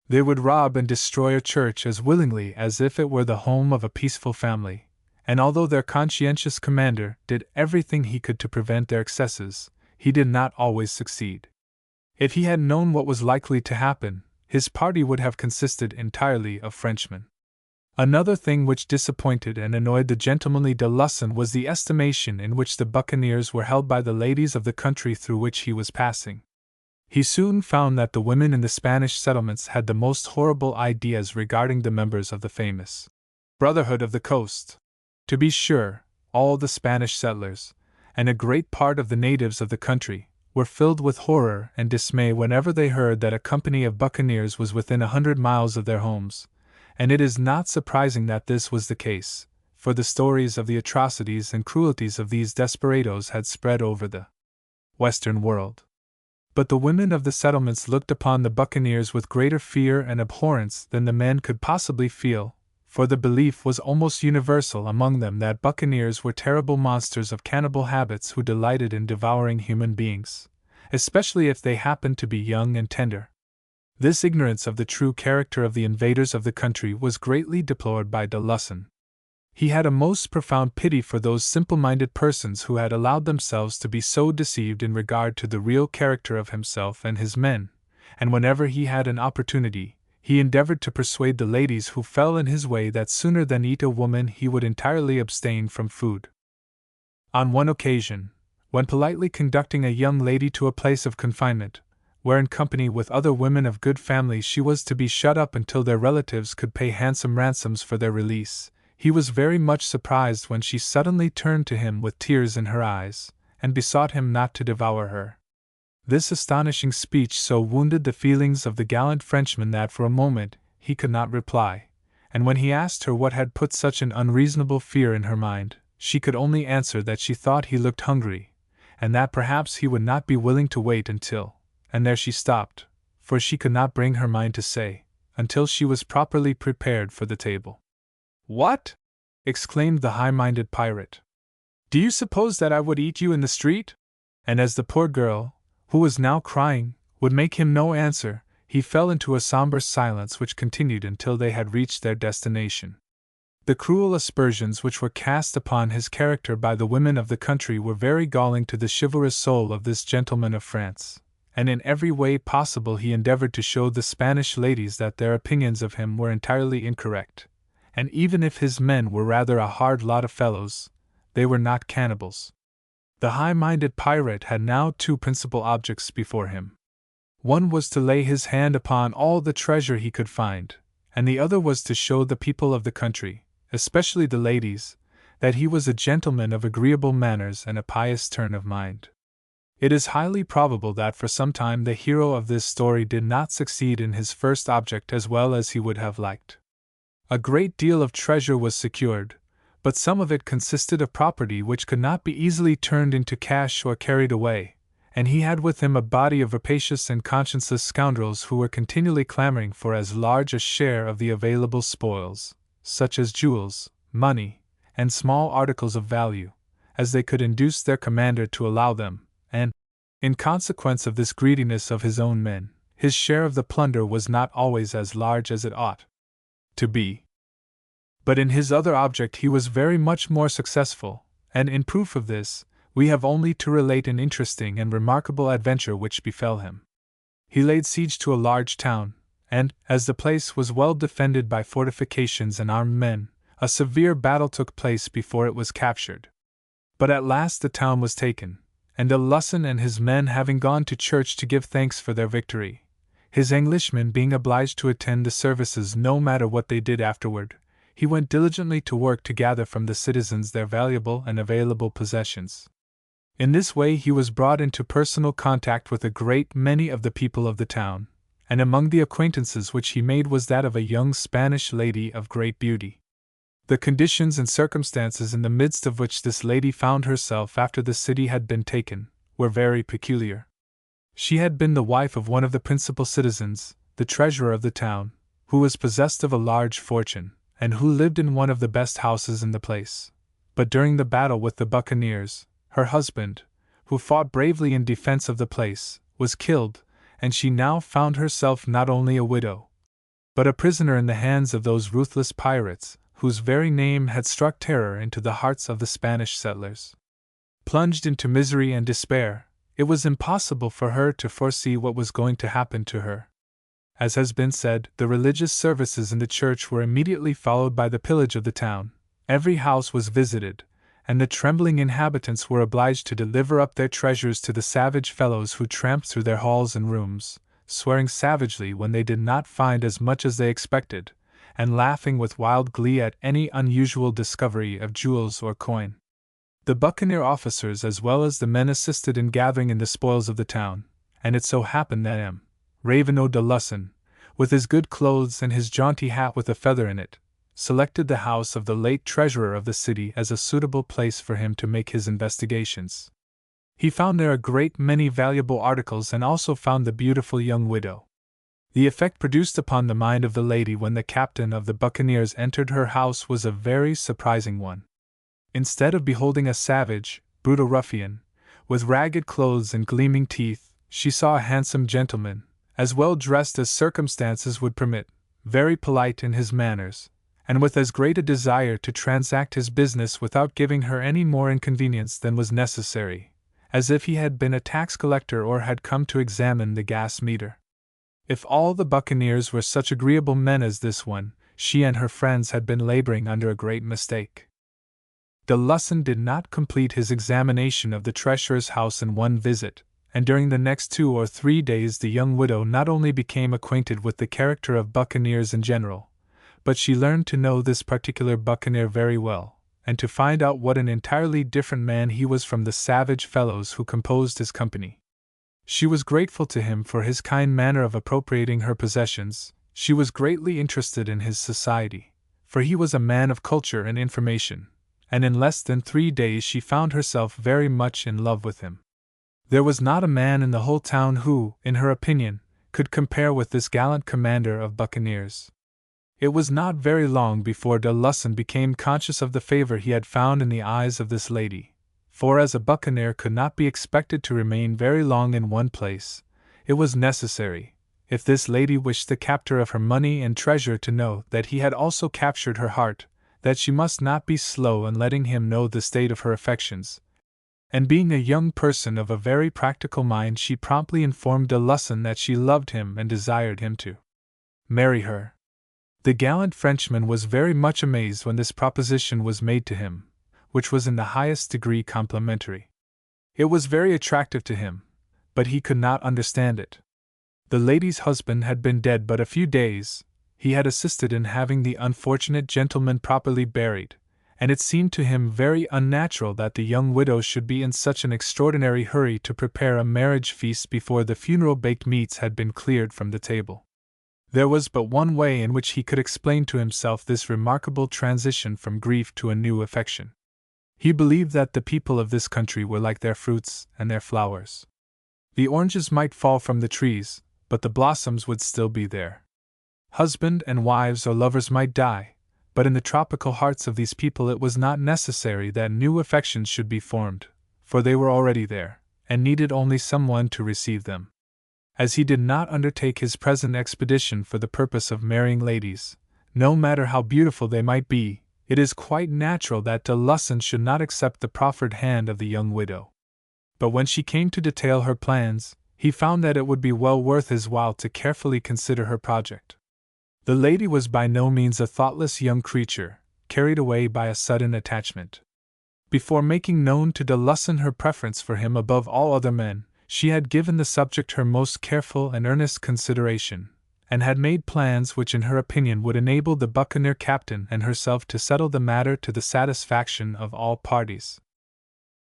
They would rob and destroy a church as willingly as if it were the home of a peaceful family, and although their conscientious commander did everything he could to prevent their excesses, he did not always succeed. If he had known what was likely to happen, his party would have consisted entirely of Frenchmen. Another thing which disappointed and annoyed the gentlemanly de Lussan was the estimation in which the buccaneers were held by the ladies of the country through which he was passing. He soon found that the women in the Spanish settlements had the most horrible ideas regarding the members of the famous Brotherhood of the Coast. To be sure, all the Spanish settlers, and a great part of the natives of the country, were filled with horror and dismay whenever they heard that a company of buccaneers was within 100 miles of their homes, and it is not surprising that this was the case, for the stories of the atrocities and cruelties of these desperadoes had spread over the Western world. But the women of the settlements looked upon the buccaneers with greater fear and abhorrence than the men could possibly feel, for the belief was almost universal among them that buccaneers were terrible monsters of cannibal habits who delighted in devouring human beings, especially if they happened to be young and tender. This ignorance of the true character of the invaders of the country was greatly deplored by de Lussan. He had a most profound pity for those simple-minded persons who had allowed themselves to be so deceived in regard to the real character of himself and his men, and whenever he had an opportunity, he endeavored to persuade the ladies who fell in his way that sooner than eat a woman he would entirely abstain from food. On one occasion, when politely conducting a young lady to a place of confinement, where in company with other women of good family she was to be shut up until their relatives could pay handsome ransoms for their release, he was very much surprised when she suddenly turned to him with tears in her eyes, and besought him not to devour her. This astonishing speech so wounded the feelings of the gallant Frenchman that for a moment he could not reply, and when he asked her what had put such an unreasonable fear in her mind, she could only answer that she thought he looked hungry, and that perhaps he would not be willing to wait until, and there she stopped, for she could not bring her mind to say, until she was properly prepared for the table. "What?" exclaimed the high-minded pirate. "Do you suppose that I would eat you in the street?" And as the poor girl, who was now crying, would make him no answer, he fell into a somber silence which continued until they had reached their destination. The cruel aspersions which were cast upon his character by the women of the country were very galling to the chivalrous soul of this gentleman of France, and in every way possible he endeavored to show the Spanish ladies that their opinions of him were entirely incorrect, and even if his men were rather a hard lot of fellows, they were not cannibals. The high-minded pirate had now two principal objects before him. One was to lay his hand upon all the treasure he could find, and the other was to show the people of the country, especially the ladies, that he was a gentleman of agreeable manners and a pious turn of mind. It is highly probable that for some time the hero of this story did not succeed in his first object as well as he would have liked. A great deal of treasure was secured, but some of it consisted of property which could not be easily turned into cash or carried away, and he had with him a body of rapacious and conscienceless scoundrels who were continually clamoring for as large a share of the available spoils, such as jewels, money, and small articles of value, as they could induce their commander to allow them, and, in consequence of this greediness of his own men, his share of the plunder was not always as large as it ought to be. But in his other object he was very much more successful, and in proof of this, we have only to relate an interesting and remarkable adventure which befell him. He laid siege to a large town, and, as the place was well defended by fortifications and armed men, a severe battle took place before it was captured. But at last the town was taken, and de Lussan and his men having gone to church to give thanks for their victory, his Englishmen being obliged to attend the services no matter what they did afterward, he went diligently to work to gather from the citizens their valuable and available possessions. In this way he was brought into personal contact with a great many of the people of the town, and among the acquaintances which he made was that of a young Spanish lady of great beauty. The conditions and circumstances in the midst of which this lady found herself after the city had been taken were very peculiar. She had been the wife of one of the principal citizens, the treasurer of the town, who was possessed of a large fortune, and who lived in one of the best houses in the place. But during the battle with the Buccaneers, her husband, who fought bravely in defense of the place, was killed, and she now found herself not only a widow, but a prisoner in the hands of those ruthless pirates, whose very name had struck terror into the hearts of the Spanish settlers. Plunged into misery and despair, it was impossible for her to foresee what was going to happen to her. As has been said, the religious services in the church were immediately followed by the pillage of the town. Every house was visited, and the trembling inhabitants were obliged to deliver up their treasures to the savage fellows who tramped through their halls and rooms, swearing savagely when they did not find as much as they expected, and laughing with wild glee at any unusual discovery of jewels or coin. The buccaneer officers as well as the men assisted in gathering in the spoils of the town, and it so happened that M. Ravenel de Lussan, with his good clothes and his jaunty hat with a feather in it, selected the house of the late treasurer of the city as a suitable place for him to make his investigations. He found there a great many valuable articles and also found the beautiful young widow. The effect produced upon the mind of the lady when the captain of the Buccaneers entered her house was a very surprising one. Instead of beholding a savage, brutal ruffian, with ragged clothes and gleaming teeth, she saw a handsome gentleman, as well dressed as circumstances would permit, very polite in his manners, and with as great a desire to transact his business without giving her any more inconvenience than was necessary, as if he had been a tax collector or had come to examine the gas meter. If all the Buccaneers were such agreeable men as this one, she and her friends had been laboring under a great mistake. De Lussan did not complete his examination of the treasurer's house in one visit, and during the next 2 or 3 days the young widow not only became acquainted with the character of buccaneers in general, but she learned to know this particular buccaneer very well, and to find out what an entirely different man he was from the savage fellows who composed his company. She was grateful to him for his kind manner of appropriating her possessions. She was greatly interested in his society, for he was a man of culture and information, and in less than 3 days she found herself very much in love with him. There was not a man in the whole town who, in her opinion, could compare with this gallant commander of buccaneers. It was not very long before de Lussan became conscious of the favor he had found in the eyes of this lady, for as a buccaneer could not be expected to remain very long in one place, it was necessary, If this lady wished the captor of her money and treasure to know that he had also captured her heart, that she must not be slow in letting him know the state of her affections. And being a young person of a very practical mind, she promptly informed de Lussan that she loved him and desired him to marry her. The gallant Frenchman was very much amazed when this proposition was made to him, which was in the highest degree complimentary. It was very attractive to him, but he could not understand it. The lady's husband had been dead but a few days. He had assisted in having the unfortunate gentleman properly buried, and it seemed to him very unnatural that the young widow should be in such an extraordinary hurry to prepare a marriage feast before the funeral baked meats had been cleared from the table. There was but one way in which he could explain to himself this remarkable transition from grief to a new affection. He believed that the people of this country were like their fruits and their flowers. The oranges might fall from the trees, but the blossoms would still be there. Husband and wives or lovers might die, but in the tropical hearts of these people it was not necessary that new affections should be formed, for they were already there, and needed only someone to receive them. As he did not undertake his present expedition for the purpose of marrying ladies, no matter how beautiful they might be, it is quite natural that de Lussan should not accept the proffered hand of the young widow. But when she came to detail her plans, he found that it would be well worth his while to carefully consider her project. The lady was by no means a thoughtless young creature, carried away by a sudden attachment. Before making known to de Lussan her preference for him above all other men, she had given the subject her most careful and earnest consideration, and had made plans which in her opinion would enable the buccaneer captain and herself to settle the matter to the satisfaction of all parties.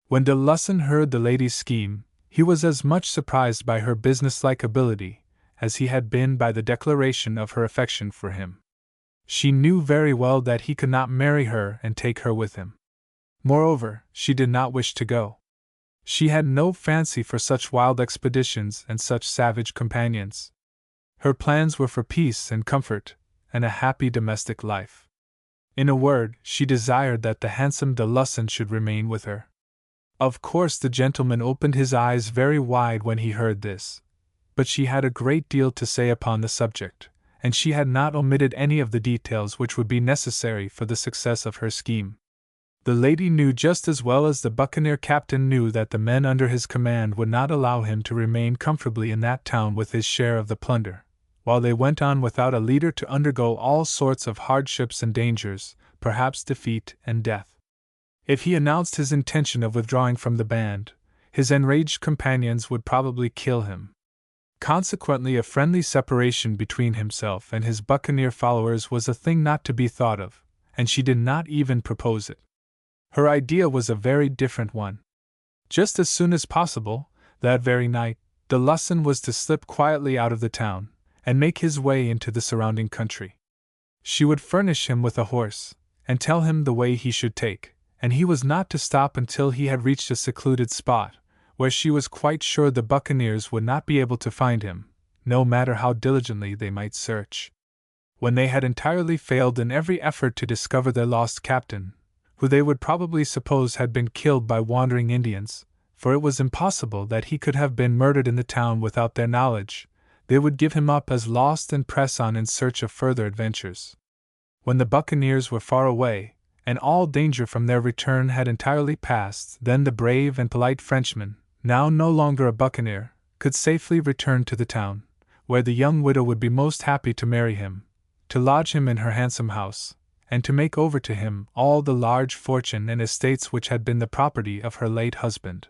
When de Lussan heard the lady's scheme, he was as much surprised by her businesslike ability as he had been by the declaration of her affection for him. She knew very well that he could not marry her and take her with him. Moreover, she did not wish to go. She had no fancy for such wild expeditions and such savage companions. Her plans were for peace and comfort, and a happy domestic life. In a word, she desired that the handsome de Lussan should remain with her. Of course the gentleman opened his eyes very wide when he heard this, but she had a great deal to say upon the subject, and she had not omitted any of the details which would be necessary for the success of her scheme. The lady knew just as well as the buccaneer captain knew that the men under his command would not allow him to remain comfortably in that town with his share of the plunder, while they went on without a leader to undergo all sorts of hardships and dangers, perhaps defeat and death. If he announced his intention of withdrawing from the band, his enraged companions would probably kill him. Consequently, a friendly separation between himself and his buccaneer followers was a thing not to be thought of, and she did not even propose it. Her idea was a very different one. Just as soon as possible, that very night, de Lussan was to slip quietly out of the town, and make his way into the surrounding country. She would furnish him with a horse, and tell him the way he should take, and he was not to stop until he had reached a secluded spot, where she was quite sure the buccaneers would not be able to find him, no matter how diligently they might search. When they had entirely failed in every effort to discover their lost captain, who they would probably suppose had been killed by wandering Indians, for it was impossible that he could have been murdered in the town without their knowledge, they would give him up as lost and press on in search of further adventures. When the buccaneers were far away, and all danger from their return had entirely passed, then the brave and polite Frenchman, now no longer a buccaneer, could safely return to the town, where the young widow would be most happy to marry him, to lodge him in her handsome house, and to make over to him all the large fortune and estates which had been the property of her late husband.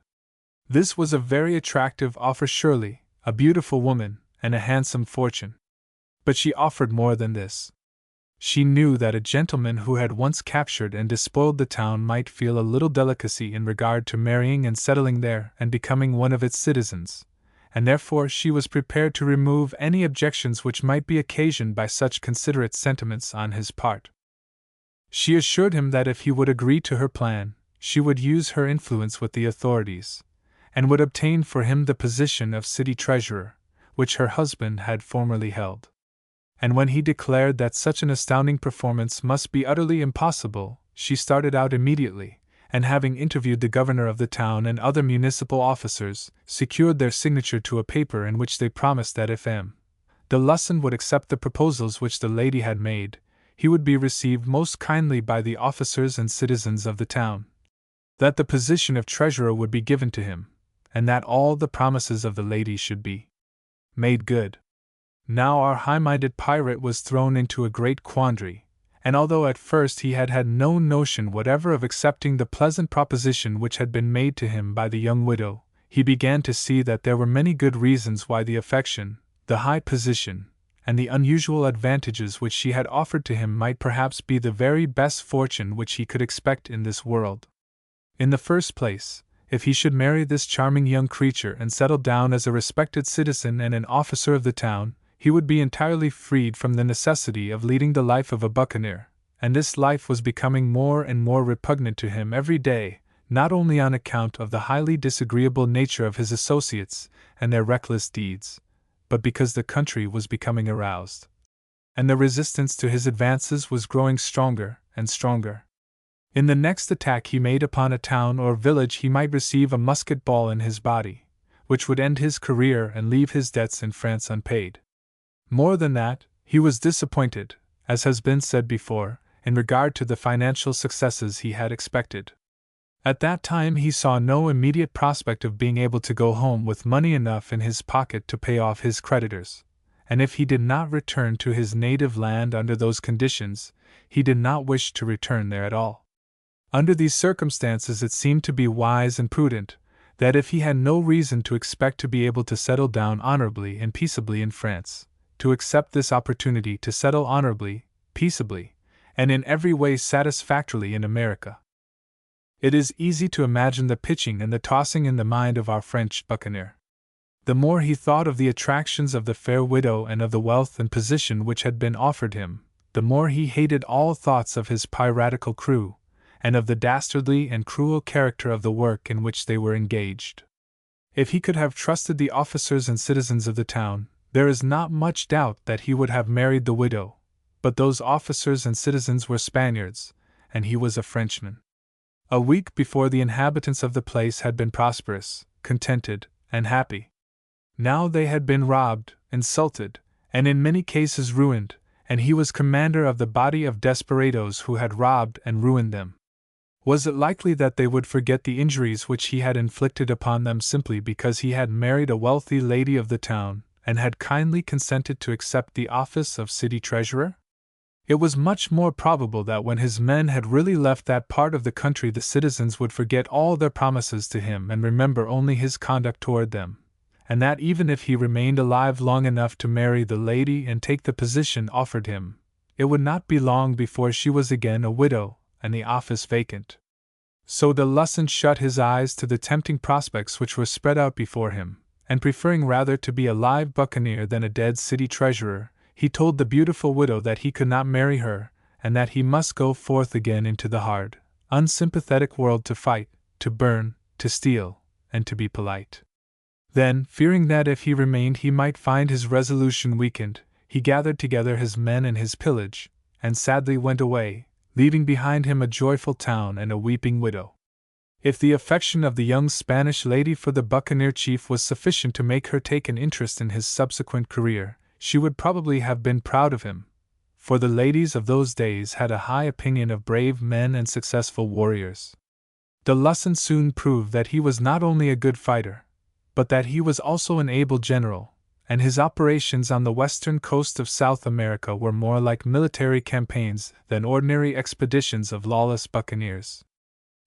This was a very attractive offer surely, a beautiful woman, and a handsome fortune. But she offered more than this. She knew that a gentleman who had once captured and despoiled the town might feel a little delicacy in regard to marrying and settling there and becoming one of its citizens, and therefore she was prepared to remove any objections which might be occasioned by such considerate sentiments on his part. She assured him that if he would agree to her plan, she would use her influence with the authorities, and would obtain for him the position of city treasurer, which her husband had formerly held. And when he declared that such an astounding performance must be utterly impossible, she started out immediately, and having interviewed the governor of the town and other municipal officers, secured their signature to a paper in which they promised that if M. de Lussan would accept the proposals which the lady had made, he would be received most kindly by the officers and citizens of the town, that the position of treasurer would be given to him, and that all the promises of the lady should be made good. Now our high-minded pirate was thrown into a great quandary, and although at first he had had no notion whatever of accepting the pleasant proposition which had been made to him by the young widow, he began to see that there were many good reasons why the affection, the high position, and the unusual advantages which she had offered to him might perhaps be the very best fortune which he could expect in this world. In the first place, if he should marry this charming young creature and settle down as a respected citizen and an officer of the town, he would be entirely freed from the necessity of leading the life of a buccaneer, and this life was becoming more and more repugnant to him every day, not only on account of the highly disagreeable nature of his associates and their reckless deeds, but because the country was becoming aroused, and the resistance to his advances was growing stronger and stronger. In the next attack he made upon a town or village he might receive a musket ball in his body, which would end his career and leave his debts in France unpaid. More than that, he was disappointed, as has been said before, in regard to the financial successes he had expected. At that time he saw no immediate prospect of being able to go home with money enough in his pocket to pay off his creditors, and if he did not return to his native land under those conditions, he did not wish to return there at all. Under these circumstances it seemed to be wise and prudent, that if he had no reason to expect to be able to settle down honorably and peaceably in France, to accept this opportunity to settle honorably, peaceably, and in every way satisfactorily in America. It is easy to imagine the pitching and the tossing in the mind of our French buccaneer. The more he thought of the attractions of the fair widow and of the wealth and position which had been offered him, the more he hated all thoughts of his piratical crew, and of the dastardly and cruel character of the work in which they were engaged. If he could have trusted the officers and citizens of the town, there is not much doubt that he would have married the widow, but those officers and citizens were Spaniards, and he was a Frenchman. A week before the inhabitants of the place had been prosperous, contented, and happy. Now they had been robbed, insulted, and in many cases ruined, and he was commander of the body of desperadoes who had robbed and ruined them. Was it likely that they would forget the injuries which he had inflicted upon them simply because he had married a wealthy lady of the town, and had kindly consented to accept the office of city treasurer? It was much more probable that when his men had really left that part of the country the citizens would forget all their promises to him and remember only his conduct toward them, and that even if he remained alive long enough to marry the lady and take the position offered him, it would not be long before she was again a widow and the office vacant. So de Lussan shut his eyes to the tempting prospects which were spread out before him, and preferring rather to be a live buccaneer than a dead city treasurer, he told the beautiful widow that he could not marry her, and that he must go forth again into the hard, unsympathetic world to fight, to burn, to steal, and to be polite. Then, fearing that if he remained he might find his resolution weakened, he gathered together his men and his pillage, and sadly went away, leaving behind him a joyful town and a weeping widow. If the affection of the young Spanish lady for the buccaneer chief was sufficient to make her take an interest in his subsequent career, she would probably have been proud of him, for the ladies of those days had a high opinion of brave men and successful warriors. De Lussan soon proved that he was not only a good fighter, but that he was also an able general, and his operations on the western coast of South America were more like military campaigns than ordinary expeditions of lawless buccaneers.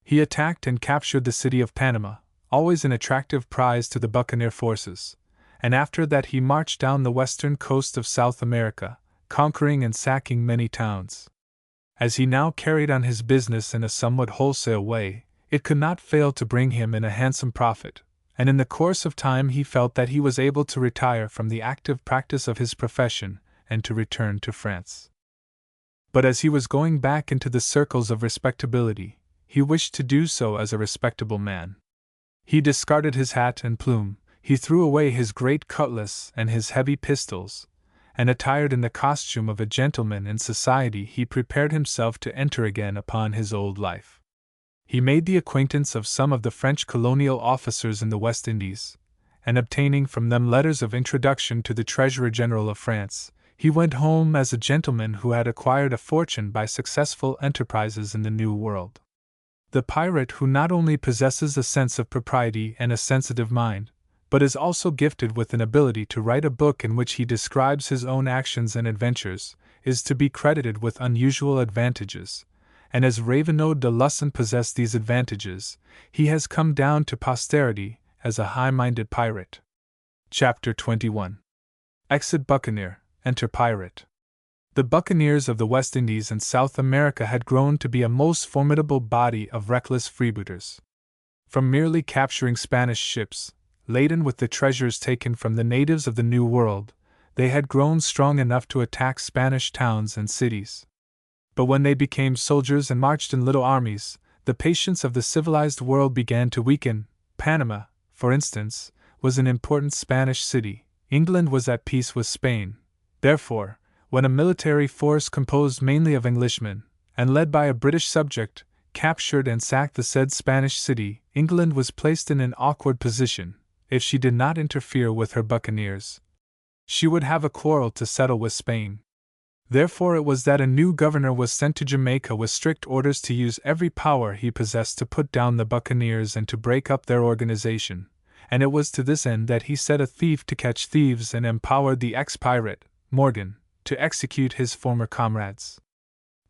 He attacked and captured the city of Panama, always an attractive prize to the buccaneer forces, and after that he marched down the western coast of South America, conquering and sacking many towns. As he now carried on his business in a somewhat wholesale way, it could not fail to bring him in a handsome profit, and in the course of time he felt that he was able to retire from the active practice of his profession and to return to France. But as he was going back into the circles of respectability, he wished to do so as a respectable man. He discarded his hat and plume, he threw away his great cutlass and his heavy pistols, and attired in the costume of a gentleman in society he prepared himself to enter again upon his old life. He made the acquaintance of some of the French colonial officers in the West Indies, and obtaining from them letters of introduction to the Treasurer General of France, he went home as a gentleman who had acquired a fortune by successful enterprises in the New World. The pirate who not only possesses a sense of propriety and a sensitive mind, but is also gifted with an ability to write a book in which he describes his own actions and adventures, is to be credited with unusual advantages, and as Raveneau de Lussan possessed these advantages, he has come down to posterity as a high-minded pirate. Chapter 21. Exit Buccaneer, Enter Pirate. The buccaneers of the West Indies and South America had grown to be a most formidable body of reckless freebooters. From merely capturing Spanish ships, laden with the treasures taken from the natives of the New World, they had grown strong enough to attack Spanish towns and cities. But when they became soldiers and marched in little armies, the patience of the civilized world began to weaken. Panama, for instance, was an important Spanish city. England was at peace with Spain. Therefore, when a military force composed mainly of Englishmen, and led by a British subject, captured and sacked the said Spanish city, England was placed in an awkward position. If she did not interfere with her buccaneers, she would have a quarrel to settle with Spain. Therefore it was that a new governor was sent to Jamaica with strict orders to use every power he possessed to put down the buccaneers and to break up their organization, and it was to this end that he set a thief to catch thieves and empowered the ex-pirate, Morgan, to execute his former comrades.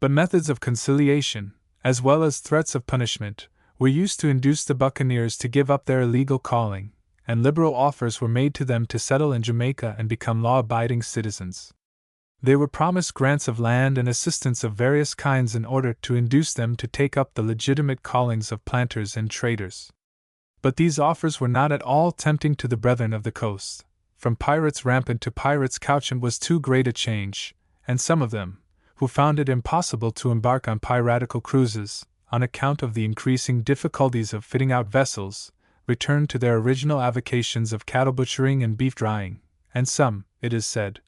But methods of conciliation, as well as threats of punishment, were used to induce the buccaneers to give up their illegal calling, and liberal offers were made to them to settle in Jamaica and become law-abiding citizens. They were promised grants of land and assistance of various kinds in order to induce them to take up the legitimate callings of planters and traders. But these offers were not at all tempting to the brethren of the coast. From pirates rampant to pirates couchant was too great a change, and some of them, who found it impossible to embark on piratical cruises, on account of the increasing difficulties of fitting out vessels, returned to their original avocations of cattle butchering and beef drying, and some, it is said,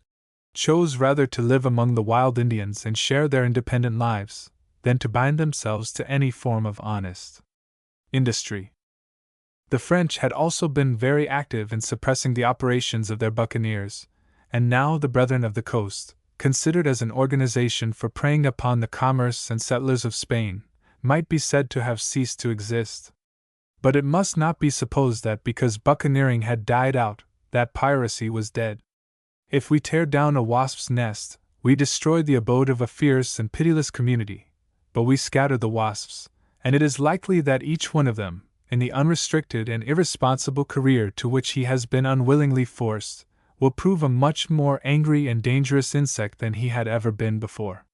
chose rather to live among the wild Indians and share their independent lives, than to bind themselves to any form of honest industry. The French had also been very active in suppressing the operations of their buccaneers, and now the Brethren of the Coast, considered as an organization for preying upon the commerce and settlers of Spain, might be said to have ceased to exist. But it must not be supposed that because buccaneering had died out, that piracy was dead. If we tear down a wasp's nest, we destroy the abode of a fierce and pitiless community, but we scatter the wasps, and it is likely that each one of them, in the unrestricted and irresponsible career to which he has been unwillingly forced, will prove a much more angry and dangerous insect than he had ever been before.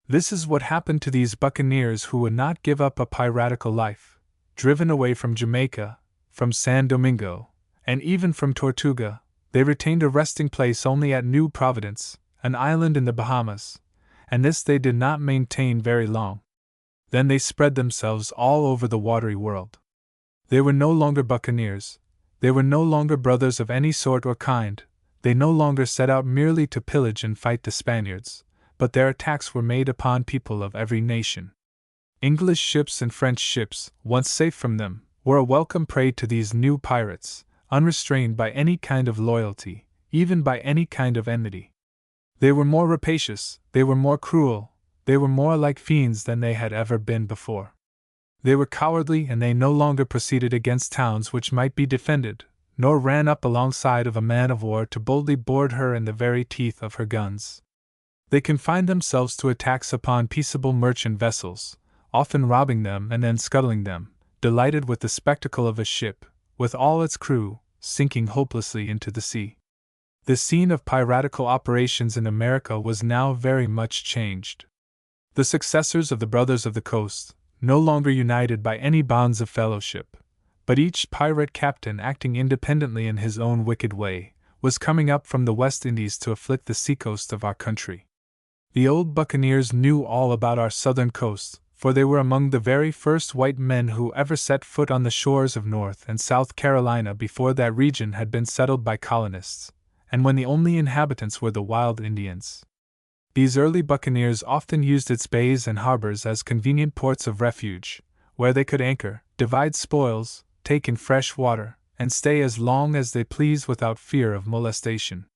This is what happened to these buccaneers who would not give up a piratical life. Driven away from Jamaica, from San Domingo, and even from Tortuga, they retained a resting place only at New Providence, an island in the Bahamas, and this they did not maintain very long. Then they spread themselves all over the watery world. They were no longer buccaneers, they were no longer brothers of any sort or kind, they no longer set out merely to pillage and fight the Spaniards, but their attacks were made upon people of every nation. English ships and French ships, once safe from them, were a welcome prey to these new pirates, unrestrained by any kind of loyalty, even by any kind of enmity. They were more rapacious, they were more cruel, they were more like fiends than they had ever been before. They were cowardly, and they no longer proceeded against towns which might be defended, nor ran up alongside of a man-of-war to boldly board her in the very teeth of her guns. They confined themselves to attacks upon peaceable merchant vessels, often robbing them and then scuttling them, delighted with the spectacle of a ship, with all its crew, sinking hopelessly into the sea. The scene of piratical operations in America was now very much changed. The successors of the Brothers of the Coast, no longer united by any bonds of fellowship, but each pirate captain acting independently in his own wicked way, was coming up from the West Indies to afflict the seacoast of our country. The old buccaneers knew all about our southern coast, for they were among the very first white men who ever set foot on the shores of North and South Carolina before that region had been settled by colonists, and when the only inhabitants were the wild Indians. These early buccaneers often used its bays and harbors as convenient ports of refuge, where they could anchor, divide spoils, take in fresh water, and stay as long as they pleased without fear of molestation.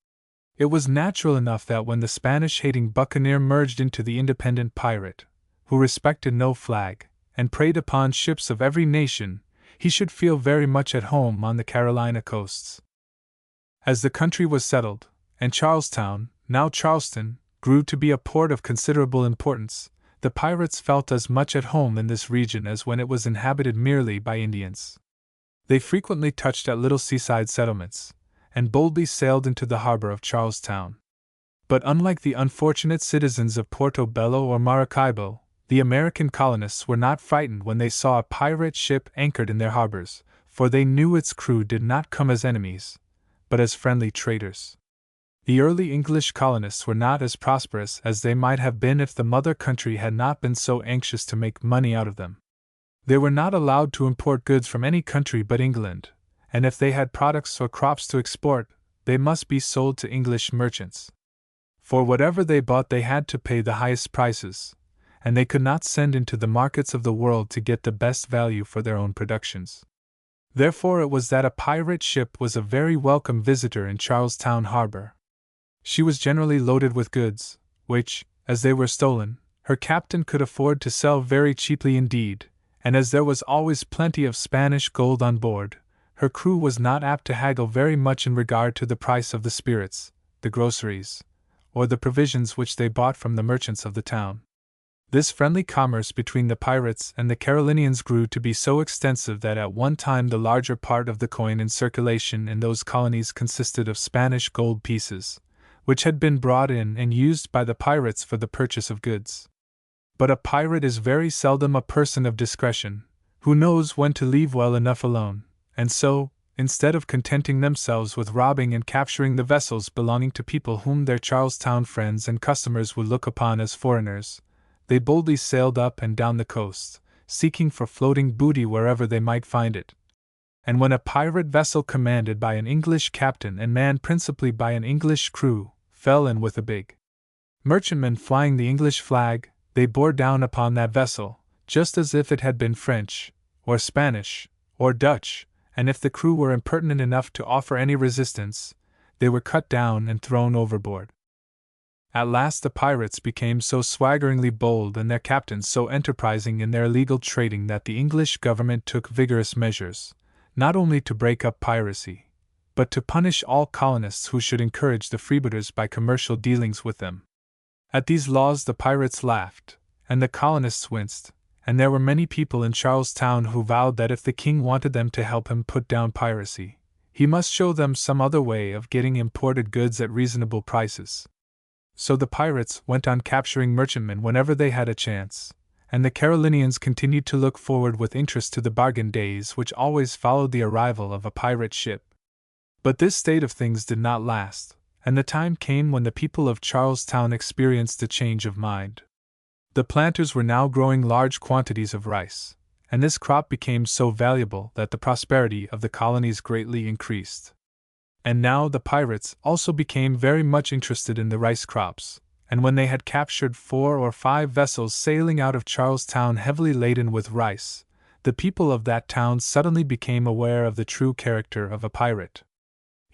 It was natural enough that when the Spanish-hating buccaneer merged into the independent pirate, who respected no flag, and preyed upon ships of every nation, he should feel very much at home on the Carolina coasts. As the country was settled, and Charlestown, now Charleston, grew to be a port of considerable importance, the pirates felt as much at home in this region as when it was inhabited merely by Indians. They frequently touched at little seaside settlements, and boldly sailed into the harbor of Charlestown. But unlike the unfortunate citizens of Porto Bello or Maracaibo, the American colonists were not frightened when they saw a pirate ship anchored in their harbors, for they knew its crew did not come as enemies, but as friendly traders. The early English colonists were not as prosperous as they might have been if the mother country had not been so anxious to make money out of them. They were not allowed to import goods from any country but England, and if they had products or crops to export, they must be sold to English merchants. For whatever they bought they had to pay the highest prices, and they could not send into the markets of the world to get the best value for their own productions. Therefore it was that a pirate ship was a very welcome visitor in Charlestown harbor. She was generally loaded with goods, which, as they were stolen, her captain could afford to sell very cheaply indeed, and as there was always plenty of Spanish gold on board, her crew was not apt to haggle very much in regard to the price of the spirits, the groceries, or the provisions which they bought from the merchants of the town. This friendly commerce between the pirates and the Carolinians grew to be so extensive that at one time the larger part of the coin in circulation in those colonies consisted of Spanish gold pieces, which had been brought in and used by the pirates for the purchase of goods. But a pirate is very seldom a person of discretion, who knows when to leave well enough alone, and so, instead of contenting themselves with robbing and capturing the vessels belonging to people whom their Charlestown friends and customers would look upon as foreigners, they boldly sailed up and down the coast, seeking for floating booty wherever they might find it. And when a pirate vessel commanded by an English captain and manned principally by an English crew fell in with a big merchantman flying the English flag, they bore down upon that vessel, just as if it had been French, or Spanish, or Dutch, and if the crew were impertinent enough to offer any resistance, they were cut down and thrown overboard. At last the pirates became so swaggeringly bold and their captains so enterprising in their illegal trading that the English government took vigorous measures, not only to break up piracy, but to punish all colonists who should encourage the freebooters by commercial dealings with them. At these laws the pirates laughed, and the colonists winced, and there were many people in Charlestown who vowed that if the king wanted them to help him put down piracy, he must show them some other way of getting imported goods at reasonable prices. So the pirates went on capturing merchantmen whenever they had a chance, and the Carolinians continued to look forward with interest to the bargain days which always followed the arrival of a pirate ship. But this state of things did not last, and the time came when the people of Charlestown experienced a change of mind. The planters were now growing large quantities of rice, and this crop became so valuable that the prosperity of the colonies greatly increased. And now the pirates also became very much interested in the rice crops, and when they had captured 4 or 5 vessels sailing out of Charlestown heavily laden with rice, the people of that town suddenly became aware of the true character of a pirate.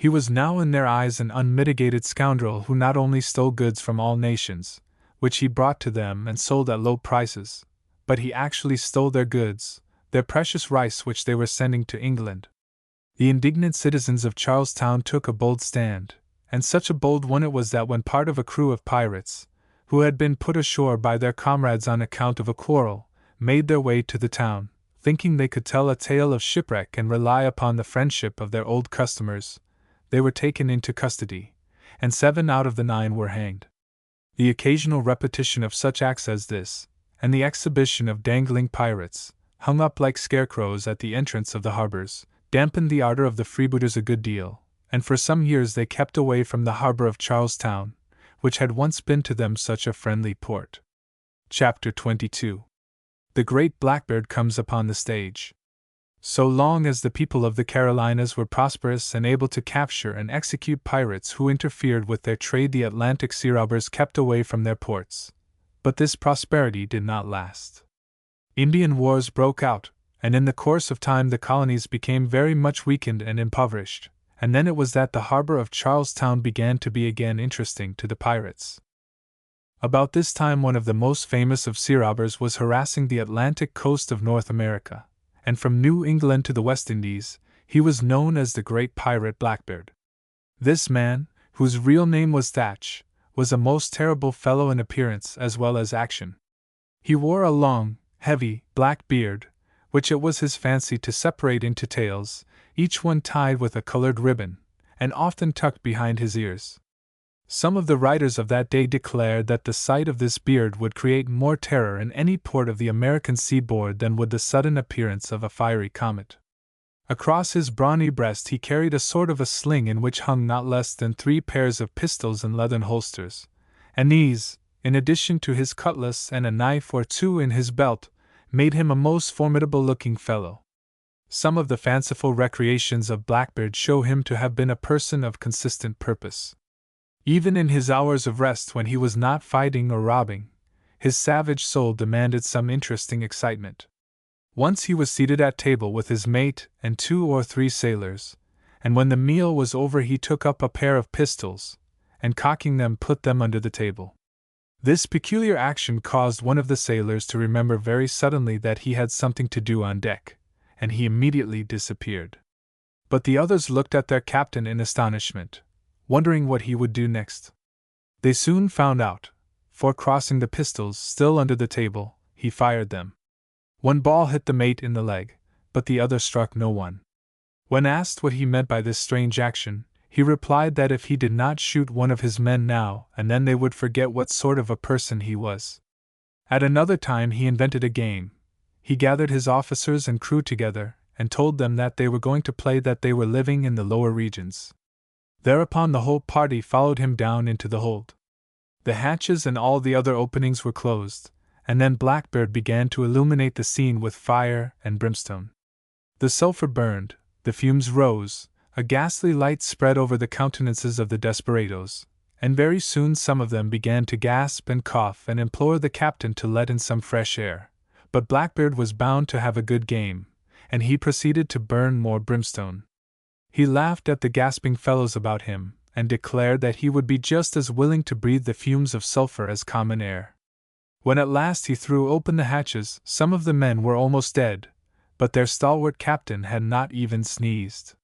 He was now in their eyes an unmitigated scoundrel who not only stole goods from all nations, which he brought to them and sold at low prices, but he actually stole their goods, their precious rice which they were sending to England. The indignant citizens of Charlestown took a bold stand, and such a bold one it was that when part of a crew of pirates, who had been put ashore by their comrades on account of a quarrel, made their way to the town, thinking they could tell a tale of shipwreck and rely upon the friendship of their old customers, they were taken into custody, and 7 out of the 9 were hanged. The occasional repetition of such acts as this, and the exhibition of dangling pirates, hung up like scarecrows at the entrance of the harbors, dampened the ardor of the freebooters a good deal, and for some years they kept away from the harbor of Charlestown, which had once been to them such a friendly port. Chapter 22. The Great Blackbeard Comes Upon the Stage. So long as the people of the Carolinas were prosperous and able to capture and execute pirates who interfered with their trade, the Atlantic sea robbers kept away from their ports. But this prosperity did not last. Indian wars broke out, and in the course of time the colonies became very much weakened and impoverished, and then it was that the harbor of Charlestown began to be again interesting to the pirates. About this time one of the most famous of sea robbers was harassing the Atlantic coast of North America, and from New England to the West Indies, he was known as the great pirate Blackbeard. This man, whose real name was Thatch, was a most terrible fellow in appearance as well as action. He wore a long, heavy, black beard, which it was his fancy to separate into tails, each one tied with a colored ribbon, and often tucked behind his ears. Some of the writers of that day declared that the sight of this beard would create more terror in any port of the American seaboard than would the sudden appearance of a fiery comet. Across his brawny breast he carried a sort of a sling in which hung not less than 3 pairs of pistols in leathern holsters, and these, in addition to his cutlass and a knife or 2 in his belt, made him a most formidable-looking fellow. Some of the fanciful recreations of Blackbeard show him to have been a person of consistent purpose. Even in his hours of rest when he was not fighting or robbing, his savage soul demanded some interesting excitement. Once he was seated at table with his mate and 2 or 3 sailors, and when the meal was over he took up a pair of pistols, and cocking them put them under the table. This peculiar action caused one of the sailors to remember very suddenly that he had something to do on deck, and he immediately disappeared. But the others looked at their captain in astonishment, wondering what he would do next. They soon found out, for crossing the pistols still under the table, he fired them. One ball hit the mate in the leg, but the other struck no one. When asked what he meant by this strange action, he replied that if he did not shoot one of his men now and then they would forget what sort of a person he was. At another time he invented a game. He gathered his officers and crew together, and told them that they were going to play that they were living in the lower regions. Thereupon the whole party followed him down into the hold. The hatches and all the other openings were closed, and then Blackbeard began to illuminate the scene with fire and brimstone. The sulphur burned, the fumes rose, a ghastly light spread over the countenances of the desperadoes, and very soon some of them began to gasp and cough and implore the captain to let in some fresh air. But Blackbeard was bound to have a good game, and he proceeded to burn more brimstone. He laughed at the gasping fellows about him, and declared that he would be just as willing to breathe the fumes of sulphur as common air. When at last he threw open the hatches, some of the men were almost dead, but their stalwart captain had not even sneezed.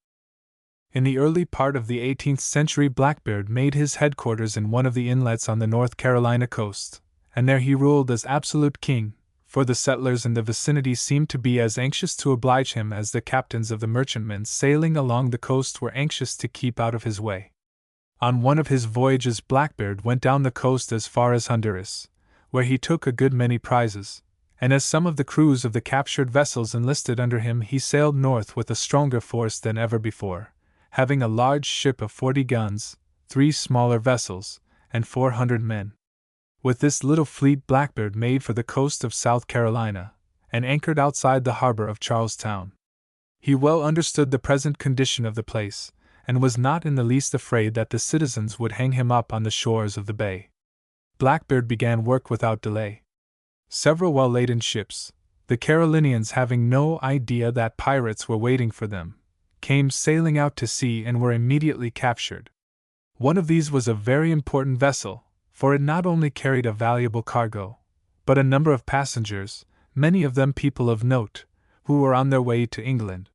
In the early part of the 18th century Blackbeard made his headquarters in one of the inlets on the North Carolina coast, and there he ruled as absolute king, for the settlers in the vicinity seemed to be as anxious to oblige him as the captains of the merchantmen sailing along the coast were anxious to keep out of his way. On one of his voyages Blackbeard went down the coast as far as Honduras, where he took a good many prizes, and as some of the crews of the captured vessels enlisted under him he sailed north with a stronger force than ever before, having a large ship of 40 guns, 3 smaller vessels, and 400 men. With this little fleet Blackbeard made for the coast of South Carolina, and anchored outside the harbor of Charlestown. He well understood the present condition of the place, and was not in the least afraid that the citizens would hang him up on the shores of the bay. Blackbeard began work without delay. Several well-laden ships, the Carolinians having no idea that pirates were waiting for them, came sailing out to sea and were immediately captured. One of these was a very important vessel, for it not only carried a valuable cargo, but a number of passengers, many of them people of note, who were on their way to England.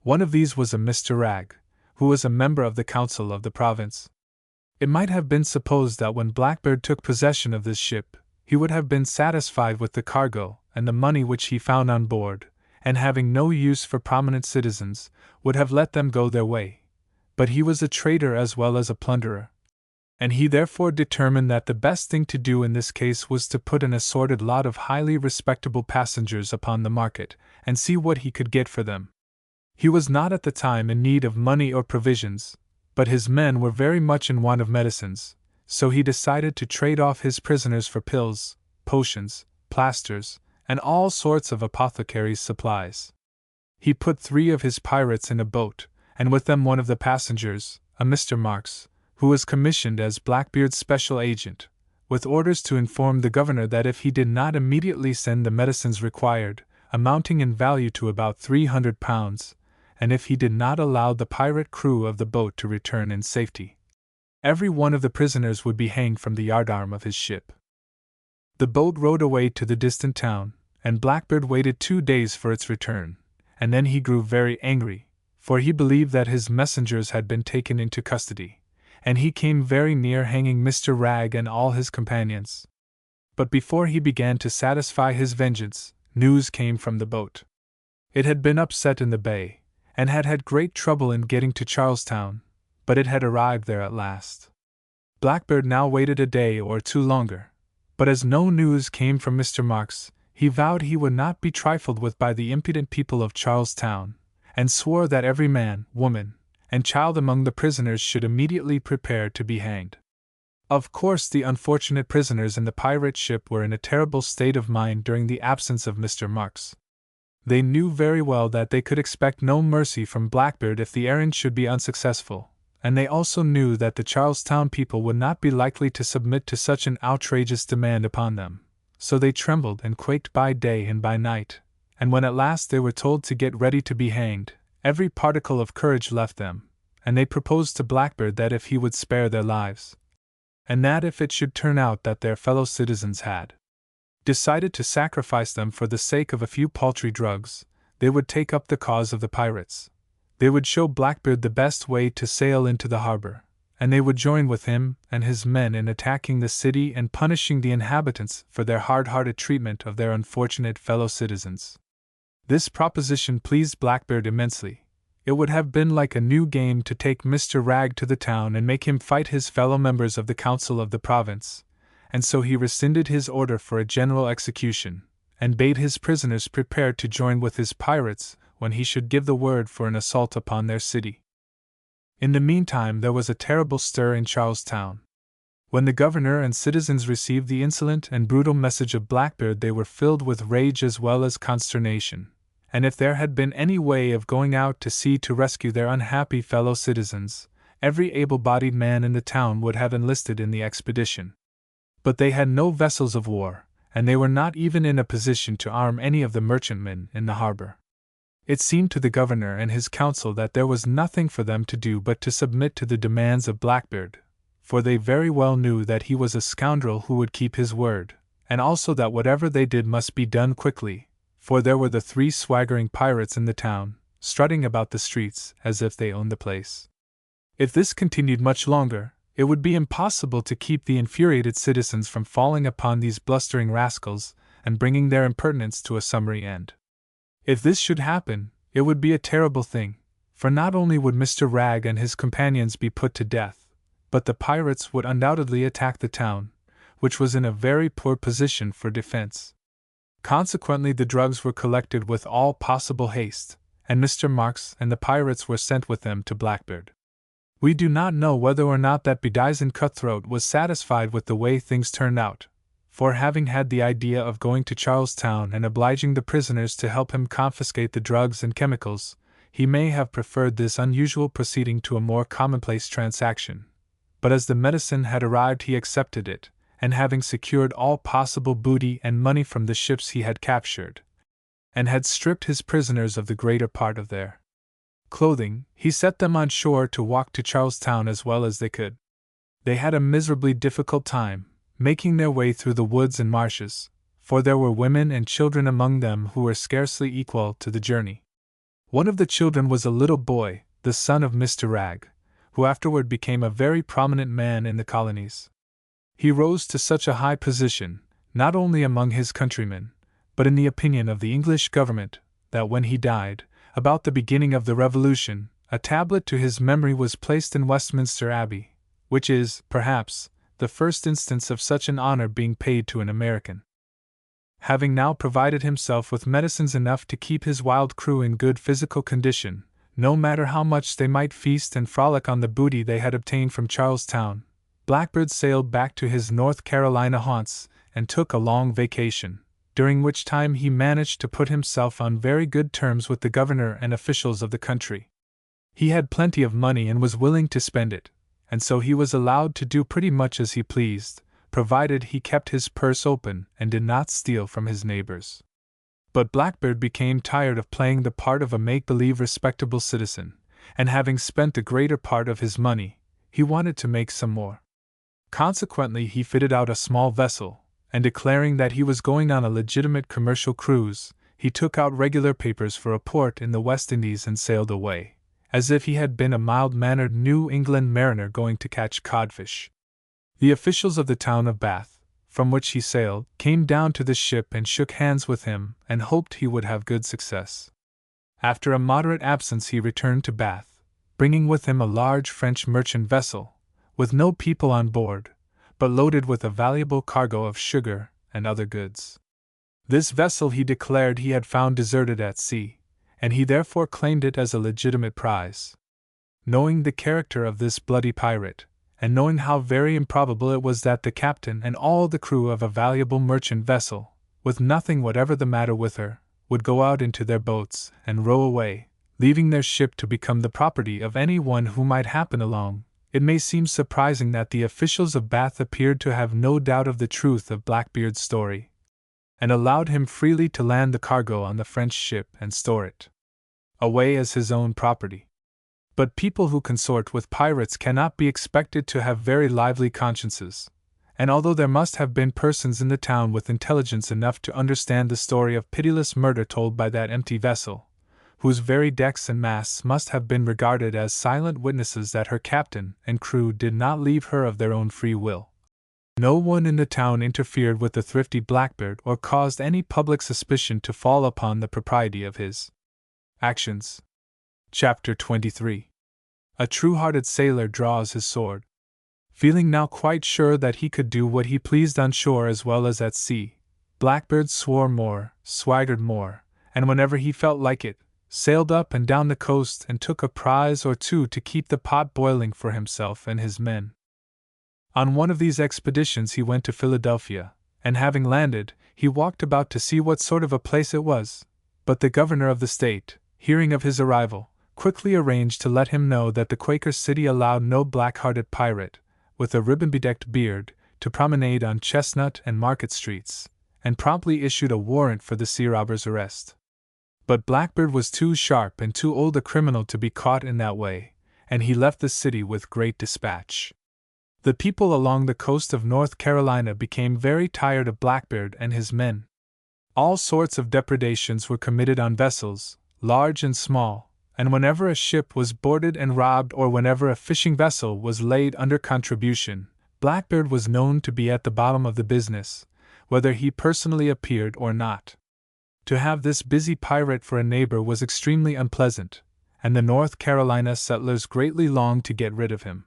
One of these was a Mr. Ragg, who was a member of the council of the province. It might have been supposed that when Blackbeard took possession of this ship, he would have been satisfied with the cargo and the money which he found on board, and having no use for prominent citizens, would have let them go their way. But he was a traitor as well as a plunderer, and he therefore determined that the best thing to do in this case was to put an assorted lot of highly respectable passengers upon the market, and see what he could get for them. He was not at the time in need of money or provisions, but his men were very much in want of medicines, so he decided to trade off his prisoners for pills, potions, plasters, and all sorts of apothecaries' supplies. He put 3 of his pirates in a boat, and with them one of the passengers, a Mr. Marks, who was commissioned as Blackbeard's special agent, with orders to inform the governor that if he did not immediately send the medicines required, amounting in value to about £300, and if he did not allow the pirate crew of the boat to return in safety, every one of the prisoners would be hanged from the yardarm of his ship. The boat rowed away to the distant town, and Blackbeard waited 2 days for its return, and then he grew very angry, for he believed that his messengers had been taken into custody, and he came very near hanging Mr. Ragg and all his companions. But before he began to satisfy his vengeance, news came from the boat. It had been upset in the bay, and had had great trouble in getting to Charlestown, but it had arrived there at last. Blackbeard now waited a day or 2 longer, but as no news came from Mr. Marks, he vowed he would not be trifled with by the impudent people of Charlestown, and swore that every man, woman, and child among the prisoners should immediately prepare to be hanged. Of course, the unfortunate prisoners in the pirate ship were in a terrible state of mind during the absence of Mr. Marks. They knew very well that they could expect no mercy from Blackbeard if the errand should be unsuccessful, and they also knew that the Charlestown people would not be likely to submit to such an outrageous demand upon them. So they trembled and quaked by day and by night, and when at last they were told to get ready to be hanged, every particle of courage left them, and they proposed to Blackbeard that if he would spare their lives, and that if it should turn out that their fellow citizens had decided to sacrifice them for the sake of a few paltry drugs, they would take up the cause of the pirates. They would show Blackbeard the best way to sail into the harbor, and they would join with him and his men in attacking the city and punishing the inhabitants for their hard-hearted treatment of their unfortunate fellow citizens. This proposition pleased Blackbeard immensely. It would have been like a new game to take Mr. Ragg to the town and make him fight his fellow members of the council of the province, and so he rescinded his order for a general execution, and bade his prisoners prepare to join with his pirates when he should give the word for an assault upon their city. In the meantime there was a terrible stir in Charlestown. When the governor and citizens received the insolent and brutal message of Blackbeard, they were filled with rage as well as consternation, and if there had been any way of going out to sea to rescue their unhappy fellow citizens, every able-bodied man in the town would have enlisted in the expedition. But they had no vessels of war, and they were not even in a position to arm any of the merchantmen in the harbor. It seemed to the governor and his council that there was nothing for them to do but to submit to the demands of Blackbeard, for they very well knew that he was a scoundrel who would keep his word, and also that whatever they did must be done quickly, for there were the 3 swaggering pirates in the town, strutting about the streets as if they owned the place. If this continued much longer, it would be impossible to keep the infuriated citizens from falling upon these blustering rascals and bringing their impertinence to a summary end. If this should happen, it would be a terrible thing, for not only would Mr. Ragg and his companions be put to death, but the pirates would undoubtedly attack the town, which was in a very poor position for defense. Consequently, the drugs were collected with all possible haste, and Mr. Marks and the pirates were sent with them to Blackbeard. We do not know whether or not that bedizened cutthroat was satisfied with the way things turned out, for having had the idea of going to Charlestown and obliging the prisoners to help him confiscate the drugs and chemicals, he may have preferred this unusual proceeding to a more commonplace transaction. But as the medicine had arrived, he accepted it, and having secured all possible booty and money from the ships he had captured, and had stripped his prisoners of the greater part of their clothing, he set them on shore to walk to Charlestown as well as they could. They had a miserably difficult time, making their way through the woods and marshes, for there were women and children among them who were scarcely equal to the journey. One of the children was a little boy, the son of Mr. Ragg, who afterward became a very prominent man in the colonies. He rose to such a high position, not only among his countrymen, but in the opinion of the English government, that when he died, about the beginning of the Revolution, a tablet to his memory was placed in Westminster Abbey, which is, perhaps, the first instance of such an honor being paid to an American. Having now provided himself with medicines enough to keep his wild crew in good physical condition, no matter how much they might feast and frolic on the booty they had obtained from Charlestown, Blackbeard sailed back to his North Carolina haunts and took a long vacation, during which time he managed to put himself on very good terms with the governor and officials of the country. He had plenty of money and was willing to spend it, and so he was allowed to do pretty much as he pleased, provided he kept his purse open and did not steal from his neighbors. But Blackbeard became tired of playing the part of a make-believe respectable citizen, and having spent the greater part of his money, he wanted to make some more. Consequently, he fitted out a small vessel, and declaring that he was going on a legitimate commercial cruise, he took out regular papers for a port in the West Indies and sailed away, as if he had been a mild-mannered New England mariner going to catch codfish. The officials of the town of Bath, from which he sailed, came down to the ship and shook hands with him and hoped he would have good success. After a moderate absence he returned to Bath, bringing with him a large French merchant vessel, with no people on board, but loaded with a valuable cargo of sugar and other goods. This vessel he declared he had found deserted at sea, and he therefore claimed it as a legitimate prize. Knowing the character of this bloody pirate, and knowing how very improbable it was that the captain and all the crew of a valuable merchant vessel, with nothing whatever the matter with her, would go out into their boats and row away, leaving their ship to become the property of any one who might happen along, it may seem surprising that the officials of Bath appeared to have no doubt of the truth of Blackbeard's story, and allowed him freely to land the cargo on the French ship and store it away as his own property. But people who consort with pirates cannot be expected to have very lively consciences, and although there must have been persons in the town with intelligence enough to understand the story of pitiless murder told by that empty vessel, whose very decks and masts must have been regarded as silent witnesses that her captain and crew did not leave her of their own free will, no one in the town interfered with the thrifty Blackbeard or caused any public suspicion to fall upon the propriety of his actions. Chapter 23. A true-hearted sailor draws his sword. Feeling now quite sure that he could do what he pleased on shore as well as at sea, Blackbeard swore more, swaggered more, and whenever he felt like it, sailed up and down the coast and took a prize or two to keep the pot boiling for himself and his men. On one of these expeditions he went to Philadelphia, and having landed, he walked about to see what sort of a place it was, but the governor of the state, hearing of his arrival, quickly arranged to let him know that the Quaker city allowed no black-hearted pirate, with a ribbon-bedecked beard, to promenade on Chestnut and Market streets, and promptly issued a warrant for the sea robber's arrest. But Blackbeard was too sharp and too old a criminal to be caught in that way, and he left the city with great dispatch. The people along the coast of North Carolina became very tired of Blackbeard and his men. All sorts of depredations were committed on vessels, large and small, and whenever a ship was boarded and robbed or whenever a fishing vessel was laid under contribution, Blackbeard was known to be at the bottom of the business, whether he personally appeared or not. To have this busy pirate for a neighbor was extremely unpleasant, and the North Carolina settlers greatly longed to get rid of him.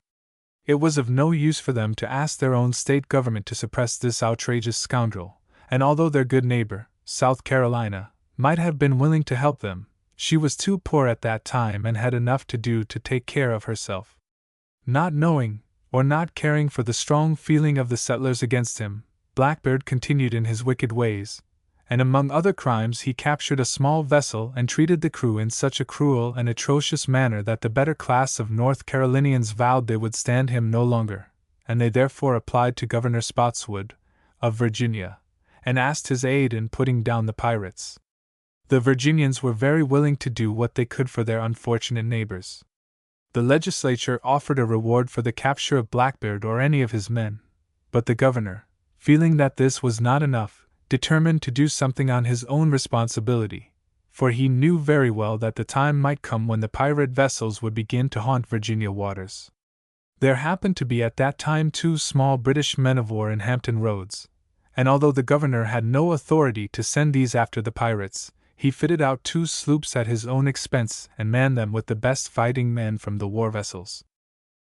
It was of no use for them to ask their own state government to suppress this outrageous scoundrel, and although their good neighbor, South Carolina, might have been willing to help them, she was too poor at that time and had enough to do to take care of herself. Not knowing, or not caring for the strong feeling of the settlers against him, Blackbeard continued in his wicked ways, and among other crimes he captured a small vessel and treated the crew in such a cruel and atrocious manner that the better class of North Carolinians vowed they would stand him no longer, and they therefore applied to Governor Spotswood, of Virginia, and asked his aid in putting down the pirates. The Virginians were very willing to do what they could for their unfortunate neighbors. The legislature offered a reward for the capture of Blackbeard or any of his men, but the governor, feeling that this was not enough, determined to do something on his own responsibility, for he knew very well that the time might come when the pirate vessels would begin to haunt Virginia waters. There happened to be at that time 2 small British men-of-war in Hampton Roads, and although the governor had no authority to send these after the pirates, he fitted out 2 sloops at his own expense and manned them with the best fighting men from the war vessels.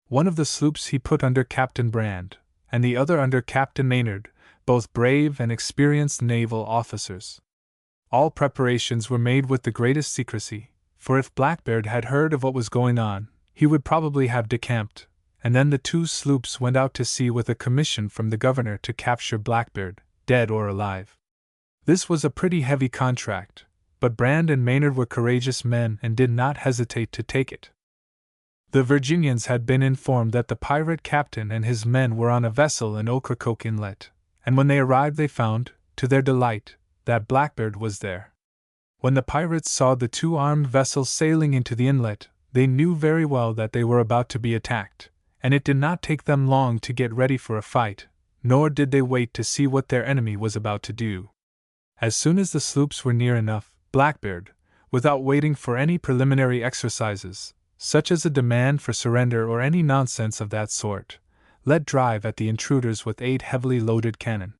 One of the sloops he put under Captain Brand, and the other under Captain Maynard, both brave and experienced naval officers. All preparations were made with the greatest secrecy, for if Blackbeard had heard of what was going on, he would probably have decamped, and then the 2 sloops went out to sea with a commission from the governor to capture Blackbeard, dead or alive. This was a pretty heavy contract, but Brand and Maynard were courageous men and did not hesitate to take it. The Virginians had been informed that the pirate captain and his men were on a vessel in Ocracoke Inlet, and when they arrived they found, to their delight, that Blackbeard was there. When the pirates saw the two armed vessels sailing into the inlet, they knew very well that they were about to be attacked, and it did not take them long to get ready for a fight, nor did they wait to see what their enemy was about to do. As soon as the sloops were near enough, Blackbeard, without waiting for any preliminary exercises, such as a demand for surrender or any nonsense of that sort, let drive at the intruders with 8 heavily loaded cannon.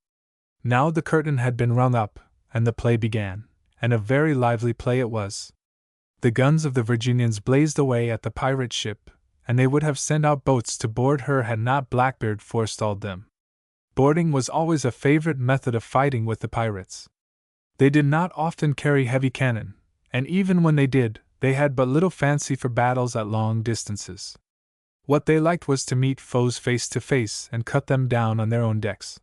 Now the curtain had been rung up, and the play began, and a very lively play it was. The guns of the Virginians blazed away at the pirate ship, and they would have sent out boats to board her had not Blackbeard forestalled them. Boarding was always a favorite method of fighting with the pirates. They did not often carry heavy cannon, and even when they did, they had but little fancy for battles at long distances. What they liked was to meet foes face to face and cut them down on their own decks.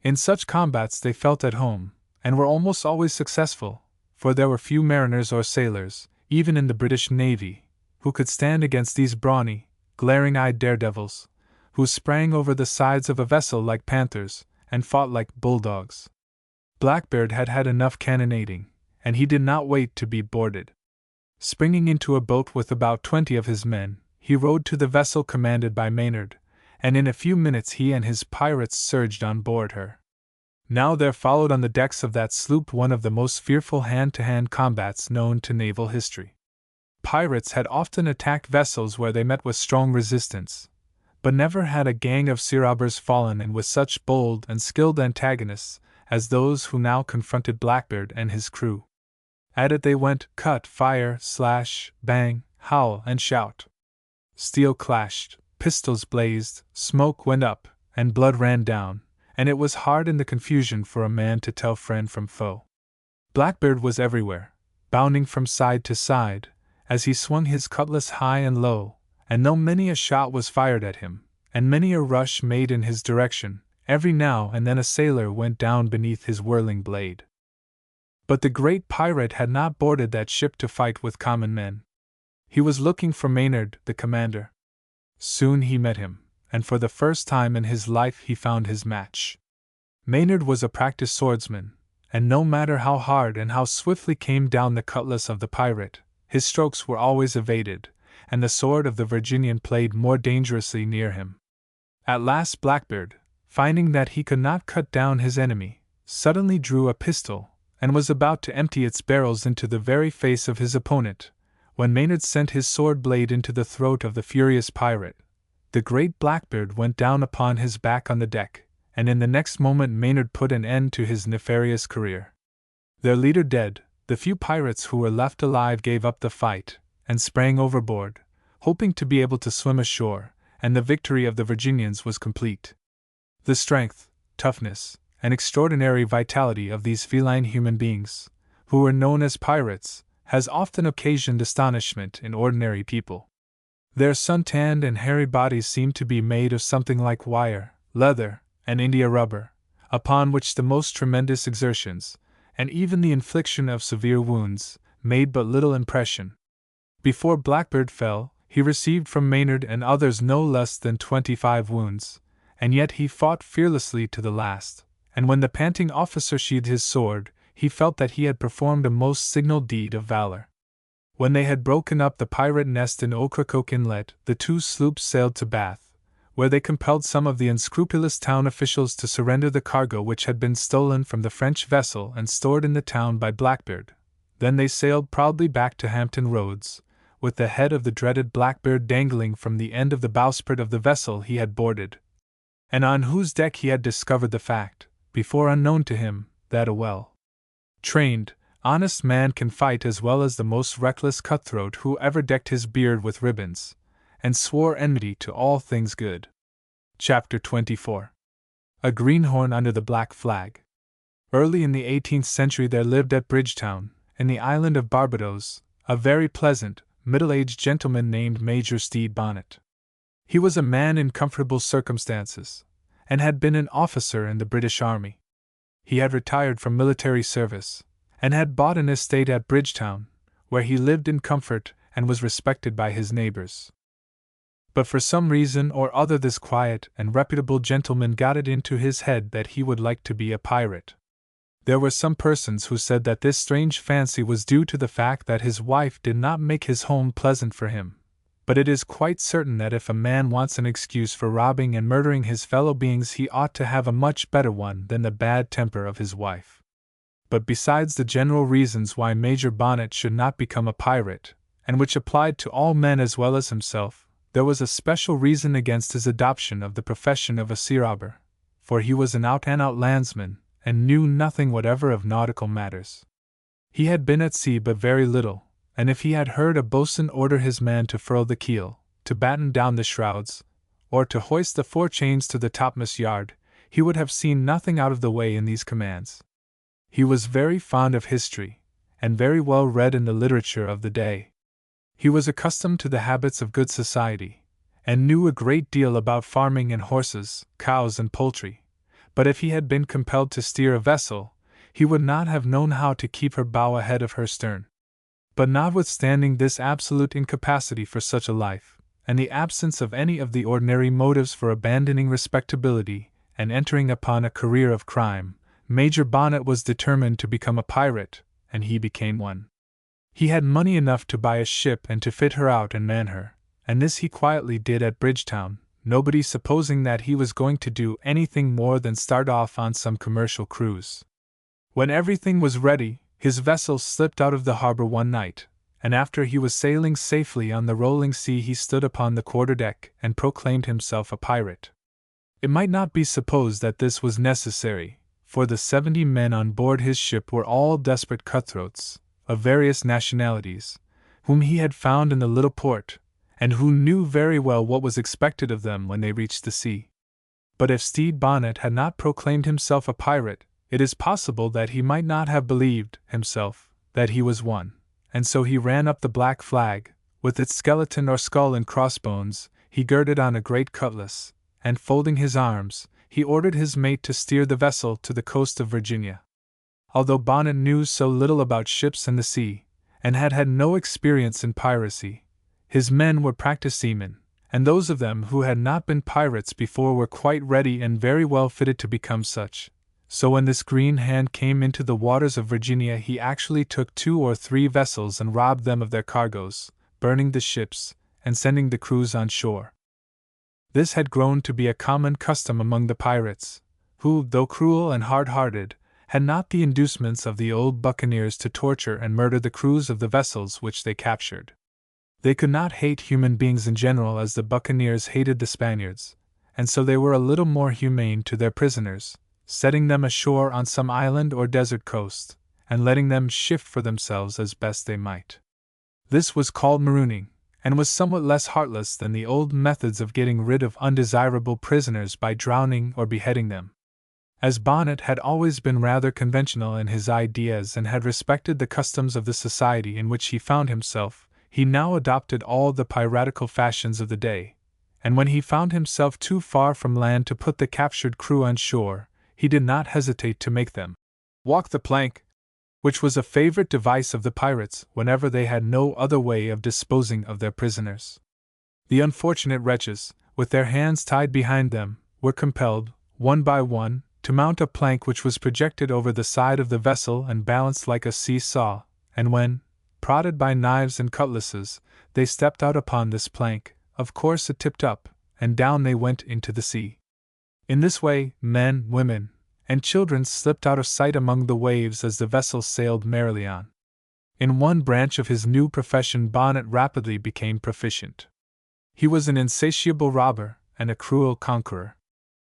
In such combats they felt at home, and were almost always successful, for there were few mariners or sailors, even in the British Navy, who could stand against these brawny, glaring-eyed daredevils, who sprang over the sides of a vessel like panthers, and fought like bulldogs. Blackbeard had had enough cannonading, and he did not wait to be boarded. Springing into a boat with about 20 of his men, he rowed to the vessel commanded by Maynard, and in a few minutes he and his pirates surged on board her. Now there followed on the decks of that sloop one of the most fearful hand-to-hand combats known to naval history. Pirates had often attacked vessels where they met with strong resistance, but never had a gang of sea robbers fallen in with such bold and skilled antagonists as those who now confronted Blackbeard and his crew. At it they went, cut, fire, slash, bang, howl, and shout. Steel clashed, pistols blazed, smoke went up, and blood ran down, and it was hard in the confusion for a man to tell friend from foe. Blackbeard was everywhere, bounding from side to side, as he swung his cutlass high and low, and though many a shot was fired at him, and many a rush made in his direction, every now and then a sailor went down beneath his whirling blade. But the great pirate had not boarded that ship to fight with common men. He was looking for Maynard, the commander. Soon he met him, and for the first time in his life he found his match. Maynard was a practiced swordsman, and no matter how hard and how swiftly came down the cutlass of the pirate, his strokes were always evaded, and the sword of the Virginian played more dangerously near him. At last Blackbeard, finding that he could not cut down his enemy, suddenly drew a pistol, and was about to empty its barrels into the very face of his opponent, when Maynard sent his sword blade into the throat of the furious pirate. The great Blackbeard went down upon his back on the deck, and in the next moment Maynard put an end to his nefarious career. Their leader dead, the few pirates who were left alive gave up the fight, and sprang overboard, hoping to be able to swim ashore, and the victory of the Virginians was complete. The strength, toughness, and extraordinary vitality of these feline human beings, who were known as pirates, has often occasioned astonishment in ordinary people. Their sun-tanned and hairy bodies seem to be made of something like wire, leather, and india rubber, upon which the most tremendous exertions, and even the infliction of severe wounds, made but little impression. Before Blackbeard fell, he received from Maynard and others no less than 25 wounds, and yet he fought fearlessly to the last, and when the panting officer sheathed his sword, he felt that he had performed a most signal deed of valor. When they had broken up the pirate nest in Ocracoke Inlet, the two sloops sailed to Bath, where they compelled some of the unscrupulous town officials to surrender the cargo which had been stolen from the French vessel and stored in the town by Blackbeard. Then they sailed proudly back to Hampton Roads, with the head of the dreaded Blackbeard dangling from the end of the bowsprit of the vessel he had boarded, and on whose deck he had discovered the fact, before unknown to him, that a well-trained, honest man can fight as well as the most reckless cutthroat who ever decked his beard with ribbons, and swore enmity to all things good. Chapter 24. A Greenhorn Under the Black Flag. Early in the 18th century there lived at Bridgetown, in the island of Barbados, a very pleasant, middle-aged gentleman named Major Stede Bonnet. He was a man in comfortable circumstances, and had been an officer in the British Army. He had retired from military service, and had bought an estate at Bridgetown, where he lived in comfort and was respected by his neighbors. But for some reason or other this quiet and reputable gentleman got it into his head that he would like to be a pirate. There were some persons who said that this strange fancy was due to the fact that his wife did not make his home pleasant for him, but it is quite certain that if a man wants an excuse for robbing and murdering his fellow beings, he ought to have a much better one than the bad temper of his wife. But besides the general reasons why Major Bonnet should not become a pirate, and which applied to all men as well as himself, there was a special reason against his adoption of the profession of a sea robber, for he was an out-and-out landsman, and knew nothing whatever of nautical matters. He had been at sea but very little, and if he had heard a boatswain order his man to furl the keel, to batten down the shrouds, or to hoist the forechains to the topmast yard, he would have seen nothing out of the way in these commands. He was very fond of history, and very well read in the literature of the day. He was accustomed to the habits of good society, and knew a great deal about farming and horses, cows and poultry, but if he had been compelled to steer a vessel, he would not have known how to keep her bow ahead of her stern. But notwithstanding this absolute incapacity for such a life, and the absence of any of the ordinary motives for abandoning respectability and entering upon a career of crime, Major Bonnet was determined to become a pirate, and he became one. He had money enough to buy a ship and to fit her out and man her, and this he quietly did at Bridgetown, nobody supposing that he was going to do anything more than start off on some commercial cruise. When everything was ready, his vessel slipped out of the harbor one night, and after he was sailing safely on the rolling sea, he stood upon the quarterdeck and proclaimed himself a pirate. It might not be supposed that this was necessary, for the 70 men on board his ship were all desperate cutthroats, of various nationalities, whom he had found in the little port, and who knew very well what was expected of them when they reached the sea. But if Stede Bonnet had not proclaimed himself a pirate, it is possible that he might not have believed, himself, that he was one, and so he ran up the black flag, with its skeleton or skull and crossbones, he girded on a great cutlass, and folding his arms, he ordered his mate to steer the vessel to the coast of Virginia. Although Bonnet knew so little about ships and the sea, and had had no experience in piracy, his men were practiced seamen, and those of them who had not been pirates before were quite ready and very well fitted to become such. So when this green hand came into the waters of Virginia, he actually took 2 or 3 vessels and robbed them of their cargoes, burning the ships, and sending the crews on shore. This had grown to be a common custom among the pirates, who, though cruel and hard-hearted, had not the inducements of the old Buccaneers to torture and murder the crews of the vessels which they captured. They could not hate human beings in general as the Buccaneers hated the Spaniards, and so they were a little more humane to their prisoners, setting them ashore on some island or desert coast, and letting them shift for themselves as best they might. This was called marooning, and was somewhat less heartless than the old methods of getting rid of undesirable prisoners by drowning or beheading them. As Bonnet had always been rather conventional in his ideas and had respected the customs of the society in which he found himself, he now adopted all the piratical fashions of the day, and when he found himself too far from land to put the captured crew on shore, he did not hesitate to make them walk the plank, which was a favorite device of the pirates whenever they had no other way of disposing of their prisoners. The unfortunate wretches, with their hands tied behind them, were compelled, one by one, to mount a plank which was projected over the side of the vessel and balanced like a see-saw, and when, prodded by knives and cutlasses, they stepped out upon this plank, of course it tipped up, and down they went into the sea. In this way, men, women, and children slipped out of sight among the waves as the vessel sailed merrily on. In one branch of his new profession Bonnet rapidly became proficient. He was an insatiable robber and a cruel conqueror.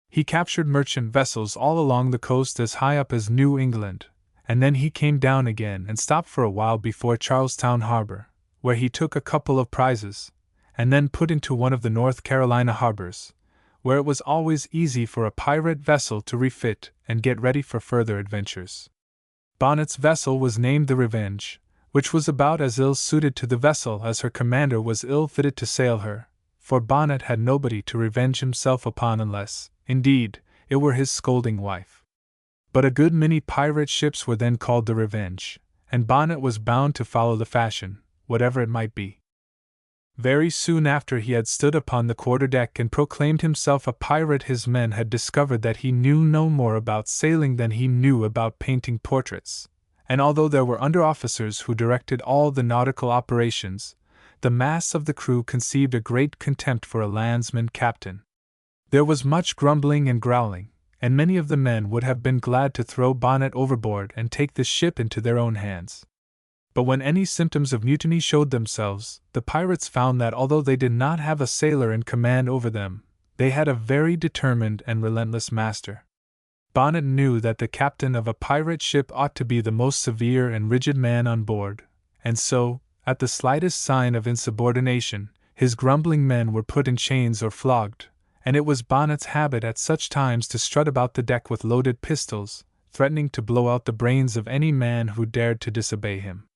He captured merchant vessels all along the coast as high up as New England, and then he came down again and stopped for a while before Charlestown harbor, where he took a couple of prizes, and then put into one of the North Carolina harbors, where it was always easy for a pirate vessel to refit and get ready for further adventures. Bonnet's vessel was named the Revenge, which was about as ill suited to the vessel as her commander was ill fitted to sail her, for Bonnet had nobody to revenge himself upon unless, indeed, it were his scolding wife. But a good many pirate ships were then called the Revenge, and Bonnet was bound to follow the fashion, whatever it might be. Very soon after he had stood upon the quarterdeck and proclaimed himself a pirate, his men had discovered that he knew no more about sailing than he knew about painting portraits, and although there were under-officers who directed all the nautical operations, the mass of the crew conceived a great contempt for a landsman captain. There was much grumbling and growling, and many of the men would have been glad to throw Bonnet overboard and take the ship into their own hands. But when any symptoms of mutiny showed themselves, the pirates found that although they did not have a sailor in command over them, they had a very determined and relentless master. Bonnet knew that the captain of a pirate ship ought to be the most severe and rigid man on board, and so, at the slightest sign of insubordination, his grumbling men were put in chains or flogged, and it was Bonnet's habit at such times to strut about the deck with loaded pistols, threatening to blow out the brains of any man who dared to disobey him.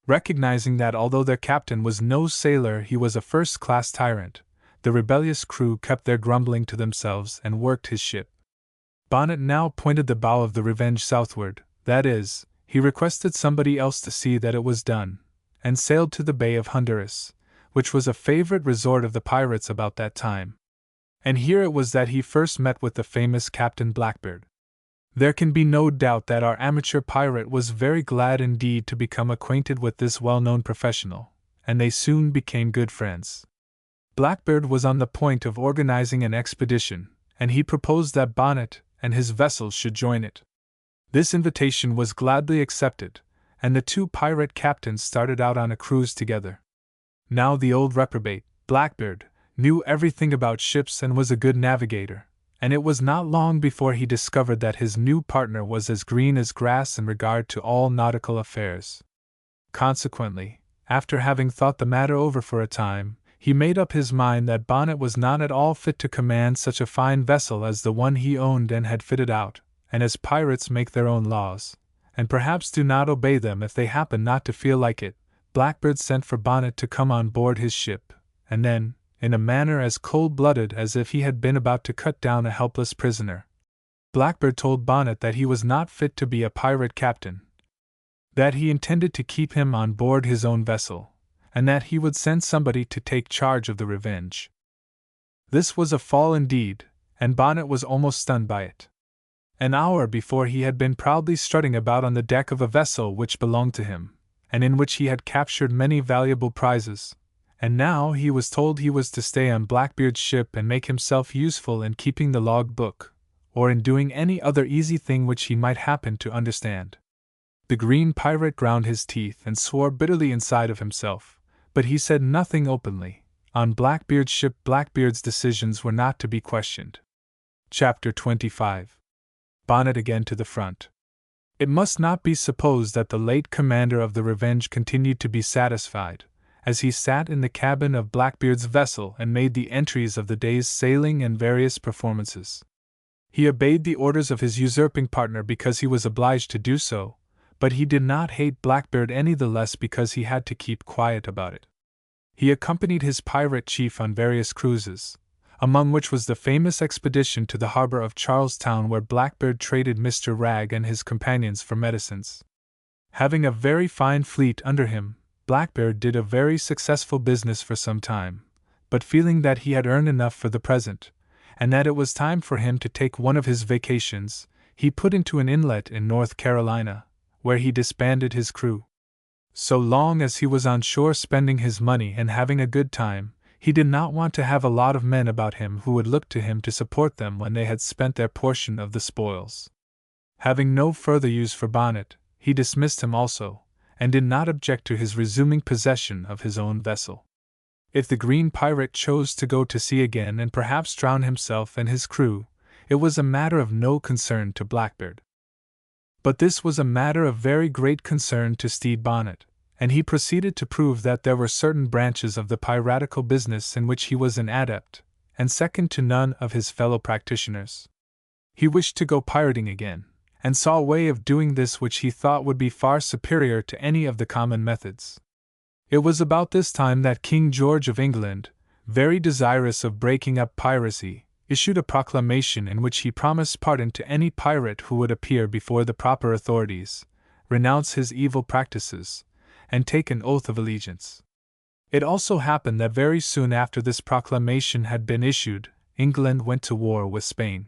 Recognizing that although their captain was no sailor he was a first-class tyrant, the rebellious crew kept their grumbling to themselves and worked his ship. Bonnet now pointed the bow of the Revenge southward, that is, he requested somebody else to see that it was done, and sailed to the Bay of Honduras, which was a favorite resort of the pirates about that time. And here it was that he first met with the famous Captain Blackbeard. There can be no doubt that our amateur pirate was very glad indeed to become acquainted with this well-known professional, and they soon became good friends. Blackbeard was on the point of organizing an expedition, and he proposed that Bonnet and his vessel should join it. This invitation was gladly accepted, and the two pirate captains started out on a cruise together. Now the old reprobate, Blackbeard, knew everything about ships and was a good navigator, and it was not long before he discovered that his new partner was as green as grass in regard to all nautical affairs. Consequently, after having thought the matter over for a time, he made up his mind that Bonnet was not at all fit to command such a fine vessel as the one he owned and had fitted out, and as pirates make their own laws, and perhaps do not obey them if they happen not to feel like it, Blackbeard sent for Bonnet to come on board his ship, and then, in a manner as cold-blooded as if he had been about to cut down a helpless prisoner, Blackbeard told Bonnet that he was not fit to be a pirate captain, that he intended to keep him on board his own vessel, and that he would send somebody to take charge of the Revenge. This was a fall indeed, and Bonnet was almost stunned by it. An hour before he had been proudly strutting about on the deck of a vessel which belonged to him, and in which he had captured many valuable prizes, and now he was told he was to stay on Blackbeard's ship and make himself useful in keeping the log book, or in doing any other easy thing which he might happen to understand. The green pirate ground his teeth and swore bitterly inside of himself, but he said nothing openly. On Blackbeard's ship Blackbeard's decisions were not to be questioned. Chapter 25. Bonnet again to the front. It must not be supposed that the late commander of the Revenge continued to be satisfied, as he sat in the cabin of Blackbeard's vessel and made the entries of the day's sailing and various performances. He obeyed the orders of his usurping partner because he was obliged to do so, but he did not hate Blackbeard any the less because he had to keep quiet about it. He accompanied his pirate chief on various cruises, among which was the famous expedition to the harbor of Charlestown where Blackbeard traded Mr. Ragg and his companions for medicines. Having a very fine fleet under him, Blackbeard did a very successful business for some time, but feeling that he had earned enough for the present, and that it was time for him to take one of his vacations, he put into an inlet in North Carolina, where he disbanded his crew. So long as he was on shore spending his money and having a good time, he did not want to have a lot of men about him who would look to him to support them when they had spent their portion of the spoils. Having no further use for Bonnet, he dismissed him also, and did not object to his resuming possession of his own vessel. If the green pirate chose to go to sea again and perhaps drown himself and his crew, it was a matter of no concern to Blackbeard. But this was a matter of very great concern to Stede Bonnet, and he proceeded to prove that there were certain branches of the piratical business in which he was an adept, and second to none of his fellow practitioners. He wished to go pirating again, and saw a way of doing this which he thought would be far superior to any of the common methods. It was about this time that King George of England, very desirous of breaking up piracy, issued a proclamation in which he promised pardon to any pirate who would appear before the proper authorities, renounce his evil practices, and take an oath of allegiance. It also happened that very soon after this proclamation had been issued, England went to war with Spain.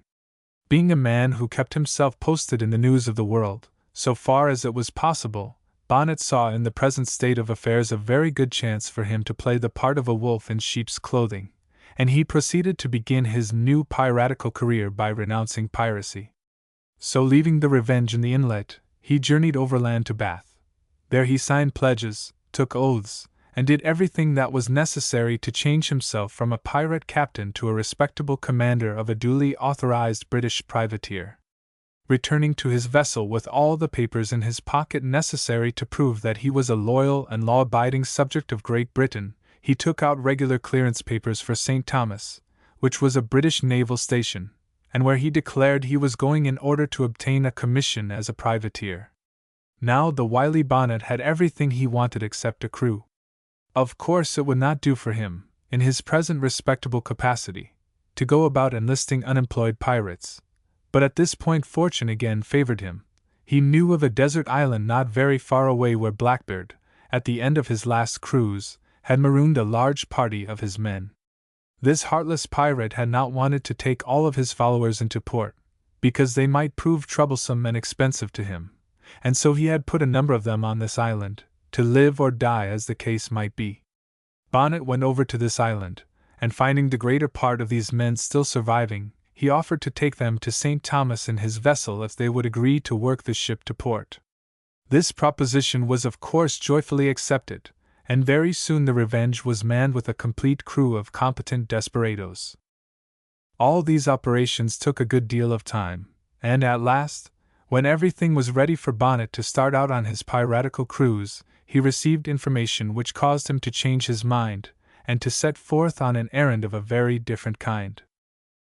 Being a man who kept himself posted in the news of the world, so far as it was possible, Bonnet saw in the present state of affairs a very good chance for him to play the part of a wolf in sheep's clothing, and he proceeded to begin his new piratical career by renouncing piracy. So, leaving the Revenge in the inlet, he journeyed overland to Bath. There he signed pledges, took oaths, and did everything that was necessary to change himself from a pirate captain to a respectable commander of a duly authorized British privateer. Returning to his vessel with all the papers in his pocket necessary to prove that he was a loyal and law-abiding subject of Great Britain, he took out regular clearance papers for St. Thomas, which was a British naval station, and where he declared he was going in order to obtain a commission as a privateer. Now the wily Bonnet had everything he wanted except a crew. Of course it would not do for him, in his present respectable capacity, to go about enlisting unemployed pirates. But at this point fortune again favored him. He knew of a desert island not very far away where Blackbeard, at the end of his last cruise, had marooned a large party of his men. This heartless pirate had not wanted to take all of his followers into port, because they might prove troublesome and expensive to him, and so he had put a number of them on this island, to live or die as the case might be. Bonnet went over to this island, and finding the greater part of these men still surviving, he offered to take them to St. Thomas in his vessel if they would agree to work the ship to port. This proposition was of course joyfully accepted, and very soon the Revenge was manned with a complete crew of competent desperadoes. All these operations took a good deal of time, and at last, when everything was ready for Bonnet to start out on his piratical cruise, he received information which caused him to change his mind, and to set forth on an errand of a very different kind.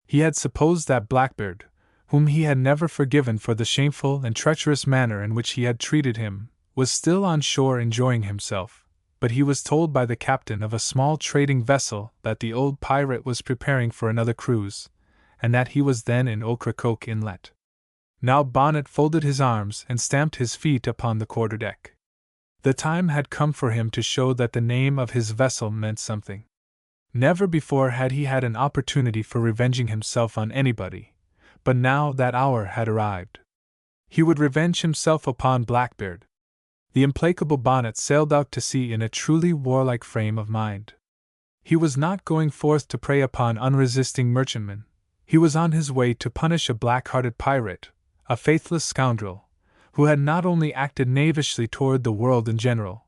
He had supposed that Blackbeard, whom he had never forgiven for the shameful and treacherous manner in which he had treated him, was still on shore enjoying himself, but he was told by the captain of a small trading vessel that the old pirate was preparing for another cruise, and that he was then in Ocracoke Inlet. Now Bonnet folded his arms and stamped his feet upon the quarterdeck. The time had come for him to show that the name of his vessel meant something. Never before had he had an opportunity for revenging himself on anybody, but now that hour had arrived. He would revenge himself upon Blackbeard. The implacable Bonnet sailed out to sea in a truly warlike frame of mind. He was not going forth to prey upon unresisting merchantmen. He was on his way to punish a black-hearted pirate, a faithless scoundrel, who had not only acted knavishly toward the world in general,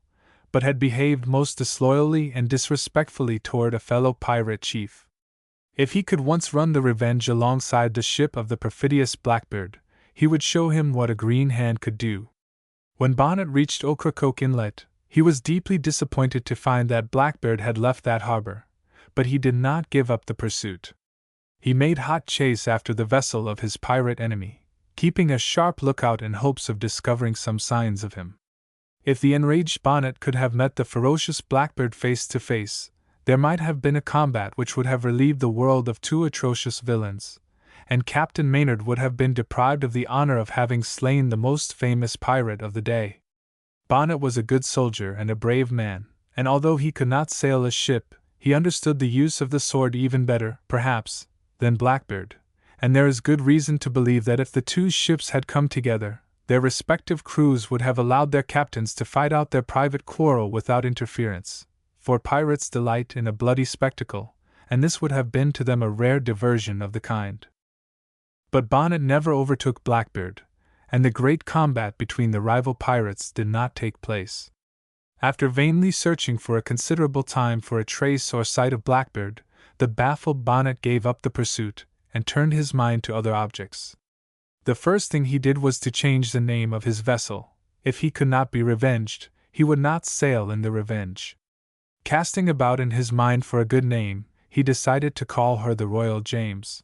but had behaved most disloyally and disrespectfully toward a fellow pirate chief. If he could once run the Revenge alongside the ship of the perfidious Blackbeard, he would show him what a green hand could do. When Bonnet reached Ocracoke Inlet, he was deeply disappointed to find that Blackbeard had left that harbor, but he did not give up the pursuit. He made hot chase after the vessel of his pirate enemy, keeping a sharp lookout in hopes of discovering some signs of him. If the enraged Bonnet could have met the ferocious Blackbeard face to face, there might have been a combat which would have relieved the world of two atrocious villains, and Captain Maynard would have been deprived of the honor of having slain the most famous pirate of the day. Bonnet was a good soldier and a brave man, and although he could not sail a ship, he understood the use of the sword even better, perhaps, than Blackbeard, and there is good reason to believe that if the two ships had come together, their respective crews would have allowed their captains to fight out their private quarrel without interference, for pirates delight in a bloody spectacle, and this would have been to them a rare diversion of the kind. But Bonnet never overtook Blackbeard, and the great combat between the rival pirates did not take place. After vainly searching for a considerable time for a trace or sight of Blackbeard, the baffled Bonnet gave up the pursuit, and turned his mind to other objects. The first thing he did was to change the name of his vessel. If he could not be revenged, he would not sail in the Revenge. Casting about in his mind for a good name, he decided to call her the Royal James.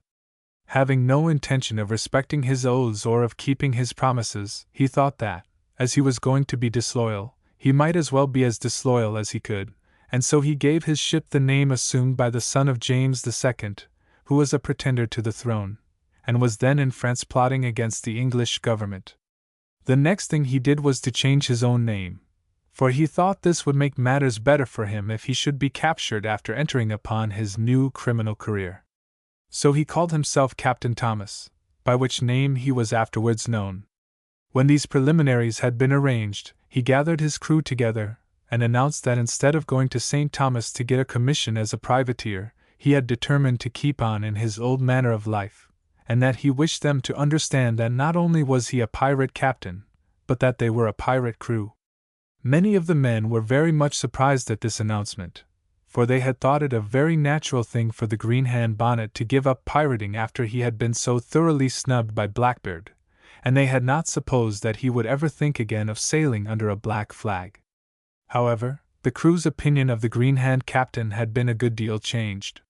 Having no intention of respecting his oaths or of keeping his promises, he thought that, as he was going to be disloyal, he might as well be as disloyal as he could, and so he gave his ship the name assumed by the son of James II, who was a pretender to the throne, and was then in France plotting against the English government. The next thing he did was to change his own name, for he thought this would make matters better for him if he should be captured after entering upon his new criminal career. So he called himself Captain Thomas, by which name he was afterwards known. When these preliminaries had been arranged, he gathered his crew together, and announced that instead of going to St. Thomas to get a commission as a privateer, he had determined to keep on in his old manner of life, and that he wished them to understand that not only was he a pirate captain, but that they were a pirate crew. Many of the men were very much surprised at this announcement, for they had thought it a very natural thing for the Green Hand Bonnet to give up pirating after he had been so thoroughly snubbed by Blackbeard, and they had not supposed that he would ever think again of sailing under a black flag. However, the crew's opinion of the Green Hand captain had been a good deal changed.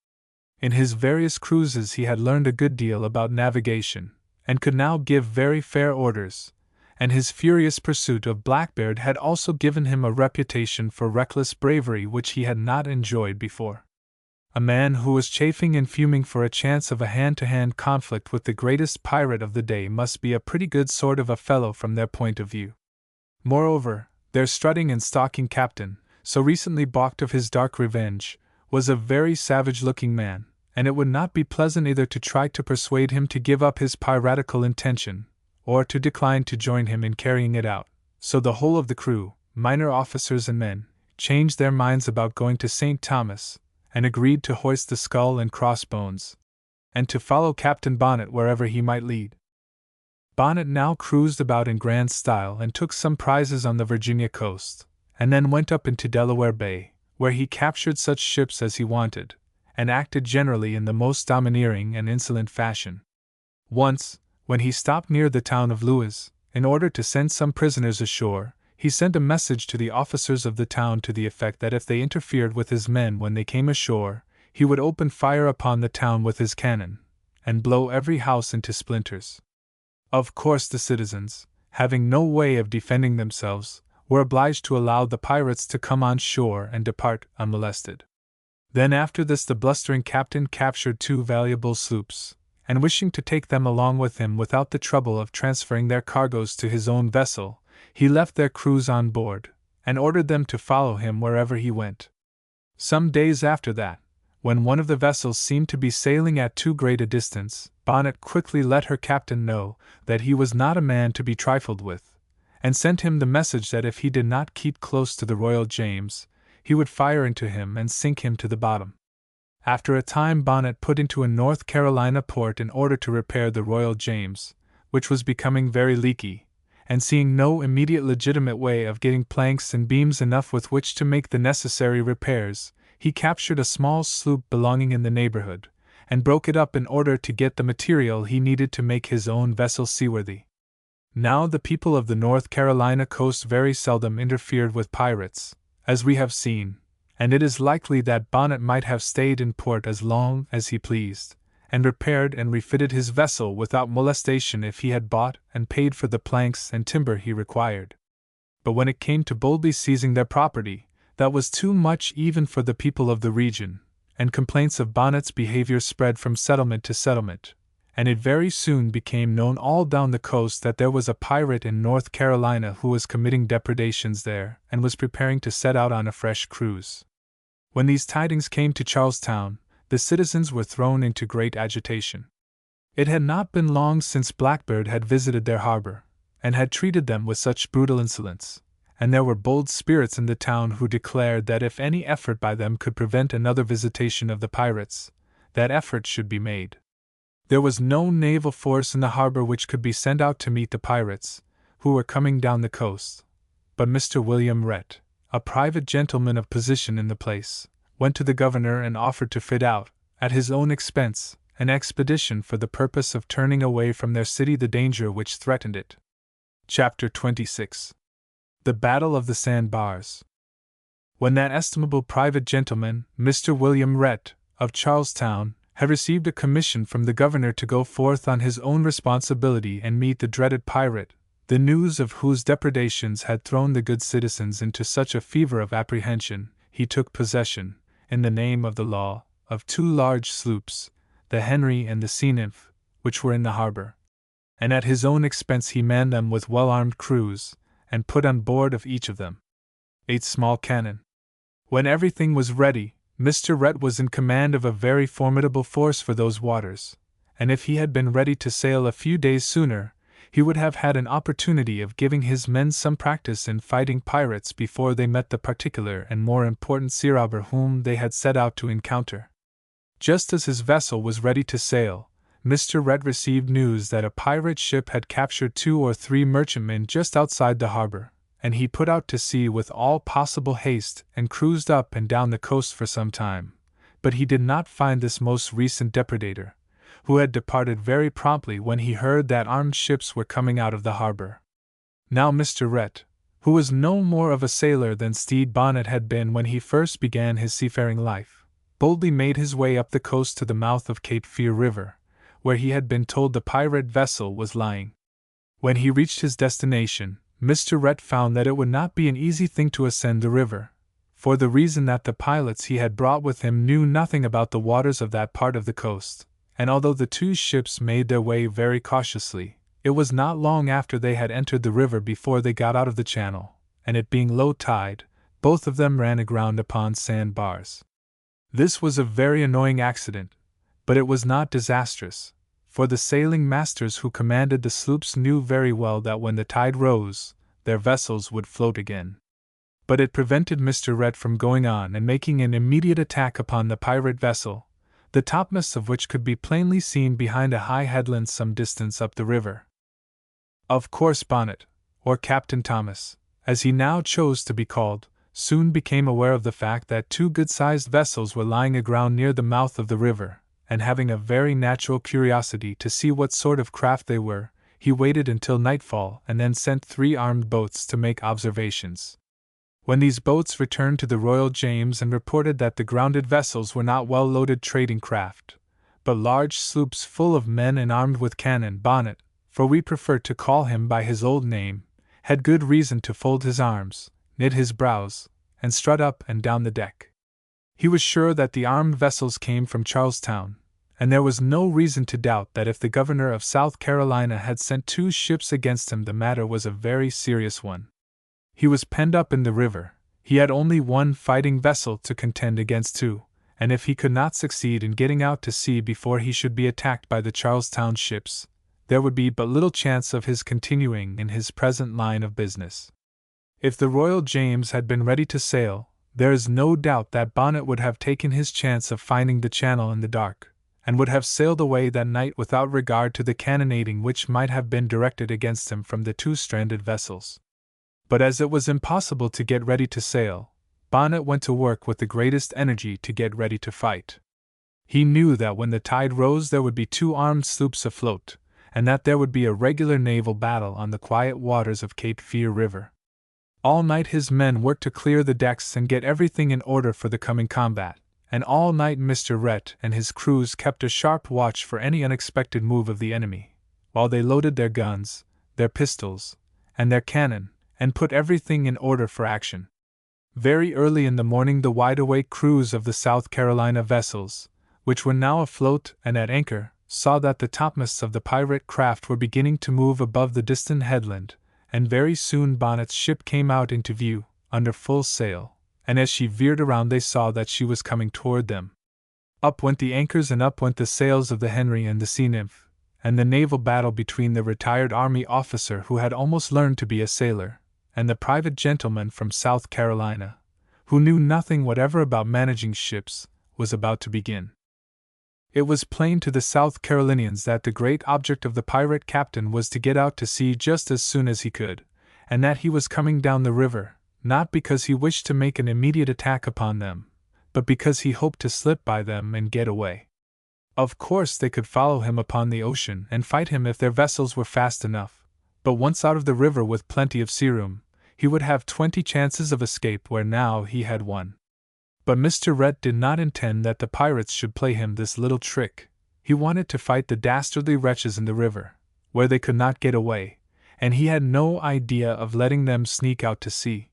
In his various cruises he had learned a good deal about navigation, and could now give very fair orders, and his furious pursuit of Blackbeard had also given him a reputation for reckless bravery which he had not enjoyed before. A man who was chafing and fuming for a chance of a hand-to-hand conflict with the greatest pirate of the day must be a pretty good sort of a fellow from their point of view. Moreover, their strutting and stalking captain, so recently balked of his dark revenge, was a very savage-looking man, and it would not be pleasant either to try to persuade him to give up his piratical intention, or to decline to join him in carrying it out. So the whole of the crew, minor officers and men, changed their minds about going to St. Thomas, and agreed to hoist the skull and crossbones, and to follow Captain Bonnet wherever he might lead. Bonnet now cruised about in grand style and took some prizes on the Virginia coast, and then went up into Delaware Bay, where he captured such ships as he wanted, and acted generally in the most domineering and insolent fashion. Once, when he stopped near the town of Lewis, in order to send some prisoners ashore, he sent a message to the officers of the town to the effect that if they interfered with his men when they came ashore, he would open fire upon the town with his cannon, and blow every house into splinters. Of course the citizens, having no way of defending themselves, were obliged to allow the pirates to come on shore and depart unmolested. Then after this the blustering captain captured 2 valuable sloops, and wishing to take them along with him without the trouble of transferring their cargoes to his own vessel, he left their crews on board, and ordered them to follow him wherever he went. Some days after that, when one of the vessels seemed to be sailing at too great a distance, Bonnet quickly let her captain know that he was not a man to be trifled with, and sent him the message that if he did not keep close to the Royal James, he would fire into him and sink him to the bottom. After a time Bonnet put into a North Carolina port in order to repair the Royal James, which was becoming very leaky, and seeing no immediate legitimate way of getting planks and beams enough with which to make the necessary repairs, he captured a small sloop belonging in the neighborhood, and broke it up in order to get the material he needed to make his own vessel seaworthy. Now the people of the North Carolina coast very seldom interfered with pirates, as we have seen, and it is likely that Bonnet might have stayed in port as long as he pleased, and repaired and refitted his vessel without molestation if he had bought and paid for the planks and timber he required. But when it came to boldly seizing their property, that was too much even for the people of the region, and complaints of Bonnet's behavior spread from settlement to settlement, and it very soon became known all down the coast that there was a pirate in North Carolina who was committing depredations there and was preparing to set out on a fresh cruise. When these tidings came to Charlestown, the citizens were thrown into great agitation. It had not been long since Blackbeard had visited their harbor, and had treated them with such brutal insolence, and there were bold spirits in the town who declared that if any effort by them could prevent another visitation of the pirates, that effort should be made. There was no naval force in the harbor which could be sent out to meet the pirates, who were coming down the coast, but Mr. William Rhett, a private gentleman of position in the place, went to the governor and offered to fit out, at his own expense, an expedition for the purpose of turning away from their city the danger which threatened it. Chapter 26. The Battle of the Sandbars. When that estimable private gentleman, Mr. William Rhett, of Charlestown, had received a commission from the governor to go forth on his own responsibility and meet the dreaded pirate, the news of whose depredations had thrown the good citizens into such a fever of apprehension, he took possession, in the name of the law, of 2 large sloops, the Henry and the Sea Nymph, which were in the harbor, and at his own expense he manned them with well-armed crews, and put on board of each of them 8 small cannon. When everything was ready, Mr. Rhett was in command of a very formidable force for those waters, and if he had been ready to sail a few days sooner, he would have had an opportunity of giving his men some practice in fighting pirates before they met the particular and more important sea robber whom they had set out to encounter. Just as his vessel was ready to sail, Mr. Rhett received news that a pirate ship had captured 2 or 3 merchantmen just outside the harbor, and he put out to sea with all possible haste and cruised up and down the coast for some time. But he did not find this most recent depredator, who had departed very promptly when he heard that armed ships were coming out of the harbor. Now Mr. Rhett, who was no more of a sailor than Stede Bonnet had been when he first began his seafaring life, boldly made his way up the coast to the mouth of Cape Fear River, where he had been told the pirate vessel was lying. When he reached his destination, Mr. Rhett found that it would not be an easy thing to ascend the river, for the reason that the pilots he had brought with him knew nothing about the waters of that part of the coast, and although the 2 ships made their way very cautiously, it was not long after they had entered the river before they got out of the channel, and it being low tide, both of them ran aground upon sandbars. This was a very annoying accident, but it was not disastrous, for the sailing masters who commanded the sloops knew very well that when the tide rose, their vessels would float again. But it prevented Mr. Rhett from going on and making an immediate attack upon the pirate vessel, the topmasts of which could be plainly seen behind a high headland some distance up the river. Of course Bonnet, or Captain Thomas, as he now chose to be called, soon became aware of the fact that 2 good-sized vessels were lying aground near the mouth of the river, and having a very natural curiosity to see what sort of craft they were, he waited until nightfall and then sent 3 armed boats to make observations. When these boats returned to the Royal James and reported that the grounded vessels were not well-loaded trading craft, but large sloops full of men and armed with cannon, Bonnet, for we prefer to call him by his old name, had good reason to fold his arms, knit his brows, and strut up and down the deck. He was sure that the armed vessels came from Charlestown, and there was no reason to doubt that if the governor of South Carolina had sent 2 ships against him the matter was a very serious one. He was penned up in the river, he had only 1 fighting vessel to contend against 2, and if he could not succeed in getting out to sea before he should be attacked by the Charlestown ships, there would be but little chance of his continuing in his present line of business. If the Royal James had been ready to sail, there is no doubt that Bonnet would have taken his chance of finding the channel in the dark, and would have sailed away that night without regard to the cannonading which might have been directed against him from the 2 stranded vessels. But as it was impossible to get ready to sail, Bonnet went to work with the greatest energy to get ready to fight. He knew that when the tide rose there would be 2 armed sloops afloat, and that there would be a regular naval battle on the quiet waters of Cape Fear River. All night his men worked to clear the decks and get everything in order for the coming combat, and all night Mr. Rhett and his crews kept a sharp watch for any unexpected move of the enemy, while they loaded their guns, their pistols, and their cannon, and put everything in order for action. Very early in the morning the wide-awake crews of the South Carolina vessels, which were now afloat and at anchor, saw that the topmasts of the pirate craft were beginning to move above the distant headland, and very soon Bonnet's ship came out into view, under full sail, and as she veered around they saw that she was coming toward them. Up went the anchors and up went the sails of the Henry and the Sea Nymph, and the naval battle between the retired army officer who had almost learned to be a sailor, and the private gentleman from South Carolina, who knew nothing whatever about managing ships, was about to begin. It was plain to the South Carolinians that the great object of the pirate captain was to get out to sea just as soon as he could, and that he was coming down the river, not because he wished to make an immediate attack upon them, but because he hoped to slip by them and get away. Of course they could follow him upon the ocean and fight him if their vessels were fast enough, but once out of the river with plenty of sea room, he would have 20 chances of escape where now he had 1. But Mr. Rhett did not intend that the pirates should play him this little trick. He wanted to fight the dastardly wretches in the river, where they could not get away, and he had no idea of letting them sneak out to sea.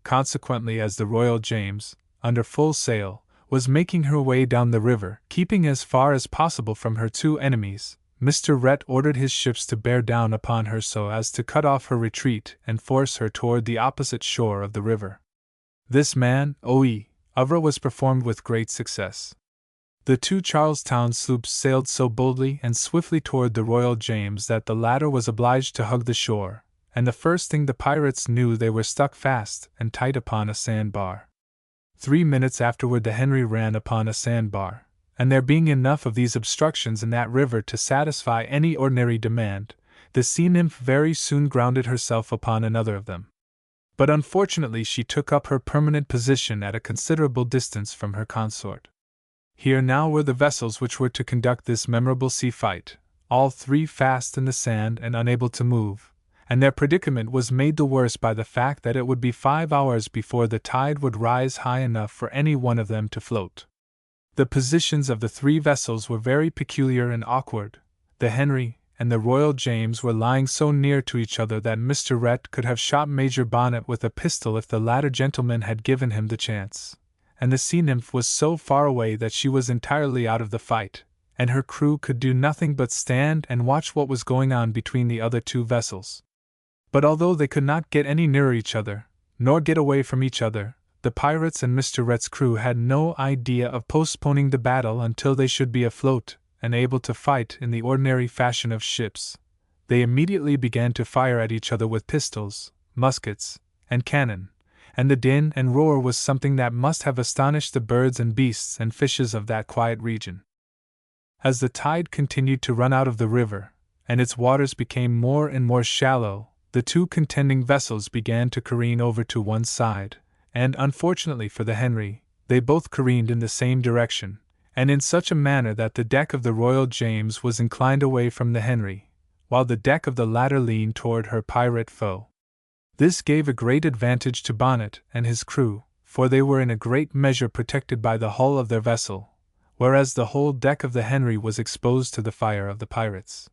Consequently, as the Royal James, under full sail, was making her way down the river, keeping as far as possible from her 2 enemies, Mr. Rhett ordered his ships to bear down upon her so as to cut off her retreat and force her toward the opposite shore of the river. This man, oeuvre was performed with great success. The two Charlestown sloops sailed so boldly and swiftly toward the Royal James that the latter was obliged to hug the shore, and the first thing the pirates knew they were stuck fast and tight upon a sandbar. 3 minutes afterward the Henry ran upon a sandbar, and there being enough of these obstructions in that river to satisfy any ordinary demand, the sea-nymph very soon grounded herself upon another of them. But unfortunately she took up her permanent position at a considerable distance from her consort. Here now were the vessels which were to conduct this memorable sea fight, all three fast in the sand and unable to move, and their predicament was made the worse by the fact that it would be 5 hours before the tide would rise high enough for any one of them to float. The positions of the three vessels were very peculiar and awkward. The Henry and the Royal James were lying so near to each other that Mr. Rhett could have shot Major Bonnet with a pistol if the latter gentleman had given him the chance, and the sea-nymph was so far away that she was entirely out of the fight, and her crew could do nothing but stand and watch what was going on between the other two vessels. But although they could not get any nearer each other, nor get away from each other, the pirates and Mr. Rhett's crew had no idea of postponing the battle until they should be afloat and able to fight in the ordinary fashion of ships. They immediately began to fire at each other with pistols, muskets, and cannon, and the din and roar was something that must have astonished the birds and beasts and fishes of that quiet region. As the tide continued to run out of the river, and its waters became more and more shallow, the two contending vessels began to careen over to one side, and unfortunately for the Henry, they both careened in the same direction, and in such a manner that the deck of the Royal James was inclined away from the Henry, while the deck of the latter leaned toward her pirate foe. This gave a great advantage to Bonnet and his crew, for they were in a great measure protected by the hull of their vessel, whereas the whole deck of the Henry was exposed to the fire of the pirates.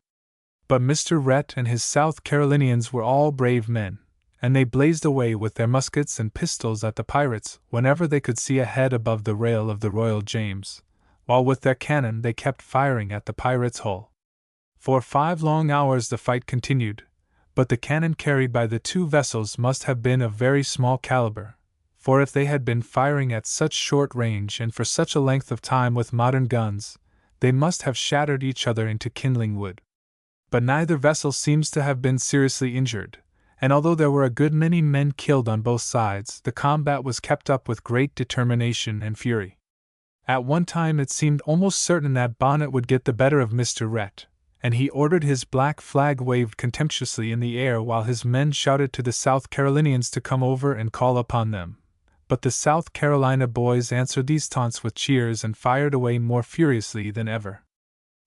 But Mr. Rhett and his South Carolinians were all brave men, and they blazed away with their muskets and pistols at the pirates whenever they could see a head above the rail of the Royal James, while with their cannon they kept firing at the pirate's hull. For 5 long hours the fight continued, but the cannon carried by the two vessels must have been of very small caliber, for if they had been firing at such short range and for such a length of time with modern guns, they must have shattered each other into kindling wood. But neither vessel seems to have been seriously injured, and although there were a good many men killed on both sides, the combat was kept up with great determination and fury. At one time it seemed almost certain that Bonnet would get the better of Mr. Rhett, and he ordered his black flag waved contemptuously in the air while his men shouted to the South Carolinians to come over and call upon them. But the South Carolina boys answered these taunts with cheers and fired away more furiously than ever.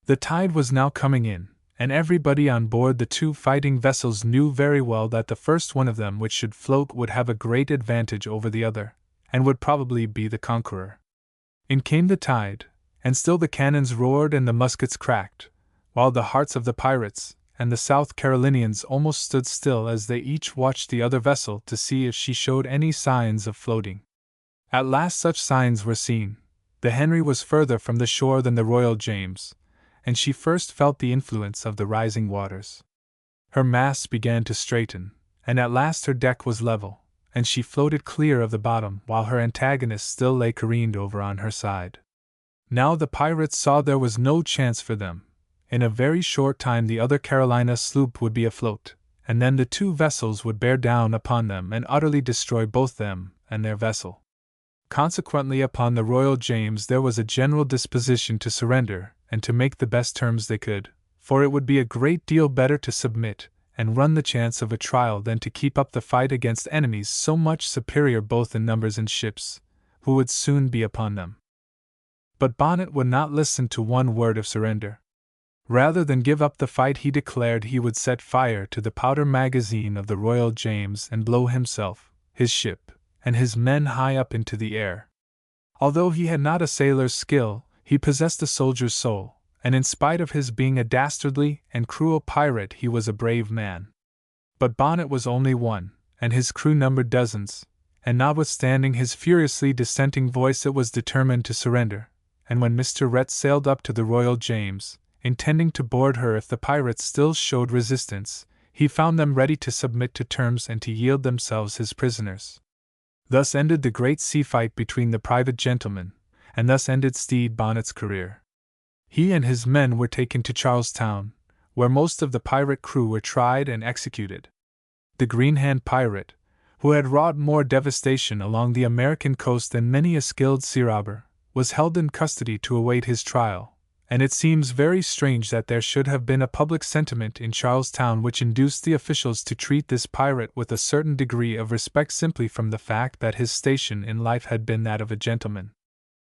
The tide was now coming in, and everybody on board the two fighting vessels knew very well that the first one of them which should float would have a great advantage over the other, and would probably be the conqueror. In came the tide, and still the cannons roared and the muskets cracked, while the hearts of the pirates and the South Carolinians almost stood still as they each watched the other vessel to see if she showed any signs of floating. At last such signs were seen. The Henry was further from the shore than the Royal James, and she first felt the influence of the rising waters. Her masts began to straighten, and at last her deck was level, and she floated clear of the bottom while her antagonist still lay careened over on her side. Now the pirates saw there was no chance for them. In a very short time the other Carolina sloop would be afloat, and then the two vessels would bear down upon them and utterly destroy both them and their vessel. Consequently upon the Royal James there was a general disposition to surrender and to make the best terms they could, for it would be a great deal better to submit and run the chance of a trial than to keep up the fight against enemies so much superior both in numbers and ships, who would soon be upon them. But Bonnet would not listen to one word of surrender. Rather than give up the fight he declared he would set fire to the powder magazine of the Royal James and blow himself, his ship, and his men high up into the air. Although he had not a sailor's skill, he possessed a soldier's soul, and in spite of his being a dastardly and cruel pirate he was a brave man. But Bonnet was only one, and his crew numbered dozens, and notwithstanding his furiously dissenting voice it was determined to surrender, and when Mr. Rhett sailed up to the Royal James, intending to board her if the pirates still showed resistance, he found them ready to submit to terms and to yield themselves his prisoners. Thus ended the great sea fight between the private gentlemen, and thus ended Stede Bonnet's career. He and his men were taken to Charlestown, where most of the pirate crew were tried and executed. The Green Hand pirate, who had wrought more devastation along the American coast than many a skilled sea robber, was held in custody to await his trial, and it seems very strange that there should have been a public sentiment in Charlestown which induced the officials to treat this pirate with a certain degree of respect simply from the fact that his station in life had been that of a gentleman.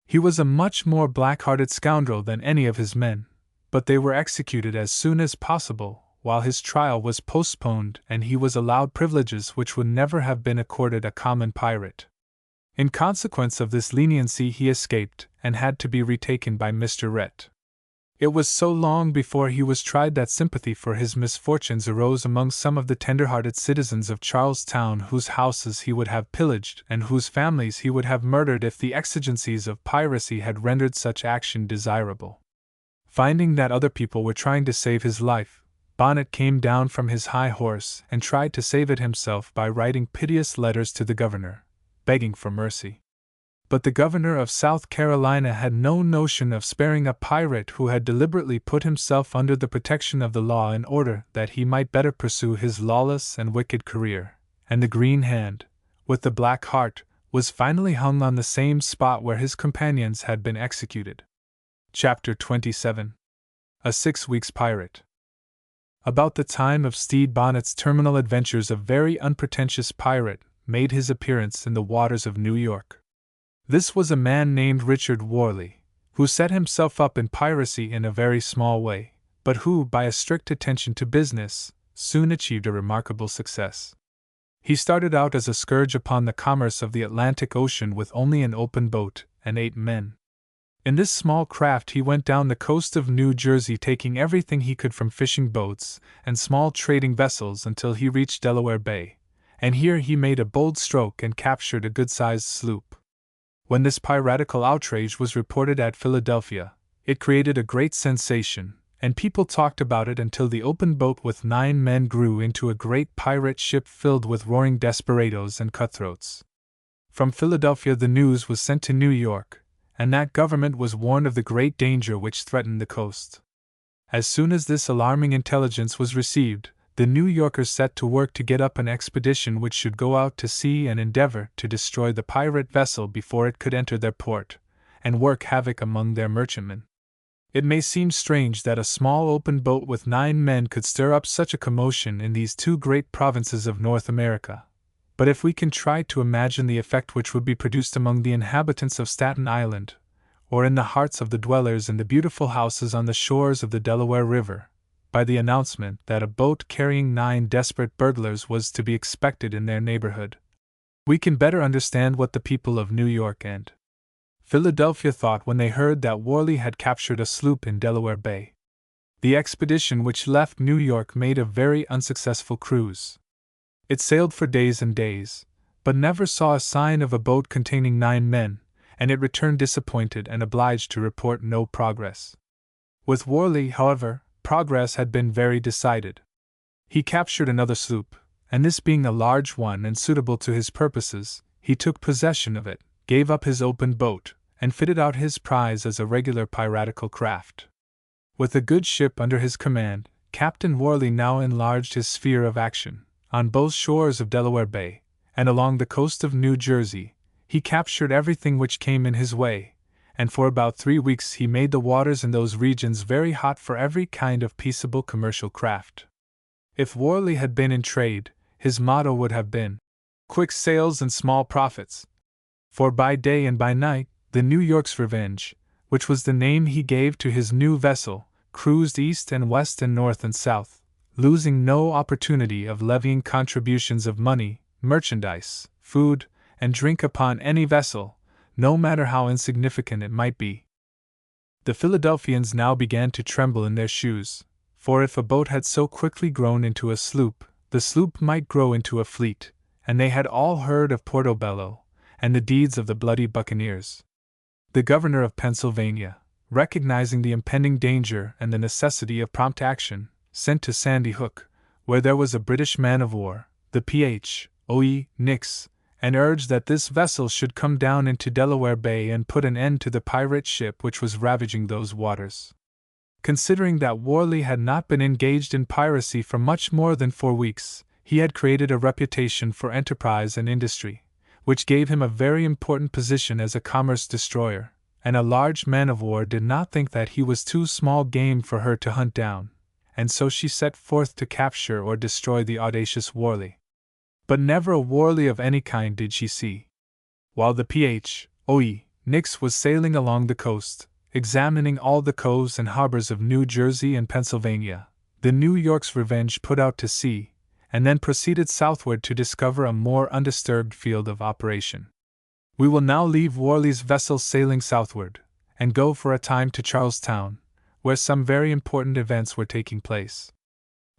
He was a much more black-hearted scoundrel than any of his men, but they were executed as soon as possible, while his trial was postponed and he was allowed privileges which would never have been accorded a common pirate. In consequence of this leniency he escaped, and had to be retaken by Mr. Rhett. It was so long before he was tried that sympathy for his misfortunes arose among some of the tender-hearted citizens of Charlestown whose houses he would have pillaged and whose families he would have murdered if the exigencies of piracy had rendered such action desirable. Finding that other people were trying to save his life, Bonnet came down from his high horse and tried to save it himself by writing piteous letters to the governor, begging for mercy. But the governor of South Carolina had no notion of sparing a pirate who had deliberately put himself under the protection of the law in order that he might better pursue his lawless and wicked career, and the Green Hand, with the Black Heart, was finally hung on the same spot where his companions had been executed. Chapter 27. A 6 Weeks' Pirate. About the time of Stede Bonnet's terminal adventures, a very unpretentious pirate made his appearance in the waters of New York. This was a man named Richard Worley, who set himself up in piracy in a very small way, but who, by a strict attention to business, soon achieved a remarkable success. He started out as a scourge upon the commerce of the Atlantic Ocean with only an open boat and 8 men. In this small craft he went down the coast of New Jersey, taking everything he could from fishing boats and small trading vessels until he reached Delaware Bay, and here he made a bold stroke and captured a good-sized sloop. When this piratical outrage was reported at Philadelphia, it created a great sensation, and people talked about it until the open boat with 9 men grew into a great pirate ship filled with roaring desperadoes and cutthroats. From Philadelphia the news was sent to New York, and that government was warned of the great danger which threatened the coast. As soon as this alarming intelligence was received, the New Yorkers set to work to get up an expedition which should go out to sea and endeavor to destroy the pirate vessel before it could enter their port, and work havoc among their merchantmen. It may seem strange that a small open boat with 9 men could stir up such a commotion in these 2 great provinces of North America, but if we can try to imagine the effect which would be produced among the inhabitants of Staten Island, or in the hearts of the dwellers in the beautiful houses on the shores of the Delaware River, by the announcement that a boat carrying 9 desperate burglars was to be expected in their neighborhood, we can better understand what the people of New York and Philadelphia thought when they heard that Worley had captured a sloop in Delaware Bay. The expedition which left New York made a very unsuccessful cruise. It sailed for days and days, but never saw a sign of a boat containing 9 men, and it returned disappointed and obliged to report no progress. With Worley, however, progress had been very decided. He captured another sloop, and this being a large one and suitable to his purposes, he took possession of it, gave up his open boat, and fitted out his prize as a regular piratical craft. With a good ship under his command, Captain Worley now enlarged his sphere of action. On both shores of Delaware Bay, and along the coast of New Jersey, he captured everything which came in his way, and for about 3 weeks he made the waters in those regions very hot for every kind of peaceable commercial craft. If Worley had been in trade, his motto would have been, "Quick sales and small profits." For by day and by night, the New York's Revenge, which was the name he gave to his new vessel, cruised east and west and north and south, losing no opportunity of levying contributions of money, merchandise, food, and drink upon any vessel, no matter how insignificant it might be. The Philadelphians now began to tremble in their shoes, for if a boat had so quickly grown into a sloop, the sloop might grow into a fleet, and they had all heard of Portobello, and the deeds of the bloody Buccaneers. The governor of Pennsylvania, recognizing the impending danger and the necessity of prompt action, sent to Sandy Hook, where there was a British man-of-war, the P.H.O.E. Nix, and urged that this vessel should come down into Delaware Bay and put an end to the pirate ship which was ravaging those waters. Considering that Worley had not been engaged in piracy for much more than 4 weeks, he had created a reputation for enterprise and industry, which gave him a very important position as a commerce destroyer, and a large man-of-war did not think that he was too small game for her to hunt down, and so she set forth to capture or destroy the audacious Worley. But never a Worley of any kind did she see. While the P.H.O.E. Nix was sailing along the coast, examining all the coves and harbors of New Jersey and Pennsylvania, the New York's Revenge put out to sea, and then proceeded southward to discover a more undisturbed field of operation. We will now leave Worley's vessel sailing southward, and go for a time to Charlestown, where some very important events were taking place.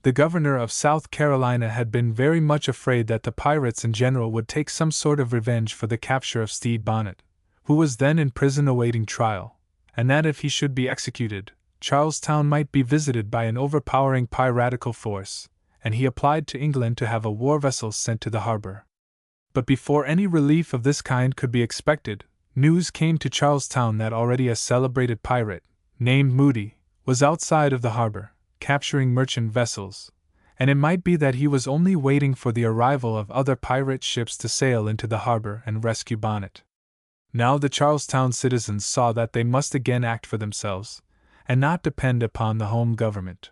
The governor of South Carolina had been very much afraid that the pirates in general would take some sort of revenge for the capture of Stede Bonnet, who was then in prison awaiting trial, and that if he should be executed, Charlestown might be visited by an overpowering piratical force, and he applied to England to have a war vessel sent to the harbor. But before any relief of this kind could be expected, news came to Charlestown that already a celebrated pirate, named Moody, was outside of the harbor, capturing merchant vessels, and it might be that he was only waiting for the arrival of other pirate ships to sail into the harbor and rescue Bonnet. Now the Charlestown citizens saw that they must again act for themselves, and not depend upon the home government.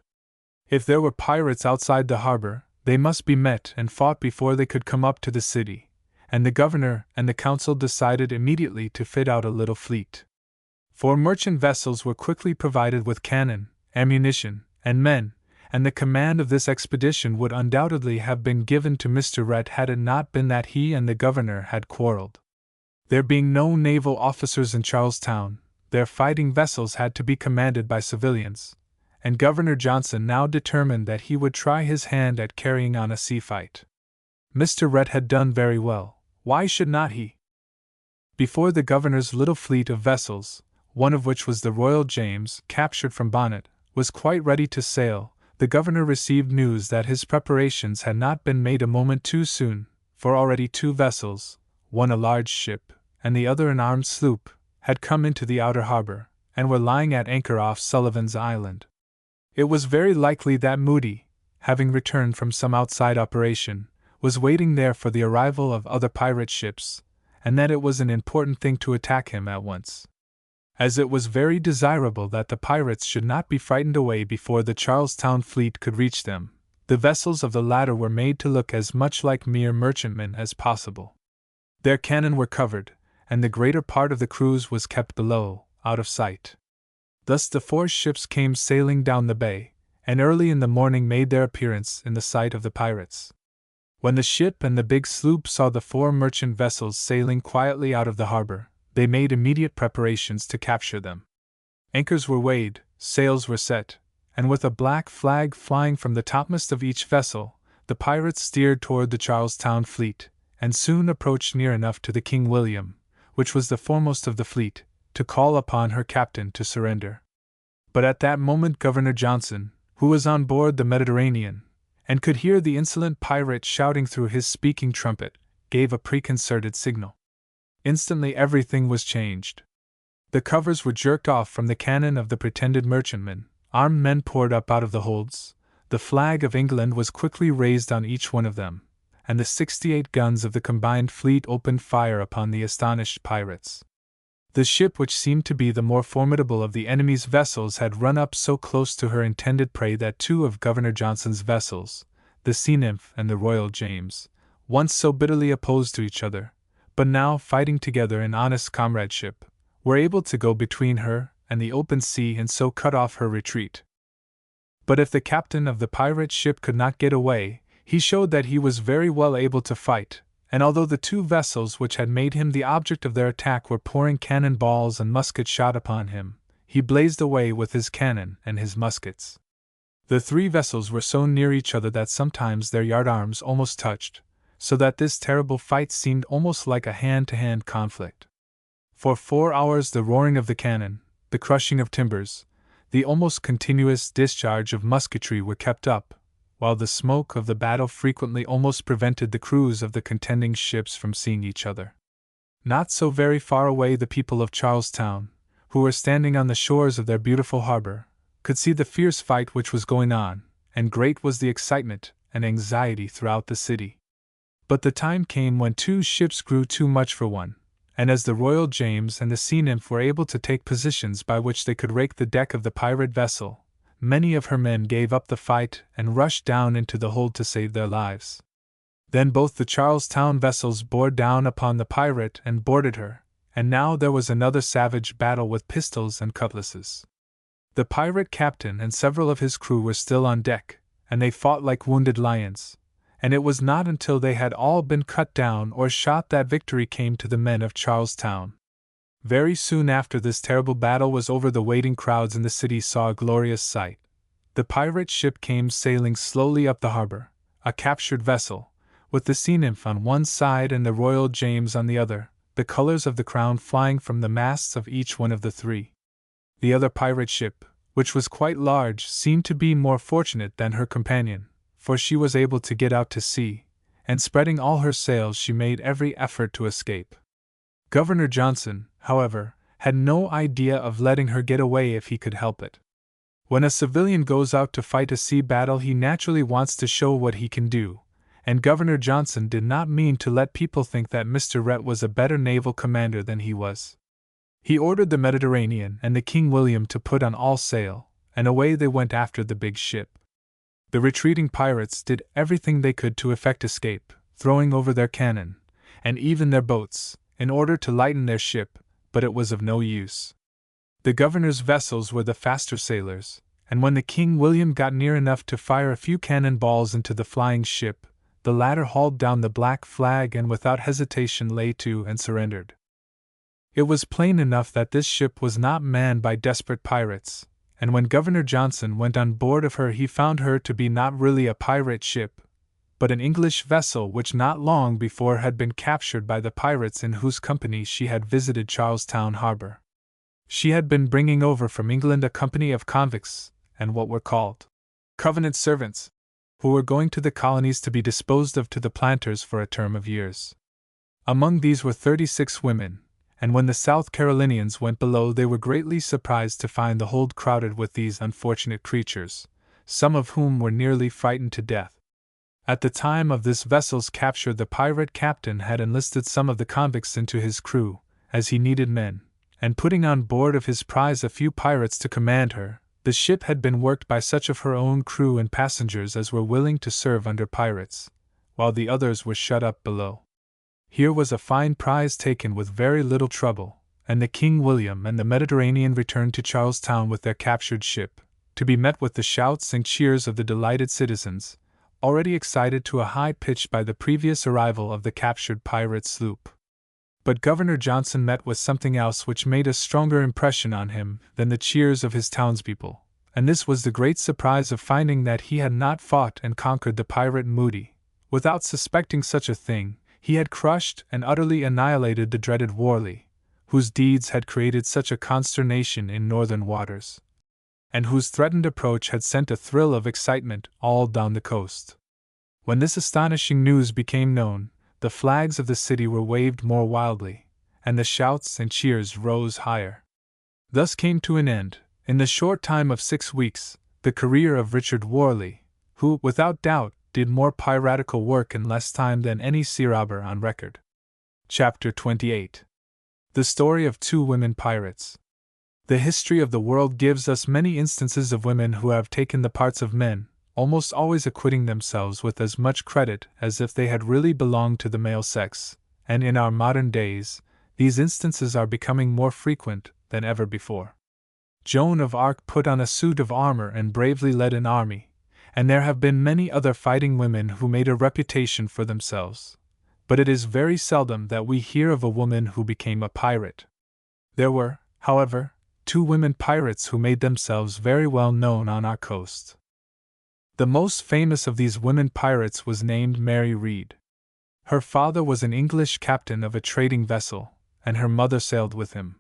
If there were pirates outside the harbor, they must be met and fought before they could come up to the city, and the governor and the council decided immediately to fit out a little fleet. 4 merchant vessels were quickly provided with cannon, ammunition, and men, and the command of this expedition would undoubtedly have been given to Mr. Rhett had it not been that he and the governor had quarreled. There being no naval officers in Charlestown, their fighting vessels had to be commanded by civilians, and Governor Johnson now determined that he would try his hand at carrying on a sea fight. Mr. Rhett had done very well, why should not he? Before the governor's little fleet of vessels, one of which was the Royal James, captured from Bonnet, was quite ready to sail, the governor received news that his preparations had not been made a moment too soon, for already 2 vessels, one a large ship, and the other an armed sloop, had come into the outer harbor, and were lying at anchor off Sullivan's Island. It was very likely that Moody, having returned from some outside operation, was waiting there for the arrival of other pirate ships, and that it was an important thing to attack him at once. As it was very desirable that the pirates should not be frightened away before the Charlestown fleet could reach them, the vessels of the latter were made to look as much like mere merchantmen as possible. Their cannon were covered, and the greater part of the crews was kept below, out of sight. Thus the 4 ships came sailing down the bay, and early in the morning made their appearance in the sight of the pirates. When the ship and the big sloop saw the 4 merchant vessels sailing quietly out of the harbor, they made immediate preparations to capture them. Anchors were weighed, sails were set, and with a black flag flying from the topmast of each vessel, the pirates steered toward the Charlestown fleet, and soon approached near enough to the King William, which was the foremost of the fleet, to call upon her captain to surrender. But at that moment Governor Johnson, who was on board the Mediterranean, and could hear the insolent pirate shouting through his speaking trumpet, gave a preconcerted signal. Instantly everything was changed. The covers were jerked off from the cannon of the pretended merchantmen, armed men poured up out of the holds, the flag of England was quickly raised on each one of them, and the 68 guns of the combined fleet opened fire upon the astonished pirates. The ship which seemed to be the more formidable of the enemy's vessels had run up so close to her intended prey that 2 of Governor Johnson's vessels, the Sea Nymph and the Royal James, once so bitterly opposed to each other, but now fighting together in honest comradeship, were able to go between her and the open sea and so cut off her retreat. But if the captain of the pirate ship could not get away, he showed that he was very well able to fight, and although the 2 vessels which had made him the object of their attack were pouring cannon balls and musket shot upon him, he blazed away with his cannon and his muskets. The 3 vessels were so near each other that sometimes their yardarms almost touched, so that this terrible fight seemed almost like a hand-to-hand conflict. For 4 hours the roaring of the cannon, the crushing of timbers, the almost continuous discharge of musketry were kept up, while the smoke of the battle frequently almost prevented the crews of the contending ships from seeing each other. Not so very far away, the people of Charlestown, who were standing on the shores of their beautiful harbor, could see the fierce fight which was going on, and great was the excitement and anxiety throughout the city. But the time came when two ships grew too much for one, and as the Royal James and the Sea Nymph were able to take positions by which they could rake the deck of the pirate vessel, many of her men gave up the fight and rushed down into the hold to save their lives. Then both the Charlestown vessels bore down upon the pirate and boarded her, and now there was another savage battle with pistols and cutlasses. The pirate captain and several of his crew were still on deck, and they fought like wounded lions, and it was not until they had all been cut down or shot that victory came to the men of Charlestown. Very soon after this terrible battle was over, the waiting crowds in the city saw a glorious sight. The pirate ship came sailing slowly up the harbor, a captured vessel, with the Sea Nymph on one side and the Royal James on the other, the colors of the crown flying from the masts of each one of the three. The other pirate ship, which was quite large, seemed to be more fortunate than her companion, for she was able to get out to sea, and spreading all her sails she made every effort to escape. Governor Johnson, however, had no idea of letting her get away if he could help it. When a civilian goes out to fight a sea battle, he naturally wants to show what he can do, and Governor Johnson did not mean to let people think that Mr. Rhett was a better naval commander than he was. He ordered the Mediterranean and the King William to put on all sail, and away they went after the big ship. The retreating pirates did everything they could to effect escape, throwing over their cannon, and even their boats, in order to lighten their ship, but it was of no use. The governor's vessels were the faster sailers, and when the King William got near enough to fire a few cannon balls into the flying ship, the latter hauled down the black flag and without hesitation lay to and surrendered. It was plain enough that this ship was not manned by desperate pirates, and when Governor Johnson went on board of her he found her to be not really a pirate ship, but an English vessel which not long before had been captured by the pirates in whose company she had visited Charlestown harbor. She had been bringing over from England a company of convicts, and what were called covenant servants, who were going to the colonies to be disposed of to the planters for a term of years. Among these were 36 women, and when the South Carolinians went below they were greatly surprised to find the hold crowded with these unfortunate creatures, some of whom were nearly frightened to death. At the time of this vessel's capture the pirate captain had enlisted some of the convicts into his crew, as he needed men, and putting on board of his prize a few pirates to command her, the ship had been worked by such of her own crew and passengers as were willing to serve under pirates, while the others were shut up below. Here was a fine prize taken with very little trouble, and the King William and the Mediterranean returned to Charlestown with their captured ship, to be met with the shouts and cheers of the delighted citizens, already excited to a high pitch by the previous arrival of the captured pirate sloop. But Governor Johnson met with something else which made a stronger impression on him than the cheers of his townspeople, and this was the great surprise of finding that he had not fought and conquered the pirate Moody. Without suspecting such a thing, he had crushed and utterly annihilated the dreaded Worley, whose deeds had created such a consternation in northern waters, and whose threatened approach had sent a thrill of excitement all down the coast. When this astonishing news became known, the flags of the city were waved more wildly, and the shouts and cheers rose higher. Thus came to an end, in the short time of 6 weeks, the career of Richard Worley, who, without doubt, did more piratical work in less time than any sea robber on record. Chapter 28. The Story of Two Women Pirates. The history of the world gives us many instances of women who have taken the parts of men, almost always acquitting themselves with as much credit as if they had really belonged to the male sex, and in our modern days, these instances are becoming more frequent than ever before. Joan of Arc put on a suit of armor and bravely led an army, and there have been many other fighting women who made a reputation for themselves, but it is very seldom that we hear of a woman who became a pirate. There were, however, 2 women pirates who made themselves very well known on our coast. The most famous of these women pirates was named Mary Read. Her father was an English captain of a trading vessel, and her mother sailed with him.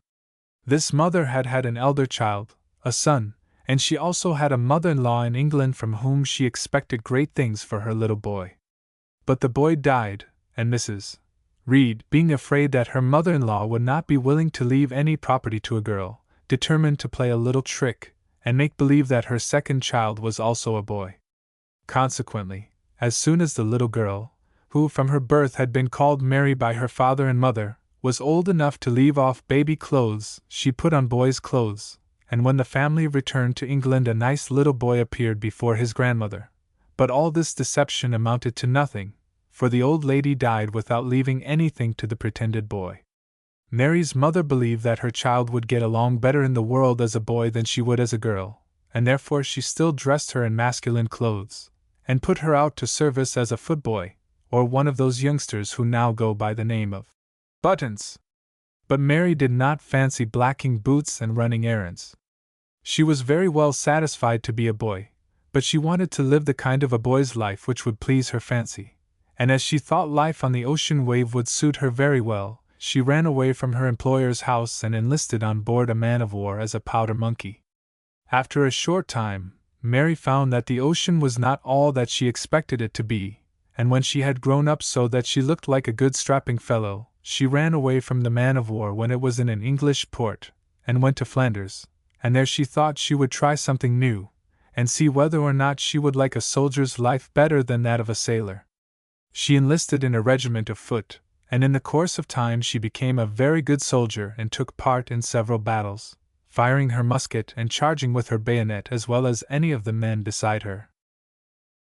This mother had had an elder child, a son, and she also had a mother-in-law in England from whom she expected great things for her little boy. But the boy died, and Mrs. Reed, being afraid that her mother-in-law would not be willing to leave any property to a girl, determined to play a little trick, and make believe that her second child was also a boy. Consequently, as soon as the little girl, who from her birth had been called Mary by her father and mother, was old enough to leave off baby clothes, she put on boy's clothes, and when the family returned to England a nice little boy appeared before his grandmother. But all this deception amounted to nothing, for the old lady died without leaving anything to the pretended boy. Mary's mother believed that her child would get along better in the world as a boy than she would as a girl, and therefore she still dressed her in masculine clothes, and put her out to service as a footboy, or one of those youngsters who now go by the name of Buttons. But Mary did not fancy blacking boots and running errands. She was very well satisfied to be a boy, but she wanted to live the kind of a boy's life which would please her fancy, and as she thought life on the ocean wave would suit her very well, she ran away from her employer's house and enlisted on board a man-of-war as a powder monkey. After a short time, Mary found that the ocean was not all that she expected it to be, and when she had grown up so that she looked like a good strapping fellow, she ran away from the man-of-war when it was in an English port, and went to Flanders, and there she thought she would try something new, and see whether or not she would like a soldier's life better than that of a sailor. She enlisted in a regiment of foot, and in the course of time she became a very good soldier and took part in several battles, firing her musket and charging with her bayonet as well as any of the men beside her.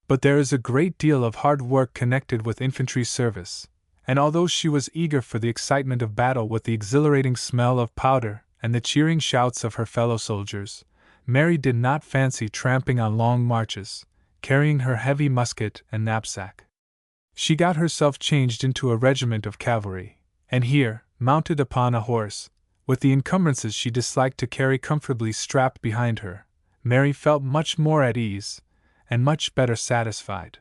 But there is a great deal of hard work connected with infantry service, and although she was eager for the excitement of battle with the exhilarating smell of powder and the cheering shouts of her fellow soldiers, Mary did not fancy tramping on long marches, carrying her heavy musket and knapsack. She got herself changed into a regiment of cavalry, and here, mounted upon a horse, with the encumbrances she disliked to carry comfortably strapped behind her, Mary felt much more at ease, and much better satisfied.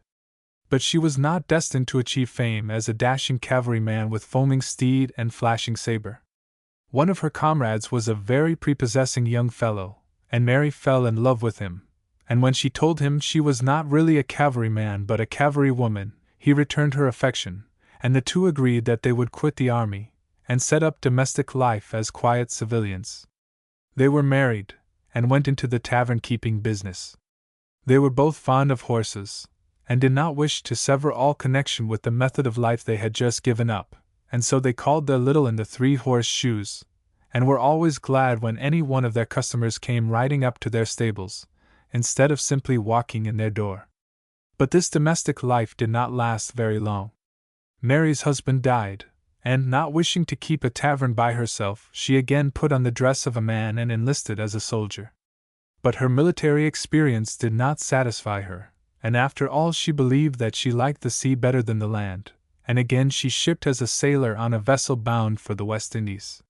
But she was not destined to achieve fame as a dashing cavalryman with foaming steed and flashing saber. One of her comrades was a very prepossessing young fellow, and Mary fell in love with him, and when she told him she was not really a cavalryman but a cavalrywoman, he returned her affection, and the two agreed that they would quit the army, and set up domestic life as quiet civilians. They were married, and went into the tavern-keeping business. They were both fond of horses, and did not wish to sever all connection with the method of life they had just given up, and so they called their little inn the Three-Horse Shoes, and were always glad when any one of their customers came riding up to their stables, instead of simply walking in their door. But this domestic life did not last very long. Mary's husband died, and not wishing to keep a tavern by herself, she again put on the dress of a man and enlisted as a soldier. But her military experience did not satisfy her, and after all she believed that she liked the sea better than the land, and again she shipped as a sailor on a vessel bound for the West Indies.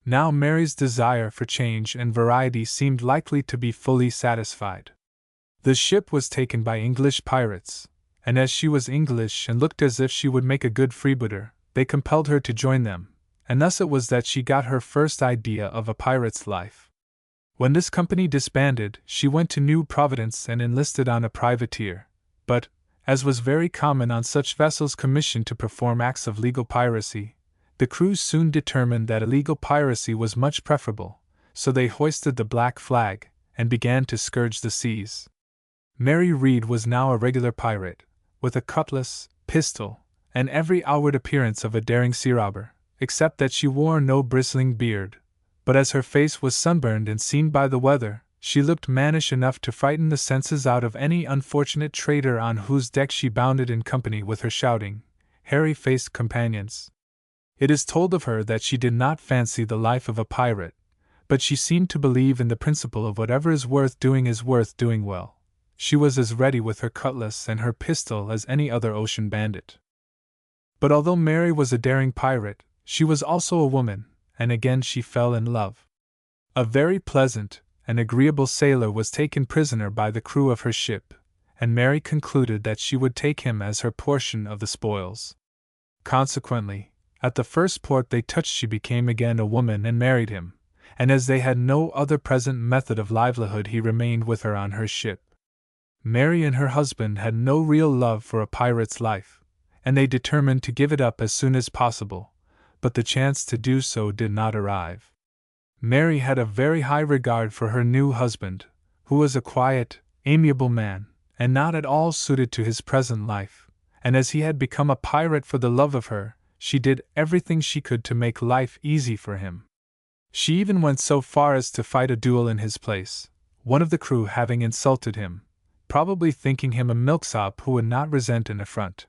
Now Mary's desire for change and variety seemed likely to be fully satisfied. The ship was taken by English pirates, and as she was English and looked as if she would make a good freebooter, they compelled her to join them, and thus it was that she got her first idea of a pirate's life. When this company disbanded, she went to New Providence and enlisted on a privateer, but, as was very common on such vessels commissioned to perform acts of legal piracy, the crew soon determined that illegal piracy was much preferable, so they hoisted the black flag, and began to scourge the seas. Mary Reed was now a regular pirate, with a cutlass, pistol, and every outward appearance of a daring sea robber, except that she wore no bristling beard, but as her face was sunburned and seen by the weather, she looked mannish enough to frighten the senses out of any unfortunate trader on whose deck she bounded in company with her shouting, hairy-faced companions. It is told of her that she did not fancy the life of a pirate, but she seemed to believe in the principle of whatever is worth doing well. She was as ready with her cutlass and her pistol as any other ocean bandit. But although Mary was a daring pirate, she was also a woman, and again she fell in love. A very pleasant and agreeable sailor was taken prisoner by the crew of her ship, and Mary concluded that she would take him as her portion of the spoils. Consequently, at the first port they touched she became again a woman and married him, and as they had no other present method of livelihood, he remained with her on her ship. Mary and her husband had no real love for a pirate's life, and they determined to give it up as soon as possible, but the chance to do so did not arrive. Mary had a very high regard for her new husband, who was a quiet, amiable man, and not at all suited to his present life, and as he had become a pirate for the love of her, she did everything she could to make life easy for him. She even went so far as to fight a duel in his place, one of the crew having insulted him, probably thinking him a milksop who would not resent an affront.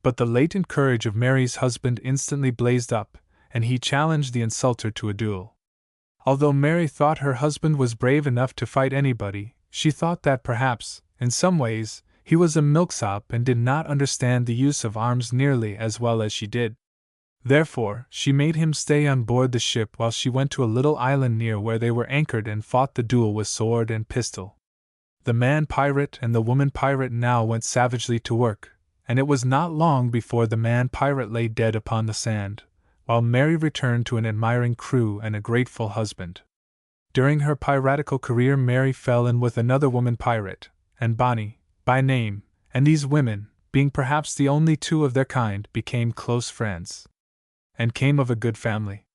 But the latent courage of Mary's husband instantly blazed up, and he challenged the insulter to a duel. Although Mary thought her husband was brave enough to fight anybody, she thought that perhaps, in some ways, he was a milksop and did not understand the use of arms nearly as well as she did. Therefore, she made him stay on board the ship while she went to a little island near where they were anchored and fought the duel with sword and pistol. The man pirate and the woman pirate now went savagely to work, and it was not long before the man pirate lay dead upon the sand, while Mary returned to an admiring crew and a grateful husband. During her piratical career, Mary fell in with another woman pirate, and Bonnie, by name, and these women, being perhaps the only two of their kind, became close friends, and came of a good family.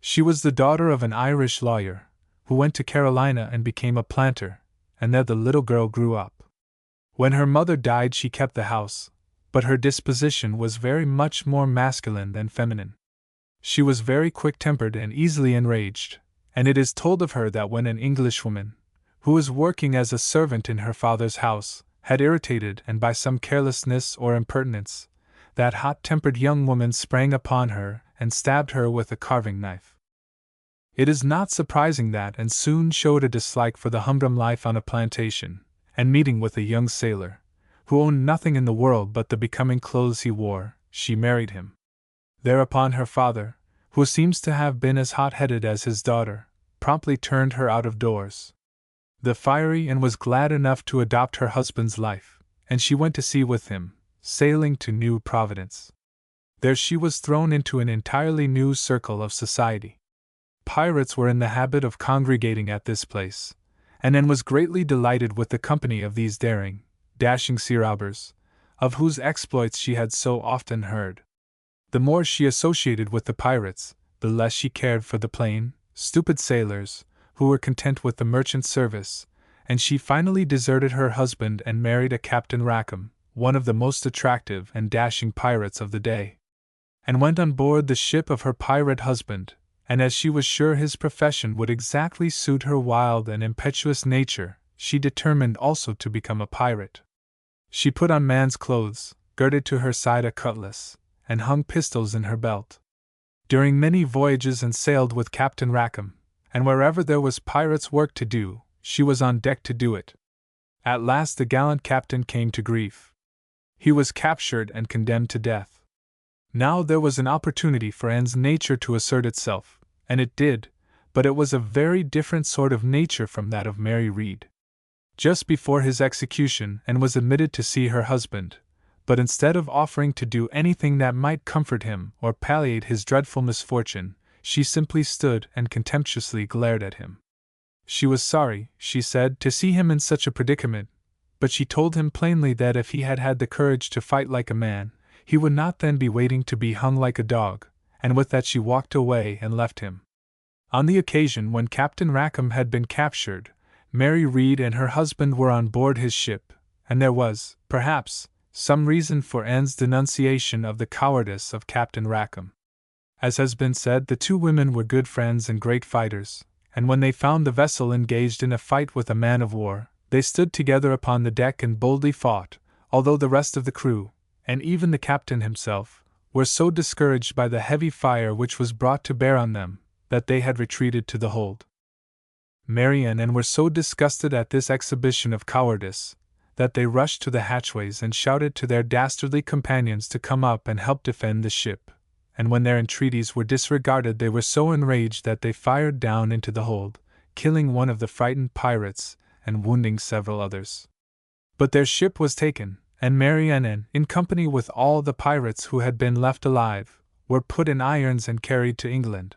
She was the daughter of an Irish lawyer, who went to Carolina and became a planter, and there the little girl grew up. When her mother died, she kept the house, but her disposition was very much more masculine than feminine. She was very quick-tempered and easily enraged, and it is told of her that when an Englishwoman, who was working as a servant in her father's house, had irritated and by some carelessness or impertinence, that hot-tempered young woman sprang upon her and stabbed her with a carving knife. It is not surprising that Anne soon showed a dislike for the humdrum life on a plantation, and meeting with a young sailor, who owned nothing in the world but the becoming clothes he wore, she married him. Thereupon her father, who seems to have been as hot-headed as his daughter, promptly turned her out of doors. The fiery Anne was glad enough to adopt her husband's life, and she went to sea with him, sailing to New Providence. There she was thrown into an entirely new circle of society. Pirates were in the habit of congregating at this place, and Anne was greatly delighted with the company of these daring, dashing sea robbers, of whose exploits she had so often heard. The more she associated with the pirates, the less she cared for the plain, stupid sailors, who were content with the merchant service, and she finally deserted her husband and married a Captain Rackham, one of the most attractive and dashing pirates of the day, and went on board the ship of her pirate husband, and as she was sure his profession would exactly suit her wild and impetuous nature, she determined also to become a pirate. She put on man's clothes, girded to her side a cutlass, and hung pistols in her belt. During many voyages and sailed with Captain Rackham, and wherever there was pirates' work to do, she was on deck to do it. At last the gallant captain came to grief. He was captured and condemned to death. Now there was an opportunity for Anne's nature to assert itself, and it did, but it was a very different sort of nature from that of Mary Read. Just before his execution, Anne was admitted to see her husband, but instead of offering to do anything that might comfort him or palliate his dreadful misfortune, she simply stood and contemptuously glared at him. She was sorry, she said, to see him in such a predicament, but she told him plainly that if he had had the courage to fight like a man, he would not then be waiting to be hung like a dog, and with that she walked away and left him. On the occasion when Captain Rackham had been captured, Mary Read and her husband were on board his ship, and there was, perhaps, some reason for Anne's denunciation of the cowardice of Captain Rackham. As has been said, the two women were good friends and great fighters, and when they found the vessel engaged in a fight with a man of war, they stood together upon the deck and boldly fought, although the rest of the crew, and even the captain himself, were so discouraged by the heavy fire which was brought to bear on them, that they had retreated to the hold. Mary and Anne were so disgusted at this exhibition of cowardice, that they rushed to the hatchways and shouted to their dastardly companions to come up and help defend the ship, and when their entreaties were disregarded they were so enraged that they fired down into the hold, killing one of the frightened pirates and wounding several others. But their ship was taken, and Mary and Anne, in company with all the pirates who had been left alive, were put in irons and carried to England.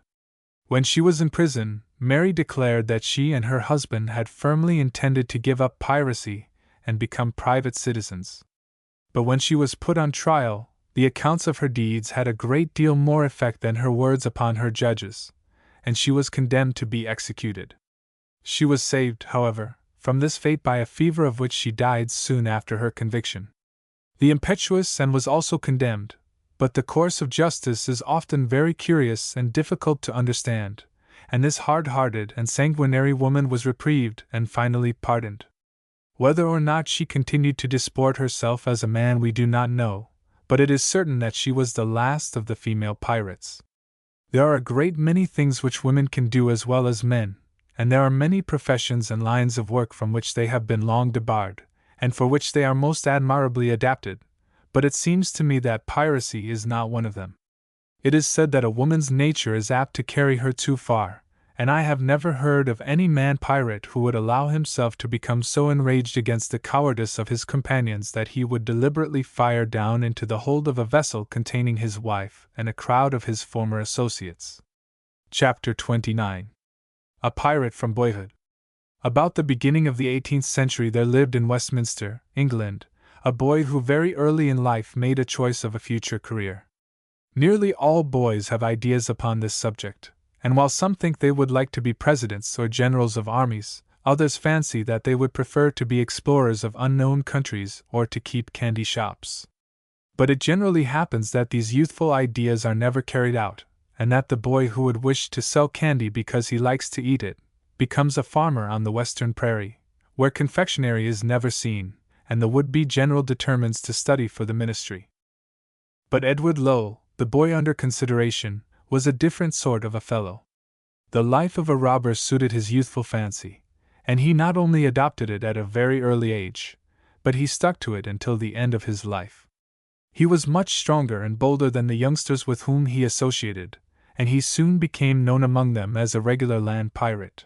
When she was in prison, Mary declared that she and her husband had firmly intended to give up piracy and become private citizens. But when she was put on trial, the accounts of her deeds had a great deal more effect than her words upon her judges, and she was condemned to be executed. She was saved, however, from this fate by a fever of which she died soon after her conviction. The impetuous and was also condemned, but the course of justice is often very curious and difficult to understand, and this hard-hearted and sanguinary woman was reprieved and finally pardoned. Whether or not she continued to disport herself as a man we do not know, but it is certain that she was the last of the female pirates. There are a great many things which women can do as well as men, and there are many professions and lines of work from which they have been long debarred, and for which they are most admirably adapted, but it seems to me that piracy is not one of them. It is said that a woman's nature is apt to carry her too far, and I have never heard of any man pirate who would allow himself to become so enraged against the cowardice of his companions that he would deliberately fire down into the hold of a vessel containing his wife and a crowd of his former associates. Chapter 29. A Pirate from Boyhood. About the beginning of the 18th century there lived in Westminster, England, a boy who very early in life made a choice of a future career. Nearly all boys have ideas upon this subject, and while some think they would like to be presidents or generals of armies, others fancy that they would prefer to be explorers of unknown countries or to keep candy shops. But it generally happens that these youthful ideas are never carried out, and that the boy who would wish to sell candy because he likes to eat it becomes a farmer on the western prairie, where confectionery is never seen, and the would-be general determines to study for the ministry. But Edward Lowe, the boy under consideration, was a different sort of a fellow. The life of a robber suited his youthful fancy, and he not only adopted it at a very early age, but he stuck to it until the end of his life. He was much stronger and bolder than the youngsters with whom he associated, and he soon became known among them as a regular land pirate.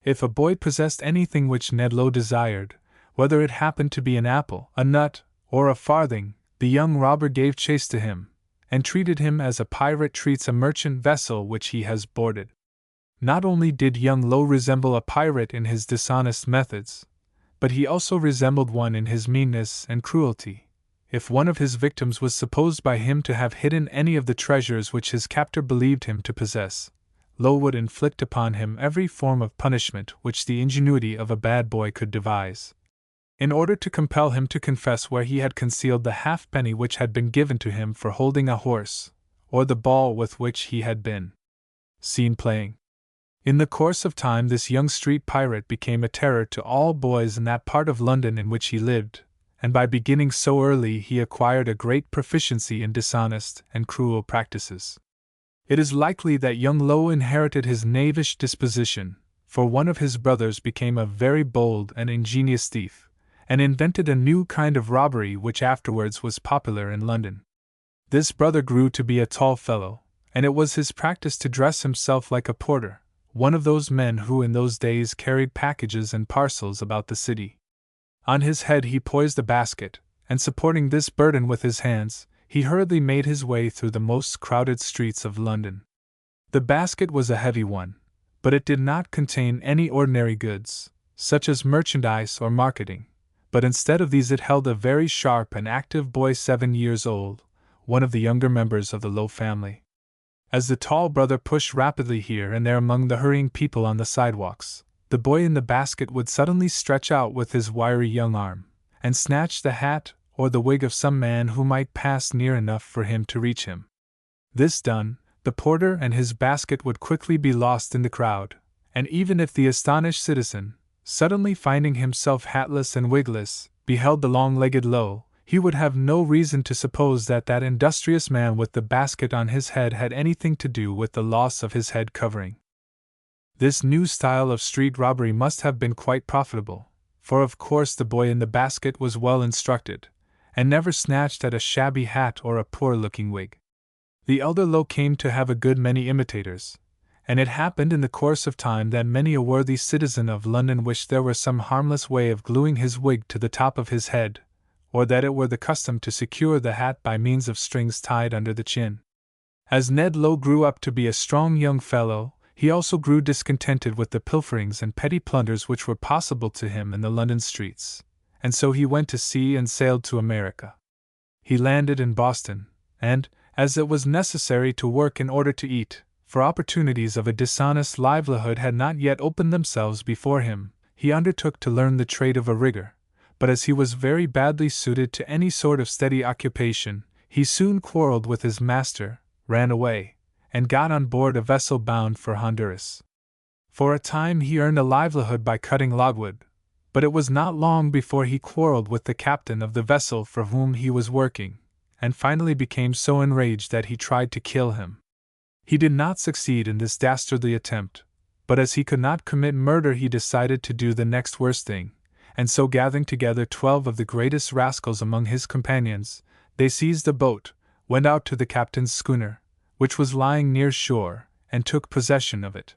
If a boy possessed anything which Ned Lowe desired, whether it happened to be an apple, a nut, or a farthing, the young robber gave chase to him, and treated him as a pirate treats a merchant vessel which he has boarded. Not only did young Lowe resemble a pirate in his dishonest methods, but he also resembled one in his meanness and cruelty. If one of his victims was supposed by him to have hidden any of the treasures which his captor believed him to possess, Lowe would inflict upon him every form of punishment which the ingenuity of a bad boy could devise, in order to compel him to confess where he had concealed the halfpenny which had been given to him for holding a horse, or the ball with which he had been seen playing. In the course of time this young street pirate became a terror to all boys in that part of London in which he lived, and by beginning so early he acquired a great proficiency in dishonest and cruel practices. It is likely that young Lowe inherited his knavish disposition, for one of his brothers became a very bold and ingenious thief, and invented a new kind of robbery which afterwards was popular in London. This brother grew to be a tall fellow, and it was his practice to dress himself like a porter, one of those men who in those days carried packages and parcels about the city. On his head he poised a basket, and supporting this burden with his hands, he hurriedly made his way through the most crowded streets of London. The basket was a heavy one, but it did not contain any ordinary goods, such as merchandise or marketing, but instead of these it held a very sharp and active boy 7 years old, one of the younger members of the Lowe family. As the tall brother pushed rapidly here and there among the hurrying people on the sidewalks, the boy in the basket would suddenly stretch out with his wiry young arm, and snatch the hat or the wig of some man who might pass near enough for him to reach him. This done, the porter and his basket would quickly be lost in the crowd, and even if the astonished citizen, suddenly finding himself hatless and wigless, beheld the long-legged Lowe, he would have no reason to suppose that that industrious man with the basket on his head had anything to do with the loss of his head covering. This new style of street robbery must have been quite profitable, for of course the boy in the basket was well instructed, and never snatched at a shabby hat or a poor-looking wig. The elder Lowe came to have a good many imitators, and it happened in the course of time that many a worthy citizen of London wished there were some harmless way of gluing his wig to the top of his head, or that it were the custom to secure the hat by means of strings tied under the chin. As Ned Lowe grew up to be a strong young fellow, He also grew discontented with the pilferings and petty plunders which were possible to him in the London streets, and so he went to sea and sailed to America. He landed in Boston, and, as it was necessary to work in order to eat, for opportunities of a dishonest livelihood had not yet opened themselves before him, he undertook to learn the trade of a rigger, but as he was very badly suited to any sort of steady occupation, he soon quarreled with his master, ran away, and got on board a vessel bound for Honduras. For a time he earned a livelihood by cutting logwood, but it was not long before he quarreled with the captain of the vessel for whom he was working, and finally became so enraged that he tried to kill him. He did not succeed in this dastardly attempt, but as he could not commit murder he decided to do the next worst thing, and so gathering together 12 of the greatest rascals among his companions, they seized a boat, went out to the captain's schooner, which was lying near shore, and took possession of it.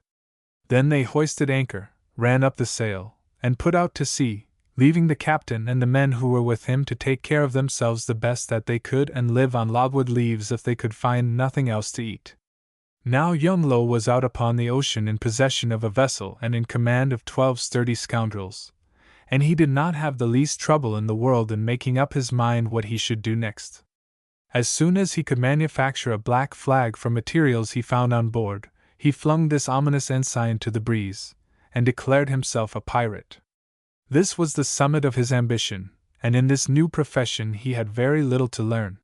Then they hoisted anchor, ran up the sail, and put out to sea, leaving the captain and the men who were with him to take care of themselves the best that they could and live on logwood leaves if they could find nothing else to eat. Now young Low was out upon the ocean in possession of a vessel and in command of 12 sturdy scoundrels, and he did not have the least trouble in the world in making up his mind what he should do next. As soon as he could manufacture a black flag from materials he found on board, he flung this ominous ensign to the breeze, and declared himself a pirate. This was the summit of his ambition, and in this new profession he had very little to learn.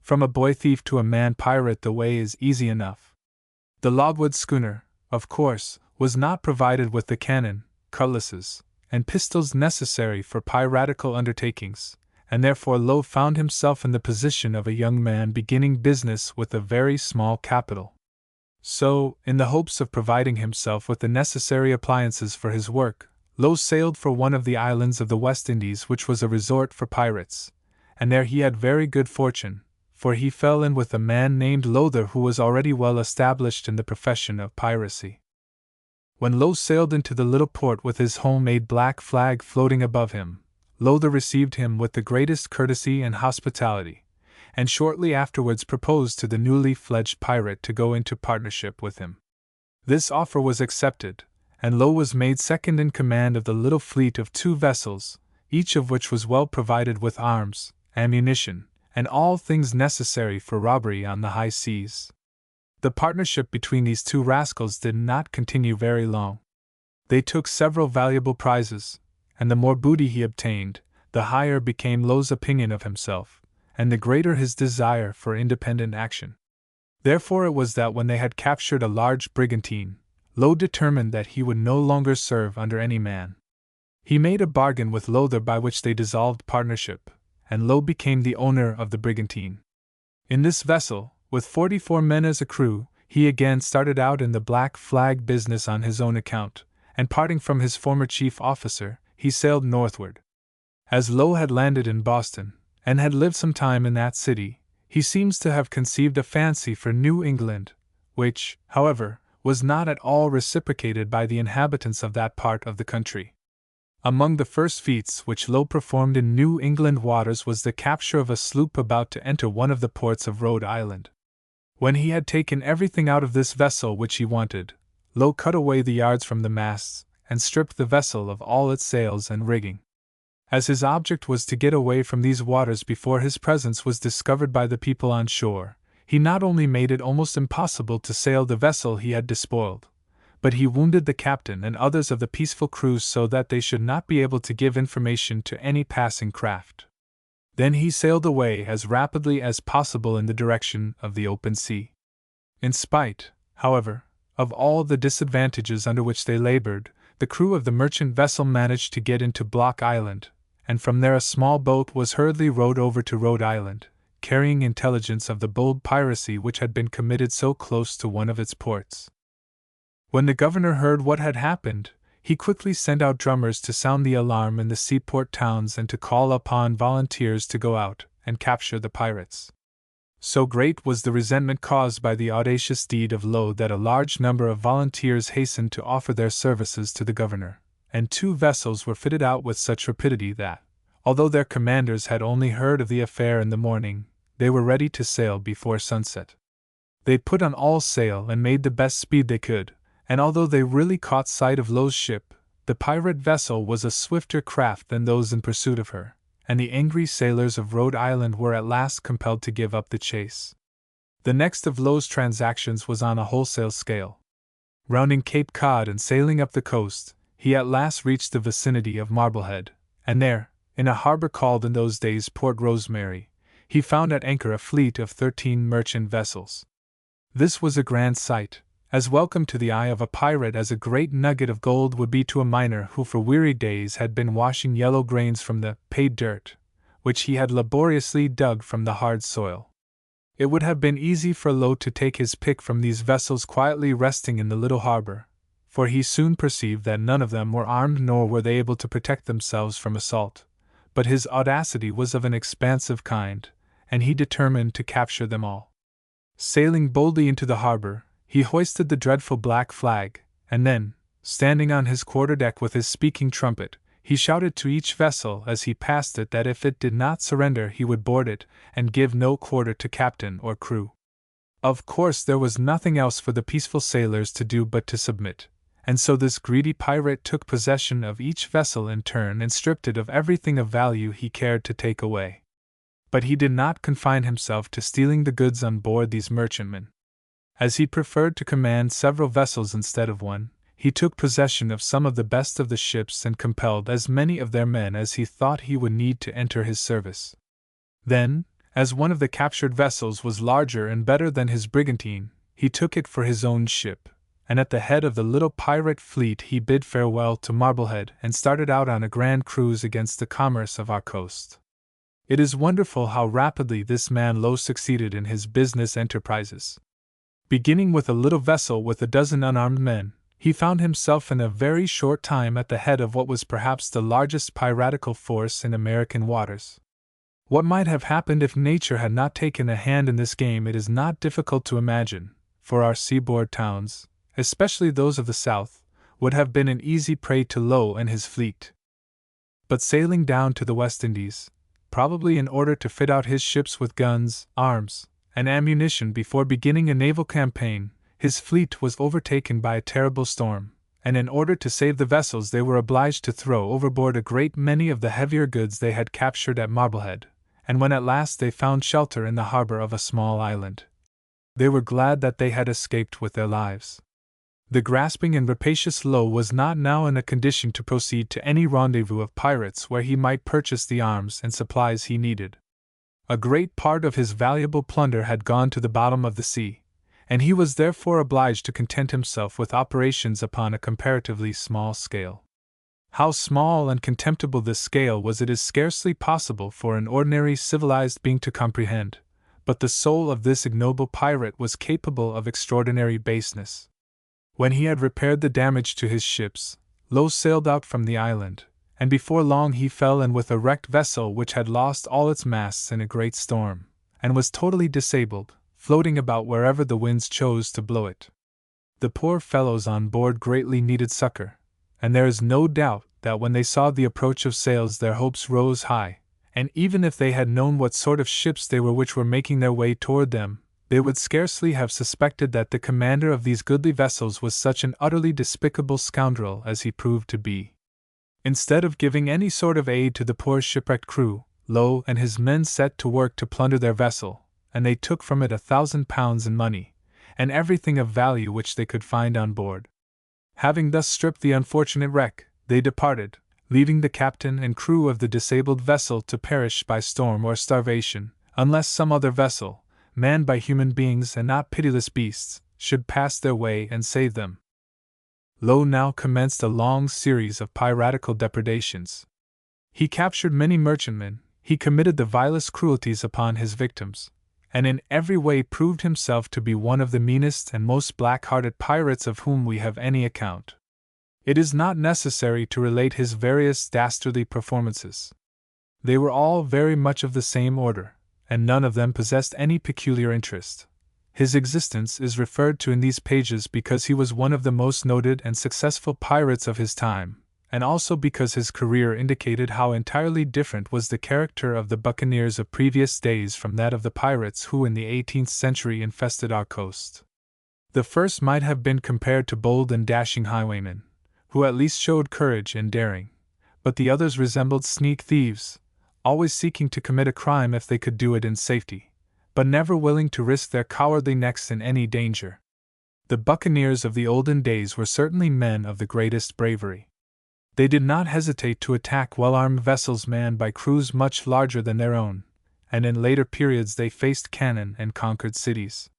From a boy thief to a man pirate the way is easy enough. The logwood schooner, of course, was not provided with the cannon, cutlasses, and pistols necessary for piratical undertakings, and therefore Low found himself in the position of a young man beginning business with a very small capital. So, in the hopes of providing himself with the necessary appliances for his work, Low sailed for one of the islands of the West Indies which was a resort for pirates, and there he had very good fortune, for he fell in with a man named Lowther who was already well established in the profession of piracy. When Low sailed into the little port with his homemade black flag floating above him, Lowther received him with the greatest courtesy and hospitality, and shortly afterwards proposed to the newly fledged pirate to go into partnership with him. This offer was accepted, and Low was made second in command of the little fleet of 2 vessels, each of which was well provided with arms, ammunition, and all things necessary for robbery on the high seas. The partnership between these 2 rascals did not continue very long. They took several valuable prizes, and the more booty he obtained, the higher became Low's opinion of himself, and the greater his desire for independent action. Therefore it was that when they had captured a large brigantine, Low determined that he would no longer serve under any man. He made a bargain with Lowther by which they dissolved partnership, and Low became the owner of the brigantine. In this vessel, with 44 men as a crew, he again started out in the black flag business on his own account, and parting from his former chief officer, he sailed northward. As Low had landed in Boston, and had lived some time in that city, he seems to have conceived a fancy for New England, which, however, was not at all reciprocated by the inhabitants of that part of the country. Among the first feats which Low performed in New England waters was the capture of a sloop about to enter one of the ports of Rhode Island. When he had taken everything out of this vessel which he wanted, Low cut away the yards from the masts, and stripped the vessel of all its sails and rigging. As his object was to get away from these waters before his presence was discovered by the people on shore, he not only made it almost impossible to sail the vessel he had despoiled, but he wounded the captain and others of the peaceful crews so that they should not be able to give information to any passing craft. Then he sailed away as rapidly as possible in the direction of the open sea. In spite, however, of all the disadvantages under which they labored, the crew of the merchant vessel managed to get into Block Island, and from there a small boat was hurriedly rowed over to Rhode Island, carrying intelligence of the bold piracy which had been committed so close to one of its ports. When the governor heard what had happened, he quickly sent out drummers to sound the alarm in the seaport towns and to call upon volunteers to go out and capture the pirates. So great was the resentment caused by the audacious deed of Low that a large number of volunteers hastened to offer their services to the governor, and 2 vessels were fitted out with such rapidity that, although their commanders had only heard of the affair in the morning, they were ready to sail before sunset. They put on all sail and made the best speed they could, and although they really caught sight of Lo's ship, the pirate vessel was a swifter craft than those in pursuit of her, and the angry sailors of Rhode Island were at last compelled to give up the chase. The next of Lo's transactions was on a wholesale scale. Rounding Cape Cod and sailing up the coast, he at last reached the vicinity of Marblehead, and there, in a harbor called in those days Port Rosemary, he found at anchor a fleet of 13 merchant vessels. This was a grand sight, as welcome to the eye of a pirate as a great nugget of gold would be to a miner who for weary days had been washing yellow grains from the pay dirt, which he had laboriously dug from the hard soil. It would have been easy for Lo to take his pick from these vessels quietly resting in the little harbor, for he soon perceived that none of them were armed nor were they able to protect themselves from assault, but his audacity was of an expansive kind, and he determined to capture them all. Sailing boldly into the harbor, he hoisted the dreadful black flag, and then, standing on his quarterdeck with his speaking trumpet, he shouted to each vessel as he passed it that if it did not surrender he would board it, and give no quarter to captain or crew. Of course there was nothing else for the peaceful sailors to do but to submit, and so this greedy pirate took possession of each vessel in turn and stripped it of everything of value he cared to take away. But he did not confine himself to stealing the goods on board these merchantmen. As he preferred to command several vessels instead of one, he took possession of some of the best of the ships and compelled as many of their men as he thought he would need to enter his service. Then, as one of the captured vessels was larger and better than his brigantine, he took it for his own ship, and at the head of the little pirate fleet he bid farewell to Marblehead and started out on a grand cruise against the commerce of our coast. It is wonderful how rapidly this man Lo succeeded in his business enterprises. Beginning with a little vessel with a dozen unarmed men, he found himself in a very short time at the head of what was perhaps the largest piratical force in American waters. What might have happened if nature had not taken a hand in this game it is not difficult to imagine, for our seaboard towns, especially those of the South, would have been an easy prey to Lo and his fleet. But sailing down to the West Indies, probably in order to fit out his ships with guns, arms, and ammunition before beginning a naval campaign, his fleet was overtaken by a terrible storm, and in order to save the vessels they were obliged to throw overboard a great many of the heavier goods they had captured at Marblehead, and when at last they found shelter in the harbor of a small island, they were glad that they had escaped with their lives. The grasping and rapacious Lo was not now in a condition to proceed to any rendezvous of pirates where he might purchase the arms and supplies he needed. A great part of his valuable plunder had gone to the bottom of the sea, and he was therefore obliged to content himself with operations upon a comparatively small scale. How small and contemptible this scale was it is scarcely possible for an ordinary civilized being to comprehend, but the soul of this ignoble pirate was capable of extraordinary baseness. When he had repaired the damage to his ships, Lo sailed out from the island, and before long he fell in with a wrecked vessel which had lost all its masts in a great storm, and was totally disabled, floating about wherever the winds chose to blow it. The poor fellows on board greatly needed succor, and there is no doubt that when they saw the approach of sails their hopes rose high, and even if they had known what sort of ships they were which were making their way toward them, they would scarcely have suspected that the commander of these goodly vessels was such an utterly despicable scoundrel as he proved to be. Instead of giving any sort of aid to the poor shipwrecked crew, Lo and his men set to work to plunder their vessel, and they took from it £1,000 in money, and everything of value which they could find on board. Having thus stripped the unfortunate wreck, they departed, leaving the captain and crew of the disabled vessel to perish by storm or starvation, unless some other vessel, manned by human beings and not pitiless beasts, should pass their way and save them. Lo now commenced a long series of piratical depredations. He captured many merchantmen, he committed the vilest cruelties upon his victims, and in every way proved himself to be one of the meanest and most black-hearted pirates of whom we have any account. It is not necessary to relate his various dastardly performances. They were all very much of the same order, and none of them possessed any peculiar interest. His existence is referred to in these pages because he was one of the most noted and successful pirates of his time, and also because his career indicated how entirely different was the character of the buccaneers of previous days from that of the pirates who in the 18th century infested our coast. The first might have been compared to bold and dashing highwaymen, who at least showed courage and daring, but the others resembled sneak thieves, always seeking to commit a crime if they could do it in safety, but never willing to risk their cowardly necks in any danger. The buccaneers of the olden days were certainly men of the greatest bravery. They did not hesitate to attack well-armed vessels manned by crews much larger than their own, and in later periods they faced cannon and conquered cities.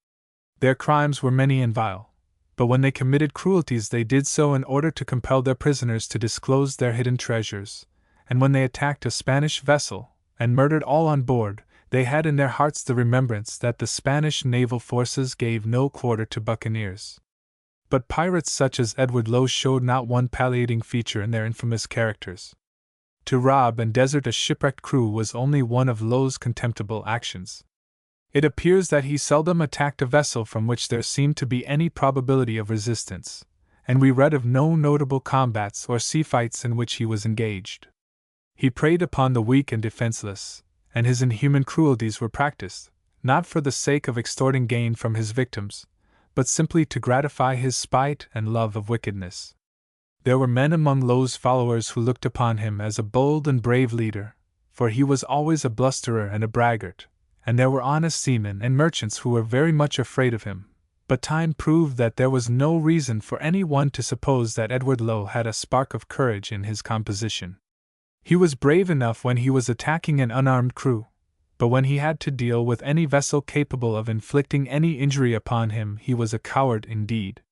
Their crimes were many and vile, but when they committed cruelties they did so in order to compel their prisoners to disclose their hidden treasures, and when they attacked a Spanish vessel and murdered all on board, they had in their hearts the remembrance that the Spanish naval forces gave no quarter to buccaneers. But pirates such as Edward Lowe showed not one palliating feature in their infamous characters. To rob and desert a shipwrecked crew was only one of Lowe's contemptible actions. It appears that he seldom attacked a vessel from which there seemed to be any probability of resistance, and we read of no notable combats or sea fights in which he was engaged. He preyed upon the weak and defenseless, and his inhuman cruelties were practiced, not for the sake of extorting gain from his victims, but simply to gratify his spite and love of wickedness. There were men among Lowe's followers who looked upon him as a bold and brave leader, for he was always a blusterer and a braggart, and there were honest seamen and merchants who were very much afraid of him, but time proved that there was no reason for any one to suppose that Edward Lowe had a spark of courage in his composition. He was brave enough when he was attacking an unarmed crew, but when he had to deal with any vessel capable of inflicting any injury upon him he was a coward indeed.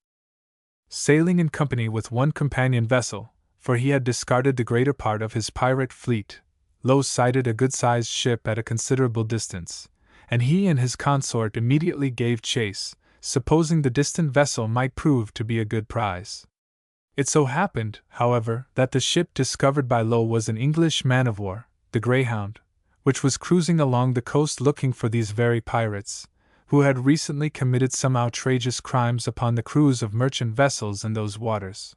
Sailing in company with one companion vessel, for he had discarded the greater part of his pirate fleet, Lowe sighted a good-sized ship at a considerable distance, and he and his consort immediately gave chase, supposing the distant vessel might prove to be a good prize. It so happened, however, that the ship discovered by Lowe was an English man-of-war, the Greyhound, which was cruising along the coast looking for these very pirates, who had recently committed some outrageous crimes upon the crews of merchant vessels in those waters.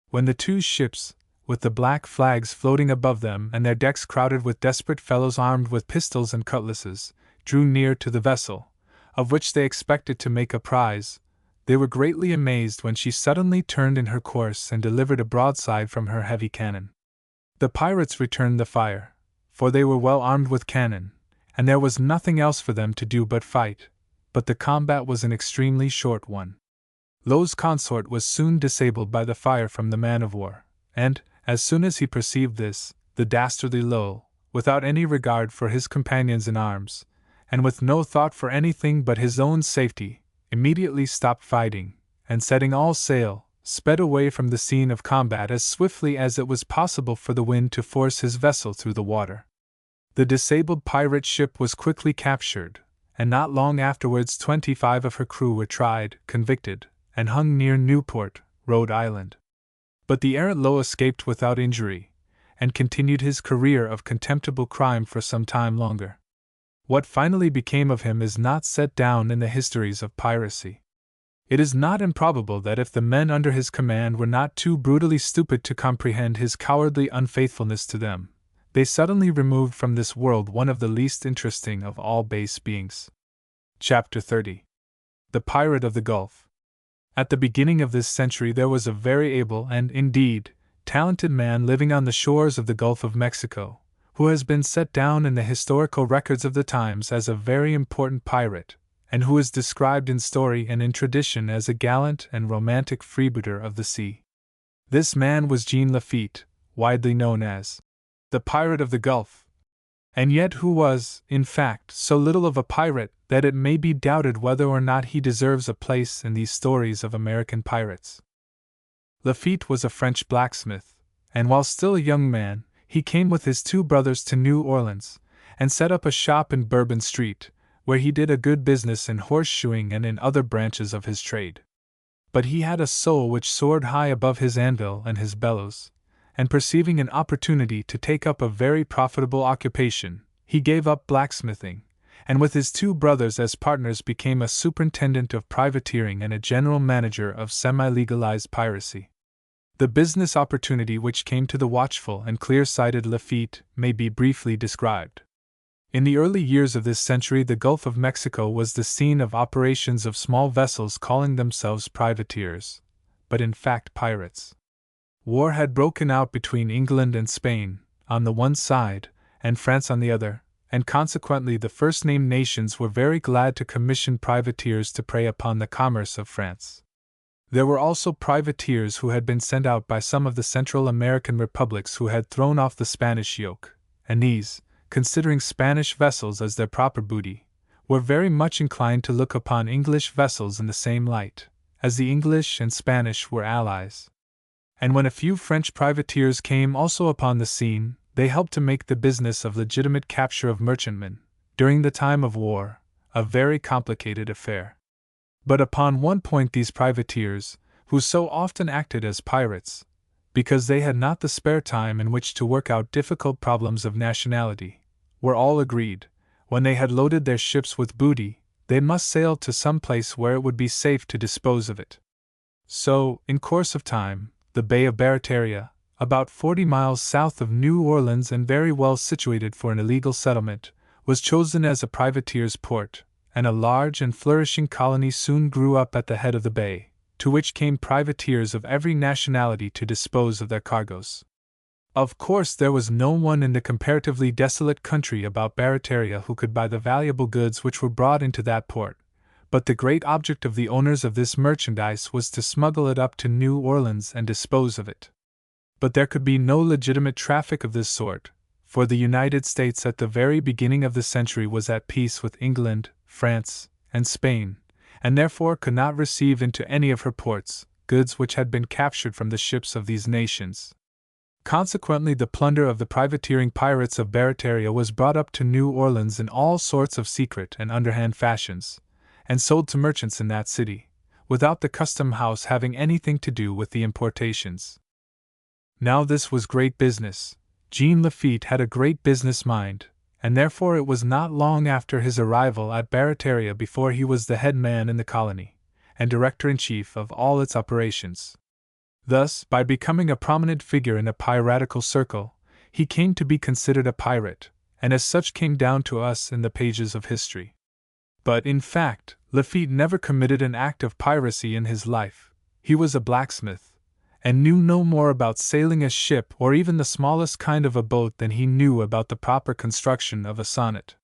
When the two ships, with the black flags floating above them and their decks crowded with desperate fellows armed with pistols and cutlasses, drew near to the vessel, of which they expected to make a prize, they were greatly amazed when she suddenly turned in her course and delivered a broadside from her heavy cannon. The pirates returned the fire, for they were well armed with cannon, and there was nothing else for them to do but fight, but the combat was an extremely short one. Lowe's consort was soon disabled by the fire from the man-of-war, and, as soon as he perceived this, the dastardly Lowe, without any regard for his companions in arms, and with no thought for anything but his own safety, immediately stopped fighting, and setting all sail, sped away from the scene of combat as swiftly as it was possible for the wind to force his vessel through the water. The disabled pirate ship was quickly captured, and not long afterwards 25 of her crew were tried, convicted, and hung near Newport, Rhode Island. But the errant Lowe escaped without injury, and continued his career of contemptible crime for some time longer. What finally became of him is not set down in the histories of piracy. It is not improbable that if the men under his command were not too brutally stupid to comprehend his cowardly unfaithfulness to them, they suddenly removed from this world one of the least interesting of all base beings. Chapter 30. The Pirate of the Gulf. At the beginning of this century there was a very able and, indeed, talented man living on the shores of the Gulf of Mexico, who has been set down in the historical records of the times as a very important pirate, and who is described in story and in tradition as a gallant and romantic freebooter of the sea. This man was Jean Lafitte, widely known as the Pirate of the Gulf, and yet who was, in fact, so little of a pirate that it may be doubted whether or not he deserves a place in these stories of American pirates. Lafitte was a French blacksmith, and while still a young man, he came with his two brothers to New Orleans, and set up a shop in Bourbon Street, where he did a good business in horseshoeing and in other branches of his trade. But he had a soul which soared high above his anvil and his bellows, and perceiving an opportunity to take up a very profitable occupation, he gave up blacksmithing, and with his two brothers as partners became a superintendent of privateering and a general manager of semi-legalized piracy. The business opportunity which came to the watchful and clear-sighted Lafitte may be briefly described. In the early years of this century, the Gulf of Mexico was the scene of operations of small vessels calling themselves privateers, but in fact pirates. War had broken out between England and Spain, on the one side, and France on the other, and consequently the first named nations were very glad to commission privateers to prey upon the commerce of France. There were also privateers who had been sent out by some of the Central American republics who had thrown off the Spanish yoke, and these, considering Spanish vessels as their proper booty, were very much inclined to look upon English vessels in the same light, as the English and Spanish were allies. And when a few French privateers came also upon the scene, they helped to make the business of legitimate capture of merchantmen, during the time of war, a very complicated affair. But upon one point these privateers, who so often acted as pirates, because they had not the spare time in which to work out difficult problems of nationality, were all agreed, when they had loaded their ships with booty, they must sail to some place where it would be safe to dispose of it. So, in course of time, the Bay of Barataria, about 40 miles south of New Orleans and very well situated for an illegal settlement, was chosen as a privateer's port, and a large and flourishing colony soon grew up at the head of the bay, to which came privateers of every nationality to dispose of their cargoes. Of course, there was no one in the comparatively desolate country about Barataria who could buy the valuable goods which were brought into that port, but the great object of the owners of this merchandise was to smuggle it up to New Orleans and dispose of it. But there could be no legitimate traffic of this sort, for the United States at the very beginning of the century was at peace with England, France, and Spain, and therefore could not receive into any of her ports goods which had been captured from the ships of these nations. Consequently, the plunder of the privateering pirates of Barataria was brought up to New Orleans in all sorts of secret and underhand fashions, and sold to merchants in that city, without the custom house having anything to do with the importations. Now this was great business. Jean Lafitte had a great business mind, and therefore it was not long after his arrival at Barataria before he was the head man in the colony, and director-in-chief of all its operations. Thus, by becoming a prominent figure in a piratical circle, he came to be considered a pirate, and as such came down to us in the pages of history. But, in fact, Lafitte never committed an act of piracy in his life. He was a blacksmith, and knew no more about sailing a ship or even the smallest kind of a boat than he knew about the proper construction of a sonnet.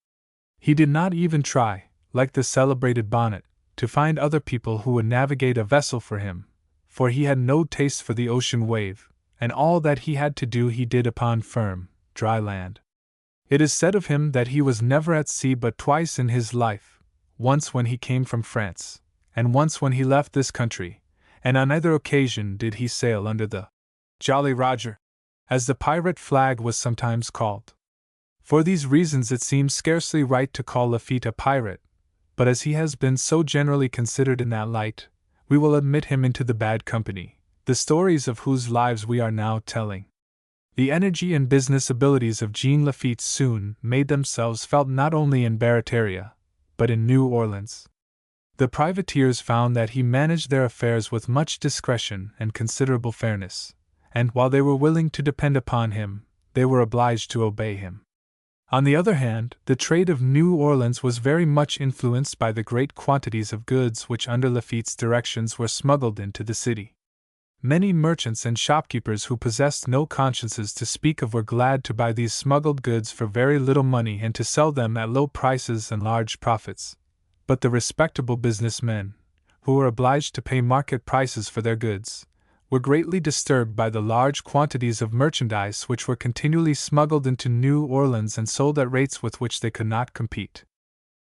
He did not even try, like the celebrated Bonnet, to find other people who would navigate a vessel for him, for he had no taste for the ocean wave, and all that he had to do he did upon firm, dry land. It is said of him that he was never at sea but twice in his life, once when he came from France, and once when he left this country, and on either occasion did he sail under the Jolly Roger, as the pirate flag was sometimes called. For these reasons it seems scarcely right to call Lafitte a pirate, but as he has been so generally considered in that light, we will admit him into the bad company, the stories of whose lives we are now telling. The energy and business abilities of Jean Lafitte soon made themselves felt not only in Barataria, but in New Orleans. The privateers found that he managed their affairs with much discretion and considerable fairness, and while they were willing to depend upon him, they were obliged to obey him. On the other hand, the trade of New Orleans was very much influenced by the great quantities of goods which under Lafitte's directions were smuggled into the city. Many merchants and shopkeepers who possessed no consciences to speak of were glad to buy these smuggled goods for very little money and to sell them at low prices and large profits. But the respectable businessmen, who were obliged to pay market prices for their goods, were greatly disturbed by the large quantities of merchandise which were continually smuggled into New Orleans and sold at rates with which they could not compete.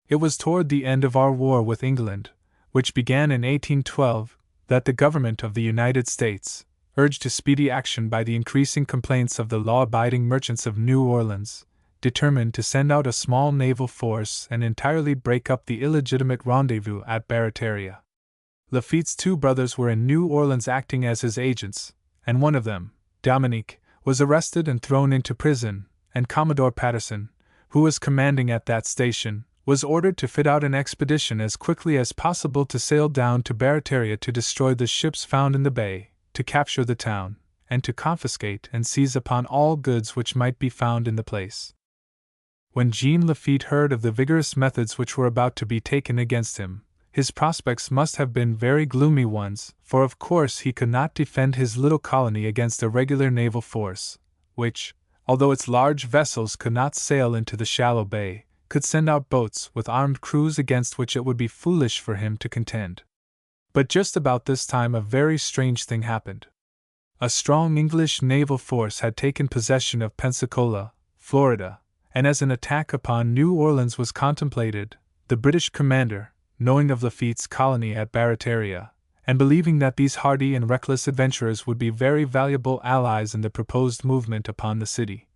It was toward the end of our war with England, which began in 1812, that the government of the United States, urged to speedy action by the increasing complaints of the law-abiding merchants of New Orleans, determined to send out a small naval force and entirely break up the illegitimate rendezvous at Barataria. Lafitte's two brothers were in New Orleans acting as his agents, and one of them, Dominique, was arrested and thrown into prison, and Commodore Patterson, who was commanding at that station, was ordered to fit out an expedition as quickly as possible to sail down to Barataria to destroy the ships found in the bay, to capture the town, and to confiscate and seize upon all goods which might be found in the place. When Jean Lafitte heard of the vigorous methods which were about to be taken against him, his prospects must have been very gloomy ones, for of course he could not defend his little colony against a regular naval force, which, although its large vessels could not sail into the shallow bay, could send out boats with armed crews against which it would be foolish for him to contend. But just about this time a very strange thing happened. A strong English naval force had taken possession of Pensacola, Florida, and as an attack upon New Orleans was contemplated, the British commander, knowing of Lafitte's colony at Barataria, and believing that these hardy and reckless adventurers would be very valuable allies in the proposed movement upon the city,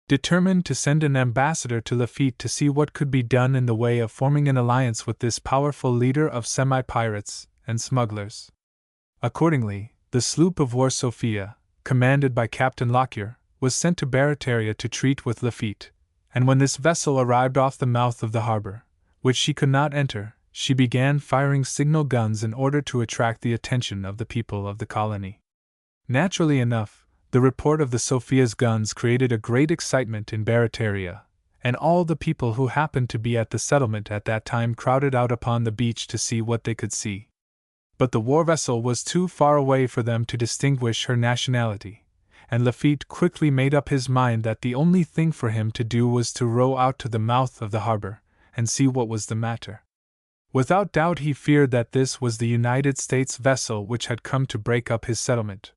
determined to send an ambassador to Lafitte to see what could be done in the way of forming an alliance with this powerful leader of semi-pirates and smugglers. Accordingly, the sloop of war Sophia, commanded by Captain Lockyer, was sent to Barataria to treat with Lafitte, and when this vessel arrived off the mouth of the harbor, which she could not enter, she began firing signal guns in order to attract the attention of the people of the colony. Naturally enough, the report of the Sophia's guns created a great excitement in Barataria, and all the people who happened to be at the settlement at that time crowded out upon the beach to see what they could see. But the war vessel was too far away for them to distinguish her nationality, and Lafitte quickly made up his mind that the only thing for him to do was to row out to the mouth of the harbor and see what was the matter. Without doubt he feared that this was the United States vessel which had come to break up his settlement.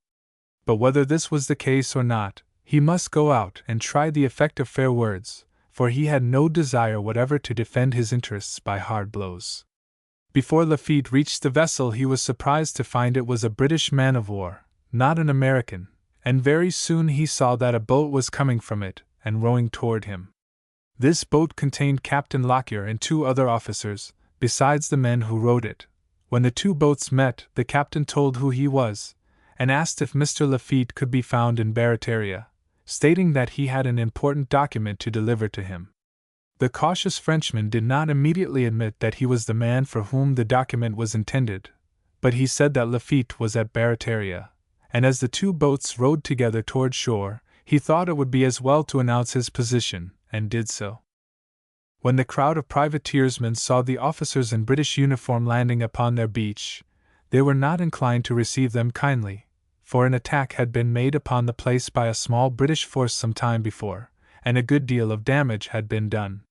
But whether this was the case or not, he must go out and try the effect of fair words, for he had no desire whatever to defend his interests by hard blows. Before Lafitte reached the vessel he was surprised to find it was a British man-of-war, not an American, and very soon he saw that a boat was coming from it and rowing toward him. This boat contained Captain Lockyer and 2 other officers, besides the men who rowed it. When the 2 boats met, the captain told who he was, and asked if Mr. Lafitte could be found in Barataria, stating that he had an important document to deliver to him. The cautious Frenchman did not immediately admit that he was the man for whom the document was intended, but he said that Lafitte was at Barataria, and as the 2 boats rowed together toward shore, he thought it would be as well to announce his position, and did so. When the crowd of privateersmen saw the officers in British uniform landing upon their beach, they were not inclined to receive them kindly, for an attack had been made upon the place by a small British force some time before, and a good deal of damage had been done.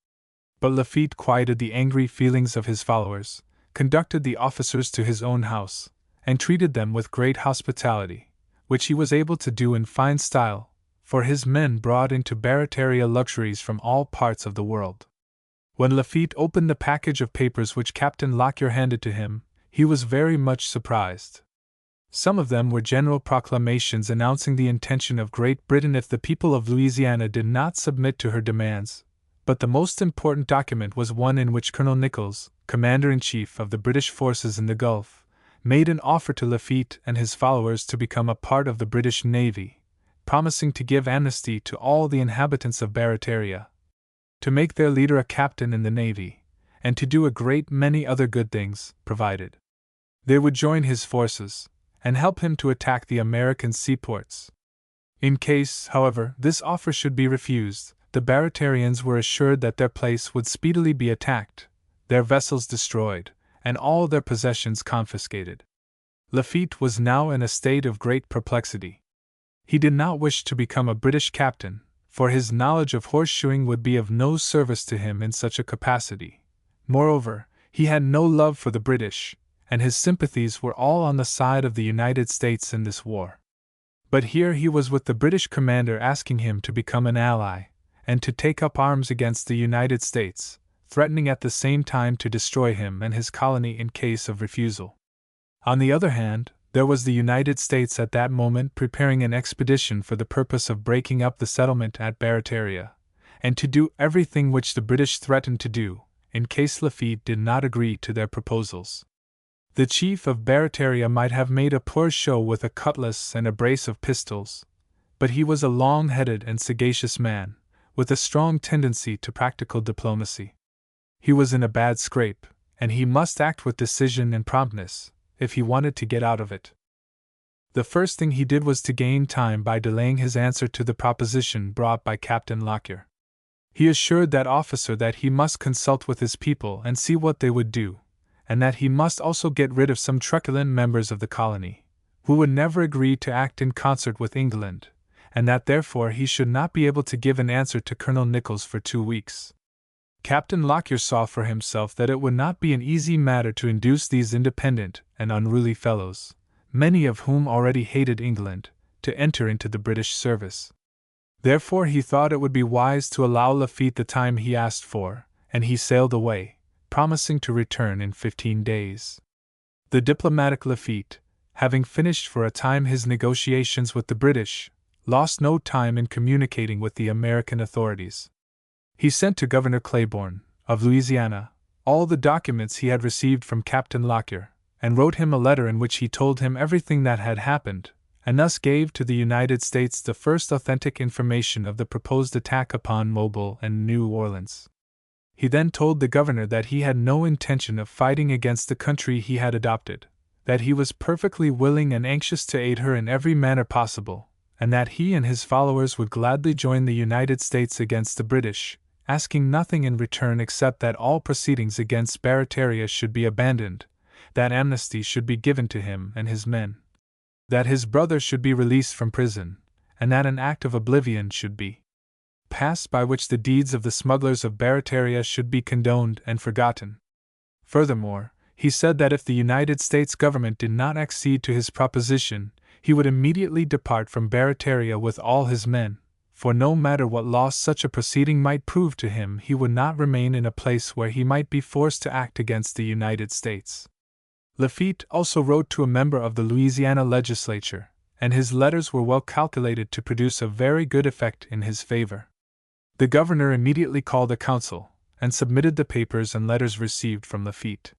But Lafitte quieted the angry feelings of his followers, conducted the officers to his own house, and treated them with great hospitality, which he was able to do in fine style, for his men brought into Barataria luxuries from all parts of the world. When Lafitte opened the package of papers which Captain Lockyer handed to him, he was very much surprised. Some of them were general proclamations announcing the intention of Great Britain if the people of Louisiana did not submit to her demands, but the most important document was one in which Colonel Nichols, Commander-in-Chief of the British forces in the Gulf, made an offer to Lafitte and his followers to become a part of the British Navy, promising to give amnesty to all the inhabitants of Barataria, to make their leader a captain in the Navy, and to do a great many other good things, provided they would join his forces and help him to attack the American seaports. In case, however, this offer should be refused, the Baratarians were assured that their place would speedily be attacked, their vessels destroyed, and all their possessions confiscated. Lafitte was now in a state of great perplexity. He did not wish to become a British captain, for his knowledge of horseshoeing would be of no service to him in such a capacity. Moreover, he had no love for the British, and his sympathies were all on the side of the United States in this war. But here he was with the British commander asking him to become an ally, and to take up arms against the United States, threatening at the same time to destroy him and his colony in case of refusal. On the other hand, there was the United States at that moment preparing an expedition for the purpose of breaking up the settlement at Barataria, and to do everything which the British threatened to do, in case Lafitte did not agree to their proposals. The chief of Barataria might have made a poor show with a cutlass and a brace of pistols, but he was a long-headed and sagacious man, with a strong tendency to practical diplomacy. He was in a bad scrape, and he must act with decision and promptness, if he wanted to get out of it. The first thing he did was to gain time by delaying his answer to the proposition brought by Captain Lockyer. He assured that officer that he must consult with his people and see what they would do, and that he must also get rid of some truculent members of the colony, who would never agree to act in concert with England, and that therefore he should not be able to give an answer to Colonel Nichols for 2 weeks. Captain Lockyer saw for himself that it would not be an easy matter to induce these independent and unruly fellows, many of whom already hated England, to enter into the British service. Therefore he thought it would be wise to allow Lafitte the time he asked for, and he sailed away, promising to return in 15 days. The diplomatic Lafitte, having finished for a time his negotiations with the British, lost no time in communicating with the American authorities. He sent to Governor Claiborne, of Louisiana, all the documents he had received from Captain Lockyer, and wrote him a letter in which he told him everything that had happened, and thus gave to the United States the first authentic information of the proposed attack upon Mobile and New Orleans. He then told the governor that he had no intention of fighting against the country he had adopted, that he was perfectly willing and anxious to aid her in every manner possible, and that he and his followers would gladly join the United States against the British, asking nothing in return except that all proceedings against Barataria should be abandoned, that amnesty should be given to him and his men, that his brother should be released from prison, and that an act of oblivion should be passed by which the deeds of the smugglers of Barataria should be condoned and forgotten. Furthermore, he said that if the United States government did not accede to his proposition, he would immediately depart from Barataria with all his men, for no matter what loss such a proceeding might prove to him, he would not remain in a place where he might be forced to act against the United States. Lafitte also wrote to a member of the Louisiana legislature, and his letters were well calculated to produce a very good effect in his favor. The governor immediately called a council, and submitted the papers and letters received from Lafitte.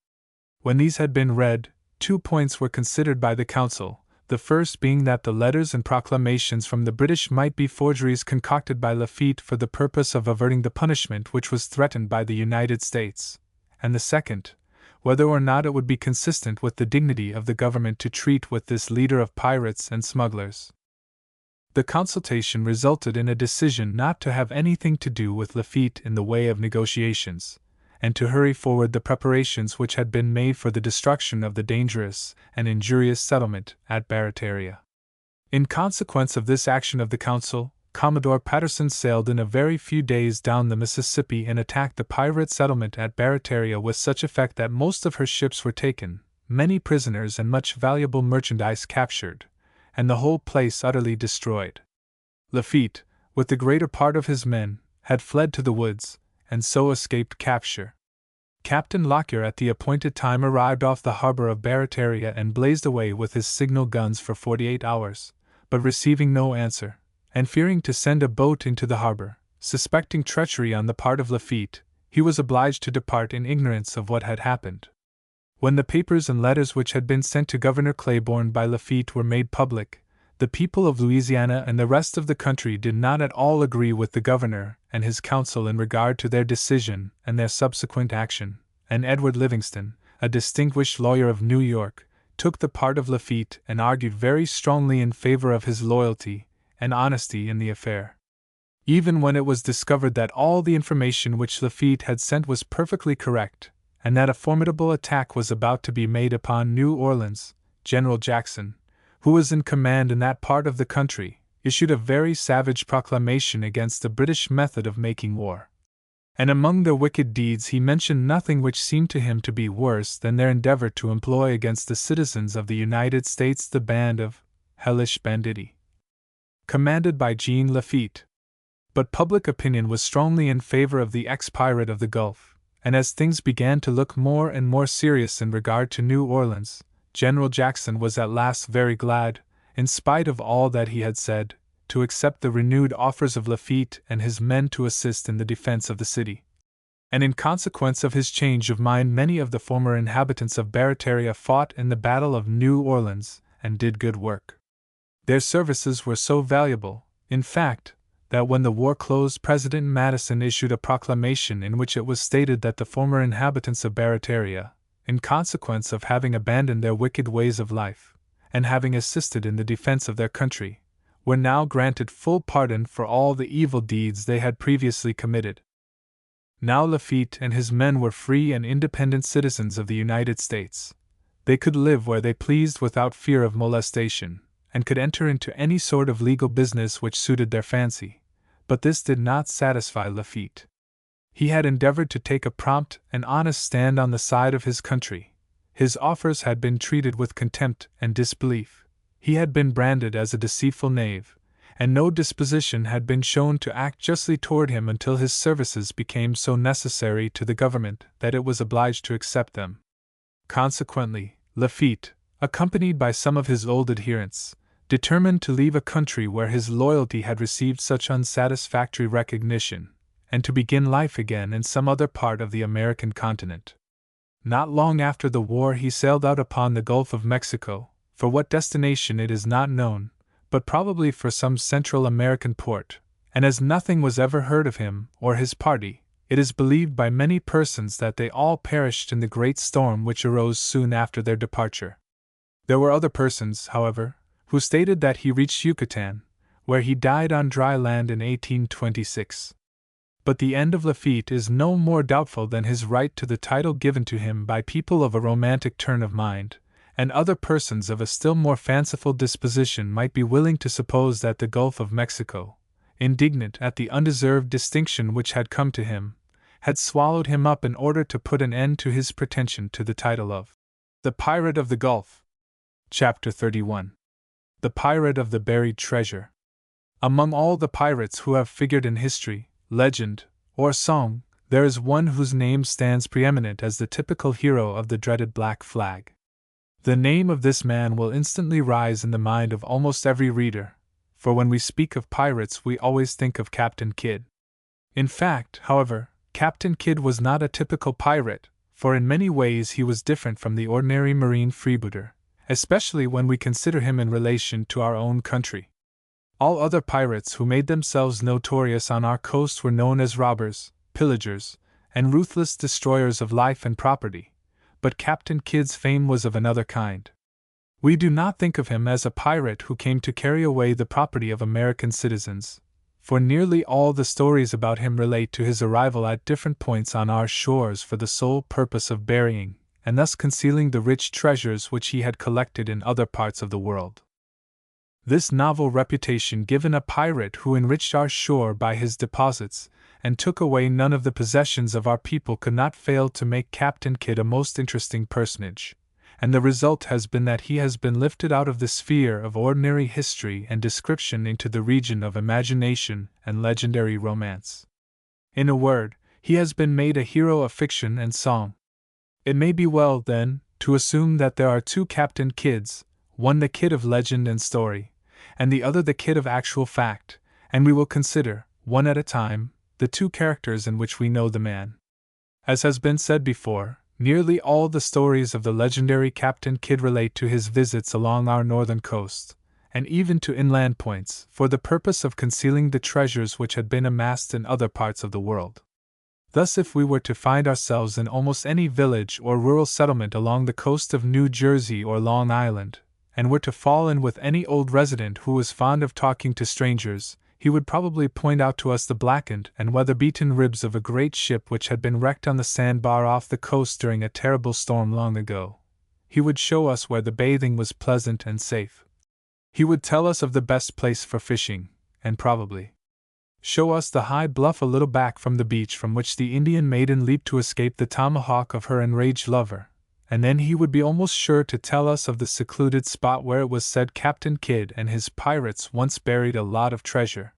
When these had been read, 2 points were considered by the council, the first being that the letters and proclamations from the British might be forgeries concocted by Lafitte for the purpose of averting the punishment which was threatened by the United States, and the second, whether or not it would be consistent with the dignity of the government to treat with this leader of pirates and smugglers. The consultation resulted in a decision not to have anything to do with Lafitte in the way of negotiations, and to hurry forward the preparations which had been made for the destruction of the dangerous and injurious settlement at Barataria. In consequence of this action of the council, Commodore Patterson sailed in a very few days down the Mississippi and attacked the pirate settlement at Barataria with such effect that most of her ships were taken, many prisoners and much valuable merchandise captured, and the whole place utterly destroyed. Lafitte, with the greater part of his men, had fled to the woods, and so escaped capture. Captain Lockyer at the appointed time arrived off the harbor of Barataria and blazed away with his signal guns for 48 hours, but receiving no answer, and fearing to send a boat into the harbor, suspecting treachery on the part of Lafitte, he was obliged to depart in ignorance of what had happened. When the papers and letters which had been sent to Governor Claiborne by Lafitte were made public, the people of Louisiana and the rest of the country did not at all agree with the governor and his council in regard to their decision and their subsequent action, and Edward Livingston, a distinguished lawyer of New York, took the part of Lafitte and argued very strongly in favor of his loyalty and honesty in the affair. Even when it was discovered that all the information which Lafitte had sent was perfectly correct, and that a formidable attack was about to be made upon New Orleans, General Jackson, who was in command in that part of the country, issued a very savage proclamation against the British method of making war. And among their wicked deeds he mentioned nothing which seemed to him to be worse than their endeavor to employ against the citizens of the United States the band of hellish banditti, commanded by Jean Lafitte. But public opinion was strongly in favor of the ex-pirate of the Gulf, and as things began to look more and more serious in regard to New Orleans, General Jackson was at last very glad, in spite of all that he had said, to accept the renewed offers of Lafitte and his men to assist in the defense of the city. And in consequence of his change of mind, many of the former inhabitants of Barataria fought in the Battle of New Orleans and did good work. Their services were so valuable, in fact, that when the war closed, President Madison issued a proclamation in which it was stated that the former inhabitants of Barataria, in consequence of having abandoned their wicked ways of life, and having assisted in the defense of their country, were now granted full pardon for all the evil deeds they had previously committed. Now Lafitte and his men were free and independent citizens of the United States. They could live where they pleased without fear of molestation, and could enter into any sort of legal business which suited their fancy. But this did not satisfy Lafitte. He had endeavored to take a prompt and honest stand on the side of his country. His offers had been treated with contempt and disbelief. He had been branded as a deceitful knave, and no disposition had been shown to act justly toward him until his services became so necessary to the government that it was obliged to accept them. Consequently, Lafitte, accompanied by some of his old adherents, determined to leave a country where his loyalty had received such unsatisfactory recognition, and to begin life again in some other part of the American continent. Not long after the war he sailed out upon the Gulf of Mexico, for what destination it is not known, but probably for some Central American port, and as nothing was ever heard of him or his party, it is believed by many persons that they all perished in the great storm which arose soon after their departure. There were other persons, however, who stated that he reached Yucatan, where he died on dry land in 1826. But the end of Lafitte is no more doubtful than his right to the title given to him by people of a romantic turn of mind, and other persons of a still more fanciful disposition might be willing to suppose that the Gulf of Mexico, indignant at the undeserved distinction which had come to him, had swallowed him up in order to put an end to his pretension to the title of the Pirate of the Gulf. Chapter 31. The Pirate of the Buried Treasure. Among all the pirates who have figured in history, legend, or song, there is one whose name stands preeminent as the typical hero of the dreaded Black Flag. The name of this man will instantly rise in the mind of almost every reader, for when we speak of pirates we always think of Captain Kidd. In fact, however, Captain Kidd was not a typical pirate, for in many ways he was different from the ordinary marine freebooter, especially when we consider him in relation to our own country. All other pirates who made themselves notorious on our coast were known as robbers, pillagers, and ruthless destroyers of life and property, but Captain Kidd's fame was of another kind. We do not think of him as a pirate who came to carry away the property of American citizens, for nearly all the stories about him relate to his arrival at different points on our shores for the sole purpose of burying, and thus concealing the rich treasures which he had collected in other parts of the world. This novel reputation given a pirate who enriched our shore by his deposits, and took away none of the possessions of our people could not fail to make Captain Kidd a most interesting personage, and the result has been that he has been lifted out of the sphere of ordinary history and description into the region of imagination and legendary romance. In a word, he has been made a hero of fiction and song. It may be well, then, to assume that there are two Captain Kidds, one the Kidd of legend and story, and the other the Kidd of actual fact, and we will consider, one at a time, the two characters in which we know the man. As has been said before, nearly all the stories of the legendary Captain Kidd relate to his visits along our northern coast, and even to inland points, for the purpose of concealing the treasures which had been amassed in other parts of the world. Thus, if we were to find ourselves in almost any village or rural settlement along the coast of New Jersey or Long Island, and were to fall in with any old resident who was fond of talking to strangers, he would probably point out to us the blackened and weather-beaten ribs of a great ship which had been wrecked on the sandbar off the coast during a terrible storm long ago. He would show us where the bathing was pleasant and safe. He would tell us of the best place for fishing, and probably show us the high bluff a little back from the beach from which the Indian maiden leaped to escape the tomahawk of her enraged lover, and then he would be almost sure to tell us of the secluded spot where it was said Captain Kidd and his pirates once buried a lot of treasure.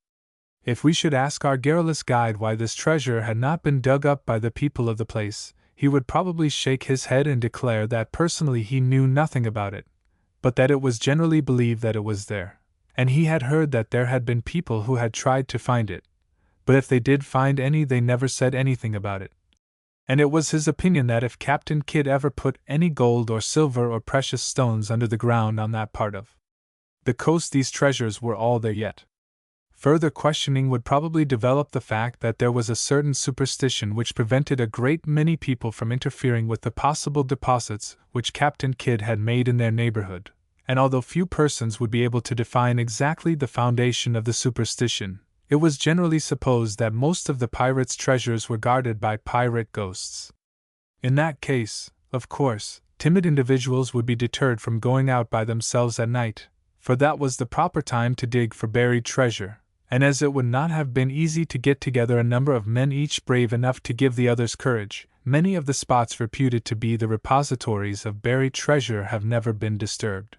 If we should ask our garrulous guide why this treasure had not been dug up by the people of the place, he would probably shake his head and declare that personally he knew nothing about it, but that it was generally believed that it was there, and he had heard that there had been people who had tried to find it, but if they did find any they never said anything about it. And it was his opinion that if Captain Kidd ever put any gold or silver or precious stones under the ground on that part of the coast, these treasures were all there yet. Further questioning would probably develop the fact that there was a certain superstition which prevented a great many people from interfering with the possible deposits which Captain Kidd had made in their neighborhood, and although few persons would be able to define exactly the foundation of the superstition, it was generally supposed that most of the pirates' treasures were guarded by pirate ghosts. In that case, of course, timid individuals would be deterred from going out by themselves at night, for that was the proper time to dig for buried treasure, and as it would not have been easy to get together a number of men each brave enough to give the others courage, many of the spots reputed to be the repositories of buried treasure have never been disturbed.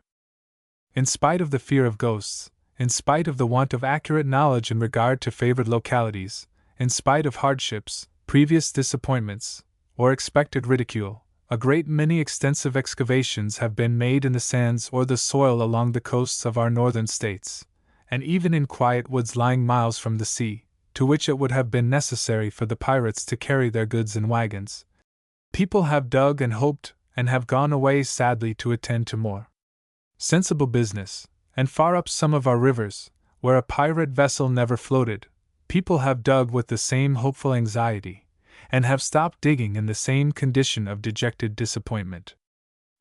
In spite of the fear of ghosts, in spite of the want of accurate knowledge in regard to favored localities, in spite of hardships, previous disappointments, or expected ridicule, a great many extensive excavations have been made in the sands or the soil along the coasts of our northern states, and even in quiet woods lying miles from the sea, to which it would have been necessary for the pirates to carry their goods in wagons. People have dug and hoped, and have gone away sadly to attend to more sensible business, and far up some of our rivers, where a pirate vessel never floated, people have dug with the same hopeful anxiety, and have stopped digging in the same condition of dejected disappointment.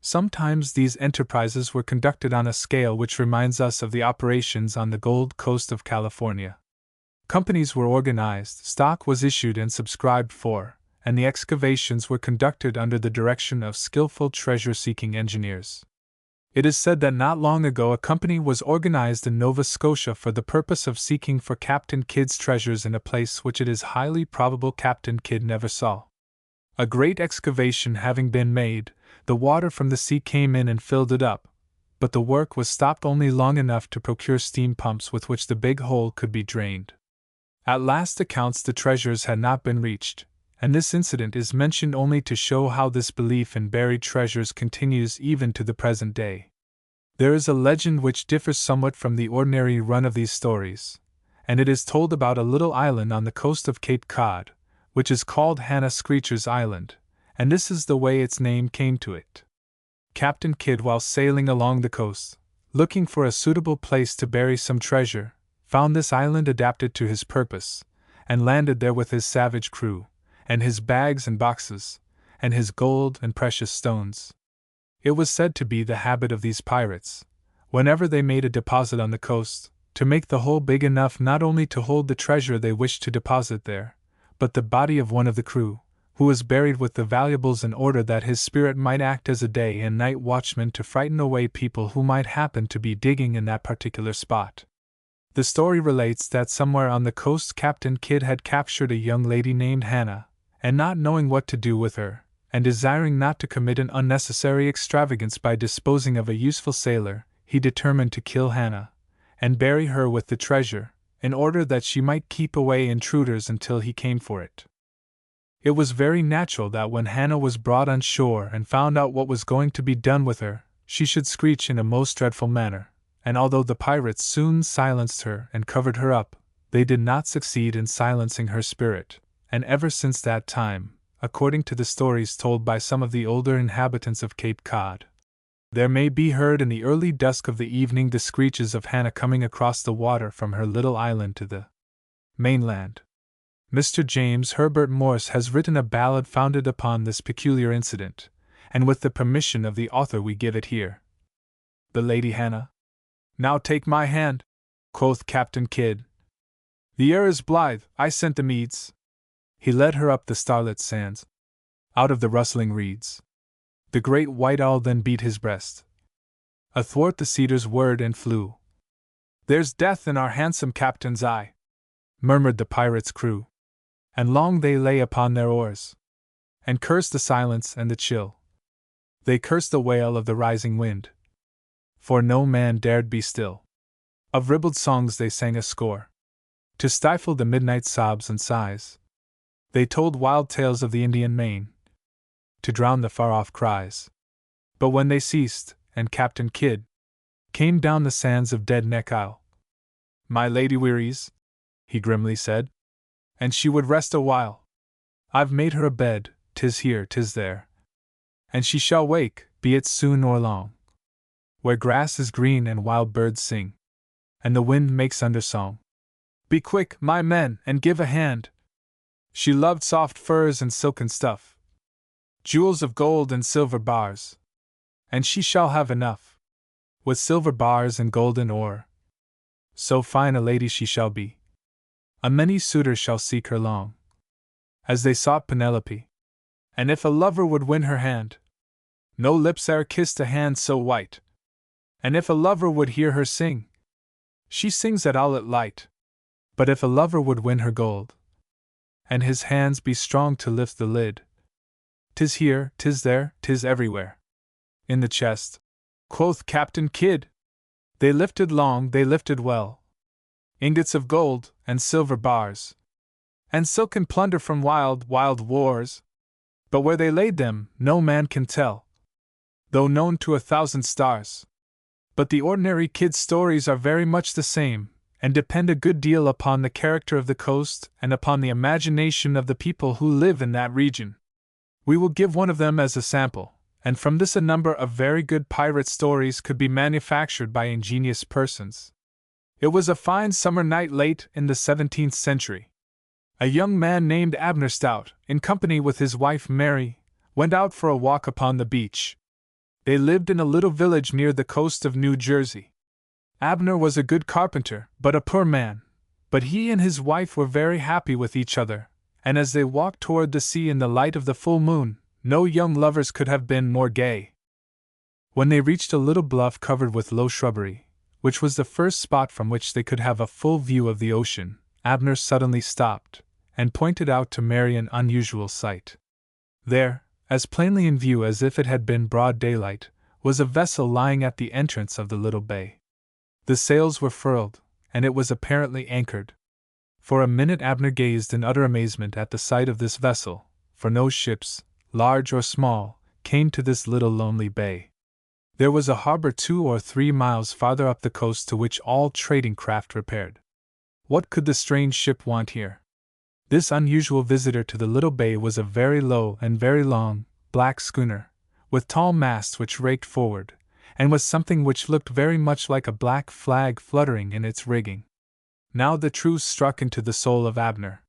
Sometimes these enterprises were conducted on a scale which reminds us of the operations on the Gold Coast of California. Companies were organized, stock was issued and subscribed for, and the excavations were conducted under the direction of skillful treasure-seeking engineers. It is said that not long ago a company was organized in Nova Scotia for the purpose of seeking for Captain Kidd's treasures in a place which it is highly probable Captain Kidd never saw. A great excavation having been made, the water from the sea came in and filled it up, but the work was stopped only long enough to procure steam pumps with which the big hole could be drained. At last accounts the treasures had not been reached, and this incident is mentioned only to show how this belief in buried treasures continues even to the present day. There is a legend which differs somewhat from the ordinary run of these stories, and it is told about a little island on the coast of Cape Cod, which is called Hannah Screecher's Island, and this is the way its name came to it. Captain Kidd, while sailing along the coast, looking for a suitable place to bury some treasure, found this island adapted to his purpose, and landed there with his savage crew, and his bags and boxes, and his gold and precious stones. It was said to be the habit of these pirates, whenever they made a deposit on the coast, to make the hole big enough not only to hold the treasure they wished to deposit there, but the body of one of the crew, who was buried with the valuables in order that his spirit might act as a day and night watchman to frighten away people who might happen to be digging in that particular spot. The story relates that somewhere on the coast Captain Kidd had captured a young lady named Hannah, and not knowing what to do with her, and desiring not to commit an unnecessary extravagance by disposing of a useful sailor, he determined to kill Hannah, and bury her with the treasure, in order that she might keep away intruders until he came for it. It was very natural that when Hannah was brought on shore and found out what was going to be done with her, she should screech in a most dreadful manner, and although the pirates soon silenced her and covered her up, they did not succeed in silencing her spirit, and ever since that time, according to the stories told by some of the older inhabitants of Cape Cod, there may be heard in the early dusk of the evening the screeches of Hannah coming across the water from her little island to the mainland. Mr. James Herbert Morse has written a ballad founded upon this peculiar incident, and with the permission of the author we give it here. The Lady Hannah. "Now take my hand," quoth Captain Kidd. "The air is blithe, I scent the meads." He led her up the starlit sands, out of the rustling reeds. The great white owl then beat his breast. Athwart the cedars whirred and flew. "There's death in our handsome captain's eye," murmured the pirate's crew. And long they lay upon their oars, and cursed the silence and the chill. They cursed the wail of the rising wind, for no man dared be still. Of ribald songs they sang a score, to stifle the midnight sobs and sighs. They told wild tales of the Indian Main, to drown the far-off cries. But when they ceased, and Captain Kidd came down the sands of Dead Neck Isle, "My lady wearies," he grimly said, "and she would rest a while. I've made her a bed, 'tis here, 'tis there, and she shall wake, be it soon or long, where grass is green and wild birds sing, and the wind makes undersong. Be quick, my men, and give a hand. She loved soft furs and silken stuff, jewels of gold and silver bars, and she shall have enough. with silver bars and golden ore. So fine a lady she shall be. A many suitors shall seek her long, as they sought Penelope. And if a lover would win her hand, no lips e'er kissed a hand so white. And if a lover would hear her sing, she sings at all it light. But if a lover would win her gold, and his hands be strong to lift the lid, 'tis here, 'tis there, 'tis everywhere. In the chest, quoth Captain Kidd. They lifted long, they lifted well, ingots of gold, and silver bars, and silken plunder from wild, wild wars. But where they laid them, no man can tell, though known to 1,000 stars. But the ordinary Kidd's stories are very much the same, and depend a good deal upon the character of the coast and upon the imagination of the people who live in that region. We will give one of them as a sample, and from this a number of very good pirate stories could be manufactured by ingenious persons. It was a fine summer night late in the 17th century. A young man named Abner Stout, in company with his wife Mary, went out for a walk upon the beach. They lived in a little village near the coast of New Jersey. Abner was a good carpenter, but a poor man, but he and his wife were very happy with each other, and as they walked toward the sea in the light of the full moon, no young lovers could have been more gay. When they reached a little bluff covered with low shrubbery, which was the first spot from which they could have a full view of the ocean, Abner suddenly stopped, and pointed out to Mary an unusual sight. There, as plainly in view as if it had been broad daylight, was a vessel lying at the entrance of the little bay. The sails were furled, and it was apparently anchored. For a minute Abner gazed in utter amazement at the sight of this vessel, for no ships, large or small, came to this little lonely bay. There was a harbor 2 or 3 miles farther up the coast to which all trading craft repaired. What could the strange ship want here? This unusual visitor to the little bay was a very low and very long, black schooner, with tall masts which raked forward, and with something which looked very much like a black flag fluttering in its rigging. Now the truth struck into the soul of Abner.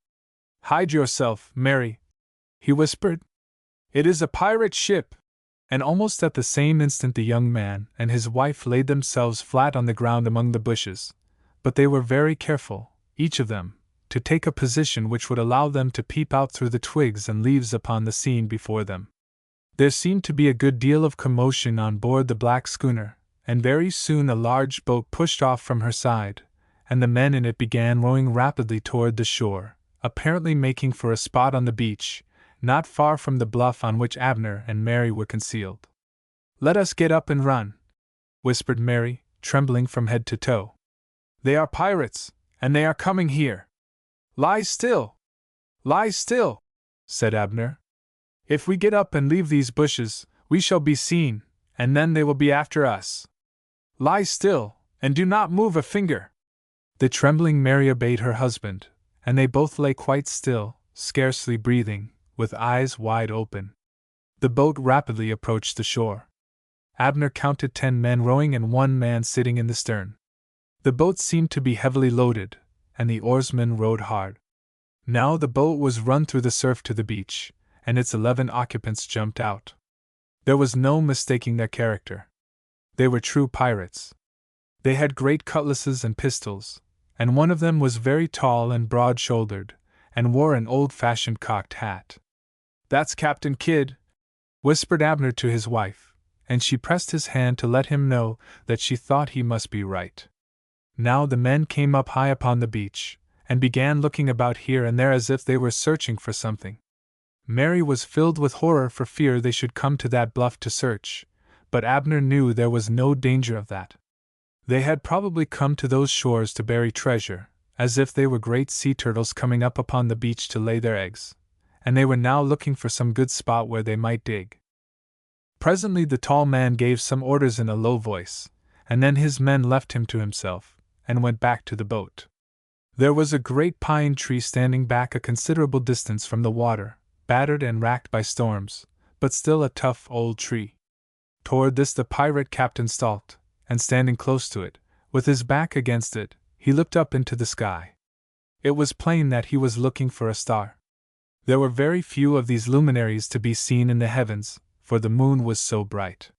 "Hide yourself, Mary," he whispered. "It is a pirate ship." And almost at the same instant the young man and his wife laid themselves flat on the ground among the bushes, but they were very careful, each of them, to take a position which would allow them to peep out through the twigs and leaves upon the scene before them. There seemed to be a good deal of commotion on board the black schooner, and very soon a large boat pushed off from her side, and the men in it began rowing rapidly toward the shore, apparently making for a spot on the beach, not far from the bluff on which Abner and Mary were concealed. "Let us get up and run," whispered Mary, trembling from head to toe. "They are pirates, and they are coming here." "Lie still! Lie still!" said Abner. "If we get up and leave these bushes, we shall be seen, and then they will be after us. Lie still, and do not move a finger." The trembling Mary obeyed her husband, and they both lay quite still, scarcely breathing, with eyes wide open. The boat rapidly approached the shore. Abner counted 10 men rowing and 1 man sitting in the stern. The boat seemed to be heavily loaded, and the oarsmen rowed hard. Now the boat was run through the surf to the beach, and its 11 occupants jumped out. There was no mistaking their character. They were true pirates. They had great cutlasses and pistols, and one of them was very tall and broad-shouldered, and wore an old-fashioned cocked hat. "That's Captain Kidd," whispered Abner to his wife, and she pressed his hand to let him know that she thought he must be right. Now the men came up high upon the beach, and began looking about here and there as if they were searching for something. Mary was filled with horror for fear they should come to that bluff to search, but Abner knew there was no danger of that. They had probably come to those shores to bury treasure, as if they were great sea turtles coming up upon the beach to lay their eggs, and they were now looking for some good spot where they might dig. Presently the tall man gave some orders in a low voice, and then his men left him to himself, and went back to the boat. There was a great pine tree standing back a considerable distance from the water, battered and racked by storms, but still a tough old tree. Toward this the pirate captain stalked, and standing close to it, with his back against it, he looked up into the sky. It was plain that he was looking for a star. There were very few of these luminaries to be seen in the heavens, for the moon was so bright.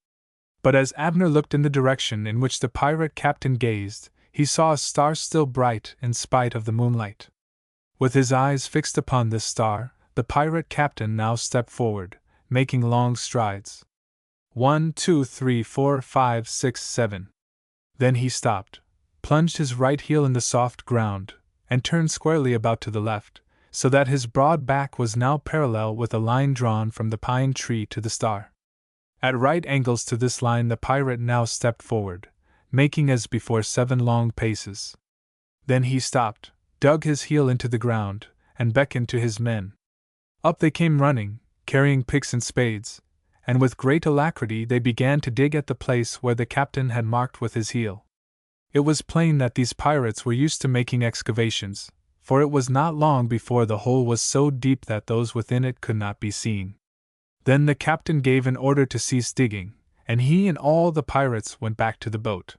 But as Abner looked in the direction in which the pirate captain gazed, he saw a star still bright in spite of the moonlight. With his eyes fixed upon this star, the pirate captain now stepped forward, making long strides. 1, 2, 3, 4, 5, 6, 7. Then he stopped, plunged his right heel in the soft ground, and turned squarely about to the left, so that his broad back was now parallel with a line drawn from the pine tree to the star. At right angles to this line the pirate now stepped forward, making as before 7 long paces. Then he stopped, dug his heel into the ground, and beckoned to his men. Up they came running, carrying picks and spades, and with great alacrity they began to dig at the place where the captain had marked with his heel. It was plain that these pirates were used to making excavations, for it was not long before the hole was so deep that those within it could not be seen. Then the captain gave an order to cease digging, and he and all the pirates went back to the boat.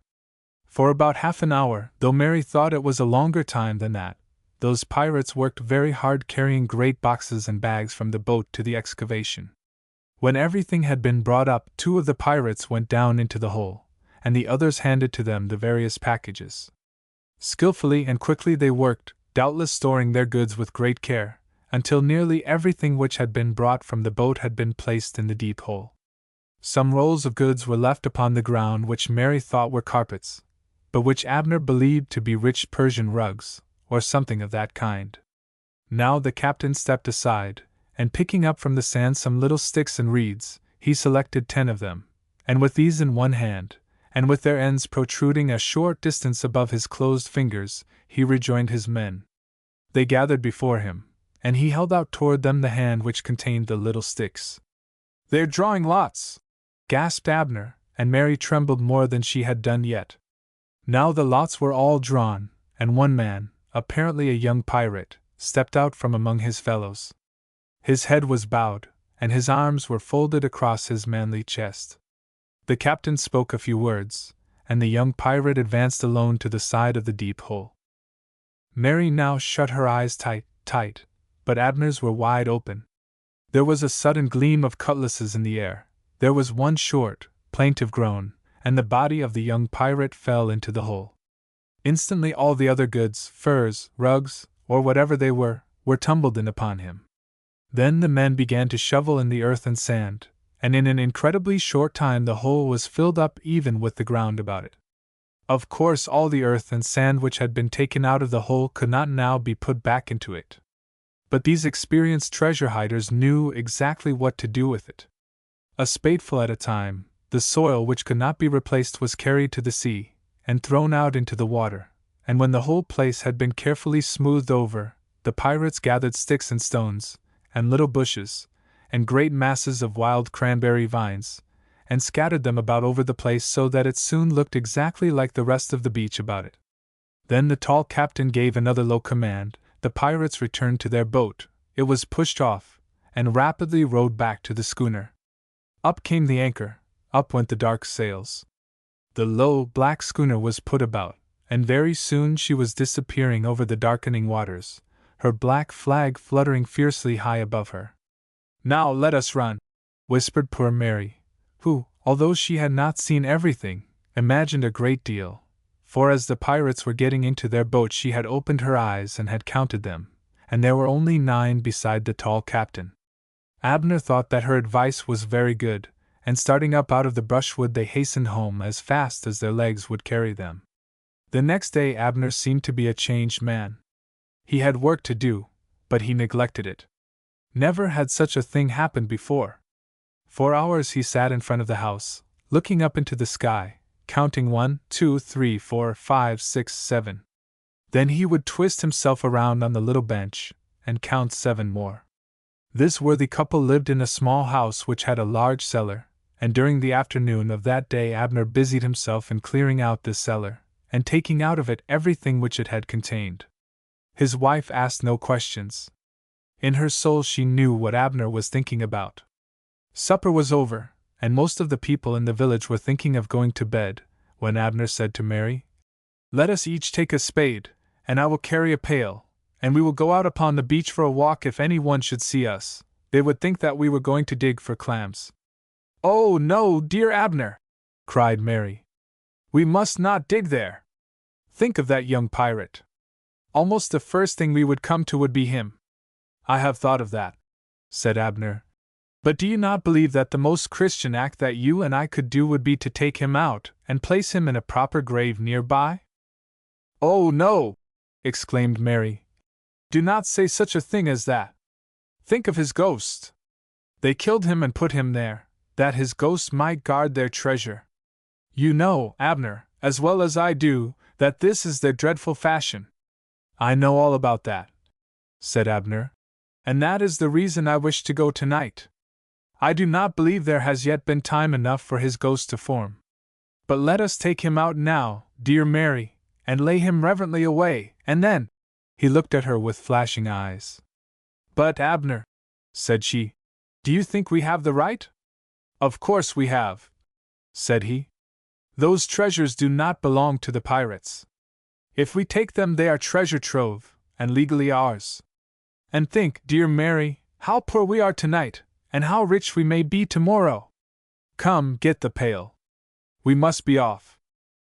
For about half an hour, though Mary thought it was a longer time than that, those pirates worked very hard carrying great boxes and bags from the boat to the excavation. When everything had been brought up, 2 of the pirates went down into the hole, and the others handed to them the various packages. Skillfully and quickly they worked, doubtless storing their goods with great care, until nearly everything which had been brought from the boat had been placed in the deep hole. Some rolls of goods were left upon the ground which Mary thought were carpets, but which Abner believed to be rich Persian rugs, or something of that kind. Now the captain stepped aside, and picking up from the sand some little sticks and reeds, he selected 10 of them, and with these in one hand, and with their ends protruding a short distance above his closed fingers, he rejoined his men. They gathered before him, and he held out toward them the hand which contained the little sticks. "They're drawing lots!" gasped Abner, and Mary trembled more than she had done yet. Now the lots were all drawn, and one man, apparently a young pirate, stepped out from among his fellows. His head was bowed, and his arms were folded across his manly chest. The captain spoke a few words, and the young pirate advanced alone to the side of the deep hole. Mary now shut her eyes tight, but Abner's were wide open. There was a sudden gleam of cutlasses in the air, there was one short, plaintive groan, and the body of the young pirate fell into the hole. Instantly all the other goods, furs, rugs, or whatever they were tumbled in upon him. Then the men began to shovel in the earth and sand, and in an incredibly short time the hole was filled up even with the ground about it. Of course all the earth and sand which had been taken out of the hole could not now be put back into it. But these experienced treasure hiders knew exactly what to do with it. A spadeful at a time, the soil which could not be replaced was carried to the sea, and thrown out into the water, and when the whole place had been carefully smoothed over, the pirates gathered sticks and stones, and little bushes, and great masses of wild cranberry vines, and scattered them about over the place so that it soon looked exactly like the rest of the beach about it. Then the tall captain gave another low command, the pirates returned to their boat, it was pushed off, and rapidly rowed back to the schooner. Up came the anchor, up went the dark sails. The low, black schooner was put about, and very soon she was disappearing over the darkening waters, her black flag fluttering fiercely high above her. "Now let us run," whispered poor Mary, who, although she had not seen everything, imagined a great deal, for as the pirates were getting into their boat she had opened her eyes and had counted them, and there were only 9 beside the tall captain. Abner thought that her advice was very good, and starting up out of the brushwood they hastened home as fast as their legs would carry them. The next day Abner seemed to be a changed man. He had work to do, but he neglected it. Never had such a thing happened before. For hours he sat in front of the house, looking up into the sky, counting 1, 2, 3, 4, 5, 6, 7. Then he would twist himself around on the little bench, and count 7 more. This worthy couple lived in a small house which had a large cellar, and during the afternoon of that day Abner busied himself in clearing out this cellar, and taking out of it everything which it had contained. His wife asked no questions. In her soul she knew what Abner was thinking about. Supper was over, and most of the people in the village were thinking of going to bed, when Abner said to Mary, "Let us each take a spade, and I will carry a pail, and we will go out upon the beach for a walk. If any one should see us, they would think that we were going to dig for clams." "Oh, no, dear Abner!" cried Mary. "We must not dig there! Think of that young pirate! Almost the first thing we would come to would be him." "I have thought of that," said Abner. "But do you not believe that the most Christian act that you and I could do would be to take him out and place him in a proper grave nearby?" "Oh, no!" exclaimed Mary. "Do not say such a thing as that. Think of his ghost. They killed him and put him there, that his ghost might guard their treasure. You know, Abner, as well as I do, that this is their dreadful fashion." "I know all about that," said Abner, "and that is the reason I wish to go tonight. I do not believe there has yet been time enough for his ghost to form. But let us take him out now, dear Mary, and lay him reverently away, and then—" He looked at her with flashing eyes. "But, Abner," said she, "do you think we have the right?" "Of course we have," said he. "Those treasures do not belong to the pirates. If we take them, they are treasure trove, and legally ours. And think, dear Mary, how poor we are tonight, and how rich we may be tomorrow. Come, get the pail. We must be off."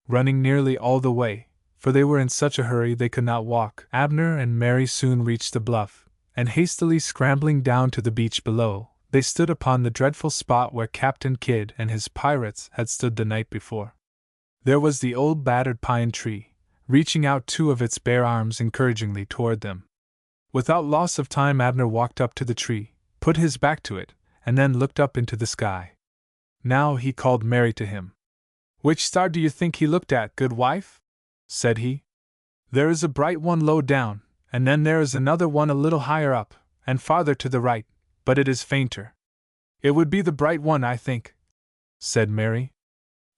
Running nearly all the way, for they were in such a hurry they could not walk, Abner and Mary soon reached the bluff, and hastily scrambling down to the beach below, they stood upon the dreadful spot where Captain Kidd and his pirates had stood the night before. There was the old battered pine tree, reaching out two of its bare arms encouragingly toward them. Without loss of time, Abner walked up to the tree, put his back to it, and then looked up into the sky. Now he called Mary to him. "Which star do you think he looked at, good wife?" said he. "There is a bright one low down, and then there is another one a little higher up, and farther to the right, but it is fainter." "It would be the bright one, I think," said Mary.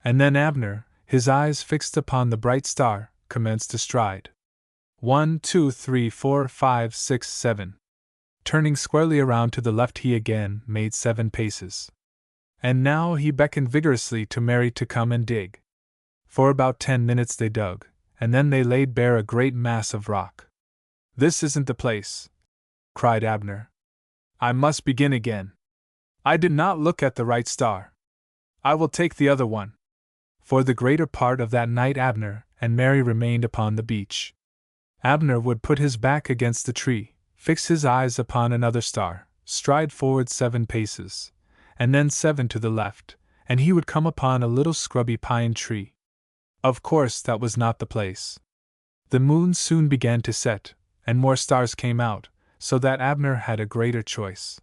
And then Abner, his eyes fixed upon the bright star, commenced to stride. 1, 2, 3, 4, 5, 6, 7. Turning squarely around to the left, he again made 7 paces. And now he beckoned vigorously to Mary to come and dig. For about 10 minutes they dug, and then they laid bare a great mass of rock. "This isn't the place," cried Abner. "I must begin again. I did not look at the right star. I will take the other one." For the greater part of that night Abner and Mary remained upon the beach. Abner would put his back against the tree, fix his eyes upon another star, stride forward 7 paces, and then 7 to the left, and he would come upon a little scrubby pine tree. Of course that was not the place. The moon soon began to set, and more stars came out, so that Abner had a greater choice.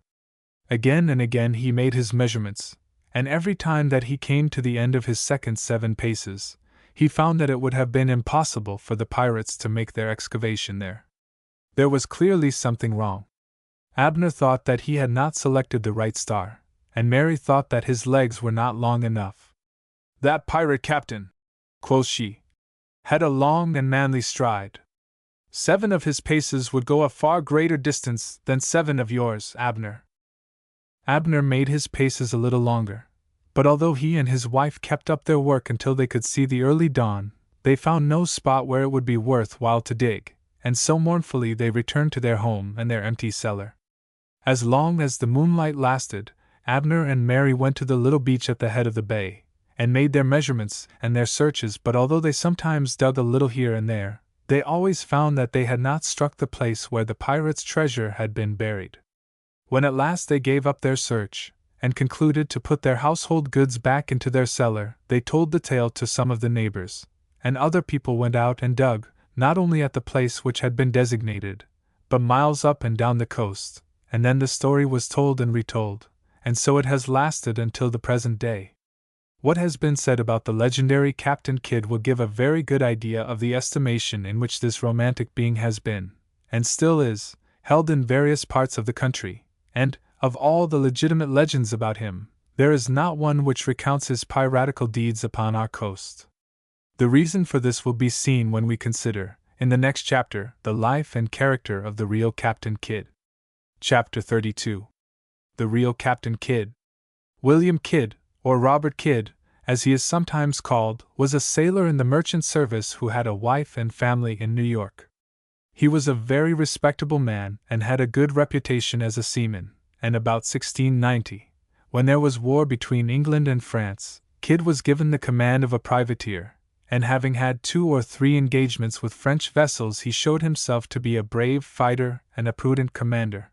Again and again he made his measurements, and every time that he came to the end of his second 7 paces, he found that it would have been impossible for the pirates to make their excavation there. There was clearly something wrong. Abner thought that he had not selected the right star, and Mary thought that his legs were not long enough. "That pirate captain," quoth she, "had a long and manly stride. 7 of his paces would go a far greater distance than 7 of yours, Abner." Abner made his paces a little longer, but although he and his wife kept up their work until they could see the early dawn, they found no spot where it would be worth while to dig, and so mournfully they returned to their home and their empty cellar. As long as the moonlight lasted, Abner and Mary went to the little beach at the head of the bay, and made their measurements and their searches, but although they sometimes dug a little here and there, they always found that they had not struck the place where the pirates' treasure had been buried. When at last they gave up their search, and concluded to put their household goods back into their cellar, they told the tale to some of the neighbors, and other people went out and dug, not only at the place which had been designated, but miles up and down the coast, and then the story was told and retold, and so it has lasted until the present day. What has been said about the legendary Captain Kidd will give a very good idea of the estimation in which this romantic being has been, and still is, held in various parts of the country, and, of all the legitimate legends about him, there is not one which recounts his piratical deeds upon our coast. The reason for this will be seen when we consider, in the next chapter, the life and character of the real Captain Kidd. Chapter 32. The real Captain Kidd. William Kidd, or Robert Kidd, as he is sometimes called, was a sailor in the merchant service who had a wife and family in New York. He was a very respectable man and had a good reputation as a seaman, and about 1690, when there was war between England and France, Kidd was given the command of a privateer, and having had 2 or 3 engagements with French vessels, he showed himself to be a brave fighter and a prudent commander.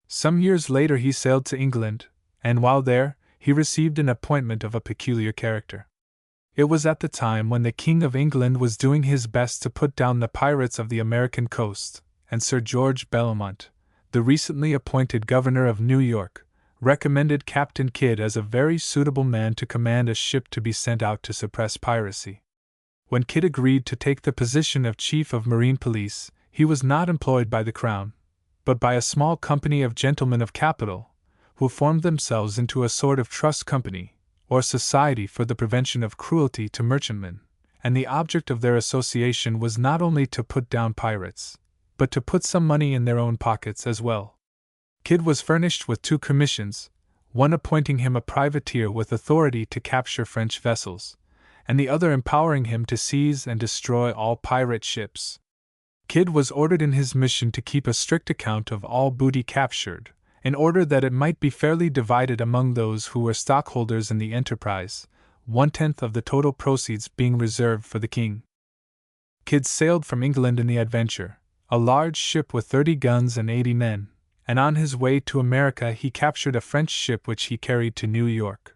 Some years later he sailed to England, and while there, he received an appointment of a peculiar character. It was at the time when the King of England was doing his best to put down the pirates of the American coast, and Sir George Belmont, the recently appointed governor of New York, recommended Captain Kidd as a very suitable man to command a ship to be sent out to suppress piracy. When Kidd agreed to take the position of Chief of Marine Police, he was not employed by the Crown, but by a small company of gentlemen of capital, who formed themselves into a sort of trust company, or society for the prevention of cruelty to merchantmen, and the object of their association was not only to put down pirates, but to put some money in their own pockets as well. Kidd was furnished with 2 commissions, one appointing him a privateer with authority to capture French vessels, and the other empowering him to seize and destroy all pirate ships. Kidd was ordered in his mission to keep a strict account of all booty captured, in order that it might be fairly divided among those who were stockholders in the enterprise, 1/10 of the total proceeds being reserved for the king. Kidd sailed from England in the Adventure, a large ship with 30 guns and 80 men, and on his way to America he captured a French ship which he carried to New York.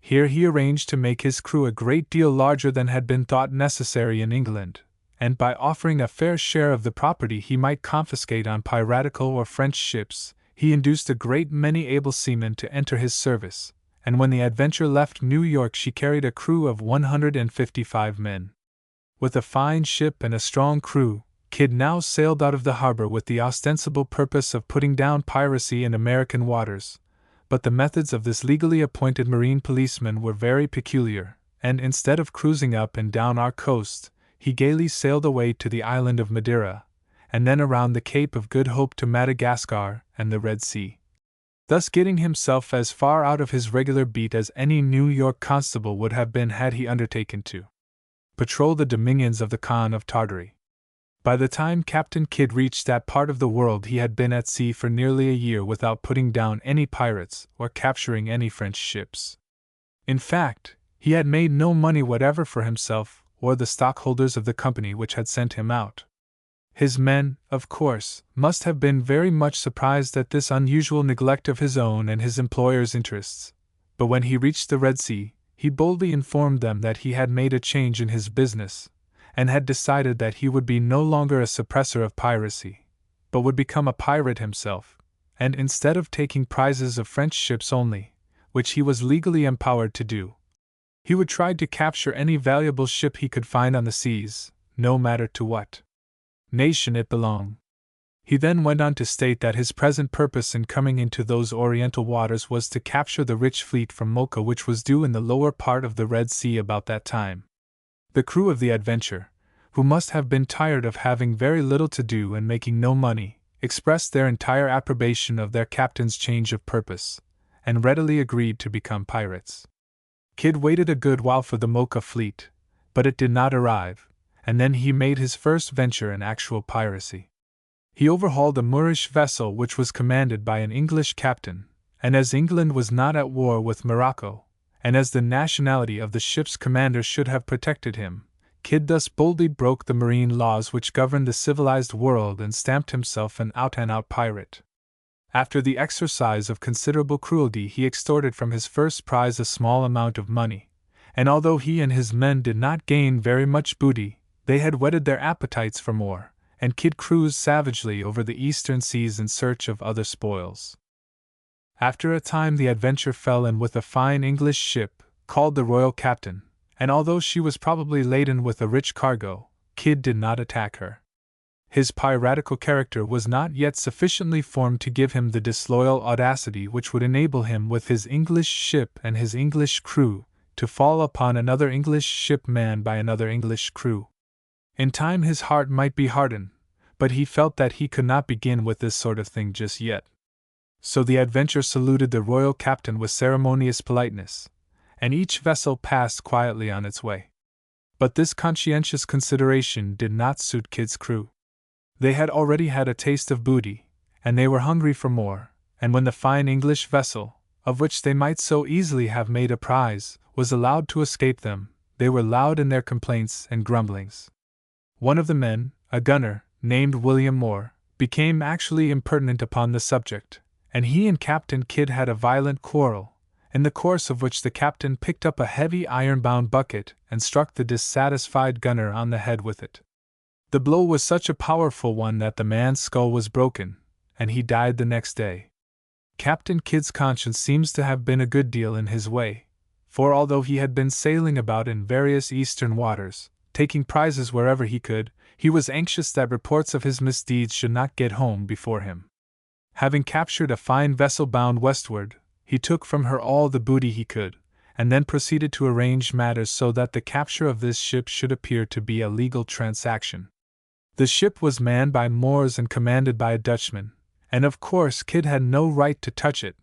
Here he arranged to make his crew a great deal larger than had been thought necessary in England, and by offering a fair share of the property he might confiscate on piratical or French ships, he induced a great many able seamen to enter his service, and when the Adventure left New York she carried a crew of 155 men. With a fine ship and a strong crew, Kidd now sailed out of the harbor with the ostensible purpose of putting down piracy in American waters, but the methods of this legally appointed marine policeman were very peculiar, and instead of cruising up and down our coast, he gaily sailed away to the island of Madeira, and then around the Cape of Good Hope to Madagascar and the Red Sea, thus getting himself as far out of his regular beat as any New York constable would have been had he undertaken to patrol the dominions of the Khan of Tartary. By the time Captain Kidd reached that part of the world he had been at sea for nearly a year without putting down any pirates or capturing any French ships. In fact, he had made no money whatever for himself or the stockholders of the company which had sent him out. His men, of course, must have been very much surprised at this unusual neglect of his own and his employer's interests, but when he reached the Red Sea, he boldly informed them that he had made a change in his business, and had decided that he would be no longer a suppressor of piracy, but would become a pirate himself, and instead of taking prizes of French ships only, which he was legally empowered to do, he would try to capture any valuable ship he could find on the seas, no matter to what nation it belonged. He then went on to state that his present purpose in coming into those oriental waters was to capture the rich fleet from Mocha which was due in the lower part of the Red Sea about that time. The crew of the Adventure, who must have been tired of having very little to do and making no money, expressed their entire approbation of their captain's change of purpose, and readily agreed to become pirates. Kidd waited a good while for the Mocha fleet, but it did not arrive, and then he made his first venture in actual piracy. He overhauled a Moorish vessel which was commanded by an English captain, and as England was not at war with Morocco, and as the nationality of the ship's commander should have protected him, Kidd thus boldly broke the marine laws which governed the civilized world and stamped himself an out-and-out pirate. After the exercise of considerable cruelty he extorted from his first prize a small amount of money, and although he and his men did not gain very much booty, they had whetted their appetites for more, and Kidd cruised savagely over the eastern seas in search of other spoils. After a time the Adventure fell in with a fine English ship, called the Royal Captain, and although she was probably laden with a rich cargo, Kidd did not attack her. His piratical character was not yet sufficiently formed to give him the disloyal audacity which would enable him with his English ship and his English crew to fall upon another English ship manned by another English crew. In time his heart might be hardened, but he felt that he could not begin with this sort of thing just yet. So the Adventure saluted the Royal Captain with ceremonious politeness, and each vessel passed quietly on its way. But this conscientious consideration did not suit Kidd's crew. They had already had a taste of booty, and they were hungry for more, and when the fine English vessel, of which they might so easily have made a prize, was allowed to escape them, they were loud in their complaints and grumblings. One of the men, a gunner, named William Moore, became actually impertinent upon the subject, and he and Captain Kidd had a violent quarrel, in the course of which the captain picked up a heavy iron-bound bucket and struck the dissatisfied gunner on the head with it. The blow was such a powerful one that the man's skull was broken, and he died the next day. Captain Kidd's conscience seems to have been a good deal in his way, for although he had been sailing about in various eastern waters, taking prizes wherever he could, he was anxious that reports of his misdeeds should not get home before him. Having captured a fine vessel bound westward, he took from her all the booty he could, and then proceeded to arrange matters so that the capture of this ship should appear to be a legal transaction. The ship was manned by Moors and commanded by a Dutchman, and of course Kidd had no right to touch it,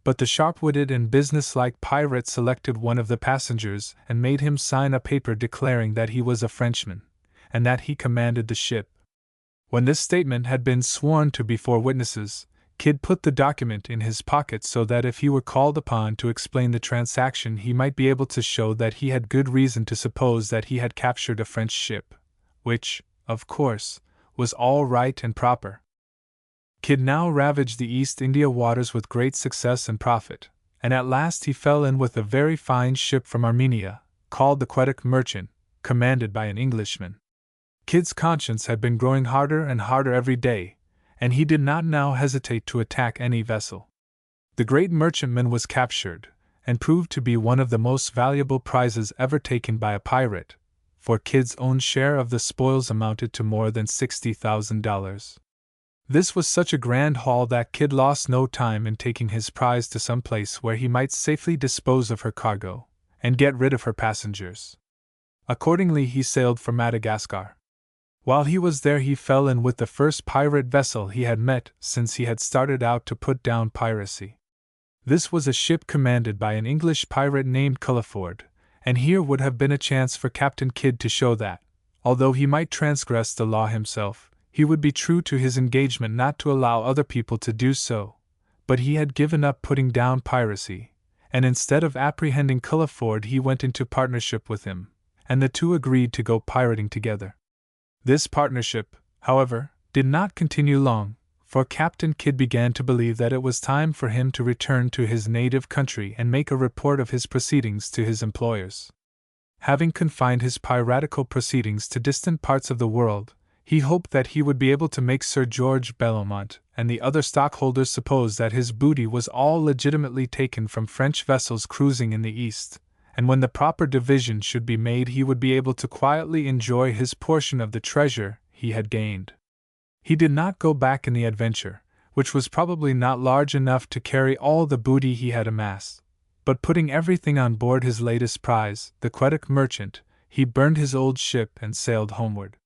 but the sharp-witted and business-like pirate selected one of the passengers and made him sign a paper declaring that he was a Frenchman, and that he commanded the ship. When this statement had been sworn to before witnesses, Kidd put the document in his pocket so that if he were called upon to explain the transaction he might be able to show that he had good reason to suppose that he had captured a French ship, which, of course, was all right and proper. Kidd now ravaged the East India waters with great success and profit, and at last he fell in with a very fine ship from Armenia, called the Quebec Merchant, commanded by an Englishman. Kidd's conscience had been growing harder and harder every day, and he did not now hesitate to attack any vessel. The great merchantman was captured, and proved to be one of the most valuable prizes ever taken by a pirate, for Kidd's own share of the spoils amounted to more than $60,000. This was such a grand haul that Kidd lost no time in taking his prize to some place where he might safely dispose of her cargo, and get rid of her passengers. Accordingly he sailed for Madagascar. While he was there he fell in with the first pirate vessel he had met since he had started out to put down piracy. This was a ship commanded by an English pirate named Culliford, and here would have been a chance for Captain Kidd to show that, although he might transgress the law himself, he would be true to his engagement not to allow other people to do so, but he had given up putting down piracy, and instead of apprehending Culliford he went into partnership with him, and the two agreed to go pirating together. This partnership, however, did not continue long, for Captain Kidd began to believe that it was time for him to return to his native country and make a report of his proceedings to his employers. Having confined his piratical proceedings to distant parts of the world, he hoped that he would be able to make Sir George Belmont and the other stockholders suppose that his booty was all legitimately taken from French vessels cruising in the East, and when the proper division should be made he would be able to quietly enjoy his portion of the treasure he had gained. He did not go back in the Adventure, which was probably not large enough to carry all the booty he had amassed, but putting everything on board his latest prize, the Quebec Merchant, he burned his old ship and sailed homeward.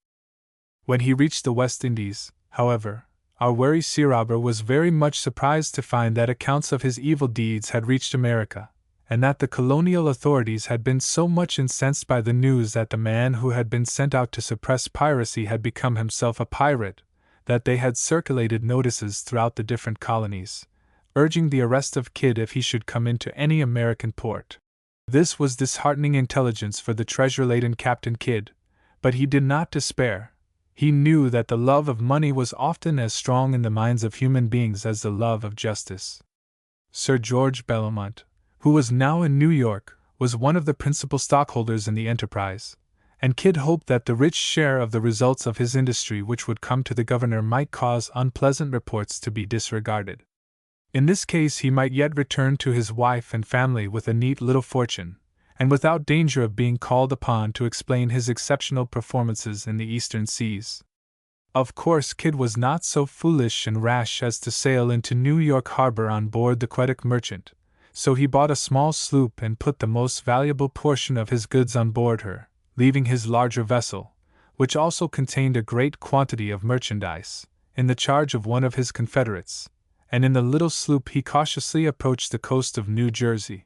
When he reached the West Indies, however, our wary sea robber was very much surprised to find that accounts of his evil deeds had reached America, and that the colonial authorities had been so much incensed by the news that the man who had been sent out to suppress piracy had become himself a pirate, that they had circulated notices throughout the different colonies, urging the arrest of Kidd if he should come into any American port. This was disheartening intelligence for the treasure-laden Captain Kidd, but he did not despair. He knew that the love of money was often as strong in the minds of human beings as the love of justice. Sir George Belmont, who was now in New York, was one of the principal stockholders in the enterprise, and Kidd hoped that the rich share of the results of his industry which would come to the governor might cause unpleasant reports to be disregarded. In this case he might yet return to his wife and family with a neat little fortune, and without danger of being called upon to explain his exceptional performances in the eastern seas. Of course Kidd was not so foolish and rash as to sail into New York harbor on board the Quebec Merchant, so he bought a small sloop and put the most valuable portion of his goods on board her, leaving his larger vessel, which also contained a great quantity of merchandise, in the charge of one of his confederates, and in the little sloop he cautiously approached the coast of New Jersey.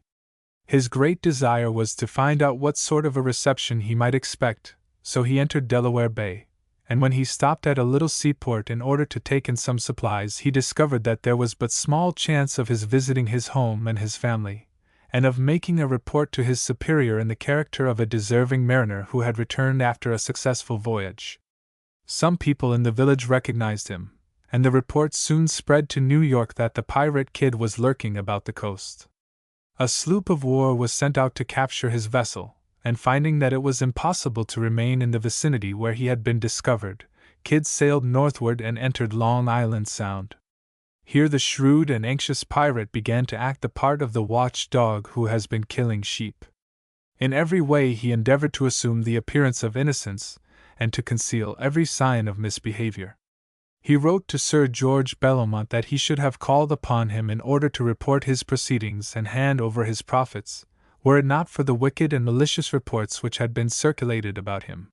His great desire was to find out what sort of a reception he might expect, so he entered Delaware Bay, and when he stopped at a little seaport in order to take in some supplies he discovered that there was but small chance of his visiting his home and his family, and of making a report to his superior in the character of a deserving mariner who had returned after a successful voyage. Some people in the village recognized him, and the report soon spread to New York that the pirate Kidd was lurking about the coast. A sloop of war was sent out to capture his vessel, and finding that it was impossible to remain in the vicinity where he had been discovered, Kidd sailed northward and entered Long Island Sound. Here the shrewd and anxious pirate began to act the part of the watchdog who has been killing sheep. In every way he endeavored to assume the appearance of innocence, and to conceal every sign of misbehavior. He wrote to Sir George Bellomont that he should have called upon him in order to report his proceedings and hand over his profits, were it not for the wicked and malicious reports which had been circulated about him.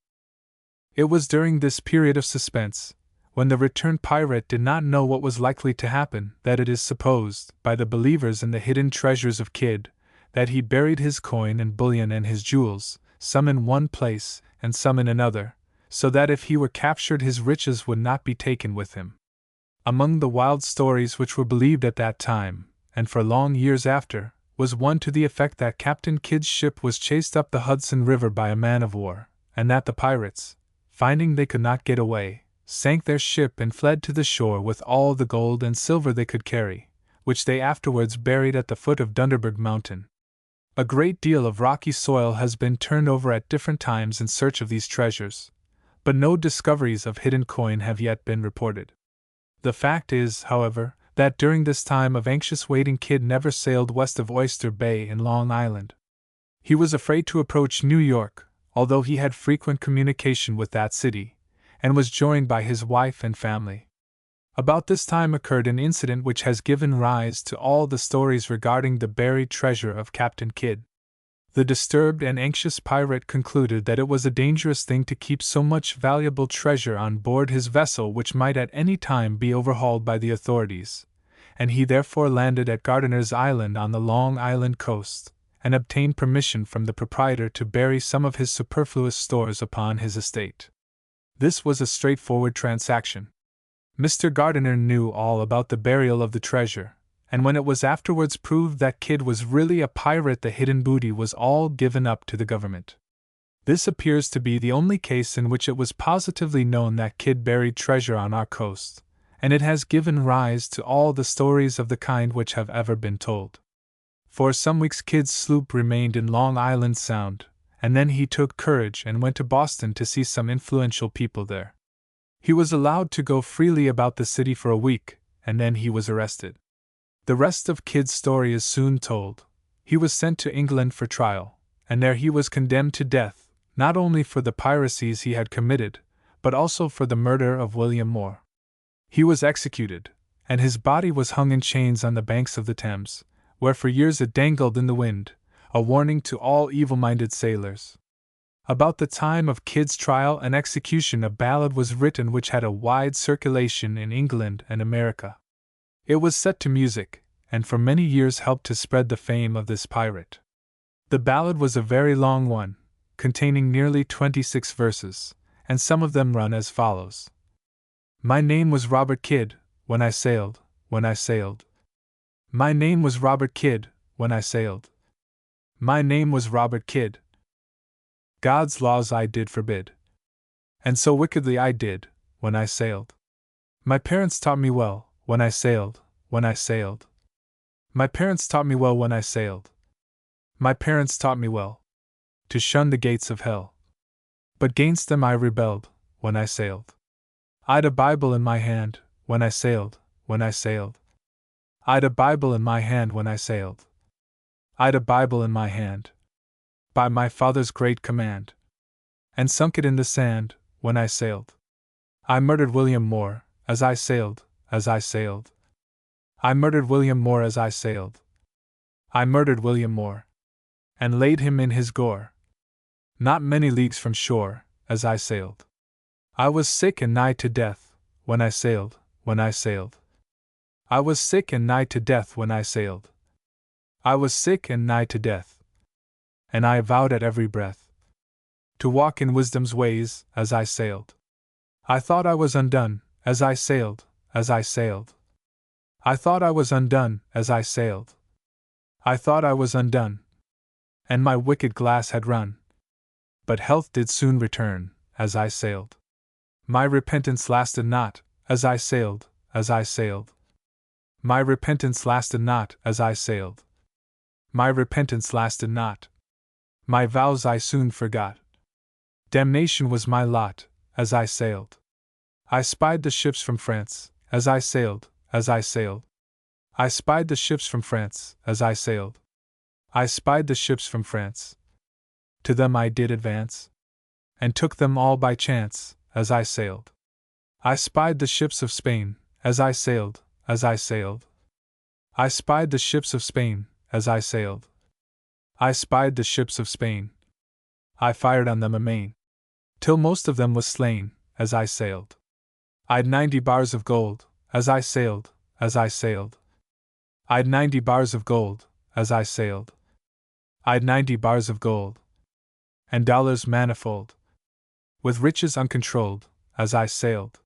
It was during this period of suspense, when the returned pirate did not know what was likely to happen, that it is supposed, by the believers in the hidden treasures of Kidd, that he buried his coin and bullion and his jewels, some in one place and some in another, so that if he were captured his riches would not be taken with him. Among the wild stories which were believed at that time, and for long years after, was one to the effect that Captain Kidd's ship was chased up the Hudson River by a man of war, and that the pirates, finding they could not get away, sank their ship and fled to the shore with all the gold and silver they could carry, which they afterwards buried at the foot of Dunderberg Mountain. A great deal of rocky soil has been turned over at different times in search of these treasures, but no discoveries of hidden coin have yet been reported. The fact is, however, that during this time of anxious waiting Kidd never sailed west of Oyster Bay in Long Island. He was afraid to approach New York, although he had frequent communication with that city, and was joined by his wife and family. About this time occurred an incident which has given rise to all the stories regarding the buried treasure of Captain Kidd. The disturbed and anxious pirate concluded that it was a dangerous thing to keep so much valuable treasure on board his vessel which might at any time be overhauled by the authorities, and he therefore landed at Gardiner's Island on the Long Island coast, and obtained permission from the proprietor to bury some of his superfluous stores upon his estate. This was a straightforward transaction. Mr. Gardiner knew all about the burial of the treasure, and when it was afterwards proved that Kidd was really a pirate, the hidden booty was all given up to the government. This appears to be the only case in which it was positively known that Kidd buried treasure on our coast, and it has given rise to all the stories of the kind which have ever been told. For some weeks Kidd's sloop remained in Long Island Sound, and then he took courage and went to Boston to see some influential people there. He was allowed to go freely about the city for a week, and then he was arrested. The rest of Kidd's story is soon told. He was sent to England for trial, and there he was condemned to death, not only for the piracies he had committed, but also for the murder of William Moore. He was executed, and his body was hung in chains on the banks of the Thames, where for years it dangled in the wind, a warning to all evil-minded sailors. About the time of Kidd's trial and execution a ballad was written which had a wide circulation in England and America. It was set to music, and for many years helped to spread the fame of this pirate. The ballad was a very long one, containing nearly 26 verses, and some of them run as follows. My name was Robert Kidd, when I sailed, when I sailed. My name was Robert Kidd, when I sailed. My name was Robert Kidd. God's laws I did forbid. And so wickedly I did, when I sailed. My parents taught me well, when I sailed, when I sailed. My parents taught me well when I sailed. My parents taught me well to shun the gates of hell. But gainst them I rebelled, when I sailed. I'd a Bible in my hand, when I sailed, when I sailed. I'd a Bible in my hand when I sailed. I'd a Bible in my hand, by my father's great command, and sunk it in the sand, when I sailed. I murdered William Moore, as I sailed, as I sailed. I murdered William Moore as I sailed. I murdered William Moore, and laid him in his gore, not many leagues from shore, as I sailed. I was sick and nigh to death, when I sailed, when I sailed. I was sick and nigh to death when I sailed. I was sick and nigh to death, and I vowed at every breath to walk in wisdom's ways, as I sailed. I thought I was undone, as I sailed, as I sailed. I thought I was undone, as I sailed. I thought I was undone, and my wicked glass had run. But health did soon return, as I sailed. My repentance lasted not, as I sailed, as I sailed. My repentance lasted not, as I sailed. My repentance lasted not. My vows I soon forgot. Damnation was my lot, as I sailed. I spied the ships from France, as I sailed, as I sailed. I spied the ships from France, as I sailed. I spied the ships from France. To them I did advance, and took them all by chance, as I sailed. I spied the ships of Spain, as I sailed, as I sailed. I spied the ships of Spain, as I sailed. I spied the ships of Spain. I fired on them amain, till most of them was slain, as I sailed. I'd 90 bars of gold, as I sailed, as I sailed. I'd 90 bars of gold, as I sailed. I'd 90 bars of gold, and dollars manifold, with riches uncontrolled, as I sailed.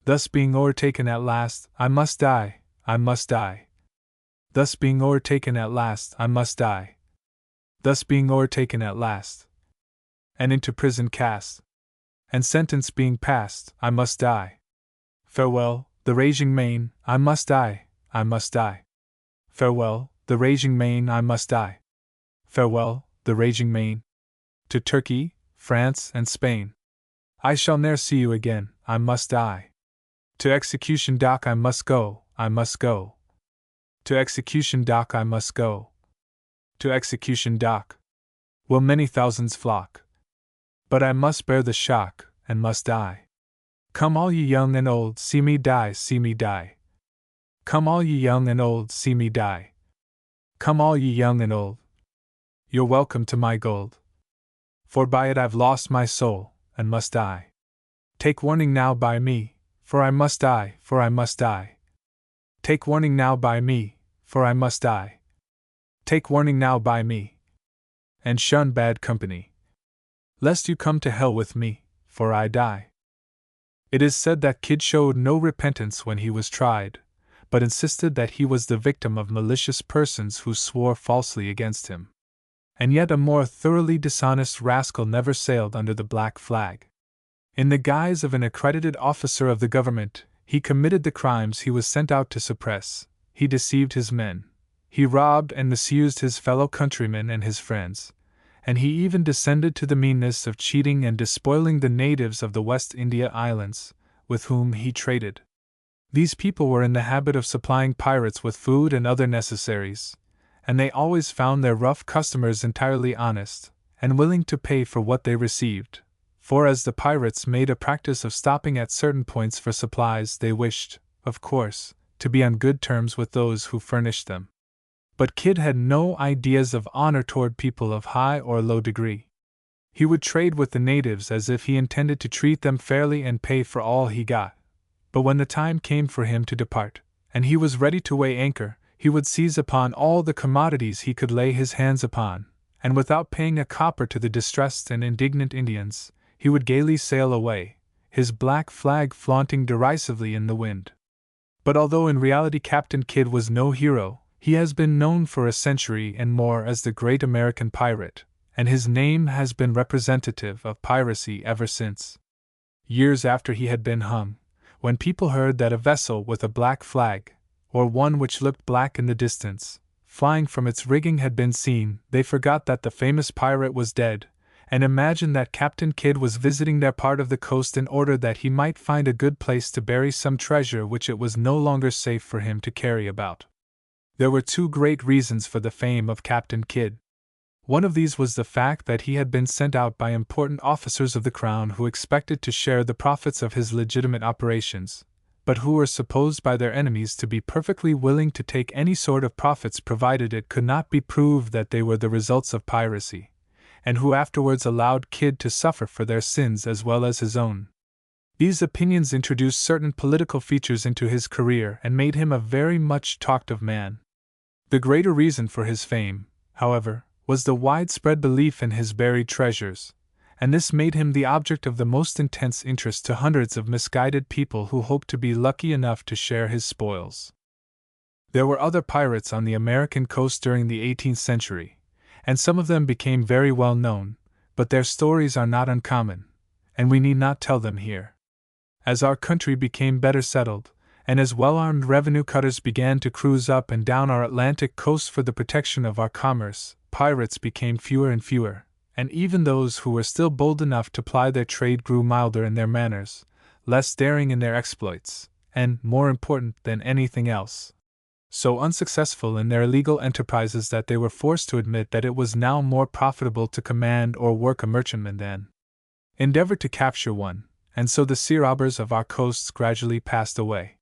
Thus being o'ertaken at last, I must die, I must die. Thus being o'ertaken at last, I must die. Thus being o'ertaken at last, and into prison cast, and sentence being passed, I must die. Farewell, the raging main, I must die, I must die. Farewell, the raging main, I must die. Farewell, the raging main. To Turkey, France, and Spain. I shall ne'er see you again, I must die. To execution dock I must go, I must go. To execution dock I must go. To execution dock will many thousands flock. But I must bear the shock, and must die. Come all ye young and old, see me die, see me die. Come all ye young and old, see me die. Come all ye young and old. You're welcome to my gold. For by it I've lost my soul, and must die. Take warning now by me, for I must die, for I must die. Take warning now by me, for I must die. Take warning now by me, and shun bad company, lest you come to hell with me, for I die. It is said that Kidd showed no repentance when he was tried, but insisted that he was the victim of malicious persons who swore falsely against him. And yet a more thoroughly dishonest rascal never sailed under the black flag. In the guise of an accredited officer of the government, he committed the crimes he was sent out to suppress. He deceived his men, he robbed and misused his fellow countrymen and his friends, and he even descended to the meanness of cheating and despoiling the natives of the West India Islands, with whom he traded. These people were in the habit of supplying pirates with food and other necessaries, and they always found their rough customers entirely honest, and willing to pay for what they received, for as the pirates made a practice of stopping at certain points for supplies, they wished, of course, to be on good terms with those who furnished them. But Kidd had no ideas of honor toward people of high or low degree. He would trade with the natives as if he intended to treat them fairly and pay for all he got. But when the time came for him to depart, and he was ready to weigh anchor, he would seize upon all the commodities he could lay his hands upon, and without paying a copper to the distressed and indignant Indians, he would gaily sail away, his black flag flaunting derisively in the wind. But although in reality Captain Kidd was no hero, he has been known for a century and more as the great American pirate, and his name has been representative of piracy ever since. Years after he had been hung, when people heard that a vessel with a black flag, or one which looked black in the distance, flying from its rigging had been seen, they forgot that the famous pirate was dead, and imagined that Captain Kidd was visiting their part of the coast in order that he might find a good place to bury some treasure which it was no longer safe for him to carry about. There were two great reasons for the fame of Captain Kidd. One of these was the fact that he had been sent out by important officers of the Crown who expected to share the profits of his legitimate operations, but who were supposed by their enemies to be perfectly willing to take any sort of profits provided it could not be proved that they were the results of piracy, and who afterwards allowed Kidd to suffer for their sins as well as his own. These opinions introduced certain political features into his career and made him a very much talked of man. The greater reason for his fame, however, was the widespread belief in his buried treasures, and this made him the object of the most intense interest to hundreds of misguided people who hoped to be lucky enough to share his spoils. There were other pirates on the American coast during the 18th century, and some of them became very well known, but their stories are not uncommon, and we need not tell them here. As our country became better settled, and as well-armed revenue cutters began to cruise up and down our Atlantic coast for the protection of our commerce, pirates became fewer and fewer, and even those who were still bold enough to ply their trade grew milder in their manners, less daring in their exploits, and, more important than anything else, so unsuccessful in their illegal enterprises that they were forced to admit that it was now more profitable to command or work a merchantman than endeavor to capture one, and so the sea robbers of our coasts gradually passed away.